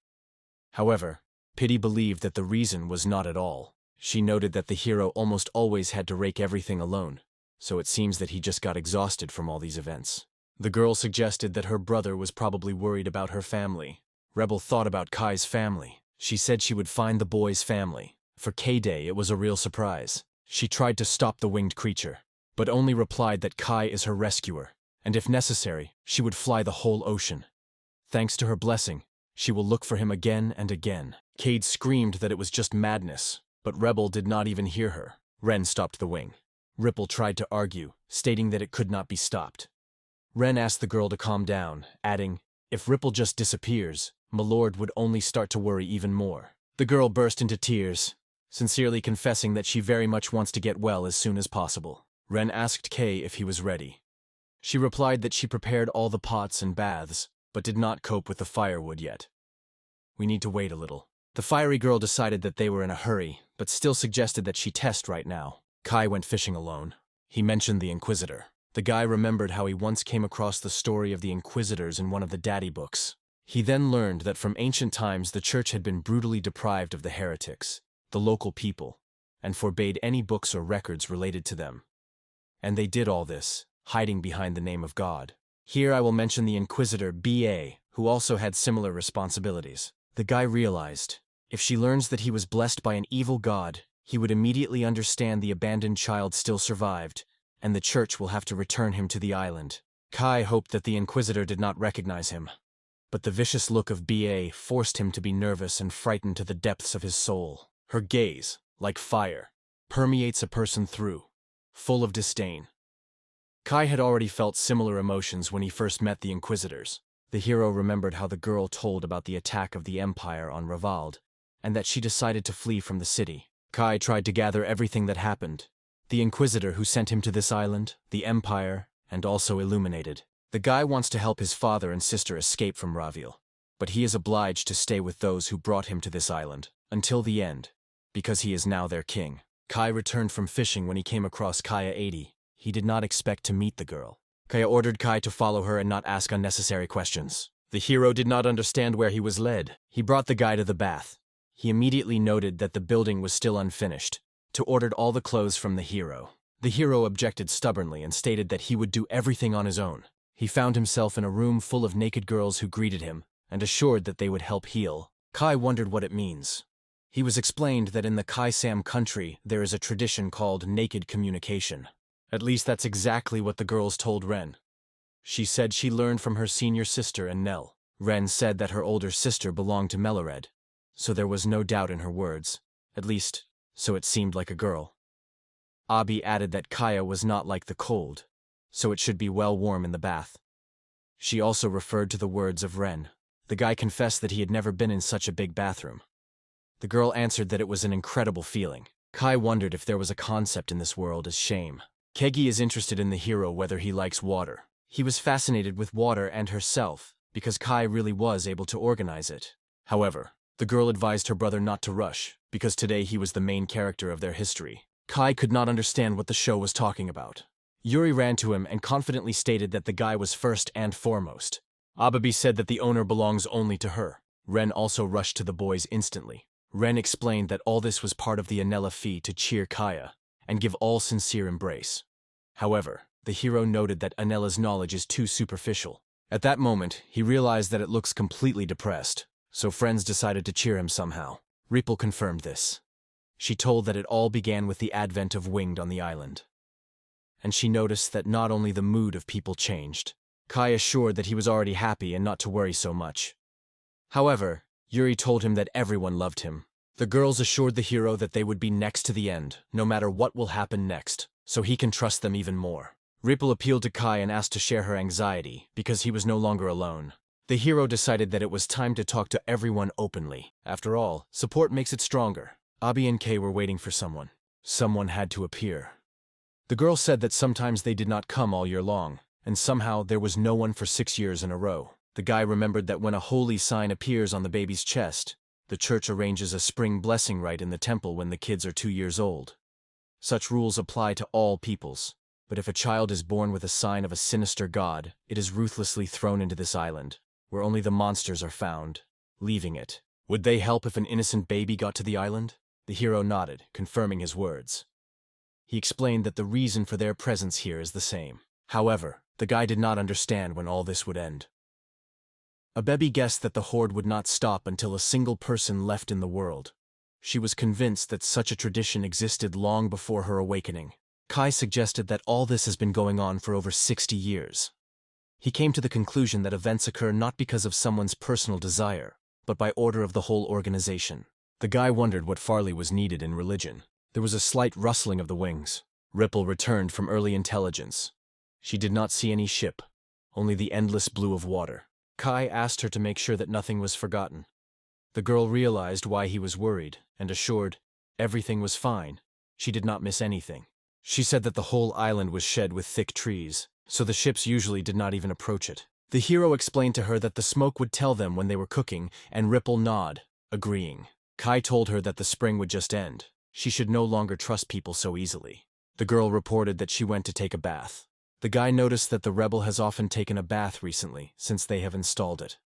However, Pity believed that the reason was not at all. She noted that the hero almost always had to rake everything alone, so it seems that he just got exhausted from all these events. The girl suggested that her brother was probably worried about her family. Rebel thought about Kai's family. She said she would find the boy's family. For K-Day, it was a real surprise. She tried to stop the winged creature, but only replied that Kai is her rescuer, and if necessary, she would fly the whole ocean. Thanks to her blessing, she will look for him again and again. Cade screamed that it was just madness, but Rebel did not even hear her. Ren stopped the wing. Ripple tried to argue, stating that it could not be stopped. Ren asked the girl to calm down, adding, "If Ripple just disappears, Milord would only start to worry even more." The girl burst into tears, sincerely confessing that she very much wants to get well as soon as possible. Ren asked Kay if he was ready. She replied that she prepared all the pots and baths, but did not cope with the firewood yet. "We need to wait a little." The fiery girl decided that they were in a hurry, but still suggested that she test right now. Kai went fishing alone. He mentioned the Inquisitor. The guy remembered how he once came across the story of the Inquisitors in one of the daddy books. He then learned that from ancient times the church had been brutally deprived of the heretics, the local people, and forbade any books or records related to them. And they did all this, hiding behind the name of God. Here I will mention the Inquisitor B.A., who also had similar responsibilities. The guy realized, if she learns that he was blessed by an evil god, he would immediately understand the abandoned child still survived, and the church will have to return him to the island. Kai hoped that the Inquisitor did not recognize him, but the vicious look of B.A. forced him to be nervous and frightened to the depths of his soul. Her gaze, like fire, permeates a person through, full of disdain. Kai had already felt similar emotions when he first met the Inquisitors. The hero remembered how the girl told about the attack of the Empire on Ravald, and that she decided to flee from the city. Kai tried to gather everything that happened. The Inquisitor who sent him to this island, the Empire, and also Illuminated. The guy wants to help his father and sister escape from Ravil, but he is obliged to stay with those who brought him to this island, until the end, because he is now their king. Kai returned from fishing when he came across Kaya 80. He did not expect to meet the girl. Kaya ordered Kai to follow her and not ask unnecessary questions. The hero did not understand where he was led. He brought the guy to the bath. He immediately noted that the building was still unfinished, to ordered all the clothes from the hero. The hero objected stubbornly and stated that he would do everything on his own. He found himself in a room full of naked girls who greeted him, and assured that they would help heal. Kai wondered what it means. He was explained that in the Kai-Sam country there is a tradition called naked communication. At least that's exactly what the girls told Ren. She said she learned from her senior sister and Nell. Ren said that her older sister belonged to Melored, so there was no doubt in her words. At least, so it seemed like a girl. Abi added that Kaya was not like the cold, so it should be well warm in the bath. She also referred to the words of Ren. The guy confessed that he had never been in such a big bathroom. The girl answered that it was an incredible feeling. Kai wondered if there was a concept in this world as shame. Kegi is interested in the hero whether he likes water. He was fascinated with water and herself, because Kai really was able to organize it. However, the girl advised her brother not to rush, because today he was the main character of their history. Kai could not understand what the show was talking about. Yuri ran to him and confidently stated that the guy was first and foremost. Ababi said that the owner belongs only to her. Ren also rushed to the boys instantly. Ren explained that all this was part of the Anella fee to cheer Kaya and give all sincere embrace. However, the hero noted that Anella's knowledge is too superficial. At that moment, he realized that it looks completely depressed, so friends decided to cheer him somehow. Ripple confirmed this. She told that it all began with the advent of Winged on the island. And she noticed that not only the mood of people changed. Kai assured that he was already happy and not to worry so much. However, Yuri told him that everyone loved him. The girls assured the hero that they would be next to the end, no matter what will happen next, so he can trust them even more. Ripple appealed to Kai and asked to share her anxiety, because he was no longer alone. The hero decided that it was time to talk to everyone openly. After all, support makes it stronger. Abi and Kay were waiting for someone. Someone had to appear. The girl said that sometimes they did not come all year long, and somehow there was no one for 6 years in a row. The guy remembered that when a holy sign appears on the baby's chest, the church arranges a spring blessing rite in the temple when the kids are 2 years old. Such rules apply to all peoples, but if a child is born with a sign of a sinister god, it is ruthlessly thrown into this island, where only the monsters are found, leaving it. Would they help if an innocent baby got to the island? The hero nodded, confirming his words. He explained that the reason for their presence here is the same. However, the guy did not understand when all this would end. Abebi guessed that the horde would not stop until a single person left in the world. She was convinced that such a tradition existed long before her awakening. Kai suggested that all this has been going on for over 60 years. He came to the conclusion that events occur not because of someone's personal desire, but by order of the whole organization. The guy wondered what Farley was needed in religion. There was a slight rustling of the wings. Ripple returned from early intelligence. She did not see any ship, only the endless blue of water. Kai asked her to make sure that nothing was forgotten. The girl realized why he was worried and assured everything was fine. She did not miss anything. She said that the whole island was shed with thick trees, so the ships usually did not even approach it. The hero explained to her that the smoke would tell them when they were cooking, and Ripple nodded, agreeing. Kai told her that the spring would just end. She should no longer trust people so easily. The girl reported that she went to take a bath. The guy noticed that the rebel has often taken a bath recently, since they have installed it.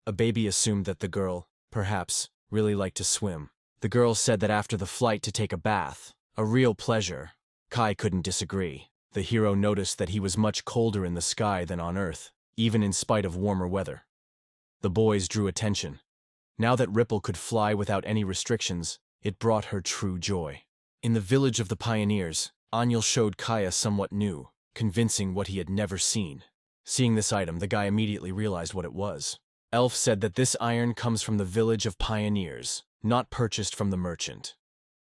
A baby assumed that the girl, perhaps, really liked to swim. The girl said that after the flight to take a bath, a real pleasure. Kai couldn't disagree. The hero noticed that he was much colder in the sky than on Earth, even in spite of warmer weather. The boys drew attention. Now that Ripple could fly without any restrictions, it brought her true joy. In the village of the pioneers, Anil showed Kaya somewhat new, convincing what he had never seen. Seeing this item, the guy immediately realized what it was. Elf said that this iron comes from the village of pioneers, not purchased from the merchant.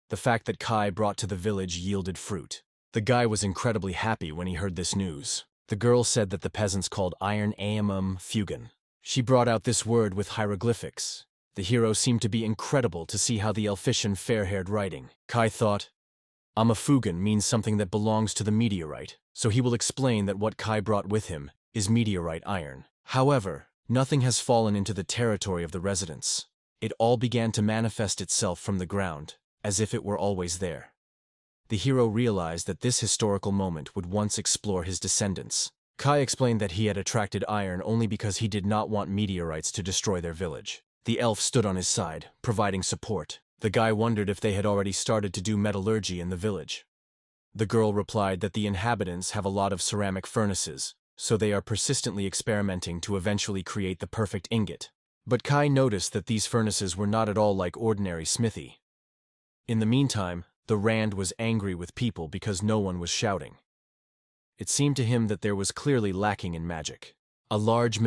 The fact that Kai brought to the village yielded fruit. The guy was incredibly happy when he heard this news. The girl said that the peasants called iron aemum fugan. She brought out this word with hieroglyphics. The hero seemed to be incredible to see how the Elfishan fair-haired writing. Kai thought, Amafugan means something that belongs to the meteorite, so he will explain that what Kai brought with him is meteorite iron. However, nothing has fallen into the territory of the residents. It all began to manifest itself from the ground, as if it were always there. The hero realized that this historical moment would once explore his descendants. Kai explained that he had attracted iron only because he did not want meteorites to destroy their village. The elf stood on his side, providing support. The guy wondered if they had already started to do metallurgy in the village. The girl replied that the inhabitants have a lot of ceramic furnaces, so they are persistently experimenting to eventually create the perfect ingot. But Kai noticed that these furnaces were not at all like ordinary smithy. In the meantime, the Rand was angry with people because no one was shouting. It seemed to him that there was clearly lacking in magic. A large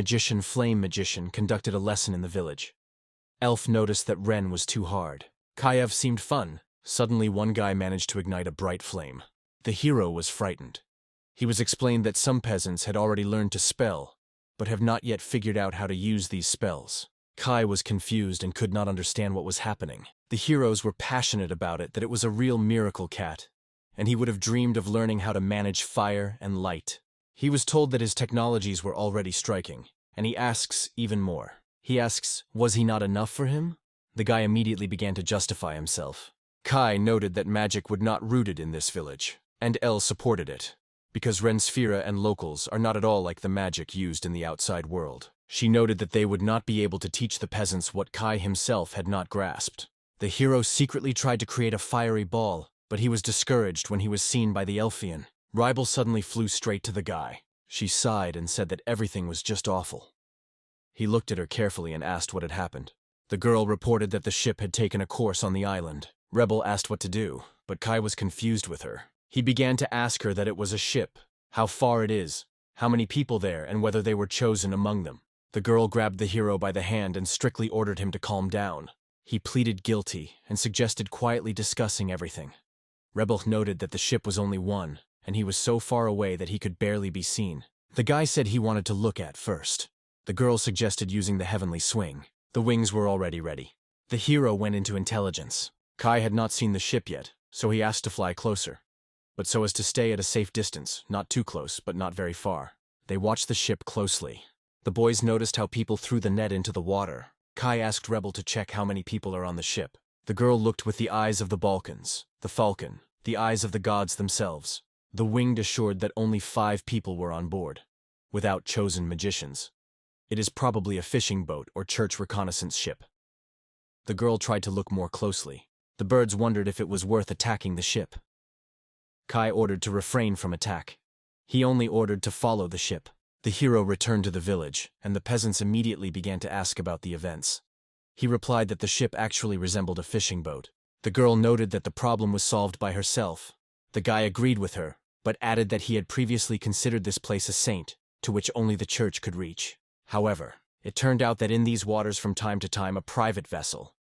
flame magician, conducted a lesson in the village. Elf noticed that Ren was too hard. Kayev seemed fun. Suddenly one guy managed to ignite a bright flame. The hero was frightened. He was explained that some peasants had already learned to spell, but have not yet figured out how to use these spells. Kai was confused and could not understand what was happening. The heroes were passionate about it, that it was a real miracle cat, and he would have dreamed of learning how to manage fire and light. He was told that his technologies were already striking, and he asks even more. He asks, was he not enough for him? The guy immediately began to justify himself. Kai noted that magic would not rooted in this village, and El supported it, because Rensfira and locals are not at all like the magic used in the outside world. She noted that they would not be able to teach the peasants what Kai himself had not grasped. The hero secretly tried to create a fiery ball, but he was discouraged when he was seen by the Elfian. Rybel suddenly flew straight to the guy. She sighed and said that everything was just awful. He looked at her carefully and asked what had happened. The girl reported that the ship had taken a course on the island. Rebel asked what to do, but Kai was confused with her. He began to ask her that it was a ship, how far it is, how many people there, and whether they were chosen among them. The girl grabbed the hero by the hand and strictly ordered him to calm down. He pleaded guilty and suggested quietly discussing everything. Rebel noted that the ship was only one, and he was so far away that he could barely be seen. The guy said he wanted to look at first. The girl suggested using the heavenly swing. The wings were already ready. The hero went into intelligence. Kai had not seen the ship yet, so he asked to fly closer, but so as to stay at a safe distance, not too close, but not very far. They watched the ship closely. The boys noticed how people threw the net into the water. Kai asked Rebel to check how many people are on the ship. The girl looked with the eyes of the Balkans, the falcon, the eyes of the gods themselves. The winged assured that only 5 people were on board, without chosen magicians. It is probably a fishing boat or church reconnaissance ship. The girl tried to look more closely. The birds wondered if it was worth attacking the ship. Kai ordered to refrain from attack. He only ordered to follow the ship. The hero returned to the village, and the peasants immediately began to ask about the events. He replied that the ship actually resembled a fishing boat. The girl noted that the problem was solved by herself. The guy agreed with her, but added that he had previously considered this place a saint, to which only the church could reach. However, it turned out that in these waters from time to time a private vessel,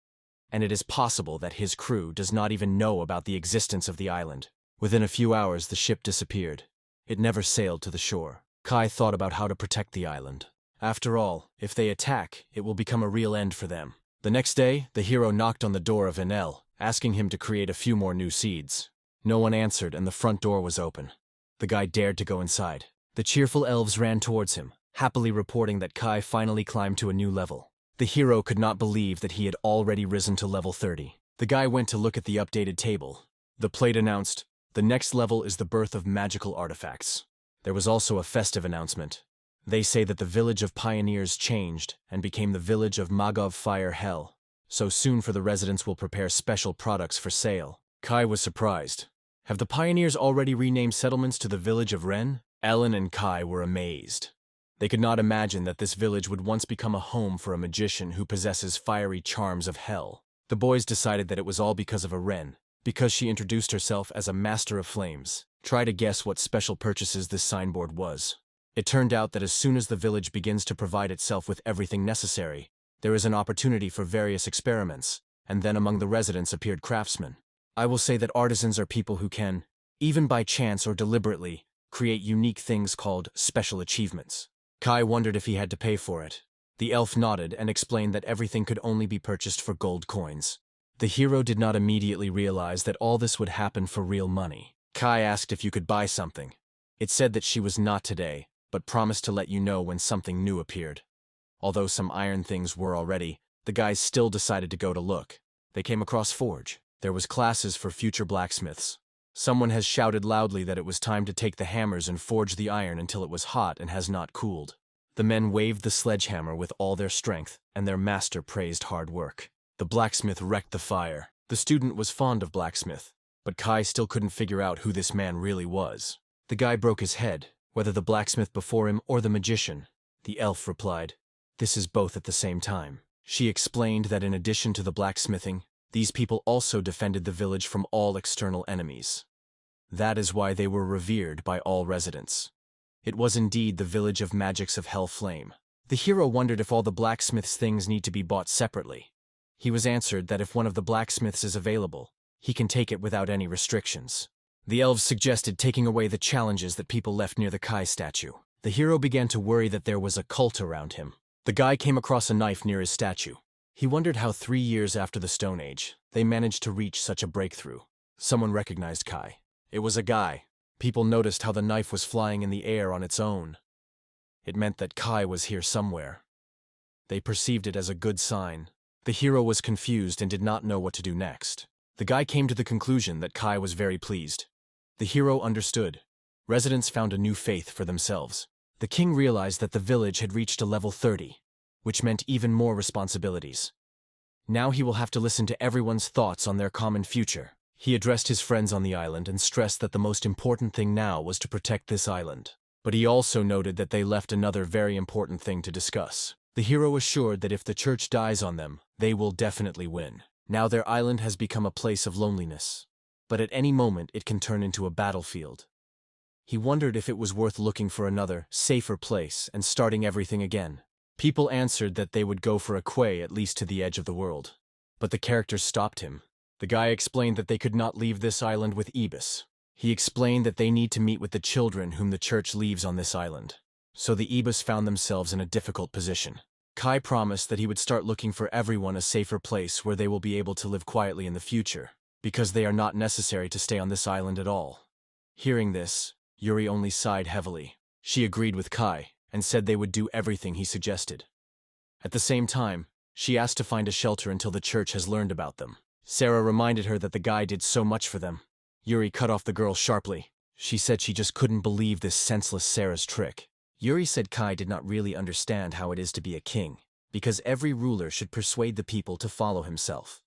and it is possible that his crew does not even know about the existence of the island. Within a few hours the ship disappeared. It never sailed to the shore. Kai thought about how to protect the island. After all, if they attack, it will become a real end for them. The next day, the hero knocked on the door of Enel, asking him to create a few more new seeds. No one answered and the front door was open. The guy dared to go inside. The cheerful elves ran towards him, happily reporting that Kai finally climbed to a new level. The hero could not believe that he had already risen to level 30. The guy went to look at the updated table. The plate announced, "The next level is the birth of magical artifacts." There was also a festive announcement. They say that the village of pioneers changed and became the village of Magov Fire Hell. So soon the residents will prepare special products for sale. Kai was surprised. Have the pioneers already renamed settlements to the village of Ren? Ellen and Kai were amazed. They could not imagine that this village would once become a home for a magician who possesses fiery charms of hell. The boys decided that it was all because of a Ren, because she introduced herself as a master of flames. Try to guess what special purchases this signboard was. It turned out that as soon as the village begins to provide itself with everything necessary, there is an opportunity for various experiments, and then among the residents appeared craftsmen. I will say that artisans are people who can, even by chance or deliberately, create unique things called special achievements. Kai wondered if he had to pay for it. The elf nodded and explained that everything could only be purchased for gold coins. The hero did not immediately realize that all this would happen for real money. Kai asked if you could buy something. It said that she was not today, but promised to let you know when something new appeared. Although some iron things were already, the guys still decided to go to look. They came across Forge. There was classes for future blacksmiths. Someone has shouted loudly that it was time to take the hammers and forge the iron until it was hot and has not cooled. The men waved the sledgehammer with all their strength, and their master praised hard work. The blacksmith wrecked the fire. The student was fond of blacksmith, but Kai still couldn't figure out who this man really was. The guy broke his head, whether the blacksmith before him or the magician. The elf replied, "This is both at the same time." She explained that in addition to the blacksmithing, these people also defended the village from all external enemies. That is why they were revered by all residents. It was indeed the village of magics of hell flame. The hero wondered if all the blacksmith's things need to be bought separately. He was answered that if one of the blacksmiths is available, he can take it without any restrictions. The elves suggested taking away the challenges that people left near the Kai statue. The hero began to worry that there was a cult around him. The guy came across a knife near his statue. He wondered how 3 years after the Stone Age, they managed to reach such a breakthrough. Someone recognized Kai. It was a guy. People noticed how the knife was flying in the air on its own. It meant that Kai was here somewhere. They perceived it as a good sign. The hero was confused and did not know what to do next. The guy came to the conclusion that Kai was very pleased. The hero understood. Residents found a new faith for themselves. The king realized that the village had reached a level 30, which meant even more responsibilities. Now he will have to listen to everyone's thoughts on their common future. He addressed his friends on the island and stressed that the most important thing now was to protect this island. But he also noted that they left another very important thing to discuss. The hero assured that if the church dies on them, they will definitely win. Now their island has become a place of loneliness, but at any moment it can turn into a battlefield. He wondered if it was worth looking for another, safer place and starting everything again. People answered that they would go for a quay at least to the edge of the world. But the characters stopped him. The guy explained that they could not leave this island with Ibis. He explained that they need to meet with the children whom the church leaves on this island. So the Ibis found themselves in a difficult position. Kai promised that he would start looking for everyone a safer place where they will be able to live quietly in the future, because they are not necessary to stay on this island at all. Hearing this, Yuri only sighed heavily. She agreed with Kai and said they would do everything he suggested. At the same time, she asked to find a shelter until the church has learned about them. Sarah reminded her that the guy did so much for them. Yuri cut off the girl sharply. She said she just couldn't believe this senseless Sarah's trick. Yuri said Kai did not really understand how it is to be a king, because every ruler should persuade the people to follow himself.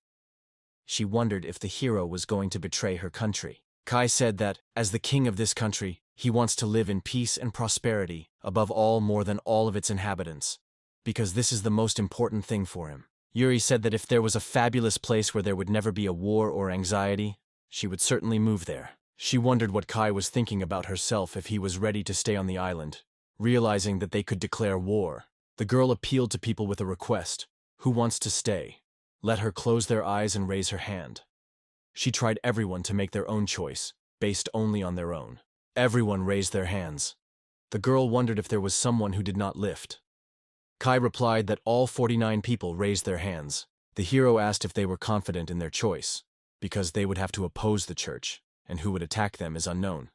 She wondered if the hero was going to betray her country. Kai said that, as the king of this country, he wants to live in peace and prosperity, above all more than all of its inhabitants, because this is the most important thing for him. Yuri said that if there was a fabulous place where there would never be a war or anxiety, she would certainly move there. She wondered what Kai was thinking about herself if he was ready to stay on the island, realizing that they could declare war. The girl appealed to people with a request. Who wants to stay? Let her close their eyes and raise her hand. She tried everyone to make their own choice, based only on their own. Everyone raised their hands. The girl wondered if there was someone who did not lift. Kai replied that all 49 people raised their hands. The hero asked if they were confident in their choice, because they would have to oppose the church, and who would attack them is unknown.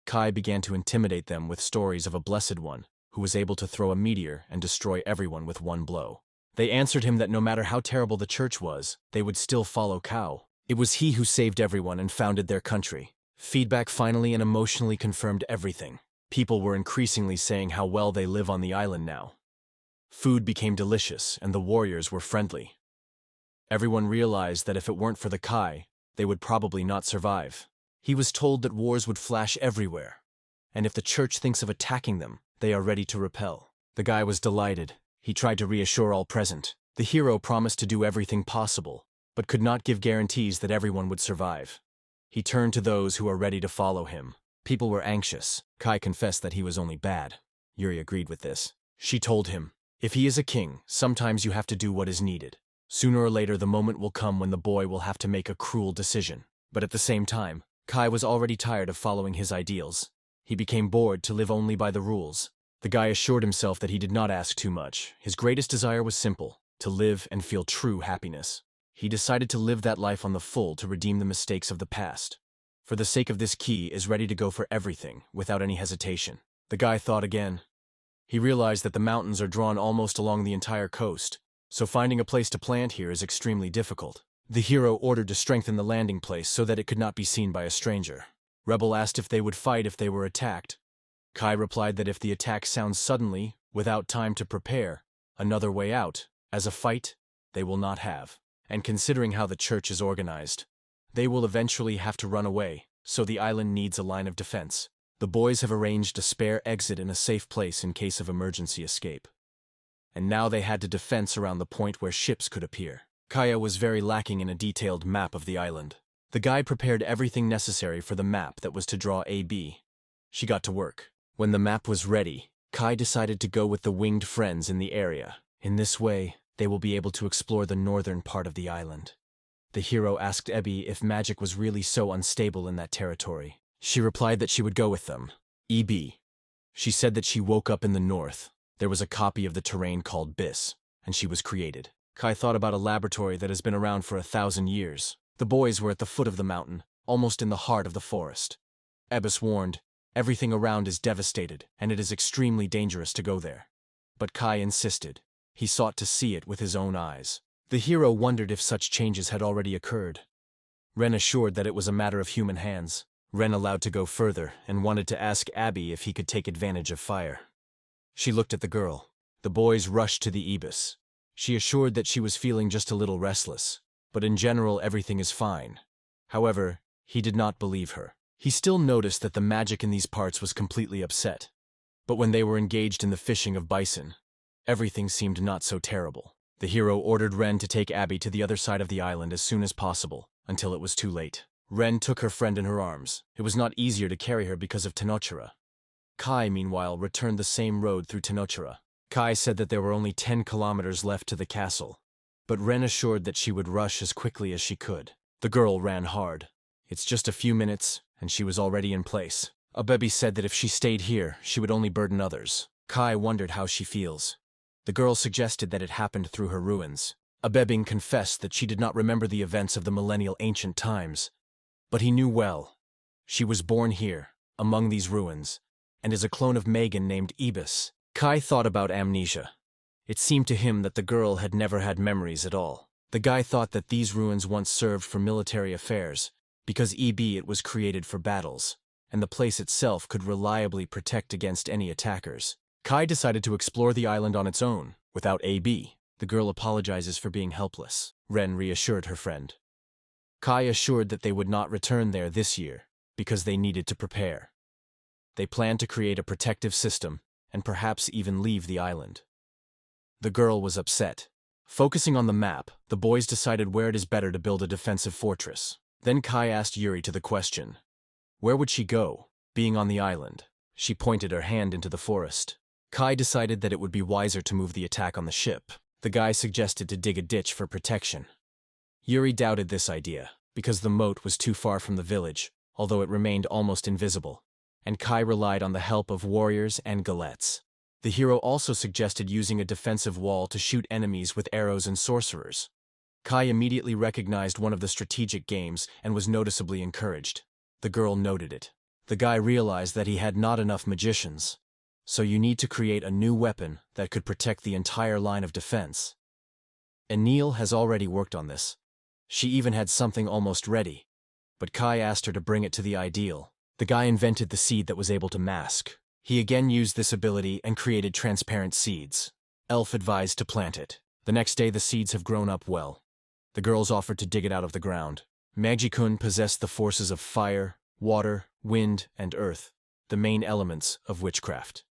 Kai began to intimidate them with stories of a blessed one, who was able to throw a meteor and destroy everyone with one blow. They answered him that no matter how terrible the church was, they would still follow Kao. It was he who saved everyone and founded their country. Feedback finally and emotionally confirmed everything. People were increasingly saying how well they live on the island now. Food became delicious, and the warriors were friendly. Everyone realized that if it weren't for the Kai, they would probably not survive. He was told that wars would flash everywhere, and if the church thinks of attacking them, they are ready to repel. The guy was delighted. He tried to reassure all present. The hero promised to do everything possible, but could not give guarantees that everyone would survive. He turned to those who were ready to follow him. People were anxious. Kai confessed that he was only bad. Yuri agreed with this. She told him, if he is a king, sometimes you have to do what is needed. Sooner or later the moment will come when the boy will have to make a cruel decision. But at the same time, Kai was already tired of following his ideals. He became bored to live only by the rules. The guy assured himself that he did not ask too much. His greatest desire was simple, to live and feel true happiness. He decided to live that life on the full to redeem the mistakes of the past. For the sake of this key is ready to go for everything, without any hesitation. The guy thought again. He realized that the mountains are drawn almost along the entire coast, so finding a place to plant here is extremely difficult. The hero ordered to strengthen the landing place so that it could not be seen by a stranger. Rebel asked if they would fight if they were attacked. Kai replied that if the attack sounds suddenly, without time to prepare, another way out, as a fight, they will not have. And considering how the church is organized, they will eventually have to run away, so the island needs a line of defense. The boys have arranged a spare exit in a safe place in case of emergency escape. And now they had to defense around the point where ships could appear. Kaya was very lacking in a detailed map of the island. The guide prepared everything necessary for the map that was to draw AB. She got to work. When the map was ready, Kai decided to go with the winged friends in the area. In this way, they will be able to explore the northern part of the island. The hero asked Ebi if magic was really so unstable in that territory. She replied that she would go with them. EB. She said that she woke up in the north. There was a copy of the terrain called Bis, and she was created. Kai thought about a laboratory that has been around for 1,000 years. The boys were at the foot of the mountain, almost in the heart of the forest. Ebis warned, everything around is devastated, and it is extremely dangerous to go there. But Kai insisted. He sought to see it with his own eyes. The hero wondered if such changes had already occurred. Ren assured that it was a matter of human hands. Ren allowed to go further and wanted to ask Abby if he could take advantage of fire. She looked at the girl. The boys rushed to the Ibis. She assured that she was feeling just a little restless, but in general everything is fine. However, he did not believe her. He still noticed that the magic in these parts was completely upset. But when they were engaged in the fishing of bison, everything seemed not so terrible. The hero ordered Ren to take Abby to the other side of the island as soon as possible, until it was too late. Ren took her friend in her arms. It was not easier to carry her because of Tenochira. Kai, meanwhile, returned the same road through Tenochira. Kai said that there were only 10 kilometers left to the castle, but Ren assured that she would rush as quickly as she could. The girl ran hard. It's just a few minutes, and she was already in place. Abebi said that if she stayed here, she would only burden others. Kai wondered how she feels. The girl suggested that it happened through her ruins. Abebing confessed that she did not remember the events of the millennial ancient times, but he knew well. She was born here, among these ruins, and is a clone of Megan named Ibis. Kai thought about amnesia. It seemed to him that the girl had never had memories at all. The guy thought that these ruins once served for military affairs, because it was created for battles, and the place itself could reliably protect against any attackers. Kai decided to explore the island on its own, without AB. The girl apologizes for being helpless. Ren reassured her friend. Kai assured that they would not return there this year, because they needed to prepare. They planned to create a protective system, and perhaps even leave the island. The girl was upset. Focusing on the map, the boys decided where it is better to build a defensive fortress. Then Kai asked Yuri to the question. Where would she go? Being on the island. She pointed her hand into the forest. Kai decided that it would be wiser to move the attack on the ship. The guy suggested to dig a ditch for protection. Yuri doubted this idea, because the moat was too far from the village, although it remained almost invisible, and Kai relied on the help of warriors and galettes. The hero also suggested using a defensive wall to shoot enemies with arrows and sorcerers. Kai immediately recognized one of the strategic games and was noticeably encouraged. The girl noted it. The guy realized that he had not enough magicians, so you need to create a new weapon that could protect the entire line of defense. Anil has already worked on this. She even had something almost ready, but Kai asked her to bring it to the ideal. The guy invented the seed that was able to mask. He again used this ability and created transparent seeds. Elf advised to plant it. The next day the seeds have grown up well. The girls offered to dig it out of the ground. Magi-kun possessed the forces of fire, water, wind, and earth, the main elements of witchcraft.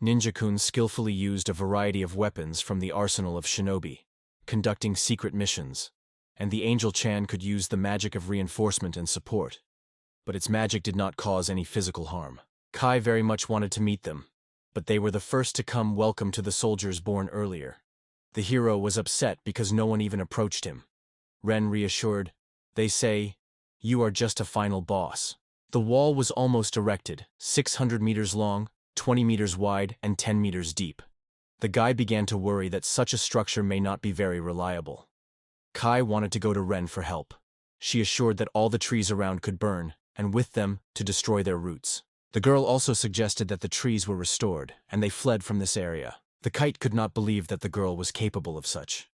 Ninja-kun skillfully used a variety of weapons from the arsenal of shinobi, conducting secret missions, and the Angel-chan could use the magic of reinforcement and support. But its magic did not cause any physical harm. Kai very much wanted to meet them, but they were the first to come welcome to the soldiers born earlier. The hero was upset because no one even approached him. Ren reassured, "They say, you are just a final boss." The wall was almost erected, 600 meters long, 20 meters wide, and 10 meters deep. The guy began to worry that such a structure may not be very reliable. Kai wanted to go to Ren for help. She assured that all the trees around could burn, and with them, to destroy their roots. The girl also suggested that the trees were restored, and they fled from this area. The kite could not believe that the girl was capable of such.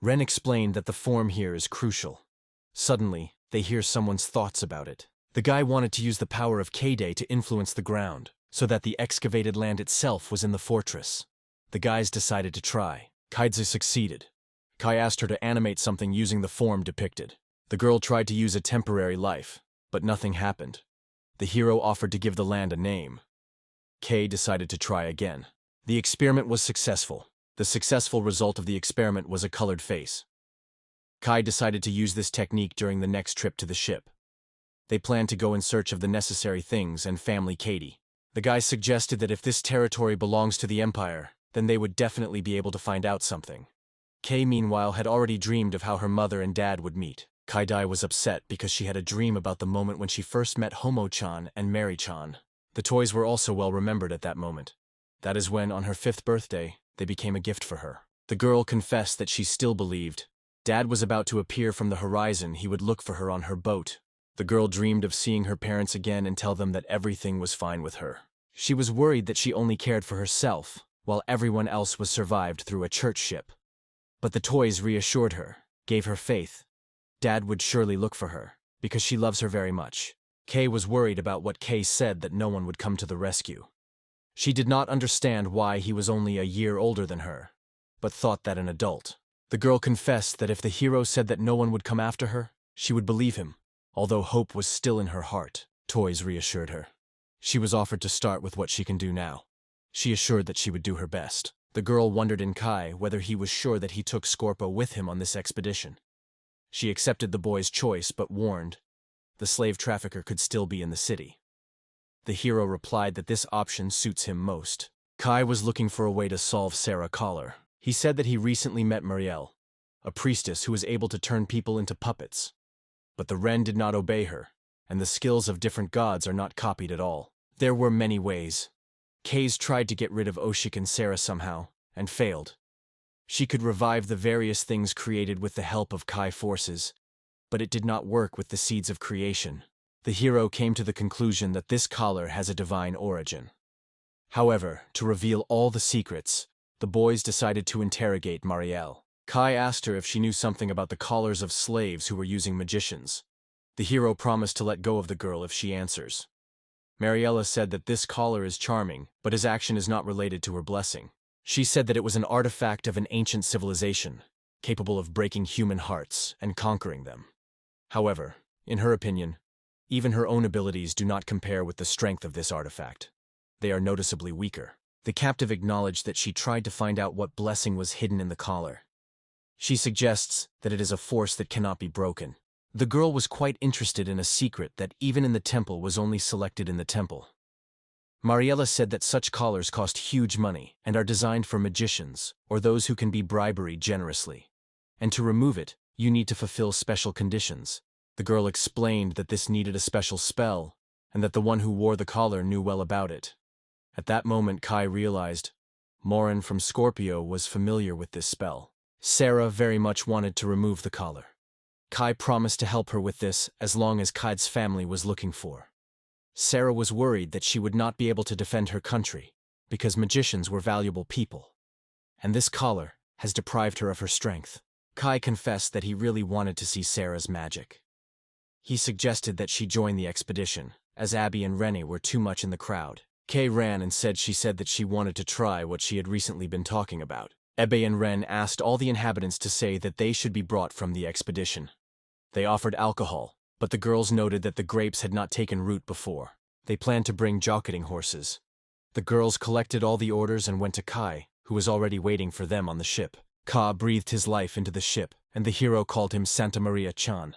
Ren explained that the form here is crucial. Suddenly, they hear someone's thoughts about it. The guy wanted to use the power of K-Day to influence the ground, so that the excavated land itself was in the fortress. The guys decided to try. Kaidze succeeded. Kai asked her to animate something using the form depicted. The girl tried to use a temporary life, but nothing happened. The hero offered to give the land a name. Kay decided to try again. The experiment was successful. The successful result of the experiment was a colored face. Kai decided to use this technique during the next trip to the ship. They planned to go in search of the necessary things and family Katie. The guys suggested that if this territory belongs to the Empire, then they would definitely be able to find out something. Kay, meanwhile, had already dreamed of how her mother and dad would meet. Kai-dai was upset because she had a dream about the moment when she first met Homo-chan and Mary-chan. The toys were also well remembered at that moment. That is when, on her 5th birthday, they became a gift for her. The girl confessed that she still believed. Dad was about to appear from the horizon. He would look for her on her boat. The girl dreamed of seeing her parents again and tell them that everything was fine with her. She was worried that she only cared for herself, while everyone else was survived through a church ship. But the toys reassured her, gave her faith. Dad would surely look for her, because she loves her very much. Kay was worried about what Kay said, that no one would come to the rescue. She did not understand why he was only a year older than her, but thought that an adult. The girl confessed that if the hero said that no one would come after her, she would believe him, although hope was still in her heart. Toys reassured her. She was offered to start with what she can do now. She assured that she would do her best. The girl wondered in Kai whether he was sure that he took Scorpo with him on this expedition. She accepted the boy's choice, but warned the slave trafficker could still be in the city. The hero replied that this option suits him most. Kai was looking for a way to solve Sarah Collar. He said that he recently met Muriel, a priestess who was able to turn people into puppets. But the Ren did not obey her, and the skills of different gods are not copied at all. There were many ways. Kaze tried to get rid of Oshik and Sarah somehow, and failed. She could revive the various things created with the help of Kai forces, but it did not work with the seeds of creation. The hero came to the conclusion that this collar has a divine origin. However, to reveal all the secrets, the boys decided to interrogate Marielle. Kai asked her if she knew something about the collars of slaves who were using magicians. The hero promised to let go of the girl if she answers. Mariella said that this collar is charming, but his action is not related to her blessing. She said that it was an artifact of an ancient civilization, capable of breaking human hearts and conquering them. However, in her opinion, even her own abilities do not compare with the strength of this artifact. They are noticeably weaker. The captive acknowledged that she tried to find out what blessing was hidden in the collar. She suggests that it is a force that cannot be broken. The girl was quite interested in a secret that even in the temple was only selected in the temple. Mariella said that such collars cost huge money and are designed for magicians or those who can be bribed generously. And to remove it, you need to fulfill special conditions. The girl explained that this needed a special spell and that the one who wore the collar knew well about it. At that moment, Kai realized Morin from Scorpio was familiar with this spell. Sarah very much wanted to remove the collar. Kai promised to help her with this as long as Kai's family was looking for. Sarah was worried that she would not be able to defend her country because magicians were valuable people, and this collar has deprived her of her strength. Kai confessed that he really wanted to see Sarah's magic. He suggested that she join the expedition, as Abby and Rennie were too much in the crowd. Kay ran and said that she wanted to try what she had recently been talking about. Ebbe and Ren asked all the inhabitants to say that they should be brought from the expedition. They offered alcohol, but the girls noted that the grapes had not taken root before. They planned to bring jockeying horses. The girls collected all the orders and went to Kai, who was already waiting for them on the ship. Ka breathed his life into the ship, and the hero called him Santa Maria-chan.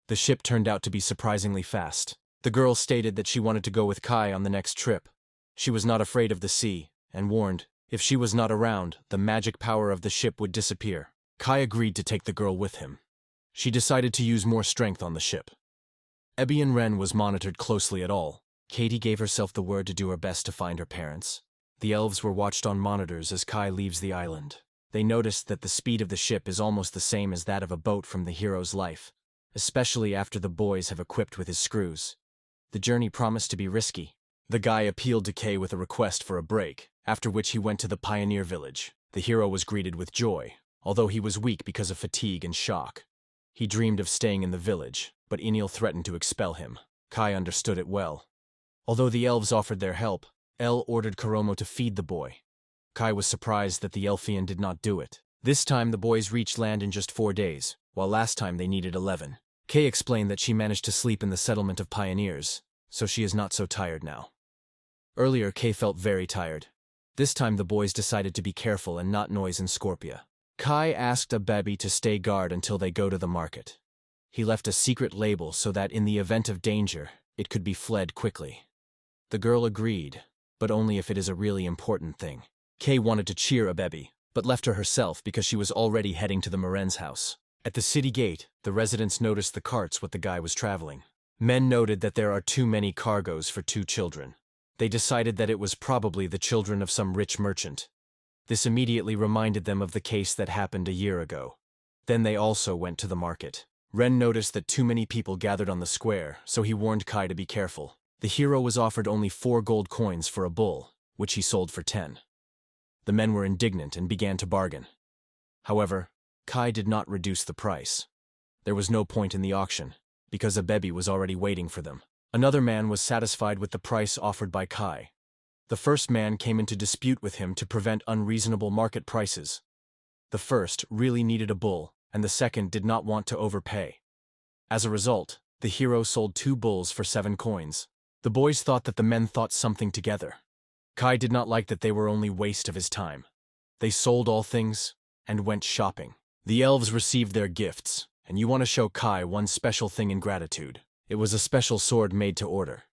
The ship turned out to be surprisingly fast. The girl stated that she wanted to go with Kai on the next trip. She was not afraid of the sea, and warned, if she was not around, the magic power of the ship would disappear. Kai agreed to take the girl with him. She decided to use more strength on the ship. Ebby and Ren was monitored closely at all. Katie gave herself the word to do her best to find her parents. The elves were watched on monitors as Kai leaves the island. They noticed that the speed of the ship is almost the same as that of a boat from the hero's life, especially after the boys have equipped with his screws. The journey promised to be risky. The guy appealed to Kay with a request for a break, after which he went to the pioneer village. The hero was greeted with joy, although he was weak because of fatigue and shock. He dreamed of staying in the village, but Enil threatened to expel him. Kai understood it well. Although the elves offered their help, El ordered Karomo to feed the boy. Kai was surprised that the Elfian did not do it. This time the boys reached land in just 4 days, while last time they needed 11. Kay explained that she managed to sleep in the settlement of pioneers, so she is not so tired now. Earlier, Kay felt very tired. This time the boys decided to be careful and not noise in Scorpia. Kai asked Abebi to stay guard until they go to the market. He left a secret label so that in the event of danger, it could be fled quickly. The girl agreed, but only if it is a really important thing. Kay wanted to cheer Abebi, but left her herself because she was already heading to the Moren's house. At the city gate, the residents noticed the carts with the guy was traveling. Men noted that there are too many cargoes for 2 children. They decided that it was probably the children of some rich merchant. This immediately reminded them of the case that happened a year ago. Then they also went to the market. Ren noticed that too many people gathered on the square, so he warned Kai to be careful. The hero was offered only 4 gold coins for a bull, which he sold for 10. The men were indignant and began to bargain. However, Kai did not reduce the price. There was no point in the auction, because Abebi was already waiting for them. Another man was satisfied with the price offered by Kai. The first man came into dispute with him to prevent unreasonable market prices. The first really needed a bull, and the second did not want to overpay. As a result, the hero sold 2 bulls for 7 coins. The boys thought that the men thought something together. Kai did not like that they were only waste of his time. They sold all things and went shopping. The elves received their gifts, and you want to show Kai one special thing in gratitude. It was a special sword made to order.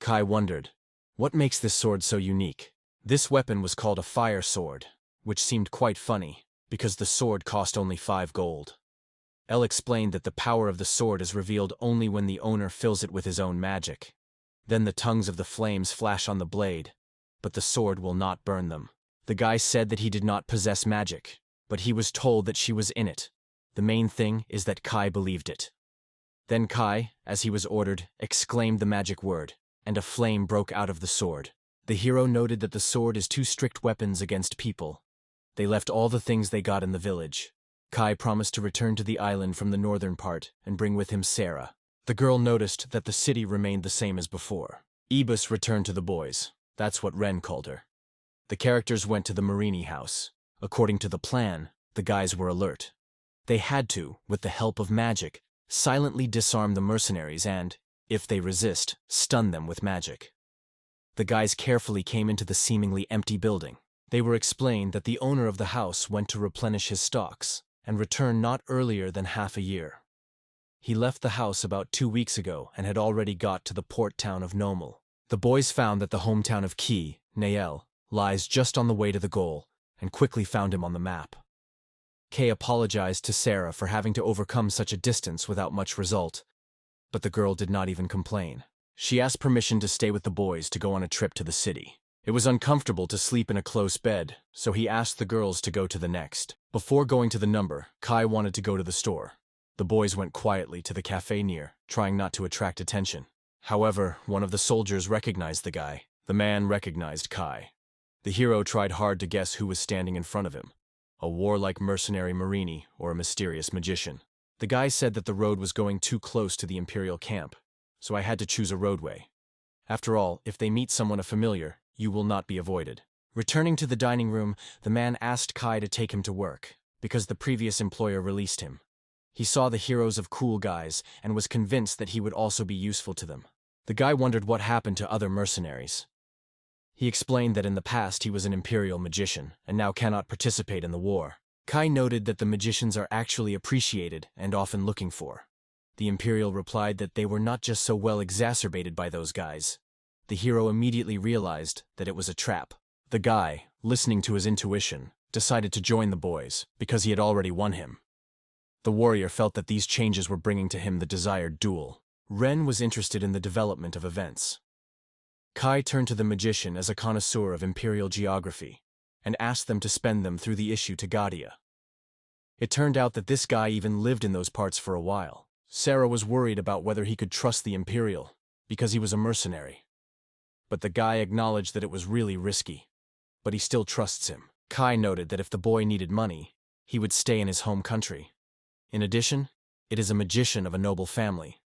Kai wondered, what makes this sword so unique? This weapon was called a fire sword, which seemed quite funny, because the sword cost only 5 gold. El explained that the power of the sword is revealed only when the owner fills it with his own magic. Then the tongues of the flames flash on the blade, but the sword will not burn them. The guy said that he did not possess magic, but he was told that she was in it. The main thing is that Kai believed it. Then Kai, as he was ordered, exclaimed the magic word, and a flame broke out of the sword. The hero noted that the sword is 2 strict weapons against people. They left all the things they got in the village. Kai promised to return to the island from the northern part and bring with him Sarah. The girl noticed that the city remained the same as before. Ebus returned to the boys. That's what Ren called her. The characters went to the Marini house. According to the plan, the guys were alert. They had to, with the help of magic, silently disarm the mercenaries and, if they resist, stun them with magic. The guys carefully came into the seemingly empty building. They were explained that the owner of the house went to replenish his stocks. and return not earlier than half a year. He left the house about 2 weeks ago and had already got to the port town of Nomel. The boys found that the hometown of Ki, Nael, lies just on the way to the goal, and quickly found him on the map. Kay apologized to Sarah for having to overcome such a distance without much result, but the girl did not even complain. She asked permission to stay with the boys to go on a trip to the city. It was uncomfortable to sleep in a close bed, so he asked the girls to go to the next. Before going to the number, Kai wanted to go to the store. The boys went quietly to the cafe near, trying not to attract attention. However, one of the soldiers recognized the guy. The man recognized Kai. The hero tried hard to guess who was standing in front of him. A warlike mercenary Marini or a mysterious magician. The guy said that the road was going too close to the Imperial camp, so I had to choose a roadway. After all, if they meet someone familiar, you will not be avoided. Returning to the dining room, the man asked Kai to take him to work, because the previous employer released him. He saw the heroes of cool guys and was convinced that he would also be useful to them. The guy wondered what happened to other mercenaries. He explained that in the past he was an Imperial magician and now cannot participate in the war. Kai noted that the magicians are actually appreciated and often looking for. The Imperial replied that they were not just so well exacerbated by those guys. The hero immediately realized that it was a trap. The guy, listening to his intuition, decided to join the boys because he had already won him. The warrior felt that these changes were bringing to him the desired duel. Ren was interested in the development of events. Kai turned to the magician as a connoisseur of imperial geography and asked them to spend them through the issue to Gadia. It turned out that this guy even lived in those parts for a while. Sarah was worried about whether he could trust the Imperial because he was a mercenary. But the guy acknowledged that it was really risky, but he still trusts him. Kai noted that if the boy needed money, he would stay in his home country. In addition, it is a magician of a noble family.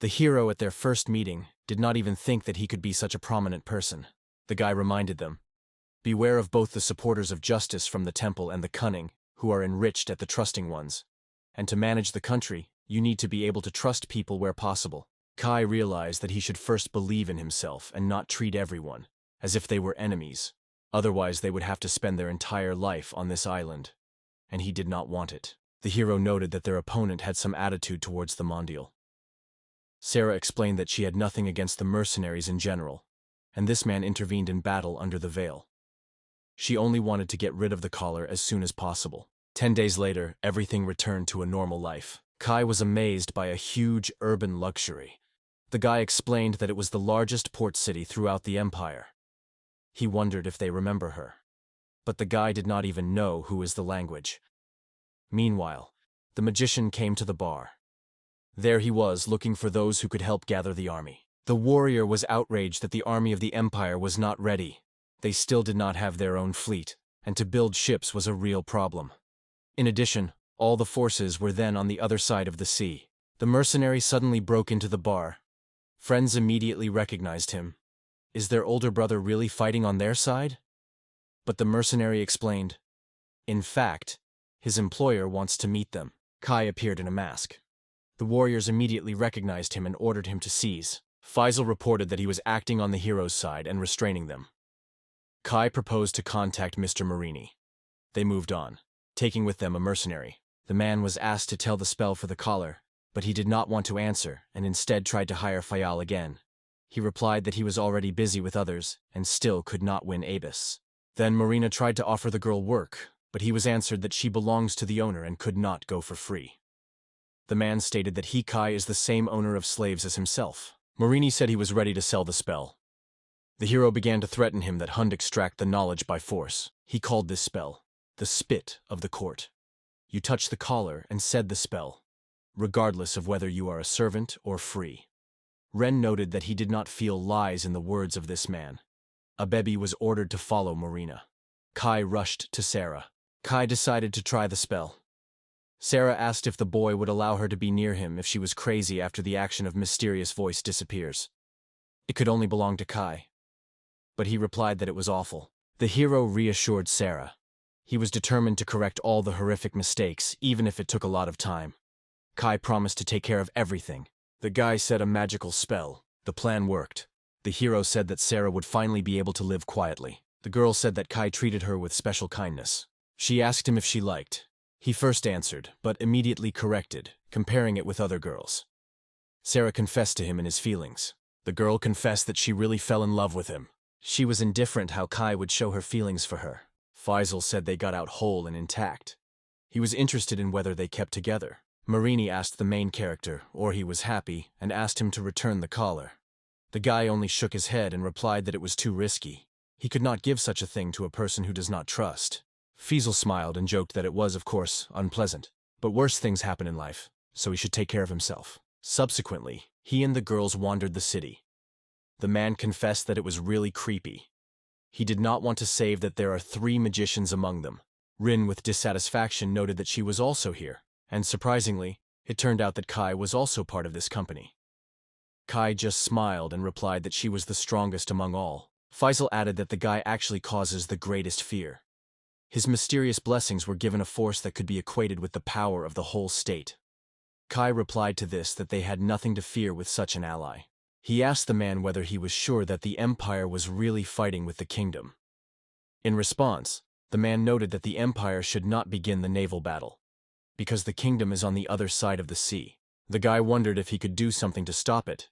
The hero at their first meeting did not even think that he could be such a prominent person. The guy reminded them, beware of both the supporters of justice from the temple and the cunning, who are enriched at the trusting ones. And to manage the country, you need to be able to trust people where possible. Kai realized that he should first believe in himself and not treat everyone as if they were enemies. Otherwise, they would have to spend their entire life on this island. And he did not want it. The hero noted that their opponent had some attitude towards the Mondial. Sarah explained that she had nothing against the mercenaries in general, and this man intervened in battle under the veil. She only wanted to get rid of the collar as soon as possible. 10 days later, everything returned to a normal life. Kai was amazed by a huge urban luxury. The guy explained that it was the largest port city throughout the empire. He wondered if they remember her. But the guy did not even know who is the language. Meanwhile, the magician came to the bar. There he was, looking for those who could help gather the army. The warrior was outraged that the army of the empire was not ready. They still did not have their own fleet, and to build ships was a real problem. In addition, all the forces were then on the other side of the sea. The mercenary suddenly broke into the bar. Friends immediately recognized him. Is their older brother really fighting on their side? But the mercenary explained, in fact, his employer wants to meet them. Kai appeared in a mask. The warriors immediately recognized him and ordered him to seize. Faisal reported that he was acting on the hero's side and restraining them. Kai proposed to contact Mr. Marini. They moved on, taking with them a mercenary. The man was asked to tell the spell for the collar, but he did not want to answer and instead tried to hire Fayal again. He replied that he was already busy with others and still could not win Abis. Then Marina tried to offer the girl work, but he was answered that she belongs to the owner and could not go for free. The man stated that he, Kai, is the same owner of slaves as himself. Marini said he was ready to sell the spell. The hero began to threaten him that Hund extract the knowledge by force. He called this spell the spit of the court. You touch the collar and said the spell, regardless of whether you are a servant or free. Ren noted that he did not feel lies in the words of this man. Abebi was ordered to follow Marina. Kai rushed to Sarah. Kai decided to try the spell. Sarah asked if the boy would allow her to be near him if she was crazy after the action of mysterious voice disappears. It could only belong to Kai. But he replied that it was awful. The hero reassured Sarah. He was determined to correct all the horrific mistakes, even if it took a lot of time. Kai promised to take care of everything. The guy said a magical spell. The plan worked. The hero said that Sarah would finally be able to live quietly. The girl said that Kai treated her with special kindness. She asked him if she liked. He first answered, but immediately corrected, comparing it with other girls. Sarah confessed to him in his feelings. The girl confessed that she really fell in love with him. She was indifferent how Kai would show her feelings for her. Faisal said they got out whole and intact. He was interested in whether they kept together. Marini asked the main character, or he was happy, and asked him to return the collar. The guy only shook his head and replied that it was too risky. He could not give such a thing to a person who does not trust. Faisal smiled and joked that it was, of course, unpleasant. But worse things happen in life, so he should take care of himself. Subsequently, he and the girls wandered the city. The man confessed that it was really creepy. He did not want to say that there are 3 magicians among them. Rin, with dissatisfaction, noted that she was also here, and surprisingly, it turned out that Kai was also part of this company. Kai just smiled and replied that she was the strongest among all. Faisal added that the guy actually causes the greatest fear. His mysterious blessings were given a force that could be equated with the power of the whole state. Kai replied to this that they had nothing to fear with such an ally. He asked the man whether he was sure that the empire was really fighting with the kingdom. In response, the man noted that the empire should not begin the naval battle, because the kingdom is on the other side of the sea. The guy wondered if he could do something to stop it.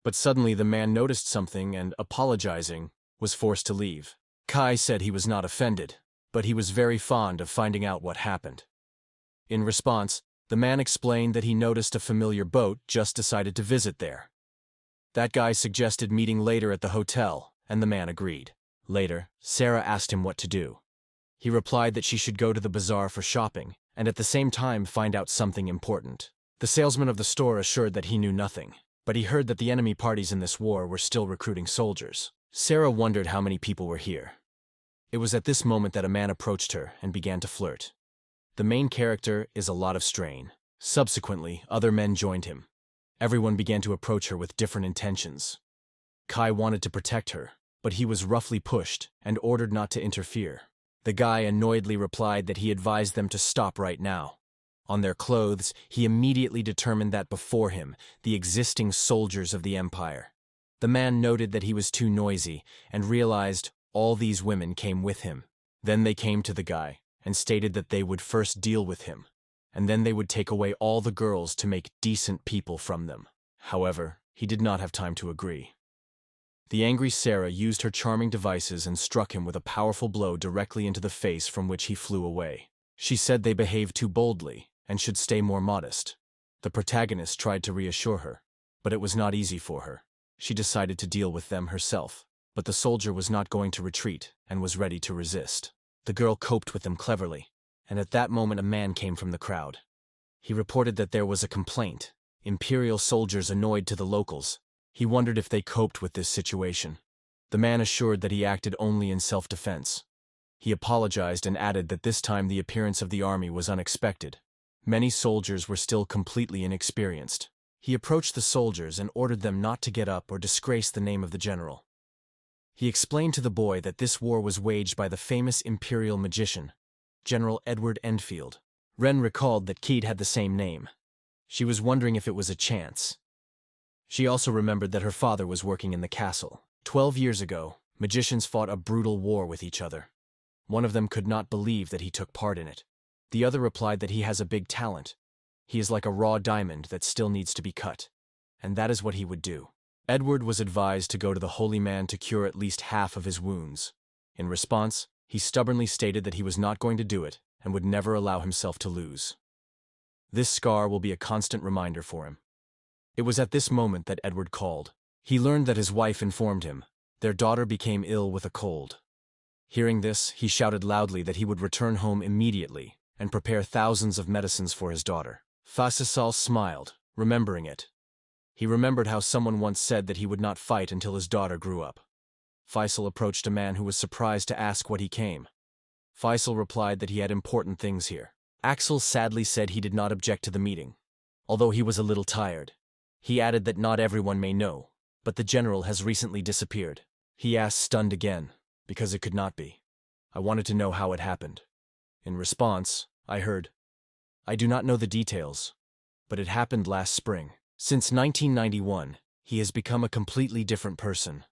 But suddenly the man noticed something and, apologizing, was forced to leave. Kai said he was not offended, but he was very fond of finding out what happened. In response, the man explained that he noticed a familiar boat just decided to visit there. That guy suggested meeting later at the hotel, and the man agreed. Later, Sarah asked him what to do. He replied that she should go to the bazaar for shopping, and at the same time find out something important. The salesman of the store assured that he knew nothing, but he heard that the enemy parties in this war were still recruiting soldiers. Sarah wondered how many people were here. It was at this moment that a man approached her and began to flirt. The main character is a lot of strain. Subsequently, other men joined him. Everyone began to approach her with different intentions. Kai wanted to protect her, but he was roughly pushed and ordered not to interfere. The guy annoyedly replied that he advised them to stop right now. On their clothes, he immediately determined that before him, the existing soldiers of the empire. The man noted that he was too noisy and realized all these women came with him. Then they came to the guy and stated that they would first deal with him, and then they would take away all the girls to make decent people from them. However, he did not have time to agree. The angry Sarah used her charming devices and struck him with a powerful blow directly into the face, from which he flew away. She said they behaved too boldly and should stay more modest. The protagonist tried to reassure her, but it was not easy for her. She decided to deal with them herself, but the soldier was not going to retreat and was ready to resist. The girl coped with them cleverly, and at that moment a man came from the crowd. He reported that there was a complaint. Imperial soldiers annoyed to the locals. He wondered if they coped with this situation. The man assured that he acted only in self-defense. He apologized and added that this time the appearance of the army was unexpected. Many soldiers were still completely inexperienced. He approached the soldiers and ordered them not to get up or disgrace the name of the general. He explained to the boy that this war was waged by the famous imperial magician, General Edward Enfield. Ren recalled that Keat had the same name. She was wondering if it was a chance. She also remembered that her father was working in the castle. 12 years ago, magicians fought a brutal war with each other. One of them could not believe that he took part in it. The other replied that he has a big talent. He is like a raw diamond that still needs to be cut. And that is what he would do. Edward was advised to go to the holy man to cure at least half of his wounds. In response, he stubbornly stated that he was not going to do it and would never allow himself to lose. This scar will be a constant reminder for him. It was at this moment that Edward called. He learned that his wife informed him. Their daughter became ill with a cold. Hearing this, he shouted loudly that he would return home immediately and prepare thousands of medicines for his daughter. Faisal smiled, remembering it. He remembered how someone once said that he would not fight until his daughter grew up. Faisal approached a man who was surprised to ask what he came. Faisal replied that he had important things here. Axel sadly said he did not object to the meeting, although he was a little tired. He added that not everyone may know, but the general has recently disappeared. He asked, stunned again, because it could not be. I wanted to know how it happened. In response, I heard, I do not know the details, but it happened last spring. Since 1991, he has become a completely different person.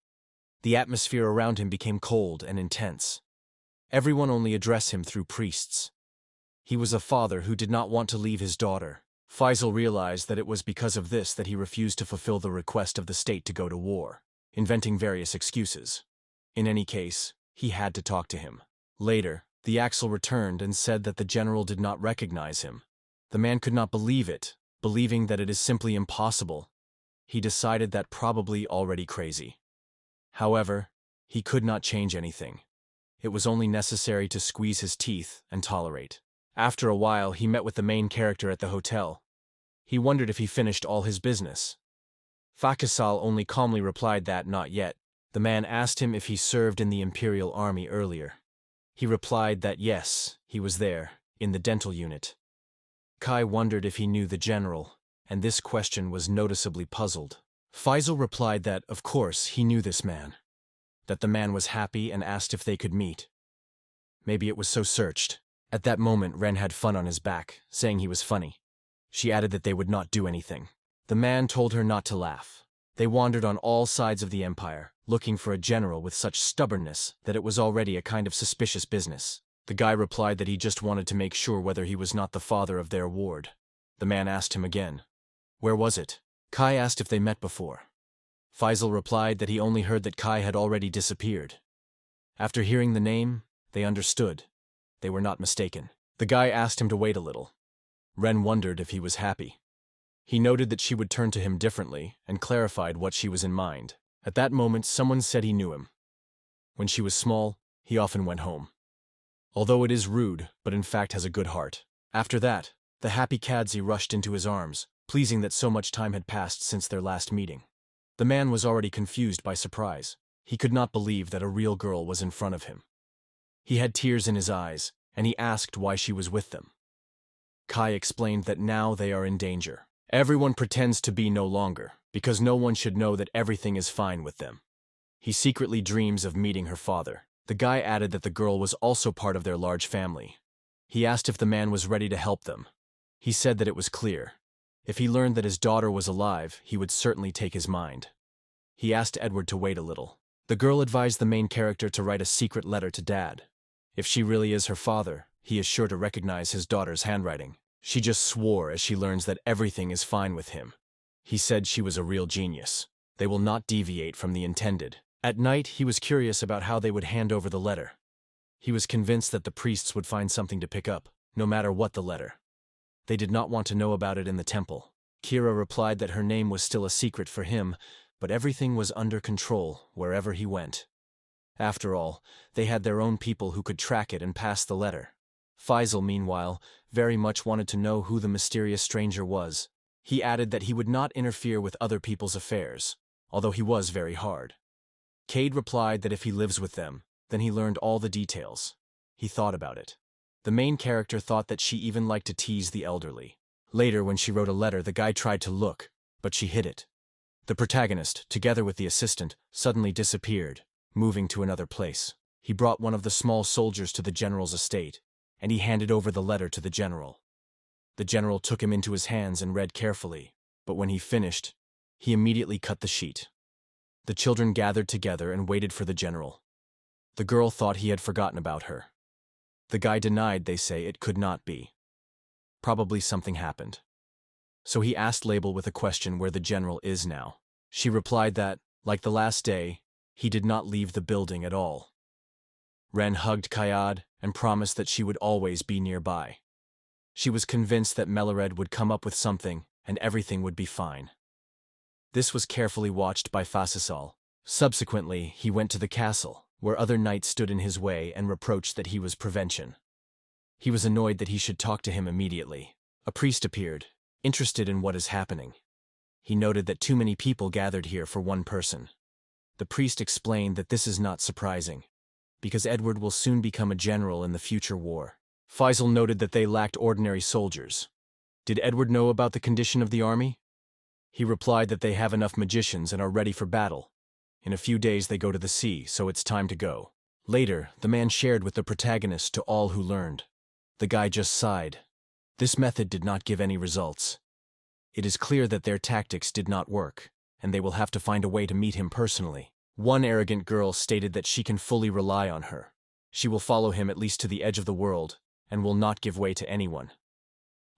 The atmosphere around him became cold and intense. Everyone only addressed him through priests. He was a father who did not want to leave his daughter. Faisal realized that it was because of this that he refused to fulfill the request of the state to go to war, inventing various excuses. In any case, he had to talk to him. Later, the Axel returned and said that the general did not recognize him. The man could not believe it, believing that it is simply impossible. He decided that probably already crazy. However, he could not change anything. It was only necessary to squeeze his teeth and tolerate. After a while, he met with the main character at the hotel. He wondered if he finished all his business. Faisal only calmly replied that not yet. The man asked him if he served in the Imperial Army earlier. He replied that yes, he was there, in the dental unit. Kai wondered if he knew the general, and this question was noticeably puzzled. Faisal replied that, of course, he knew this man. That the man was happy and asked if they could meet. Maybe it was so searched. At that moment, Ren had fun on his back, saying he was funny. She added that they would not do anything. The man told her not to laugh. They wandered on all sides of the empire, looking for a general with such stubbornness that it was already a kind of suspicious business. The guy replied that he just wanted to make sure whether he was not the father of their ward. The man asked him again. Where was it? Kai asked if they met before. Faisal replied that he only heard that Kai had already disappeared. After hearing the name, they understood. They were not mistaken. The guy asked him to wait a little. Ren wondered if he was happy. He noted that she would turn to him differently and clarified what she was in mind. At that moment, someone said he knew him. When she was small, he often went home. Although it is rude, but in fact has a good heart. After that, the happy Kadzi rushed into his arms, pleasing that so much time had passed since their last meeting. The man was already confused by surprise. He could not believe that a real girl was in front of him. He had tears in his eyes, and he asked why she was with them. Kai explained that now they are in danger. Everyone pretends to be no longer, because no one should know that everything is fine with them. He secretly dreams of meeting her father. The guy added that the girl was also part of their large family. He asked if the man was ready to help them. He said that it was clear. If he learned that his daughter was alive, he would certainly take his mind. He asked Edward to wait a little. The girl advised the main character to write a secret letter to Dad. If she really is her father, he is sure to recognize his daughter's handwriting. She just swore as she learns that everything is fine with him. He said she was a real genius. They will not deviate from the intended. At night, he was curious about how they would hand over the letter. He was convinced that the priests would find something to pick up, no matter what the letter. They did not want to know about it in the temple. Kira replied that her name was still a secret for him, but everything was under control wherever he went. After all, they had their own people who could track it and pass the letter. Faisal, meanwhile, very much wanted to know who the mysterious stranger was. He added that he would not interfere with other people's affairs, although he was very hard. Cade replied that if he lives with them, then he learned all the details. He thought about it. The main character thought that she even liked to tease the elderly. Later, when she wrote a letter, the guy tried to look, but she hid it. The protagonist, together with the assistant, suddenly disappeared, moving to another place. He brought one of the small soldiers to the general's estate, and he handed over the letter to the general. The general took him into his hands and read carefully, but when he finished, he immediately cut the sheet. The children gathered together and waited for the general. The girl thought he had forgotten about her. The guy denied, they say it could not be. Probably something happened. So he asked Label with a question where the general is now. She replied that, like the last day, he did not leave the building at all. Ren hugged Kayad and promised that she would always be nearby. She was convinced that Melared would come up with something and everything would be fine. This was carefully watched by Fasisal. Subsequently, he went to the castle, where other knights stood in his way and reproached that he was prevention. He was annoyed that he should talk to him immediately. A priest appeared, interested in what is happening. He noted that too many people gathered here for one person. The priest explained that this is not surprising, because Edward will soon become a general in the future war. Faisal noted that they lacked ordinary soldiers. Did Edward know about the condition of the army? He replied that they have enough magicians and are ready for battle. In a few days they go to the sea, so it's time to go. Later, the man shared with the protagonist to all who learned. The guy just sighed. This method did not give any results. It is clear that their tactics did not work, and they will have to find a way to meet him personally. One arrogant girl stated that she can fully rely on her. She will follow him at least to the edge of the world, and will not give way to anyone.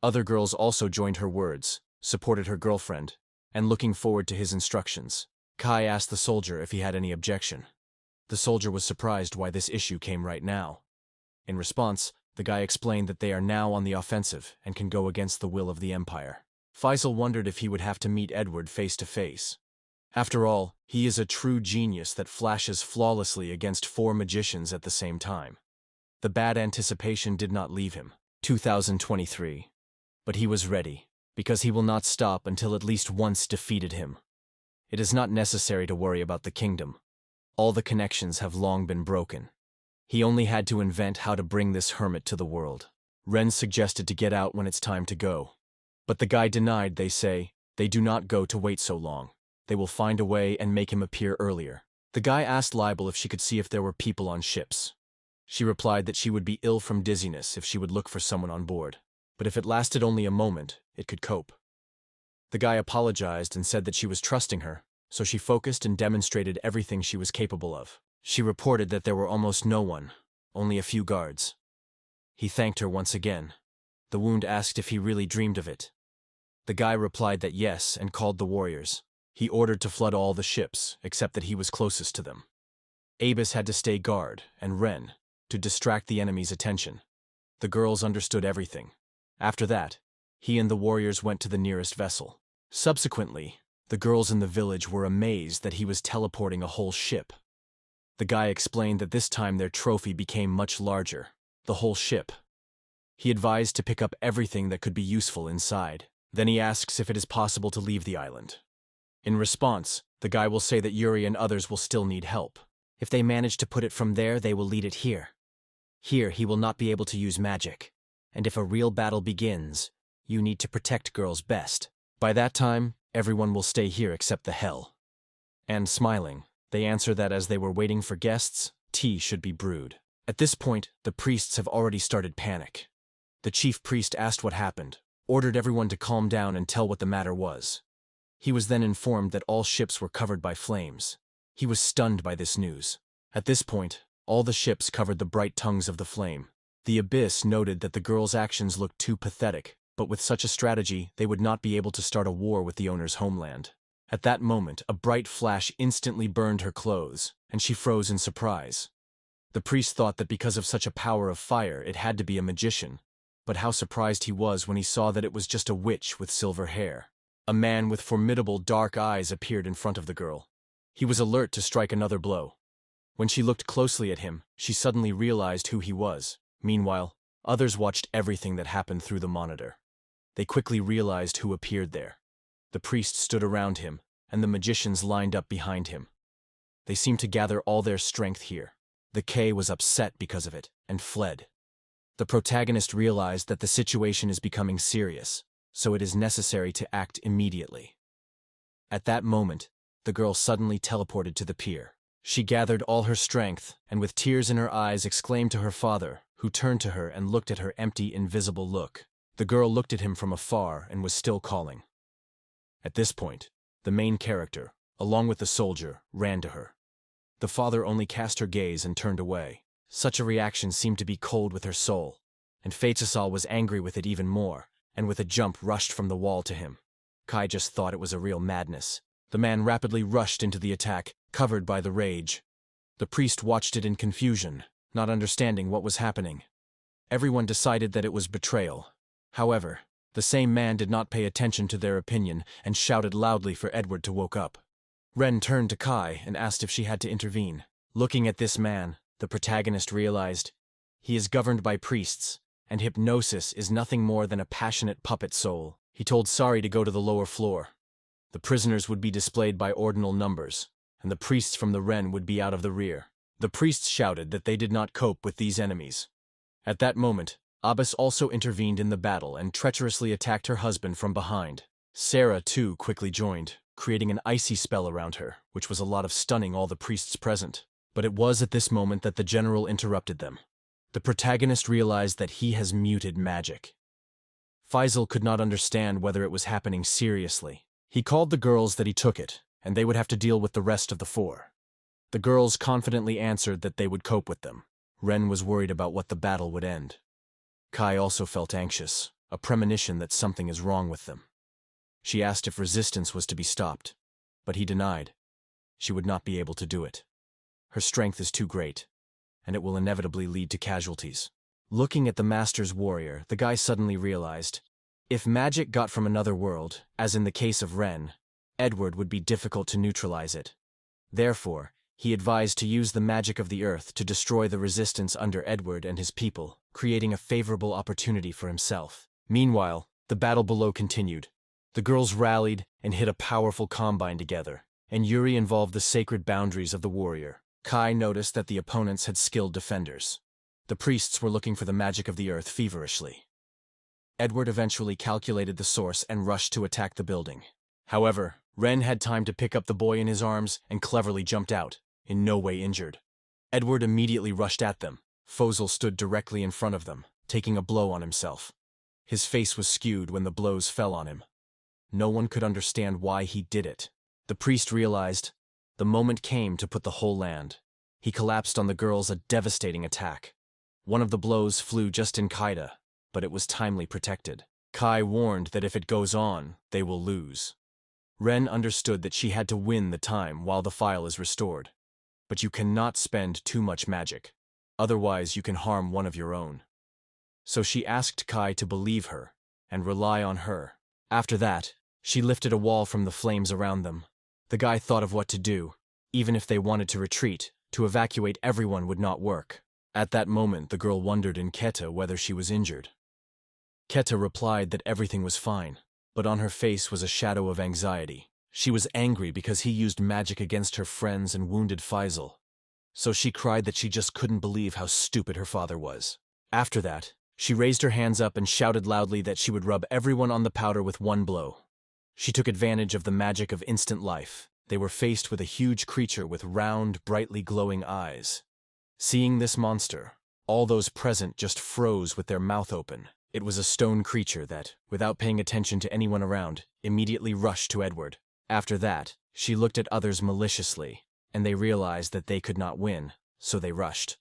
Other girls also joined her words, supported her girlfriend, and looking forward to his instructions. Kai asked the soldier if he had any objection. The soldier was surprised why this issue came right now. In response, the guy explained that they are now on the offensive and can go against the will of the Empire. Faisal wondered if he would have to meet Edward face to face. After all, he is a true genius that flashes flawlessly against 4 magicians at the same time. The bad anticipation did not leave him. 2023. But he was ready, because he will not stop until at least once defeated him. It is not necessary to worry about the kingdom. All the connections have long been broken. He only had to invent how to bring this hermit to the world. Ren suggested to get out when it's time to go. But the guy denied. They say, they do not go to wait so long. They will find a way and make him appear earlier. The guy asked Libel if she could see if there were people on ships. She replied that she would be ill from dizziness if she would look for someone on board. But if it lasted only a moment, it could cope. The guy apologized and said that she was trusting her, so she focused and demonstrated everything she was capable of. She reported that there were almost no one, only a few guards. He thanked her once again. The wound asked if he really dreamed of it. The guy replied that yes and called the warriors. He ordered to flood all the ships, except that he was closest to them. Abis had to stay guard, and Ren, to distract the enemy's attention. The girls understood everything. After that, he and the warriors went to the nearest vessel. Subsequently, the girls in the village were amazed that he was teleporting a whole ship. The guy explained that this time their trophy became much larger, the whole ship. He advised to pick up everything that could be useful inside. Then he asks if it is possible to leave the island. In response, the guy will say that Yuri and others will still need help. If they manage to put it from there, they will lead it here. Here, he will not be able to use magic. And if a real battle begins, you need to protect girls best. By that time, everyone will stay here except the hell. And smiling, they answer that as they were waiting for guests, tea should be brewed. At this point, the priests have already started panic. The chief priest asked what happened, ordered everyone to calm down and tell what the matter was. He was then informed that all ships were covered by flames. He was stunned by this news. At this point, all the ships covered the bright tongues of the flame. The Abyss noted that the girls' actions looked too pathetic, but with such a strategy, they would not be able to start a war with the owner's homeland. At that moment, a bright flash instantly burned her clothes, and she froze in surprise. The priest thought that because of such a power of fire, it had to be a magician, but how surprised he was when he saw that it was just a witch with silver hair. A man with formidable dark eyes appeared in front of the girl. He was alert to strike another blow. When she looked closely at him, she suddenly realized who he was. Meanwhile, others watched everything that happened through the monitor. They quickly realized who appeared there. The priest stood around him, and the magicians lined up behind him. They seemed to gather all their strength here. The K was upset because of it, and fled. The protagonist realized that the situation is becoming serious, so it is necessary to act immediately. At that moment, the girl suddenly teleported to the pier. She gathered all her strength, and with tears in her eyes exclaimed to her father, who turned to her and looked at her empty, invisible look. The girl looked at him from afar and was still calling. At this point, the main character, along with the soldier, ran to her. The father only cast her gaze and turned away. Such a reaction seemed to be cold with her soul, and Faisal was angry with it even more, and with a jump rushed from the wall to him. Kai just thought it was a real madness. The man rapidly rushed into the attack, covered by the rage. The priest watched it in confusion, not understanding what was happening. Everyone decided that it was betrayal. However, the same man did not pay attention to their opinion and shouted loudly for Edward to wake up. Ren turned to Kai and asked if she had to intervene. Looking at this man, the protagonist realized he is governed by priests, and hypnosis is nothing more than a passionate puppet soul. He told Sari to go to the lower floor. The prisoners would be displayed by ordinal numbers, and the priests from the Ren would be out of the rear. The priests shouted that they did not cope with these enemies. At that moment, Abbas also intervened in the battle and treacherously attacked her husband from behind. Sarah, too, quickly joined, creating an icy spell around her, which was a lot of stunning all the priests present. But it was at this moment that the general interrupted them. The protagonist realized that he has muted magic. Faisal could not understand whether it was happening seriously. He called the girls that he took it, and they would have to deal with the rest of the 4. The girls confidently answered that they would cope with them. Ren was worried about what the battle would end. Kai also felt anxious, a premonition that something is wrong with them. She asked if resistance was to be stopped, but he denied. She would not be able to do it. Her strength is too great, and it will inevitably lead to casualties. Looking at the master's warrior, the guy suddenly realized, if magic got from another world, as in the case of Ren, Edward would be difficult to neutralize it. Therefore, he advised to use the magic of the earth to destroy the resistance under Edward and his people, creating a favorable opportunity for himself. Meanwhile, the battle below continued. The girls rallied and hit a powerful combine together, and Yuri involved the sacred boundaries of the warrior. Kai noticed that the opponents had skilled defenders. The priests were looking for the magic of the earth feverishly. Edward eventually calculated the source and rushed to attack the building. However, Ren had time to pick up the boy in his arms and cleverly jumped out, in no way injured. Edward immediately rushed at them. Fozl stood directly in front of them, taking a blow on himself. His face was skewed when the blows fell on him. No one could understand why he did it. The priest realized the moment came to put the whole land. He collapsed on the girls, a devastating attack. One of the blows flew just in Kaida, but it was timely protected. Kai warned that if it goes on, they will lose. Ren understood that she had to win the time while the file is restored. But you cannot spend too much magic. Otherwise, you can harm one of your own. So she asked Kai to believe her and rely on her. After that, she lifted a wall from the flames around them. The guy thought of what to do. Even if they wanted to retreat, to evacuate everyone would not work. At that moment, the girl wondered in Keta whether she was injured. Keta replied that everything was fine, but on her face was a shadow of anxiety. She was angry because he used magic against her friends and wounded Faisal. So she cried that she just couldn't believe how stupid her father was. After that, she raised her hands up and shouted loudly that she would rub everyone on the powder with one blow. She took advantage of the magic of instant life. They were faced with a huge creature with round, brightly glowing eyes. Seeing this monster, all those present just froze with their mouth open. It was a stone creature that, without paying attention to anyone around, immediately rushed to Edward. After that, she looked at others maliciously, and they realized that they could not win, so they rushed.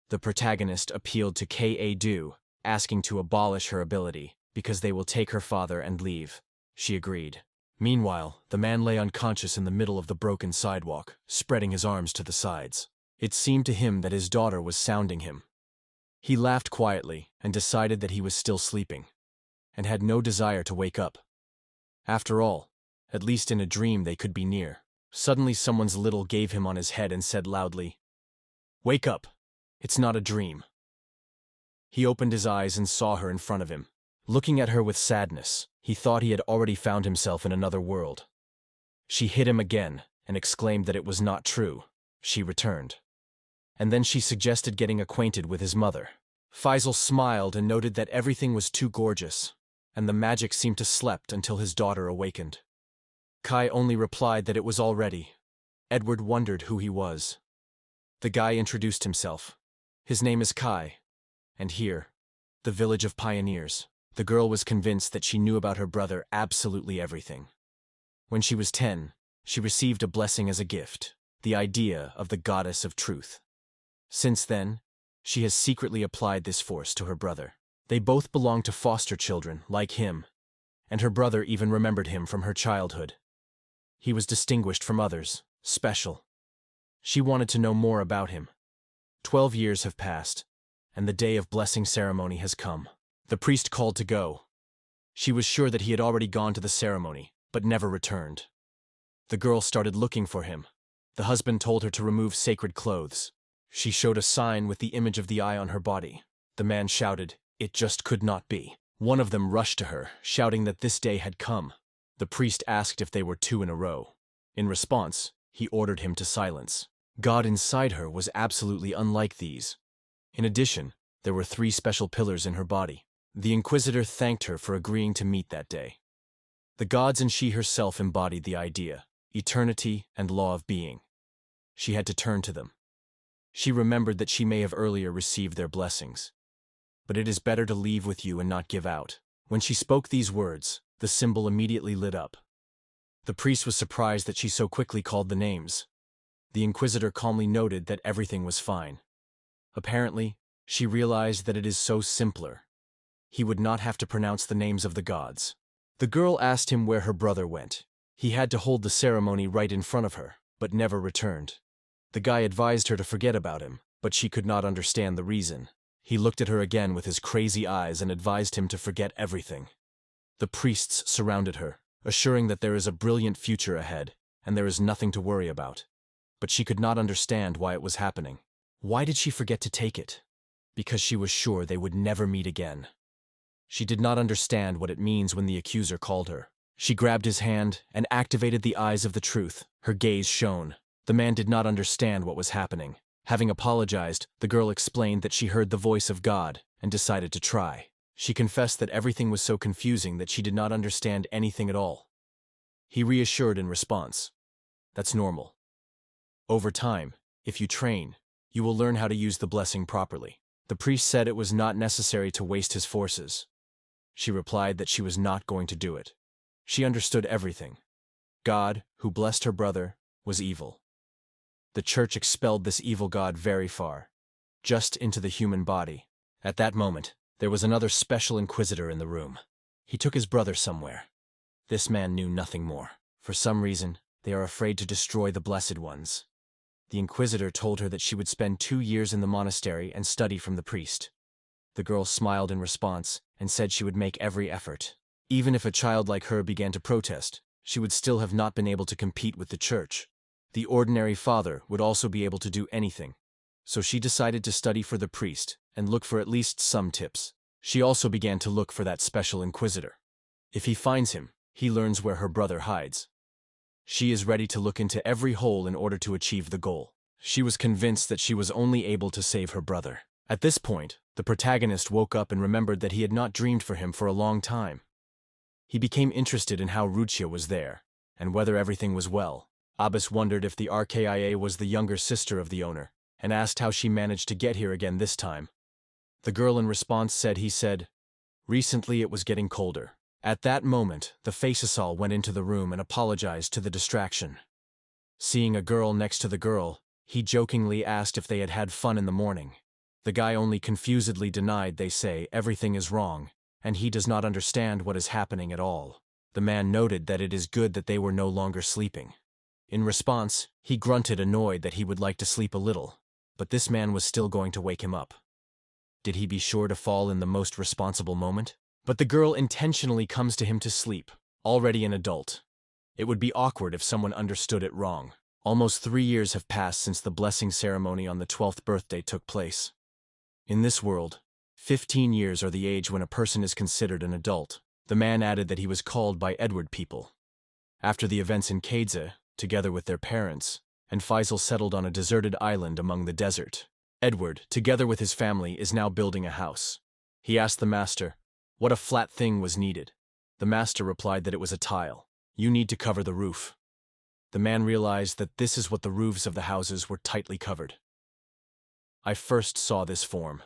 The protagonist appealed to Ka-Du, asking to abolish her ability, because they will take her father and leave. She agreed. Meanwhile, the man lay unconscious in the middle of the broken sidewalk, spreading his arms to the sides. It seemed to him that his daughter was sounding him. He laughed quietly and decided that he was still sleeping, and had no desire to wake up. After all, at least in a dream they could be near. Suddenly someone's little gave him on his head and said loudly, "Wake up! It's not a dream." He opened his eyes and saw her in front of him. Looking at her with sadness, he thought he had already found himself in another world. She hit him again and exclaimed that it was not true. She returned. And then she suggested getting acquainted with his mother. Faisal smiled and noted that everything was too gorgeous, and the magic seemed to slept until his daughter awakened. Kai only replied that it was all ready. Edward wondered who he was. The guy introduced himself. His name is Kai, and here, the village of pioneers. The girl was convinced that she knew about her brother absolutely everything. When she was 10, she received a blessing as a gift, the idea of the goddess of truth. Since then, she has secretly applied this force to her brother. They both belong to foster children, like him, and her brother even remembered him from her childhood. He was distinguished from others, special. She wanted to know more about him. 12 years have passed, and the day of blessing ceremony has come. The priest called to go. She was sure that he had already gone to the ceremony, but never returned. The girl started looking for him. The husband told her to remove sacred clothes. She showed a sign with the image of the eye on her body. The man shouted, "It just could not be." One of them rushed to her, shouting that this day had come. The priest asked if they were 2 in a row. In response, he ordered him to silence. God inside her was absolutely unlike these. In addition, there were 3 special pillars in her body. The Inquisitor thanked her for agreeing to meet that day. The gods and she herself embodied the idea, eternity and law of being. She had to turn to them. She remembered that she may have earlier received their blessings. But it is better to leave with you and not give out. When she spoke these words, the symbol immediately lit up. The priest was surprised that she so quickly called the names. The Inquisitor calmly noted that everything was fine. Apparently, she realized that it is so simpler he would not have to pronounce the names of the gods. The girl asked him where her brother went. He had to hold the ceremony right in front of her, but never returned. The guy advised her to forget about him, but she could not understand the reason. He looked at her again with his crazy eyes and advised him to forget everything. The priests surrounded her, assuring that there is a brilliant future ahead, and there is nothing to worry about. But she could not understand why it was happening. Why did she forget to take it? Because she was sure they would never meet again. She did not understand what it means when the accuser called her. She grabbed his hand and activated the eyes of the truth. Her gaze shone. The man did not understand what was happening. Having apologized, the girl explained that she heard the voice of God and decided to try. She confessed that everything was so confusing that she did not understand anything at all. He reassured in response. That's normal. Over time, if you train, you will learn how to use the blessing properly. The priest said it was not necessary to waste his forces. She replied that she was not going to do it. She understood everything. God, who blessed her brother, was evil. The church expelled this evil god very far, just into the human body. At that moment, there was another special inquisitor in the room. He took his brother somewhere. This man knew nothing more. For some reason, they are afraid to destroy the blessed ones. The inquisitor told her that she would spend 2 years in the monastery and study from the priest. The girl smiled in response and said she would make every effort. Even if a child like her began to protest, she would still have not been able to compete with the church. The ordinary father would also be able to do anything. So she decided to study for the priest and look for at least some tips. She also began to look for that special inquisitor. If he finds him, he learns where her brother hides. She is ready to look into every hole in order to achieve the goal. She was convinced that she was only able to save her brother. At this point, the protagonist woke up and remembered that he had not dreamed for him for a long time. He became interested in how Ruchia was there, and whether everything was well. Abbas wondered if the RKIA was the younger sister of the owner, and asked how she managed to get here again this time. The girl in response said recently it was getting colder. At that moment, the Faisal went into the room and apologized to the distraction. Seeing a girl next to the girl, he jokingly asked if they had had fun in the morning. The guy only confusedly denied. They say everything is wrong, and he does not understand what is happening at all. The man noted that it is good that they were no longer sleeping. In response, he grunted, annoyed that he would like to sleep a little, but this man was still going to wake him up. Did he be sure to fall in the most responsible moment? But the girl intentionally comes to him to sleep, already an adult. It would be awkward if someone understood it wrong. Almost 3 years have passed since the blessing ceremony on the 12th birthday took place. In this world, 15 years are the age when a person is considered an adult. The man added that he was called by Edward people. After the events in Kedze, together with their parents, and Faisal settled on a deserted island among the desert. Edward, together with his family, is now building a house. He asked the master what a flat thing was needed. The master replied that it was a tile. You need to cover the roof. The man realized that this is what the roofs of the houses were tightly covered. I first saw this form.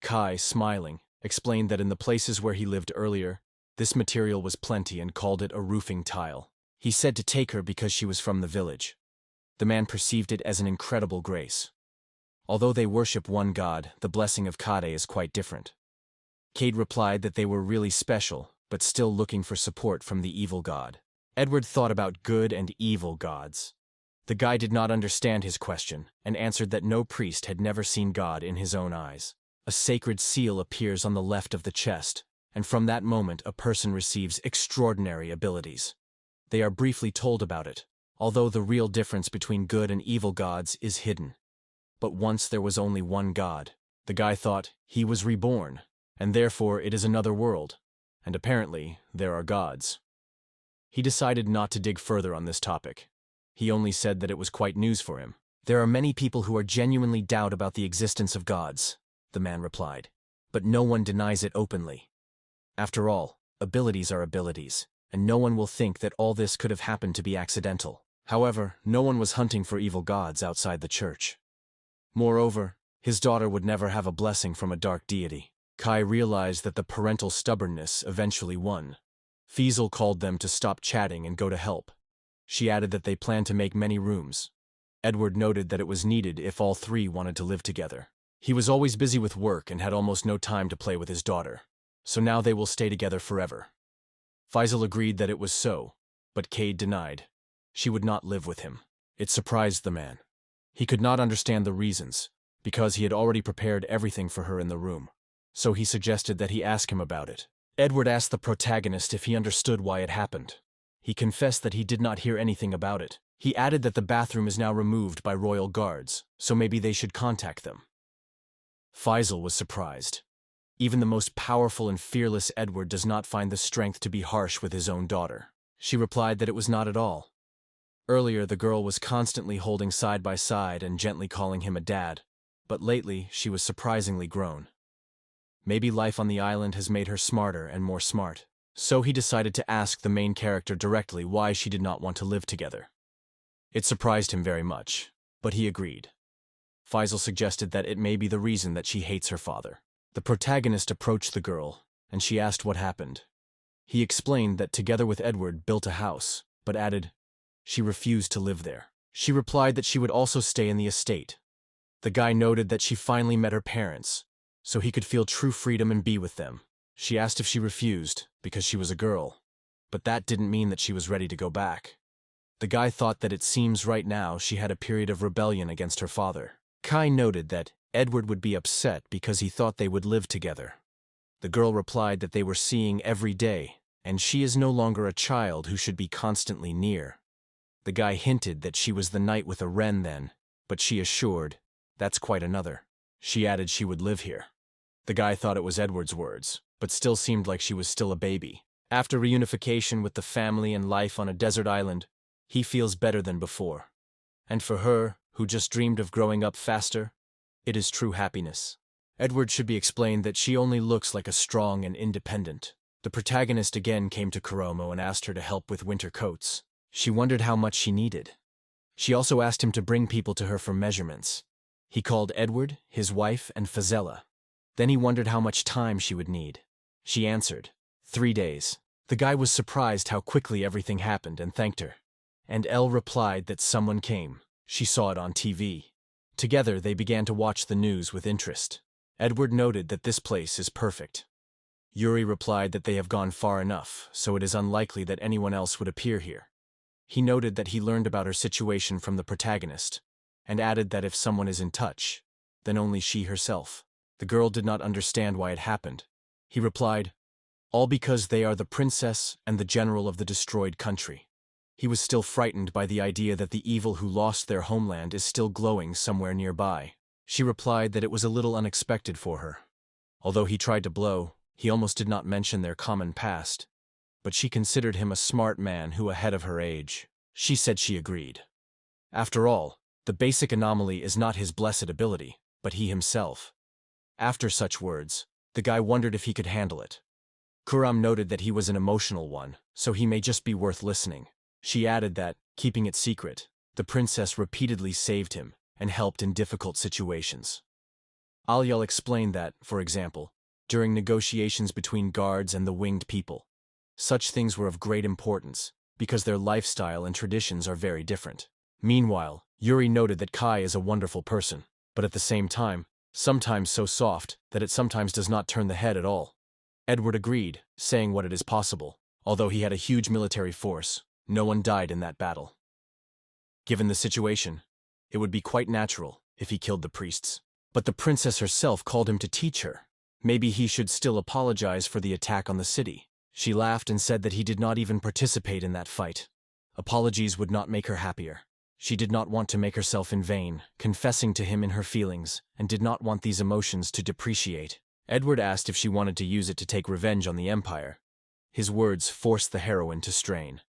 Kai, smiling, explained that in the places where he lived earlier, this material was plenty and called it a roofing tile. He said to take her because she was from the village. The man perceived it as an incredible grace. Although they worship one god, the blessing of Kade is quite different. Cade replied that they were really special, but still looking for support from the evil god. Edward thought about good and evil gods. The guy did not understand his question and answered that no priest had never seen God in his own eyes. A sacred seal appears on the left of the chest, and from that moment a person receives extraordinary abilities. They are briefly told about it, although the real difference between good and evil gods is hidden. But once there was only one god. The guy thought he was reborn, and therefore it is another world, and apparently there are gods. He decided not to dig further on this topic. He only said that it was quite news for him. There are many people who are genuinely doubt about the existence of gods, the man replied, but no one denies it openly. After all, abilities are abilities, and no one will think that all this could have happened to be accidental. However, no one was hunting for evil gods outside the church. Moreover, his daughter would never have a blessing from a dark deity. Kai realized that the parental stubbornness eventually won. Faisal called them to stop chatting and go to help. She added that they planned to make many rooms. Edward noted that it was needed if all three wanted to live together. He was always busy with work and had almost no time to play with his daughter. so now they will stay together forever. Faisal agreed that it was so, but Cade denied. She would not live with him. It surprised the man. He could not understand the reasons, because he had already prepared everything for her in the room. So he suggested that he ask him about it. Edward asked the protagonist if he understood why it happened. He confessed that he did not hear anything about it. He added that the bathroom is now removed by royal guards, so maybe they should contact them. Faisal was surprised. Even the most powerful and fearless Edward does not find the strength to be harsh with his own daughter. She replied that it was not at all. Earlier, the girl was constantly holding side by side and gently calling him a dad, but lately she was surprisingly grown. Maybe life on the island has made her smarter and more smart. So he decided to ask the main character directly why she did not want to live together. It surprised him very much, but he agreed. Faisal suggested that it may be the reason that she hates her father. The protagonist approached the girl, and she asked what happened. He explained that together with Edward built a house, but added, she refused to live there. She replied that she would also stay in the estate. The guy noted that she finally met her parents, so he could feel true freedom and be with them. She asked if she refused, because she was a girl, but that didn't mean that she was ready to go back. The guy thought that it seems right now she had a period of rebellion against her father. Kai noted that Edward would be upset because he thought they would live together. The girl replied that they were seeing every day, and she is no longer a child who should be constantly near. The guy hinted that she was the knight with a wren then, but she assured, that's quite another. She added she would live here. The guy thought it was Edward's words, but still seemed like she was still a baby. After reunification with the family and life on a desert island, he feels better than before. And for her, who just dreamed of growing up faster, it is true happiness. Edward should be explained that she only looks like a strong and independent. The protagonist again came to Kuromo and asked her to help with winter coats. She wondered how much she needed. She also asked him to bring people to her for measurements. He called Edward, his wife, and Fazella. Then he wondered how much time she would need. She answered, 3 days. The guy was surprised how quickly everything happened and thanked her. And Elle replied that someone came. She saw it on TV. Together, they began to watch the news with interest. Edward noted that this place is perfect. Yuri replied that they have gone far enough, so it is unlikely that anyone else would appear here. He noted that he learned about her situation from the protagonist, and added that if someone is in touch, then only she herself. The girl did not understand why it happened. He replied, all because they are the princess and the general of the destroyed country. He was still frightened by the idea that the evil who lost their homeland is still glowing somewhere nearby. She replied that it was a little unexpected for her. Although he tried to blow, he almost did not mention their common past. But she considered him a smart man who ahead of her age. She said she agreed. After all, the basic anomaly is not his blessed ability, but he himself. After such words, the guy wondered if he could handle it. Kuram noted that he was an emotional one, so he may just be worth listening. She added that, keeping it secret, the princess repeatedly saved him and helped in difficult situations. Alyal explained that, for example, during negotiations between guards and the winged people, such things were of great importance because their lifestyle and traditions are very different. Meanwhile, Yuri noted that Kai is a wonderful person, but at the same time, sometimes so soft that it sometimes does not turn the head at all. Edward agreed, saying what it is possible. Although he had a huge military force, no one died in that battle. Given the situation, it would be quite natural if he killed the priests. But the princess herself called him to teach her. Maybe he should still apologize for the attack on the city. She laughed and said that he did not even participate in that fight. Apologies would not make her happier. She did not want to make herself in vain, confessing to him in her feelings, and did not want these emotions to depreciate. Edward asked if she wanted to use it to take revenge on the Empire. His words forced the heroine to strain.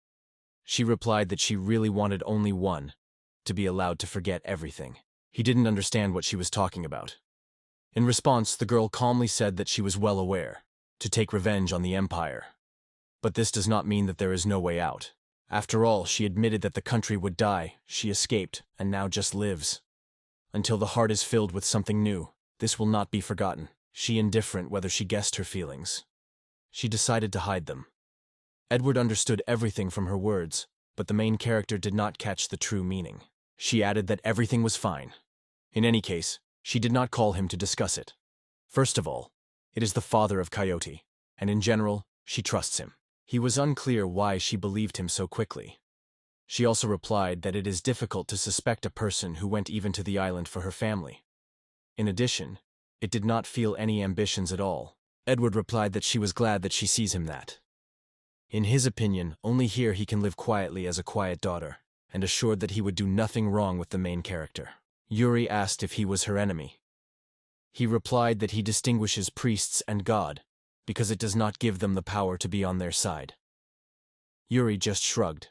She replied that she really wanted only one, to be allowed to forget everything. He didn't understand what she was talking about. In response, the girl calmly said that she was well aware, to take revenge on the Empire. But this does not mean that there is no way out. After all, she admitted that the country would die, she escaped, and now just lives. Until the heart is filled with something new, this will not be forgotten. She indifferent whether she guessed her feelings. She decided to hide them. Edward understood everything from her words, but the main character did not catch the true meaning. She added that everything was fine. In any case, she did not call him to discuss it. First of all, it is the father of Coyote. and in general, she trusts him. He was unclear why she believed him so quickly. She also replied that it is difficult to suspect a person who went even to the island for her family. In addition, it did not feel any ambitions at all. Edward replied that she was glad that she sees him that. In his opinion, only here he can live quietly as a quiet daughter, and assured that he would do nothing wrong with the main character. Yuri asked if he was her enemy. He replied that he distinguishes priests and God, because it does not give them the power to be on their side. Yuri just shrugged.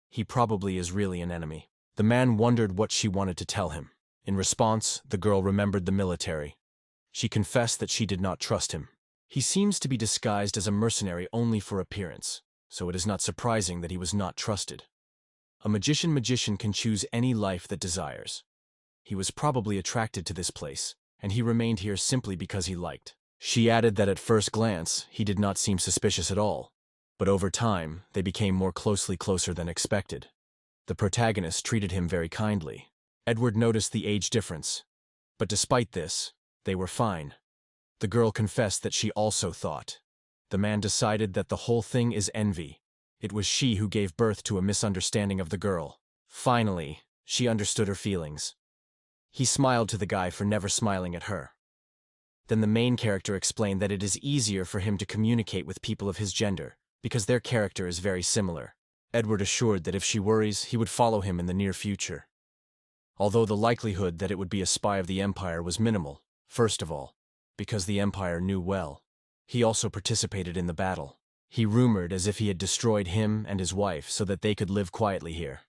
He probably is really an enemy. The man wondered what she wanted to tell him. In response, the girl remembered the military. She confessed that she did not trust him. He seems to be disguised as a mercenary only for appearance, so it is not surprising that he was not trusted. A magician can choose any life that desires. He was probably attracted to this place, and he remained here simply because he liked. She added that at first glance, he did not seem suspicious at all, but over time, they became more closer than expected. The protagonist treated him very kindly. Edward noticed the age difference, but despite this, they were fine. The girl confessed that she also thought. The man decided that the whole thing is envy. It was she who gave birth to a misunderstanding of the girl. Finally, she understood her feelings. He smiled to the guy for never smiling at her. Then the main character explained that it is easier for him to communicate with people of his gender, because their character is very similar. Edward assured that if she worries, he would follow him in the near future. Although the likelihood that it would be a spy of the Empire was minimal, first of all, because the Empire knew well. He also participated in the battle. He rumored as if he had destroyed him and his wife so that they could live quietly here.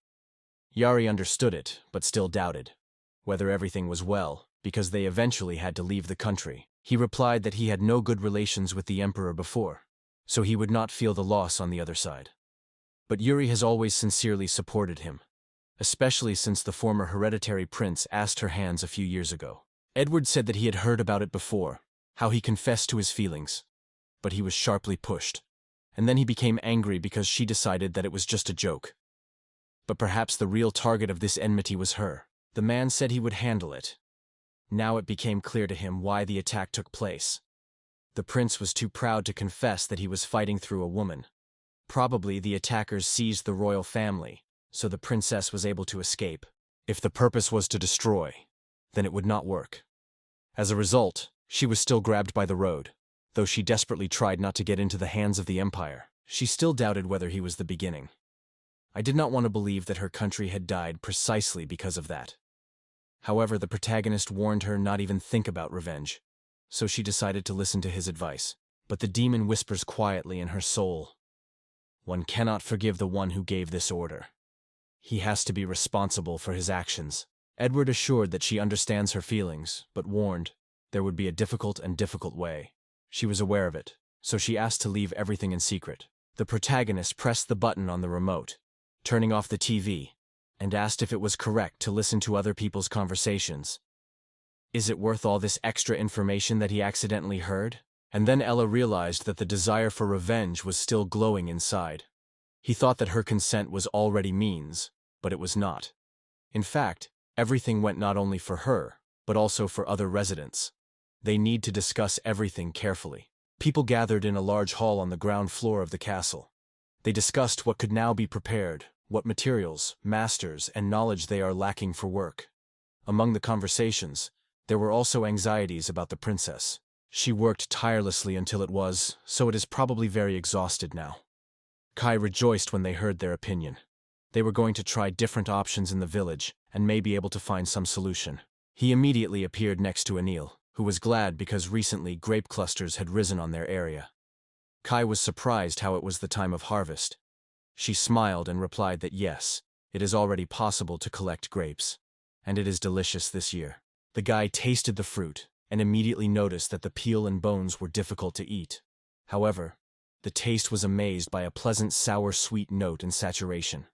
Yari understood it, but still doubted whether everything was well, because they eventually had to leave the country. He replied that he had no good relations with the Emperor before, so he would not feel the loss on the other side. But Yuri has always sincerely supported him, especially since the former hereditary prince asked her hands a few years ago. Edward said that he had heard about it before, how he confessed to his feelings, but he was sharply pushed, and then he became angry because she decided that it was just a joke. But perhaps the real target of this enmity was her. The man said he would handle it. Now it became clear to him why the attack took place. The prince was too proud to confess that he was fighting through a woman. Probably the attackers seized the royal family, so the princess was able to escape. If the purpose was to destroy, then it would not work. As a result, she was still grabbed by the road. Though she desperately tried not to get into the hands of the Empire, she still doubted whether he was the beginning. I did not want to believe that her country had died precisely because of that. However, the protagonist warned her not even think about revenge, so she decided to listen to his advice. But the demon whispers quietly in her soul, "One cannot forgive the one who gave this order. He has to be responsible for his actions." Edward assured that she understands her feelings, but warned there would be a difficult way. She was aware of it, so she asked to leave everything in secret. The protagonist pressed the button on the remote, turning off the TV, and asked if it was correct to listen to other people's conversations. Is it worth all this extra information that he accidentally heard? And then Ella realized that the desire for revenge was still glowing inside. He thought that her consent was already means, but it was not. In fact, everything went not only for her, but also for other residents. They need to discuss everything carefully. People gathered in a large hall on the ground floor of the castle. They discussed what could now be prepared, what materials, masters, and knowledge they are lacking for work. Among the conversations, there were also anxieties about the princess. She worked tirelessly until it was, so it is probably very exhausted now. Kai rejoiced when they heard their opinion. They were going to try different options in the village, and may be able to find some solution. He immediately appeared next to Anil, who was glad because recently grape clusters had risen on their area. Kai was surprised how it was the time of harvest. She smiled and replied that yes, it is already possible to collect grapes, and it is delicious this year. The guy tasted the fruit, and immediately noticed that the peel and bones were difficult to eat. However, the taste was amazed by a pleasant sour-sweet note and saturation.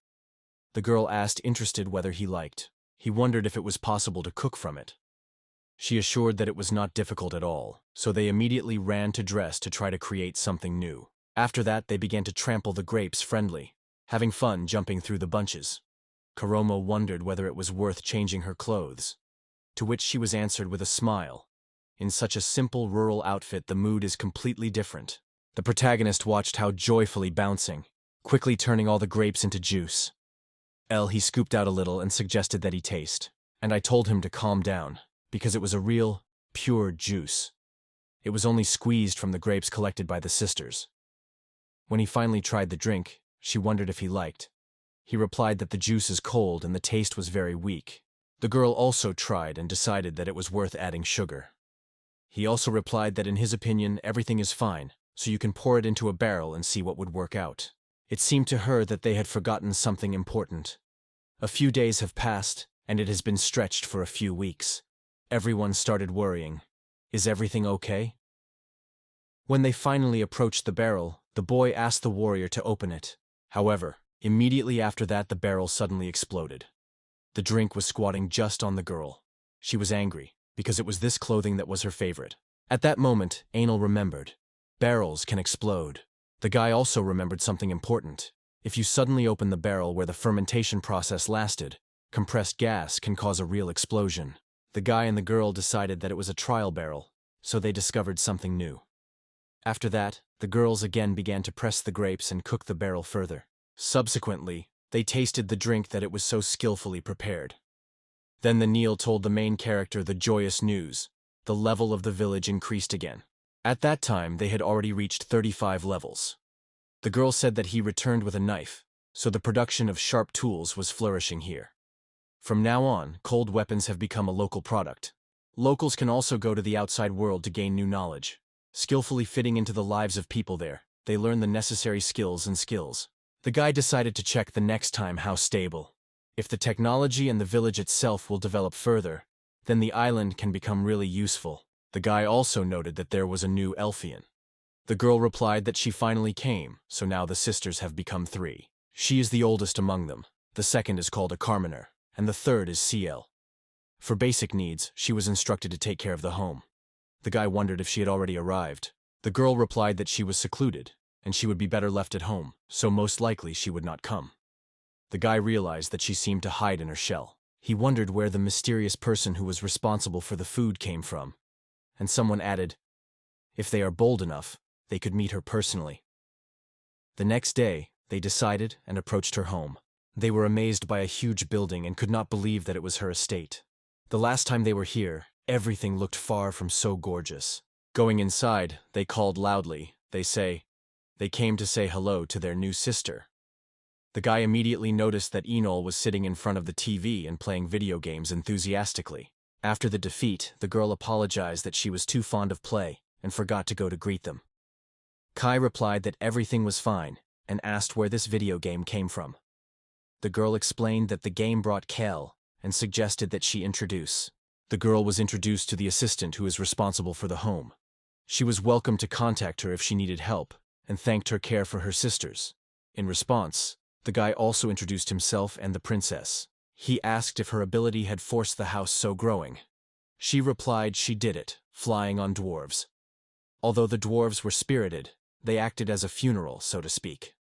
The girl asked interested whether he liked. He wondered if it was possible to cook from it. She assured that it was not difficult at all, so they immediately ran to dress to try to create something new. After that, they began to trample the grapes friendly, having fun jumping through the bunches. Karoma wondered whether it was worth changing her clothes, to which she was answered with a smile. In such a simple rural outfit, the mood is completely different. The protagonist watched how joyfully bouncing, quickly turning all the grapes into juice. He scooped out a little and suggested that he taste, and I told him to calm down, because it was a real, pure juice. It was only squeezed from the grapes collected by the sisters. When he finally tried the drink, she wondered if he liked. He replied that the juice is cold and the taste was very weak. The girl also tried and decided that it was worth adding sugar. He also replied that in his opinion everything is fine, so you can pour it into a barrel and see what would work out. It seemed to her that they had forgotten something important. A few days have passed, and it has been stretched for a few weeks. Everyone started worrying. Is everything okay? When they finally approached the barrel, the boy asked the warrior to open it. However, immediately after that the barrel suddenly exploded. The drink was squatting just on the girl. She was angry, because it was this clothing that was her favorite. At that moment, Anal remembered. Barrels can explode. The guy also remembered something important. If you suddenly open the barrel where the fermentation process lasted, compressed gas can cause a real explosion. The guy and the girl decided that it was a trial barrel, so they discovered something new. After that, the girls again began to press the grapes and cook the barrel further. Subsequently, they tasted the drink that it was so skillfully prepared. Then the Neil told the main character the joyous news. The level of the village increased again. At that time, they had already reached 35 levels. The girl said that he returned with a knife, so the production of sharp tools was flourishing here. From now on, cold weapons have become a local product. Locals can also go to the outside world to gain new knowledge. Skillfully fitting into the lives of people there, they learn the necessary skills. The guy decided to check the next time how stable. If the technology and the village itself will develop further, then the island can become really useful. The guy also noted that there was a new Elfian. The girl replied that she finally came, so now the sisters have become 3. She is the oldest among them. The second is called a Carminer, and the third is CL. For basic needs, she was instructed to take care of the home. The guy wondered if she had already arrived. The girl replied that she was secluded, and she would be better left at home, so most likely she would not come. The guy realized that she seemed to hide in her shell. He wondered where the mysterious person who was responsible for the food came from. And someone added, if they are bold enough, they could meet her personally. The next day, they decided and approached her home. They were amazed by a huge building and could not believe that it was her estate. The last time they were here, everything looked far from so gorgeous. Going inside, they called loudly. They came to say hello to their new sister. The guy immediately noticed that Enol was sitting in front of the TV and playing video games enthusiastically. After the defeat, the girl apologized that she was too fond of play and forgot to go to greet them. Kai replied that everything was fine and asked where this video game came from. The girl explained that the game brought Kel and suggested that she introduce. The girl was introduced to the assistant who is responsible for the home. She was welcome to contact her if she needed help and thanked her care for her sisters. In response, the guy also introduced himself and the princess. He asked if her ability had forced the house so growing. She replied she did it, flying on dwarves. Although the dwarves were spirited, they acted as a funeral, so to speak.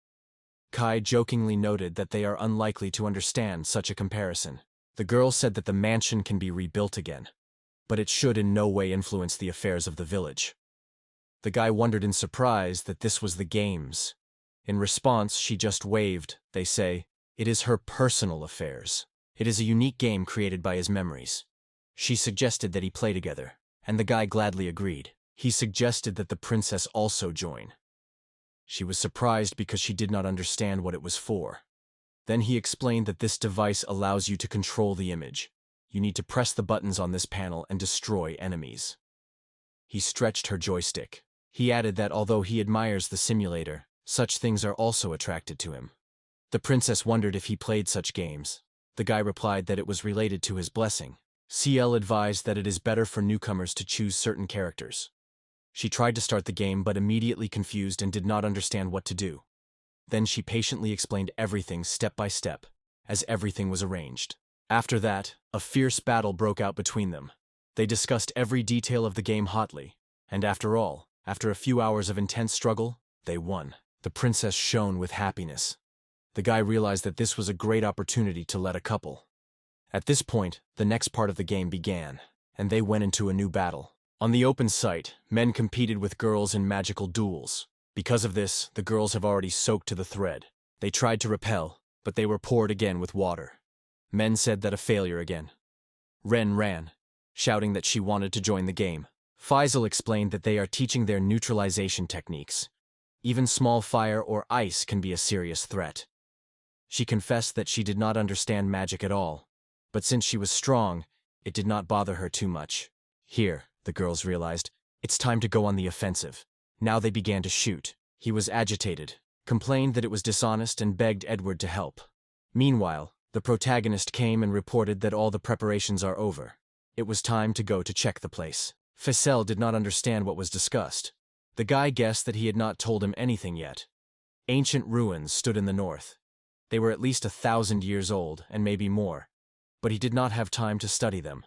Kai jokingly noted that they are unlikely to understand such a comparison. The girl said that the mansion can be rebuilt again, but it should in no way influence the affairs of the village. The guy wondered in surprise that this was the game's. In response, she just waved. It is her personal affairs. It is a unique game created by his memories. She suggested that he play together, and the guy gladly agreed. He suggested that the princess also join. She was surprised because she did not understand what it was for. Then he explained that this device allows you to control the image. You need to press the buttons on this panel and destroy enemies. He stretched her joystick. He added that although he admires the simulator, such things are also attracted to him. The princess wondered if he played such games. The guy replied that it was related to his blessing. CL advised that it is better for newcomers to choose certain characters. She tried to start the game but immediately confused and did not understand what to do. Then she patiently explained everything step by step, as everything was arranged. After that, a fierce battle broke out between them. They discussed every detail of the game hotly, and after all, after a few hours of intense struggle, they won. The princess shone with happiness. The guy realized that this was a great opportunity to let a couple. At this point, the next part of the game began, and they went into a new battle. On the open site, men competed with girls in magical duels. Because of this, the girls have already soaked to the thread. They tried to repel, but they were poured again with water. Men said that a failure again. Ren ran, shouting that she wanted to join the game. Faisal explained that they are teaching their neutralization techniques. Even small fire or ice can be a serious threat. She confessed that she did not understand magic at all, but since she was strong, it did not bother her too much. Here, the girls realized, it's time to go on the offensive. Now they began to shoot. He was agitated, complained that it was dishonest and begged Edward to help. Meanwhile, the protagonist came and reported that all the preparations are over. It was time to go to check the place. Faisal did not understand what was discussed. The guy guessed that he had not told him anything yet. Ancient ruins stood in the north. They were at least 1,000 years old, and maybe more, but he did not have time to study them.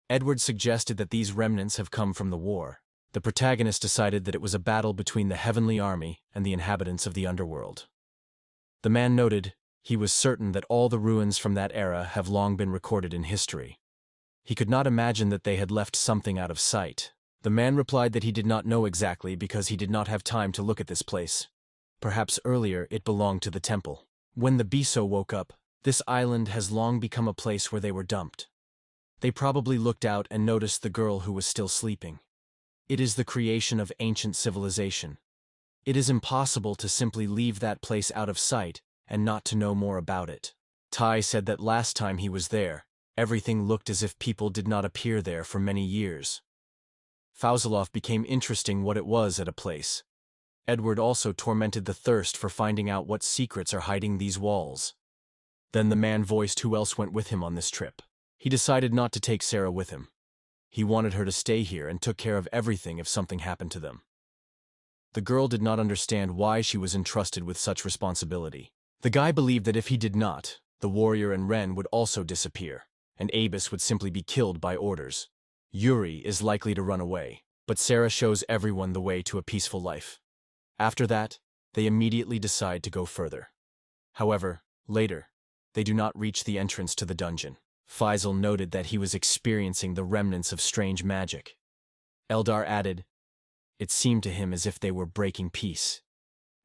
Edward suggested that these remnants have come from the war. The protagonist decided that it was a battle between the heavenly army and the inhabitants of the underworld. The man noted, he was certain that all the ruins from that era have long been recorded in history. He could not imagine that they had left something out of sight. The man replied that he did not know exactly because he did not have time to look at this place. Perhaps earlier it belonged to the temple. When the Biso woke up, this island has long become a place where they were dumped. They probably looked out and noticed the girl who was still sleeping. It is the creation of ancient civilization. It is impossible to simply leave that place out of sight and not to know more about it. Tai said that last time he was there, everything looked as if people did not appear there for many years. Fausalov became interesting what it was at a place. Edward also tormented the thirst for finding out what secrets are hiding these walls. Then the man voiced who else went with him on this trip. He decided not to take Sarah with him. He wanted her to stay here and took care of everything if something happened to them. The girl did not understand why she was entrusted with such responsibility. The guy believed that if he did not, the warrior and Ren would also disappear, and Abis would simply be killed by orders. Yuri is likely to run away, but Sarah shows everyone the way to a peaceful life. After that, they immediately decide to go further. However, later, they do not reach the entrance to the dungeon. Faisal noted that he was experiencing the remnants of strange magic. Eldar added, it seemed to him as if they were breaking peace.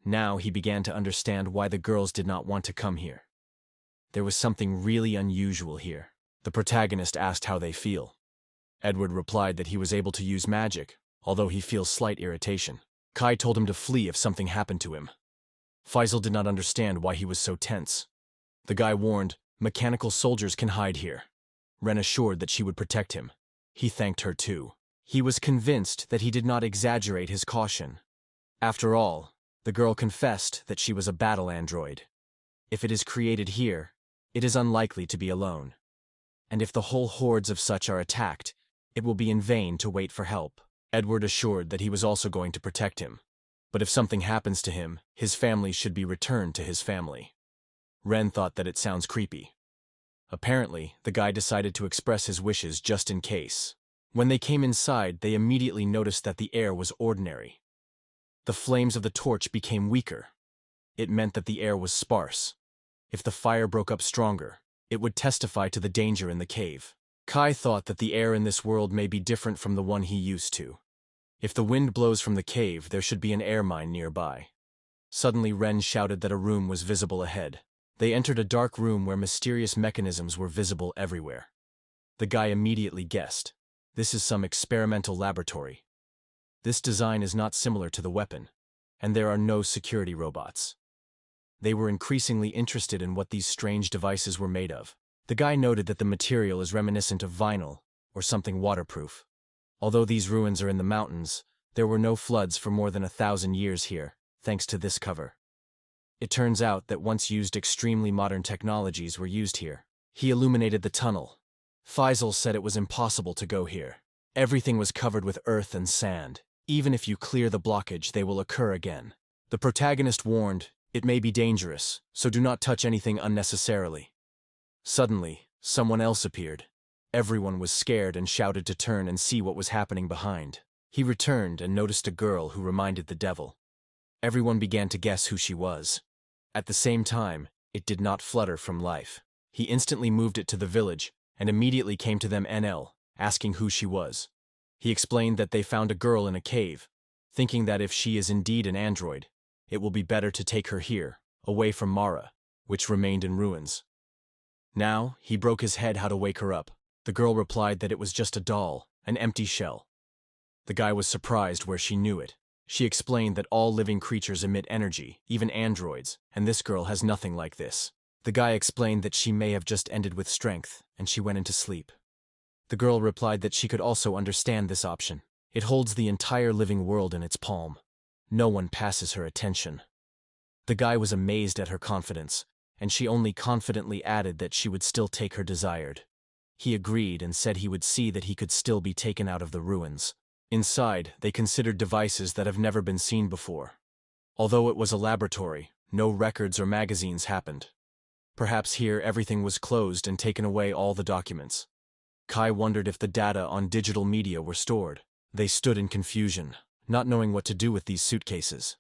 Now he began to understand why the girls did not want to come here. There was something really unusual here. The protagonist asked how they feel. Edward replied that he was able to use magic, although he feels slight irritation. Kai told him to flee if something happened to him. Faisal did not understand why he was so tense. The guy warned, mechanical soldiers can hide here. Ren assured that she would protect him. He thanked her too. He was convinced that he did not exaggerate his caution. After all, the girl confessed that she was a battle android. If it is created here, it is unlikely to be alone. And if the whole hordes of such are attacked, it will be in vain to wait for help. Edward assured that he was also going to protect him. But if something happens to him, his family should be returned to his family. Ren thought that it sounds creepy. Apparently, the guy decided to express his wishes just in case. When they came inside, they immediately noticed that the air was ordinary. The flames of the torch became weaker. It meant that the air was sparse. If the fire broke up stronger, it would testify to the danger in the cave. Kai thought that the air in this world may be different from the one he used to. If the wind blows from the cave, there should be an air mine nearby. Suddenly Ren shouted that a room was visible ahead. They entered a dark room where mysterious mechanisms were visible everywhere. The guy immediately guessed. This is some experimental laboratory. This design is not similar to the weapon, and there are no security robots. They were increasingly interested in what these strange devices were made of. The guy noted that the material is reminiscent of vinyl, or something waterproof. Although these ruins are in the mountains, there were no floods for more than 1,000 years here, thanks to this cover. It turns out that once used extremely modern technologies were used here. He illuminated the tunnel. Faisal said it was impossible to go here. Everything was covered with earth and sand. Even if you clear the blockage, they will occur again. The protagonist warned, it may be dangerous, so do not touch anything unnecessarily. Suddenly, someone else appeared. Everyone was scared and shouted to turn and see what was happening behind. He returned and noticed a girl who reminded the devil. Everyone began to guess who she was. At the same time, it did not flutter from life. He instantly moved it to the village and immediately came to them NL, asking who she was. He explained that they found a girl in a cave. thinking that if she is indeed an android, it will be better to take her here, away from Mara, which remained in ruins. Now, he broke his head how to wake her up. The girl replied that it was just a doll, an empty shell. The guy was surprised where she knew it. She explained that all living creatures emit energy, even androids, and this girl has nothing like this. The guy explained that she may have just ended with strength, and she went into sleep. The girl replied that she could also understand this option. It holds the entire living world in its palm. No one passes her attention. The guy was amazed at her confidence, and she only confidently added that she would still take her desired. He agreed and said he would see that he could still be taken out of the ruins. Inside, they considered devices that have never been seen before. Although it was a laboratory, no records or magazines happened. Perhaps here everything was closed and taken away all the documents. Kai wondered if the data on digital media were stored. They stood in confusion, not knowing what to do with these suitcases.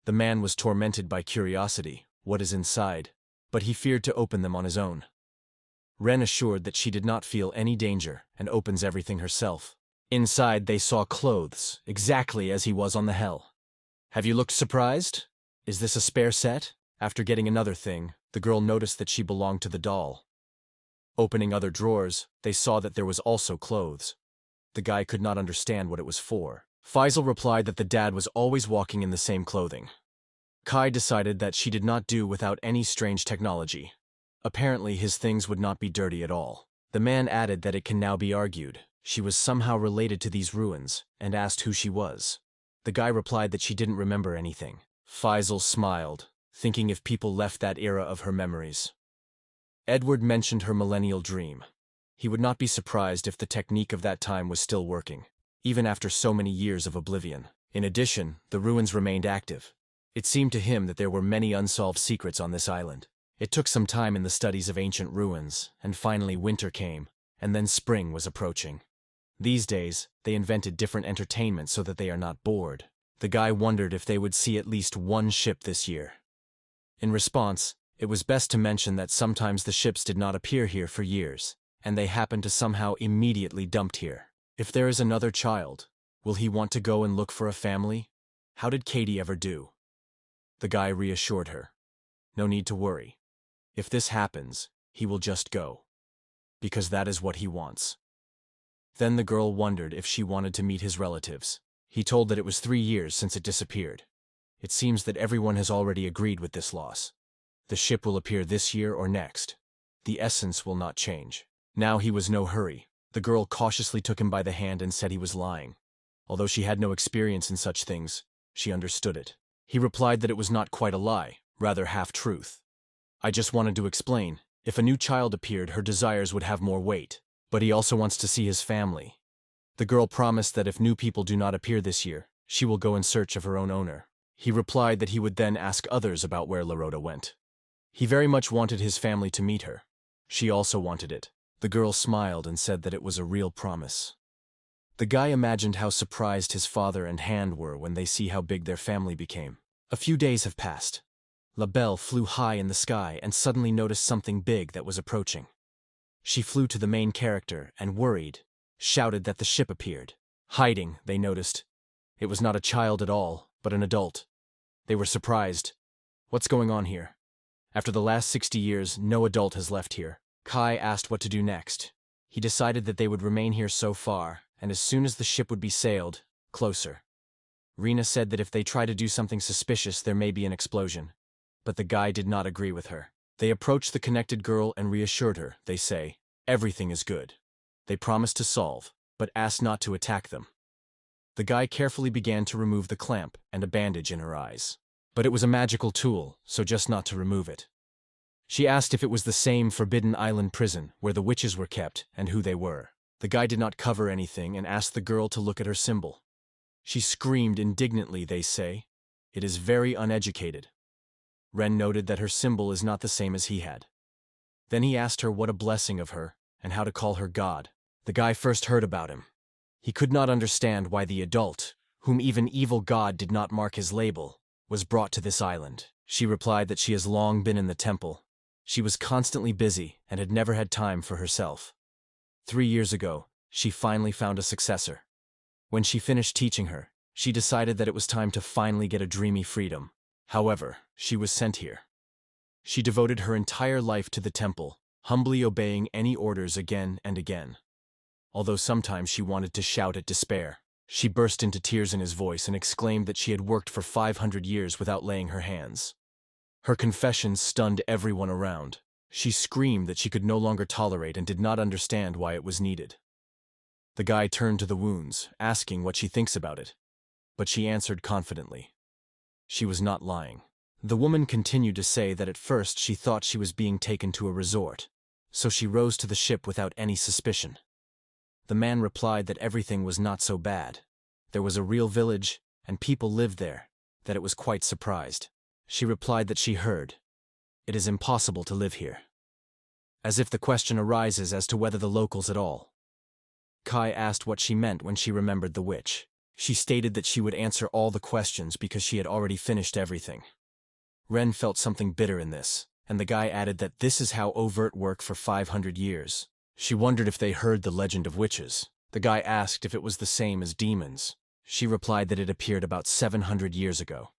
The man was tormented by curiosity, what is inside, but he feared to open them on his own. Ren assured that she did not feel any danger and opens everything herself. Inside they saw clothes, exactly as he was on the Hell. Have you looked surprised? Is this a spare set? After getting another thing, the girl noticed that she belonged to the doll. Opening other drawers, they saw that there was also clothes. The guy could not understand what it was for. Faisal replied that the dad was always walking in the same clothing. Kai decided that she did not do without any strange technology. Apparently his things would not be dirty at all. The man added that it can now be argued she was somehow related to these ruins, and asked who she was. The guy replied that she didn't remember anything. Faisal smiled, thinking if people left that era of her memories. Edward mentioned her millennial dream. He would not be surprised if the technique of that time was still working, even after so many years of oblivion. In addition, the ruins remained active. It seemed to him that there were many unsolved secrets on this island. It took some time in the studies of ancient ruins, and finally winter came, and then spring was approaching. These days, they invented different entertainments so that they are not bored. The guy wondered if they would see at least one ship this year. In response, it was best to mention that sometimes the ships did not appear here for years, and they happened to somehow immediately dumped here. If there is another child, will he want to go and look for a family? How did Katie ever do? The guy reassured her. No need to worry. If this happens, he will just go. Because that is what he wants. Then the girl wondered if she wanted to meet his relatives. He told that it was 3 years since it disappeared. It seems that everyone has already agreed with this loss. The ship will appear this year or next. The essence will not change. Now he was no hurry. The girl cautiously took him by the hand and said he was lying. Although she had no experience in such things, she understood it. He replied that it was not quite a lie, rather half-truth. I just wanted to explain, if a new child appeared, her desires would have more weight. But he also wants to see his family. The girl promised that if new people do not appear this year, she will go in search of her own owner. He replied that he would then ask others about where Larota went. He very much wanted his family to meet her. She also wanted it. The girl smiled and said that it was a real promise. The guy imagined how surprised his father and Hand were when they see how big their family became. A few days have passed. La Belle flew high in the sky and suddenly noticed something big that was approaching. She flew to the main character and, worried, shouted that the ship appeared. Hiding, they noticed. It was not a child at all, but an adult. They were surprised. What's going on here? After the last 60 years, no adult has left here. Kai asked what to do next. He decided that they would remain here so far, and as soon as the ship would be sailed, closer. Rena said that if they try to do something suspicious, there may be an explosion. But the guy did not agree with her. They approached the connected girl and reassured her. They say, everything is good. They promised to solve, but asked not to attack them. The guy carefully began to remove the clamp and a bandage in her eyes. But it was a magical tool, so just not to remove it. She asked if it was the same Forbidden Island prison where the witches were kept and who they were. The guy did not cover anything and asked the girl to look at her symbol. She screamed indignantly, they say. It is very uneducated. Ren noted that her symbol is not the same as he had. Then he asked her what a blessing of her, and how to call her God. The guy first heard about him. He could not understand why the adult, whom even evil God did not mark his label, was brought to this island. She replied that she has long been in the temple. She was constantly busy and had never had time for herself. 3 years ago, she finally found a successor. When she finished teaching her, She decided that it was time to finally get a dreamy freedom. However, she was sent here. She devoted her entire life to the temple, humbly obeying any orders again and again. Although sometimes she wanted to shout at despair, she burst into tears in his voice and exclaimed that she had worked for 500 years without laying her hands. Her confession stunned everyone around. She screamed that she could no longer tolerate and did not understand why it was needed. The guy turned to the wounds, asking what she thinks about it. But she answered confidently. She was not lying. The woman continued to say that at first she thought she was being taken to a resort, so she rose to the ship without any suspicion. The man replied that everything was not so bad. There was a real village, and people lived there, that it was quite surprised. She replied that she heard, "It is impossible to live here." As if the question arises as to whether the locals at all. Kai asked what she meant when she remembered the witch. She stated that she would answer all the questions because she had already finished everything. Ren felt something bitter in this, and the guy added that this is how overt work for 500 years. She wondered if they heard the legend of witches. The guy asked if it was the same as demons. She replied that it appeared about 700 years ago.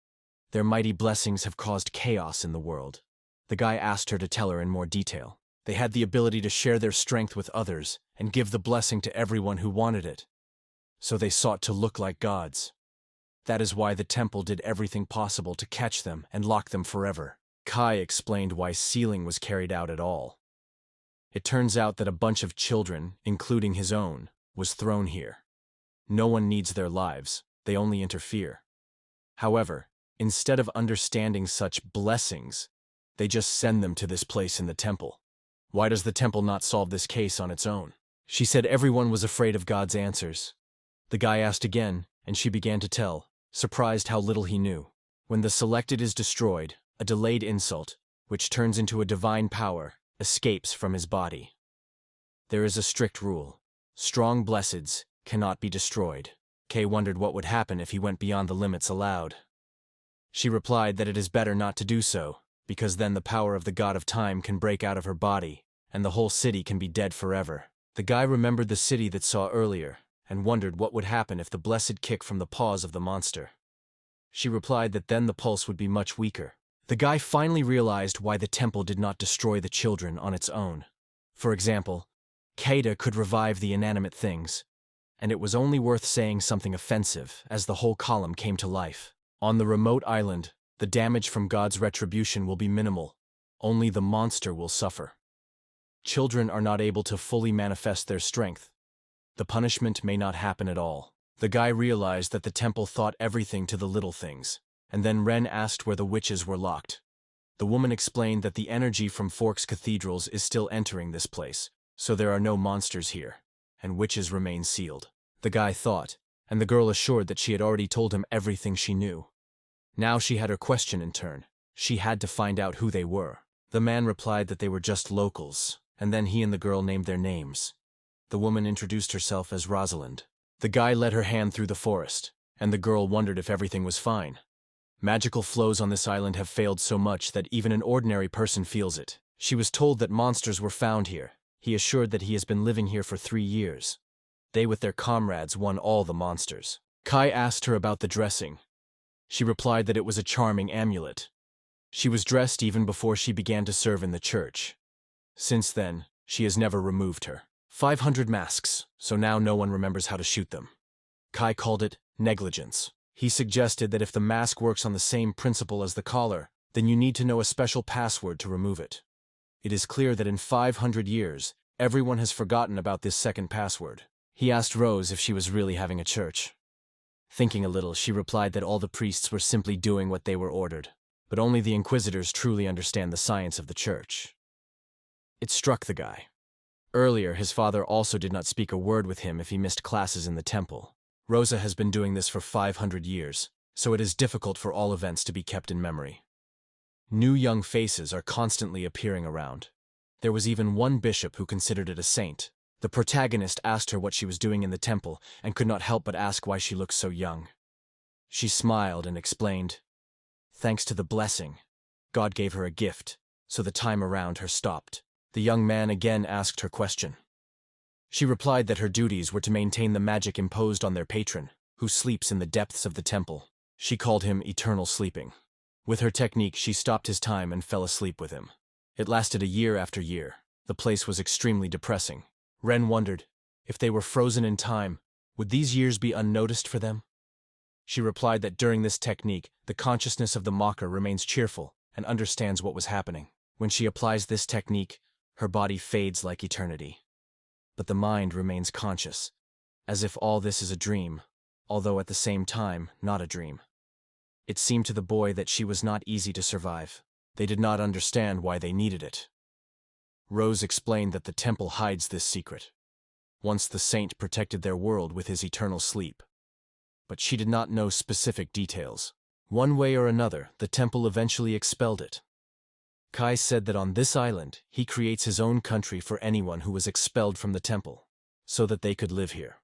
Their mighty blessings have caused chaos in the world. The guy asked her to tell her in more detail. They had the ability to share their strength with others and give the blessing to everyone who wanted it. So they sought to look like gods. That is why the temple did everything possible to catch them and lock them forever. Kai explained why sealing was carried out at all. It turns out that a bunch of children, including his own, was thrown here. No one needs their lives, they only interfere. However, instead of understanding such blessings, they just send them to this place in the temple. Why does the temple not solve this case on its own? She said everyone was afraid of God's answers. The guy asked again, and she began to tell, surprised how little he knew. When the selected is destroyed, a delayed insult, which turns into a divine power, escapes from his body. There is a strict rule. Strong blesseds cannot be destroyed. Kay wondered what would happen if he went beyond the limits allowed. She replied that it is better not to do so, because then the power of the god of time can break out of her body, and the whole city can be dead forever. The guy remembered the city that saw earlier, and wondered what would happen if the blessed kick from the paws of the monster. She replied that then the pulse would be much weaker. The guy finally realized why the temple did not destroy the children on its own. For example, Keita could revive the inanimate things, and it was only worth saying something offensive as the whole column came to life. On the remote island, the damage from God's retribution will be minimal. Only the monster will suffer. Children are not able to fully manifest their strength. The punishment may not happen at all. The guy realized that the temple thought everything to the little things, and then Ren asked where the witches were locked. The woman explained that the energy from Forks cathedrals is still entering this place, so there are no monsters here, and witches remain sealed. The guy thought, and the girl assured that she had already told him everything she knew. Now she had her question in turn. She had to find out who they were. The man replied that they were just locals, and then he and the girl named their names. The woman introduced herself as Rosalind. The guy led her hand through the forest, and the girl wondered if everything was fine. Magical flows on this island have failed so much that even an ordinary person feels it. She was told that monsters were found here. He assured that he has been living here for 3 years. They with their comrades won all the monsters. Kai asked her about the dressing. She replied that it was a charming amulet. She was dressed even before she began to serve in the church. Since then, she has never removed her. 500 masks, so now no one remembers how to shoot them. Kai called it negligence. He suggested that if the mask works on the same principle as the collar, then you need to know a special password to remove it. It is clear that in 500 years, everyone has forgotten about this second password. He asked Rose if she was really having a church. Thinking a little, she replied that all the priests were simply doing what they were ordered, but only the inquisitors truly understand the science of the church. It struck the guy. Earlier, his father also did not speak a word with him if he missed classes in the temple. Rosa has been doing this for 500 years, so it is difficult for all events to be kept in memory. New young faces are constantly appearing around. There was even one bishop who considered it a saint. The protagonist asked her what she was doing in the temple and could not help but ask why she looked so young. She smiled and explained, "Thanks to the blessing, God gave her a gift, so the time around her stopped." The young man again asked her question. She replied that her duties were to maintain the magic imposed on their patron. who sleeps in the depths of the temple. She called him eternal sleeping. With her technique, she stopped his time and fell asleep with him. It lasted a year after year. The place was extremely depressing. Ren wondered, if they were frozen in time, would these years be unnoticed for them? She replied that during this technique, the consciousness of the mocker remains cheerful and understands what was happening. When she applies this technique, her body fades like eternity. But the mind remains conscious, as if all this is a dream, although at the same time, not a dream. It seemed to the boy that she was not easy to survive. They did not understand why they needed it. Rose explained that the temple hides this secret. Once the saint protected their world with his eternal sleep. But she did not know specific details. One way or another, the temple eventually expelled it. Kai said that on this island, he creates his own country for anyone who was expelled from the temple, so that they could live here.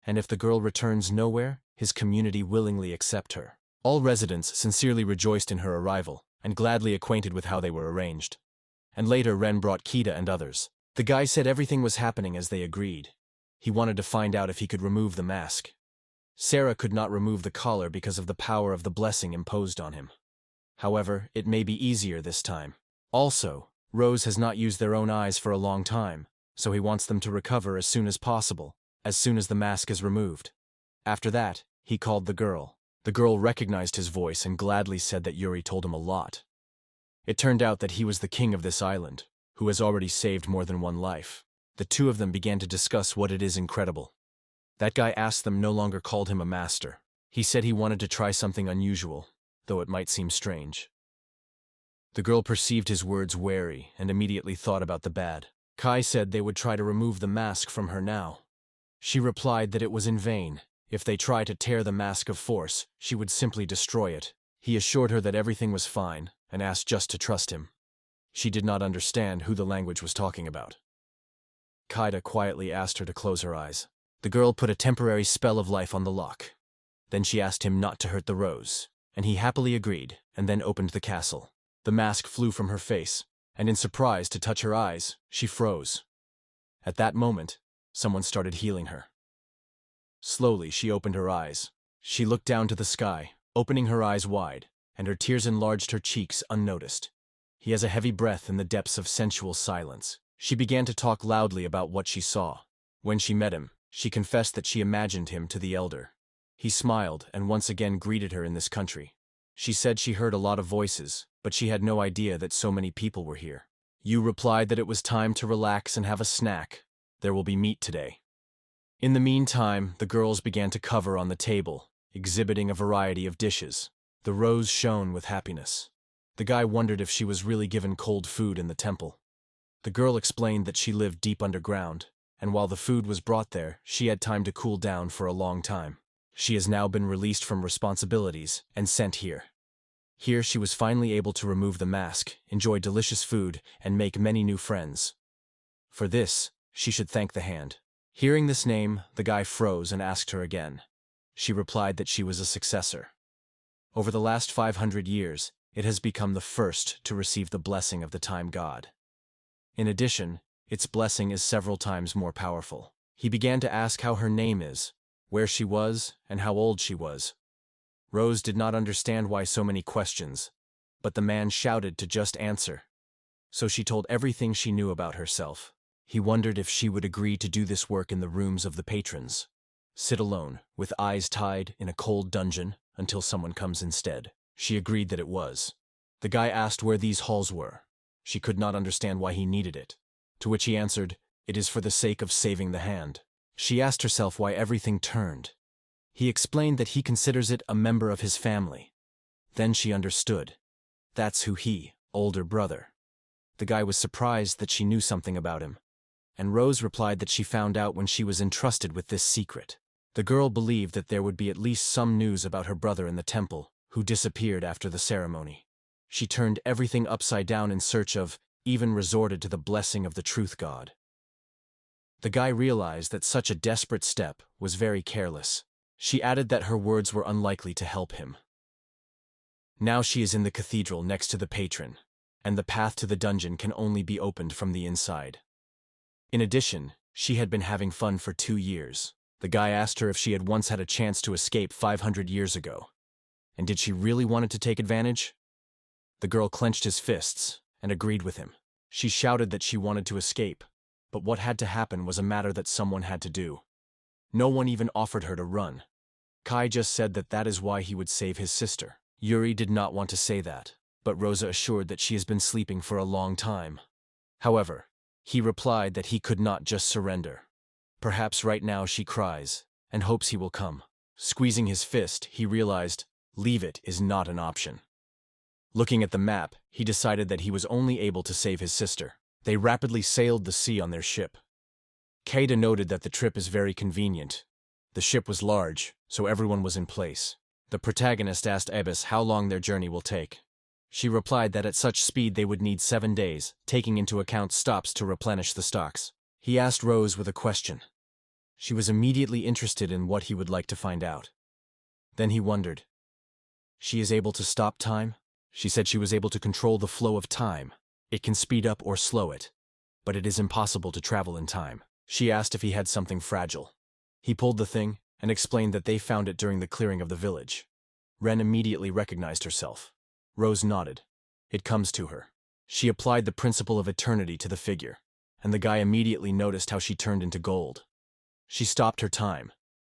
And if the girl returns nowhere, his community willingly accept her. All residents sincerely rejoiced in her arrival, and gladly acquainted with how they were arranged. And later Ren brought Kita and others. The guy said everything was happening as they agreed. He wanted to find out if he could remove the mask. Sarah could not remove the collar because of the power of the blessing imposed on him. However, it may be easier this time. Also, Rose has not used their own eyes for a long time, so he wants them to recover as soon as possible, as soon as the mask is removed. After that, he called the girl. The girl recognized his voice and gladly said that Yuri told him a lot. It turned out that he was the king of this island, who has already saved more than one life. The two of them began to discuss what it is incredible. That guy asked them no longer called him a master. He said he wanted to try something unusual, though it might seem strange. The girl perceived his words wary and immediately thought about the bad. Kai said they would try to remove the mask from her now. She replied that it was in vain. If they try to tear the mask of force, she would simply destroy it. He assured her that everything was fine and asked just to trust him. She did not understand who the language was talking about. Kaida quietly asked her to close her eyes. The girl put a temporary spell of life on the lock. Then she asked him not to hurt the rose, and he happily agreed, and then opened the castle. The mask flew from her face, and in surprise to touch her eyes, she froze. At that moment, someone started healing her. Slowly, she opened her eyes. She looked down to the sky, opening her eyes wide, and her tears enlarged her cheeks unnoticed. He has a heavy breath in the depths of sensual silence. She began to talk loudly about what she saw. When she met him, she confessed that she imagined him to the elder. He smiled and once again greeted her in this country. She said she heard a lot of voices, but she had no idea that so many people were here. Yu replied that it was time to relax and have a snack. There will be meat today. In the meantime, the girls began to cover on the table, exhibiting a variety of dishes. The rose shone with happiness. The guy wondered if she was really given cold food in the temple. The girl explained that she lived deep underground, and while the food was brought there, she had time to cool down for a long time. She has now been released from responsibilities and sent here. Here she was finally able to remove the mask, enjoy delicious food, and make many new friends. For this, she should thank the hand. Hearing this name, the guy froze and asked her again. She replied that she was a successor. Over the last 500 years, it has become the first to receive the blessing of the time god. In addition, its blessing is several times more powerful. He began to ask how her name is, where she was, and how old she was. Rose did not understand why so many questions, but the man shouted to just answer. So she told everything she knew about herself. He wondered if she would agree to do this work in the rooms of the patrons. Sit alone, with eyes tied, in a cold dungeon, until someone comes instead. She agreed that it was. The guy asked where these halls were. She could not understand why he needed it. To which he answered, "It is for the sake of saving the hand." She asked herself why everything turned. He explained that he considers it a member of his family. Then she understood. That's who he, older brother. The guy was surprised that she knew something about him, and Rose replied that she found out when she was entrusted with this secret. The girl believed that there would be at least some news about her brother in the temple, who disappeared after the ceremony. She turned everything upside down in search of, even resorted to the blessing of the truth god. The guy realized that such a desperate step was very careless. She added that her words were unlikely to help him. Now she is in the cathedral next to the patron, and the path to the dungeon can only be opened from the inside. In addition, she had been having fun for 2 years. The guy asked her if she had once had a chance to escape 500 years ago. And did she really want to take advantage? The girl clenched his fists and agreed with him. She shouted that she wanted to escape, but what had to happen was a matter that someone had to do. No one even offered her to run. Kai just said that that is why he would save his sister. Yuri did not want to say that, but Rosa assured that she has been sleeping for a long time. However, he replied that he could not just surrender. Perhaps right now she cries and hopes he will come. Squeezing his fist, he realized leave it is not an option. Looking at the map, he decided that he was only able to save his sister. They rapidly sailed the sea on their ship. Keita noted that the trip is very convenient. The ship was large, so everyone was in place. The protagonist asked Ebis how long their journey will take. She replied that at such speed they would need 7 days, taking into account stops to replenish the stocks. He asked Rose with a question. She was immediately interested in what he would like to find out. Then he wondered. She is able to stop time? She said she was able to control the flow of time. It can speed up or slow it, but it is impossible to travel in time. She asked if he had something fragile. He pulled the thing and explained that they found it during the clearing of the village. Ren immediately recognized herself. Rose nodded. It comes to her. She applied the principle of eternity to the figure, and the guy immediately noticed how she turned into gold. She stopped her time.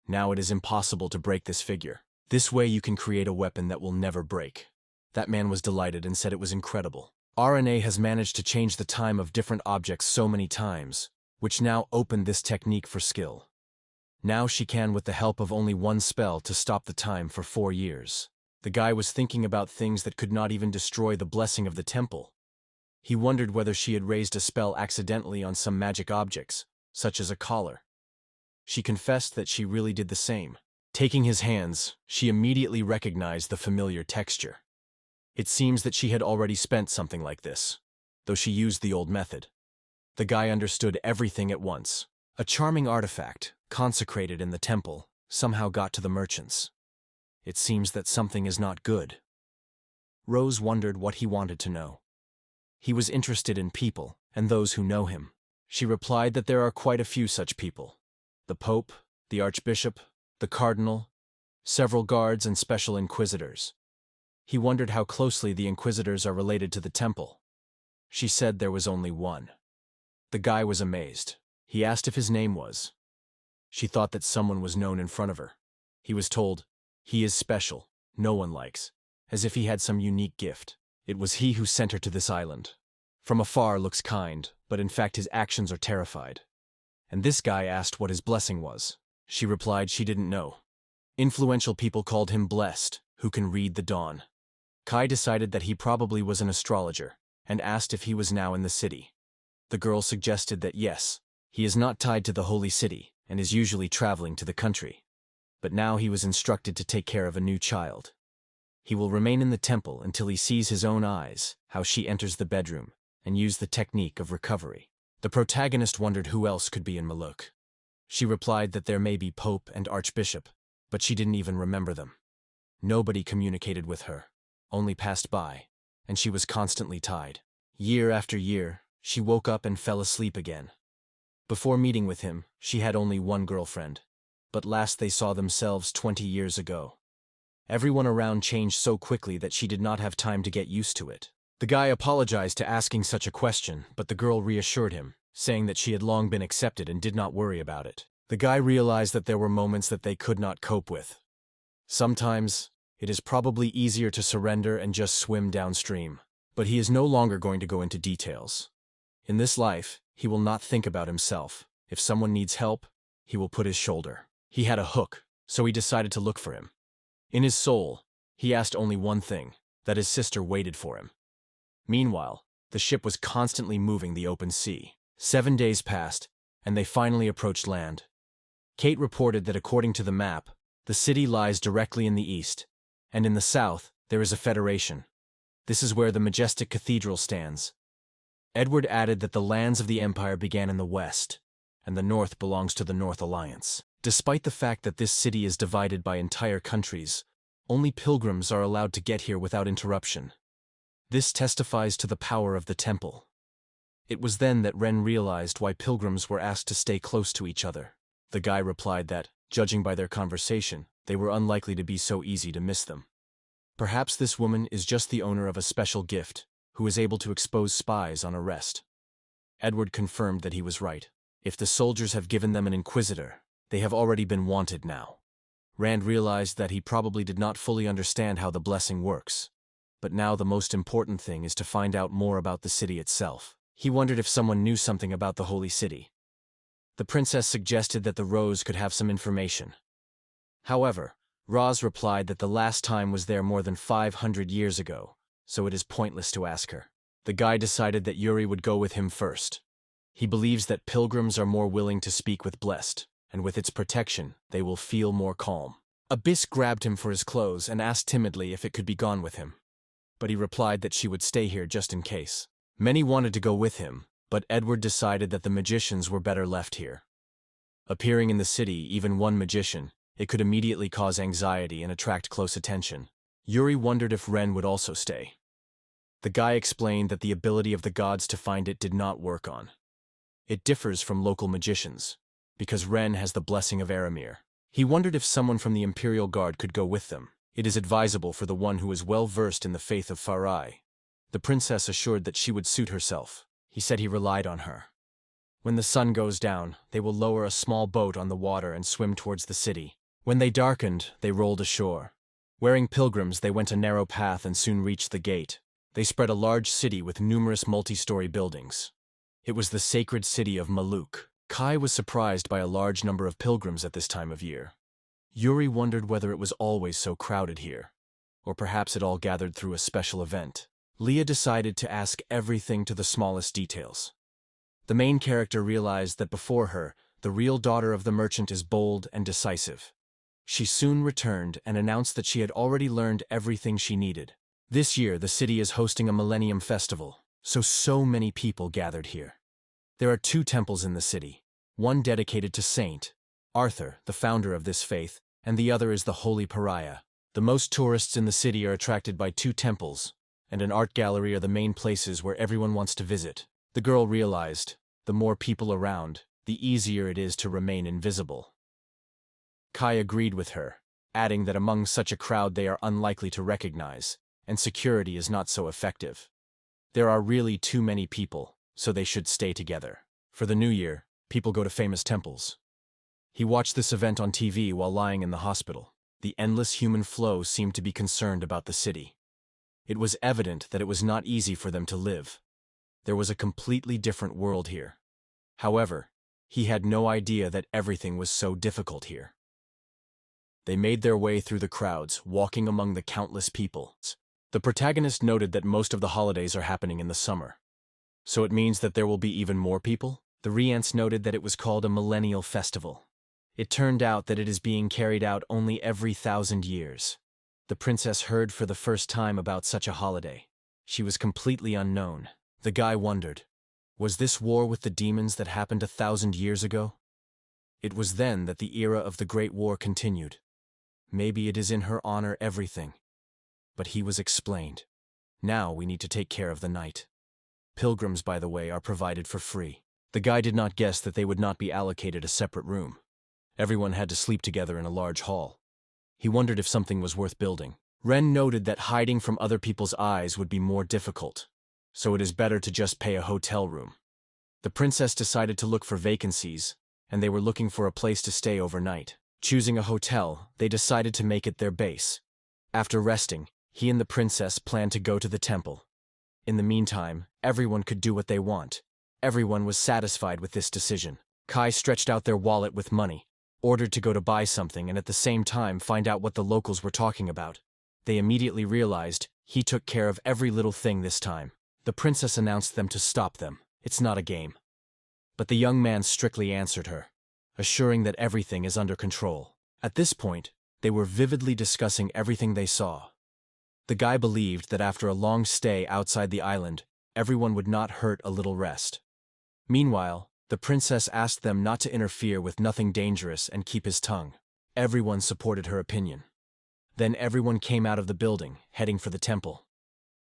Now it is impossible to break this figure. This way you can create a weapon that will never break. That man was delighted and said it was incredible. RNA has managed to change the time of different objects so many times, which now opened this technique for skill. Now she can, with the help of only one spell, to stop the time for 4 years. The guy was thinking about things that could not even destroy the blessing of the temple. He wondered whether she had raised a spell accidentally on some magic objects, such as a collar. She confessed that she really did the same. Taking his hands, she immediately recognized the familiar texture. It seems that she had already spent something like this, though she used the old method. The guy understood everything at once. A charming artifact, consecrated in the temple, somehow got to the merchants. It seems that something is not good. Rose wondered what he wanted to know. He was interested in people and those who know him. She replied that there are quite a few such people. The Pope, the Archbishop, the Cardinal, several guards and special inquisitors. He wondered how closely the inquisitors are related to the temple. She said there was only one. The guy was amazed. He asked if his name was. She thought that someone was known in front of her. He was told, he is special, no one likes, as if he had some unique gift. It was he who sent her to this island. From afar looks kind, but in fact his actions are terrified. And this guy asked what his blessing was. She replied she didn't know. Influential people called him blessed, who can read the dawn. Kai decided that he probably was an astrologer, and asked if he was now in the city. The girl suggested that yes, he is not tied to the holy city, and is usually traveling to the country. But now he was instructed to take care of a new child. He will remain in the temple until he sees his own eyes how she enters the bedroom, and use the technique of recovery. The protagonist wondered who else could be in Maluk. She replied that there may be Pope and Archbishop, but she didn't even remember them. Nobody communicated with her, only passed by, and she was constantly tied. Year after year, she woke up and fell asleep again. Before meeting with him, she had only one girlfriend, but last they saw themselves 20 years ago. Everyone around changed so quickly that she did not have time to get used to it. The guy apologized to asking such a question, but the girl reassured him, saying that she had long been accepted and did not worry about it. The guy realized that there were moments that they could not cope with. Sometimes, it is probably easier to surrender and just swim downstream. But he is no longer going to go into details. In this life, he will not think about himself. If someone needs help, he will put his shoulder. He had a hook, so he decided to look for him. In his soul, he asked only one thing, that his sister waited for him. Meanwhile, the ship was constantly moving the open sea. 7 days passed, and they finally approached land. Kate reported that according to the map, the city lies directly in the east, and in the south, there is a federation. This is where the majestic cathedral stands. Edward added that the lands of the empire began in the west, and the north belongs to the North Alliance. Despite the fact that this city is divided by entire countries, only pilgrims are allowed to get here without interruption. This testifies to the power of the temple. It was then that Ren realized why pilgrims were asked to stay close to each other. The guy replied that, judging by their conversation, they were unlikely to be so easy to miss them. Perhaps this woman is just the owner of a special gift, who is able to expose spies on arrest. Edward confirmed that he was right. If the soldiers have given them an inquisitor, they have already been wanted now. Rand realized that he probably did not fully understand how the blessing works. But now the most important thing is to find out more about the city itself. He wondered if someone knew something about the holy city. The princess suggested that the rose could have some information. However, Roz replied that the last time was there more than 500 years ago, so it is pointless to ask her. The guy decided that Yuri would go with him first. He believes that pilgrims are more willing to speak with blessed, and with its protection, they will feel more calm. Abyss grabbed him for his clothes and asked timidly if it could be gone with him. But he replied that she would stay here just in case. Many wanted to go with him, but Edward decided that the magicians were better left here. Appearing in the city, even one magician, it could immediately cause anxiety and attract close attention. Yuri wondered if Ren would also stay. The guy explained that the ability of the gods to find it did not work on. It differs from local magicians, because Ren has the blessing of Aramir. He wondered if someone from the Imperial Guard could go with them. It is advisable for the one who is well versed in the faith of Farai. The princess assured that she would suit herself. He said he relied on her. When the sun goes down, they will lower a small boat on the water and swim towards the city. When they darkened, they rolled ashore. Wearing pilgrims, they went a narrow path and soon reached the gate. They spread a large city with numerous multi-story buildings. It was the sacred city of Maluk. Kai was surprised by a large number of pilgrims at this time of year. Yuri wondered whether it was always so crowded here, or perhaps it all gathered through a special event. Leah decided to ask everything to the smallest details. The main character realized that before her, the real daughter of the merchant is bold and decisive. She soon returned and announced that she had already learned everything she needed. This year, the city is hosting a Millennium Festival, so many people gathered here. There are 2 temples in the city, one dedicated to Saint Arthur, the founder of this faith, and the other is the Holy Pariah. The most tourists in the city are attracted by 2 temples, and an art gallery are the main places where everyone wants to visit. The girl realized, the more people around, the easier it is to remain invisible. Kai agreed with her, adding that among such a crowd they are unlikely to recognize, and security is not so effective. There are really too many people, so they should stay together. For the new year, people go to famous temples. He watched this event on TV while lying in the hospital. The endless human flow seemed to be concerned about the city. It was evident that it was not easy for them to live. There was a completely different world here. However, he had no idea that everything was so difficult here. They made their way through the crowds, walking among the countless people. The protagonist noted that most of the holidays are happening in the summer. So it means that there will be even more people? The Rience noted that it was called a millennial festival. It turned out that it is being carried out only every 1,000 years. The princess heard for the first time about such a holiday. She was completely unknown. The guy wondered, was this war with the demons that happened 1,000 years ago? It was then that the era of the Great War continued. Maybe it is in her honor everything. But he was explained. Now we need to take care of the night. Pilgrims, by the way, are provided for free. The guy did not guess that they would not be allocated a separate room. Everyone had to sleep together in a large hall. He wondered if something was worth building. Ren noted that hiding from other people's eyes would be more difficult, so it is better to just pay a hotel room. The princess decided to look for vacancies, and they were looking for a place to stay overnight. Choosing a hotel, they decided to make it their base. After resting, he and the princess planned to go to the temple. In the meantime, everyone could do what they want. Everyone was satisfied with this decision. Kai stretched out their wallet with money, ordered to go to buy something and at the same time find out what the locals were talking about. They immediately realized he took care of every little thing this time. The princess announced them to stop them. It's not a game. But the young man strictly answered her, assuring that everything is under control. At this point, they were vividly discussing everything they saw. The guy believed that after a long stay outside the island, everyone would not hurt a little rest. Meanwhile, the princess asked them not to interfere with nothing dangerous and keep his tongue. Everyone supported her opinion. Then everyone came out of the building, heading for the temple.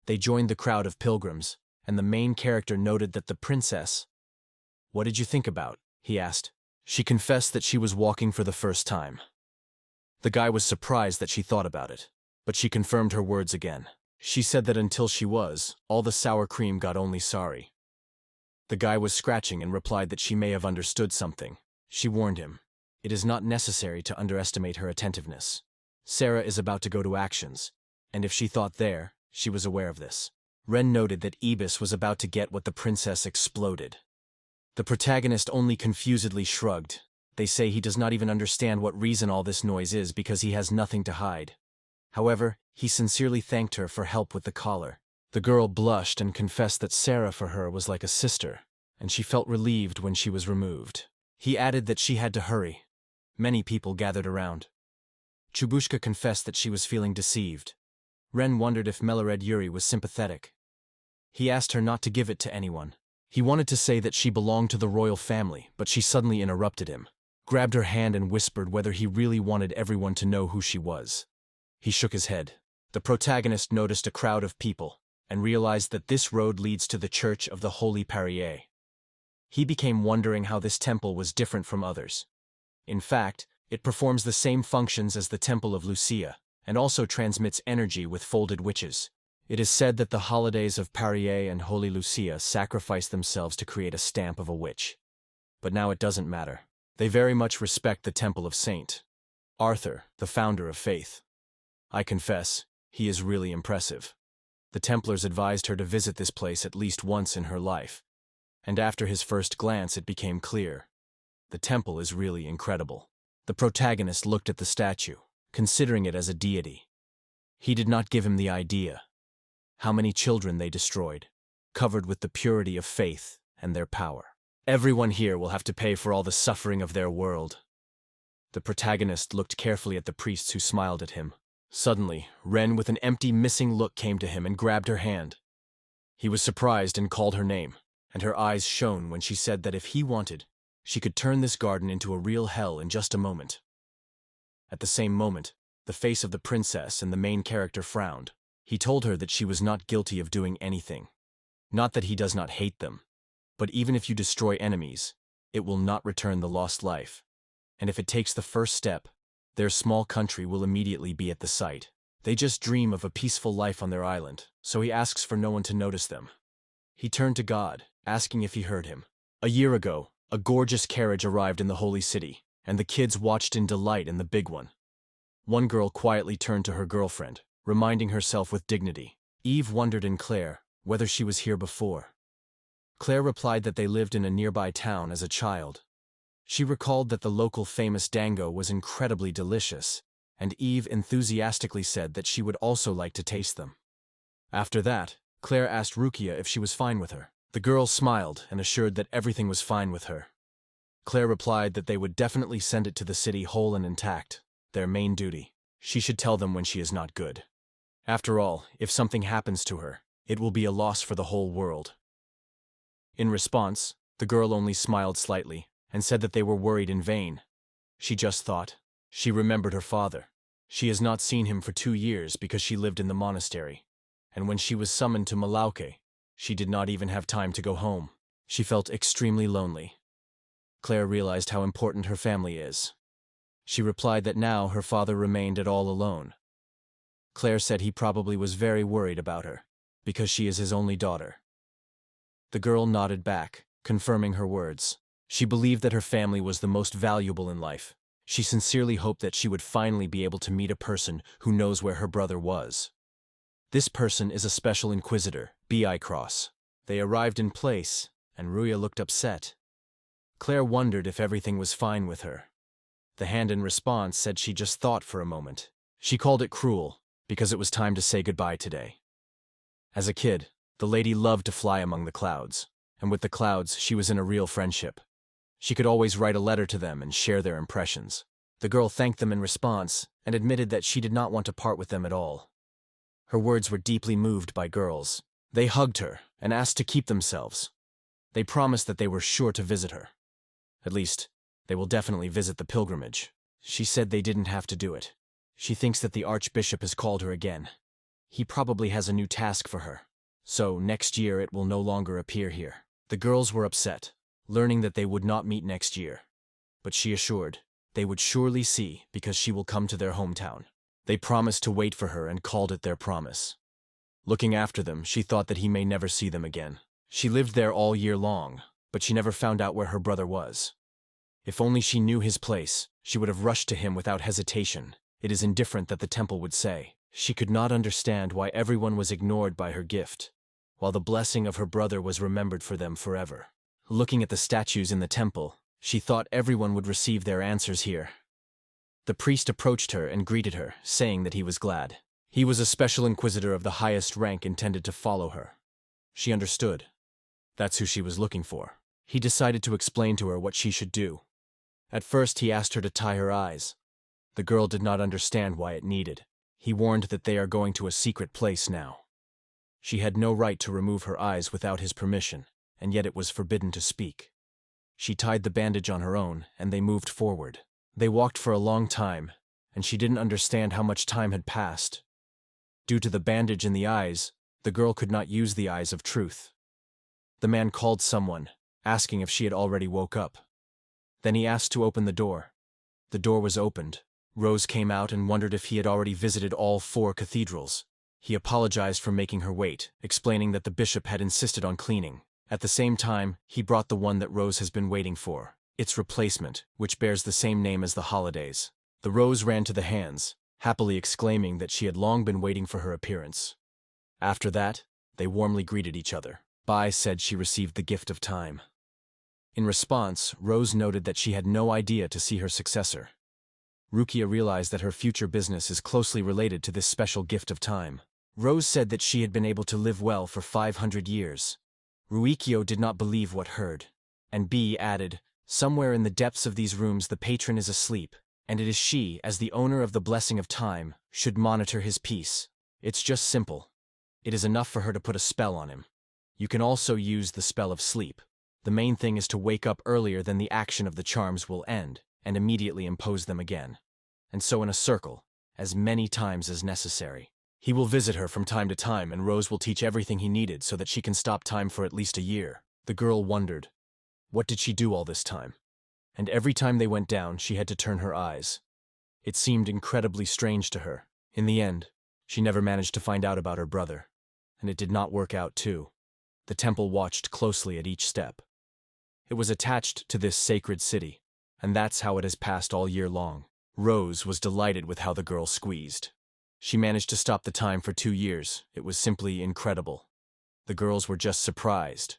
They joined the crowd of pilgrims, and the main character noted that the princess— "What did you think about?" he asked. She confessed that she was walking for the first time. The guy was surprised that she thought about it, but she confirmed her words again. She said that until she was, all the sour cream got only sorry. The guy was scratching and replied that she may have understood something. She warned him. It is not necessary to underestimate her attentiveness. Sarah is about to go to actions, and if she thought there, she was aware of this. Ren noted that Ibis was about to get what the princess exploded. The protagonist only confusedly shrugged. They say he does not even understand what reason all this noise is because he has nothing to hide. However, he sincerely thanked her for help with the collar. The girl blushed and confessed that Sarah for her was like a sister, and she felt relieved when she was removed. He added that she had to hurry. Many people gathered around. Chubushka confessed that she was feeling deceived. Ren wondered if Melared Yuri was sympathetic. He asked her not to give it to anyone. He wanted to say that she belonged to the royal family, but she suddenly interrupted him, grabbed her hand and whispered whether he really wanted everyone to know who she was. He shook his head. The protagonist noticed a crowd of people and realized that this road leads to the Church of the Holy Parier. He became wondering how this temple was different from others. In fact, it performs the same functions as the Temple of Lucia, and also transmits energy with folded witches. It is said that the holidays of Parier and Holy Lucia sacrifice themselves to create a stamp of a witch. But now it doesn't matter. They very much respect the Temple of Saint Arthur, the founder of faith. I confess, he is really impressive. The Templars advised her to visit this place at least once in her life, and after his first glance it became clear. The temple is really incredible. The protagonist looked at the statue, considering it as a deity. He did not give him the idea. How many children they destroyed, covered with the purity of faith and their power. Everyone here will have to pay for all the suffering of their world. The protagonist looked carefully at the priests who smiled at him. Suddenly, Ren with an empty, missing look came to him and grabbed her hand. He was surprised and called her name, and her eyes shone when she said that if he wanted, she could turn this garden into a real hell in just a moment. At the same moment, the face of the princess and the main character frowned. He told her that she was not guilty of doing anything. Not that he does not hate them, but even if you destroy enemies, it will not return the lost life. And if it takes the first step, their small country will immediately be at the site. They just dream of a peaceful life on their island, so he asks for no one to notice them. He turned to God, asking if he heard him. A year ago, a gorgeous carriage arrived in the holy city, and the kids watched in delight in the big one. One girl quietly turned to her girlfriend, reminding herself with dignity. Eve wondered in Claire whether she was here before. Claire replied that they lived in a nearby town as a child. She recalled that the local famous dango was incredibly delicious, and Eve enthusiastically said that she would also like to taste them. After that, Claire asked Rukia if she was fine with her. The girl smiled and assured that everything was fine with her. Claire replied that they would definitely send it to the city whole and intact, their main duty. She should tell them when she is not good. After all, if something happens to her, it will be a loss for the whole world. In response, the girl only smiled slightly and said that they were worried in vain. She just thought. She remembered her father. She has not seen him for 2 years because she lived in the monastery, and when she was summoned to Malauke, she did not even have time to go home. She felt extremely lonely. Claire realized how important her family is. She replied that now her father remained at all alone. Claire said he probably was very worried about her, because she is his only daughter. The girl nodded back, confirming her words. She believed that her family was the most valuable in life. She sincerely hoped that she would finally be able to meet a person who knows where her brother was. This person is a special inquisitor, B.I. Cross. They arrived in place, and Ruya looked upset. Claire wondered if everything was fine with her. The hand in response said she just thought for a moment. She called it cruel, because it was time to say goodbye today. As a kid, the lady loved to fly among the clouds, and with the clouds she was in a real friendship. She could always write a letter to them and share their impressions. The girl thanked them in response and admitted that she did not want to part with them at all. Her words were deeply moved by girls. They hugged her and asked to keep themselves. They promised that they were sure to visit her. At least, they will definitely visit the pilgrimage. She said they didn't have to do it. She thinks that the Archbishop has called her again. He probably has a new task for her, so next year it will no longer appear here. The girls were upset, learning that they would not meet next year. but she assured they would surely see because she will come to their hometown. They promised to wait for her and called it their promise. Looking after them, she thought that he may never see them again. She lived there all year long, but she never found out where her brother was. If only she knew his place, she would have rushed to him without hesitation. It is indifferent that the temple would say. She could not understand why everyone was ignored by her gift, while the blessing of her brother was remembered for them forever. Looking at the statues in the temple, she thought everyone would receive their answers here. The priest approached her and greeted her, saying that he was glad. He was a special inquisitor of the highest rank intended to follow her. She understood. That's who she was looking for. He decided to explain to her what she should do. At first, he asked her to tie her eyes. The girl did not understand why it needed. He warned that they are going to a secret place now. She had no right to remove her eyes without his permission, and yet it was forbidden to speak. She tied the bandage on her own, and they moved forward. They walked for a long time, and she didn't understand how much time had passed. Due to the bandage in the eyes, the girl could not use the eyes of truth. The man called someone, asking if she had already woke up. Then he asked to open the door. The door was opened. Rose came out and wondered if he had already visited all 4 cathedrals. He apologized for making her wait, explaining that the bishop had insisted on cleaning. At the same time, he brought the one that Rose has been waiting for, its replacement, which bears the same name as the holidays. The rose ran to the hands, happily exclaiming that she had long been waiting for her appearance. After that, they warmly greeted each other. Bai said she received the gift of time. In response, Rose noted that she had no idea to see her successor. Rukia realized that her future business is closely related to this special gift of time. Rose said that she had been able to live well for 500 years. Ruikyo did not believe what heard, and B added, "Somewhere in the depths of these rooms the patron is asleep, and it is she, as the owner of the blessing of time, should monitor his peace. It's just simple. It is enough for her to put a spell on him. You can also use the spell of sleep. The main thing is to wake up earlier than the action of the charms will end, and immediately impose them again. And so in a circle, as many times as necessary. He will visit her from time to time, and Rose will teach everything he needed so that she can stop time for at least a year." The girl wondered, what did she do all this time? And every time they went down, she had to turn her eyes. It seemed incredibly strange to her. In the end, she never managed to find out about her brother, and it did not work out too. The temple watched closely at each step. It was attached to this sacred city, and that's how it has passed all year long. Rose was delighted with how the girl squeezed. She managed to stop the time for 2 years. It was simply incredible. The girls were just surprised.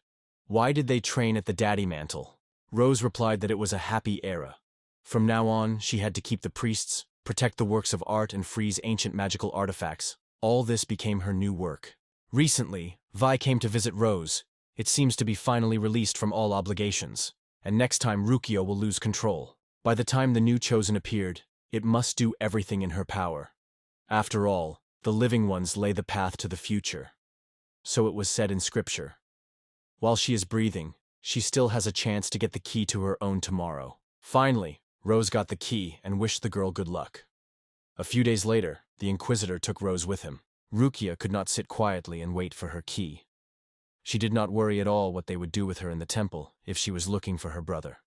Why did they train at the daddy mantle? Rose replied that it was a happy era. From now on, she had to keep the priests, protect the works of art, and freeze ancient magical artifacts. All this became her new work. Recently, Vi came to visit Rose. It seems to be finally released from all obligations, and next time Rukio will lose control. By the time the new chosen appeared, it must do everything in her power. After all, the living ones lay the path to the future. So it was said in scripture. While she is breathing, she still has a chance to get the key to her own tomorrow. Finally, Rose got the key and wished the girl good luck. A few days later, the Inquisitor took Rose with him. Rukia could not sit quietly and wait for her key. She did not worry at all what they would do with her in the temple if she was looking for her brother.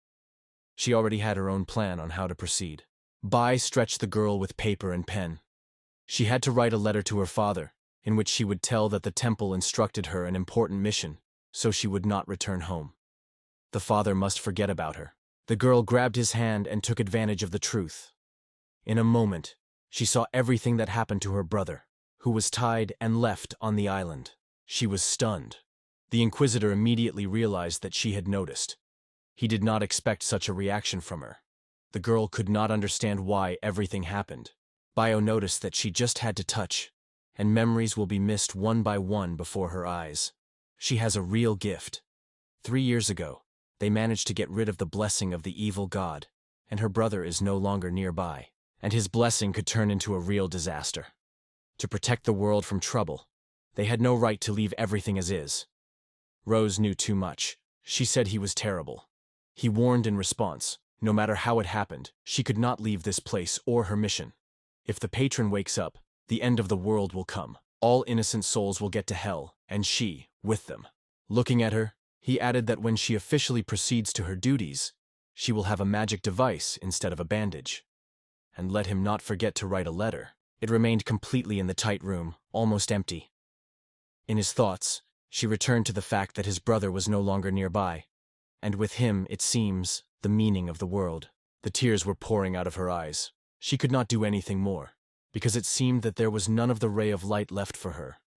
She already had her own plan on how to proceed. Bai stretched the girl with paper and pen. She had to write a letter to her father, in which she would tell that the temple instructed her an important mission, so she would not return home. The father must forget about her. The girl grabbed his hand and took advantage of the truth. In a moment, she saw everything that happened to her brother, who was tied and left on the island. She was stunned. The Inquisitor immediately realized that she had noticed. He did not expect such a reaction from her. The girl could not understand why everything happened. Bio noticed that she just had to touch, and memories will be missed one by one before her eyes. She has a real gift. 3 years ago, they managed to get rid of the blessing of the evil god, and her brother is no longer nearby, and his blessing could turn into a real disaster. To protect the world from trouble, they had no right to leave everything as is. Rose knew too much. She said he was terrible. He warned in response, no matter how it happened, she could not leave this place or her mission. If the patron wakes up, the end of the world will come. All innocent souls will get to hell, and she, with them. Looking at her, he added that when she officially proceeds to her duties, she will have a magic device instead of a bandage. And let him not forget to write a letter. It remained completely in the tight room, almost empty. In his thoughts, she returned to the fact that his brother was no longer nearby, and with him, it seems, the meaning of the world. The tears were pouring out of her eyes. She could not do anything more, because it seemed that there was none of the ray of light left for her.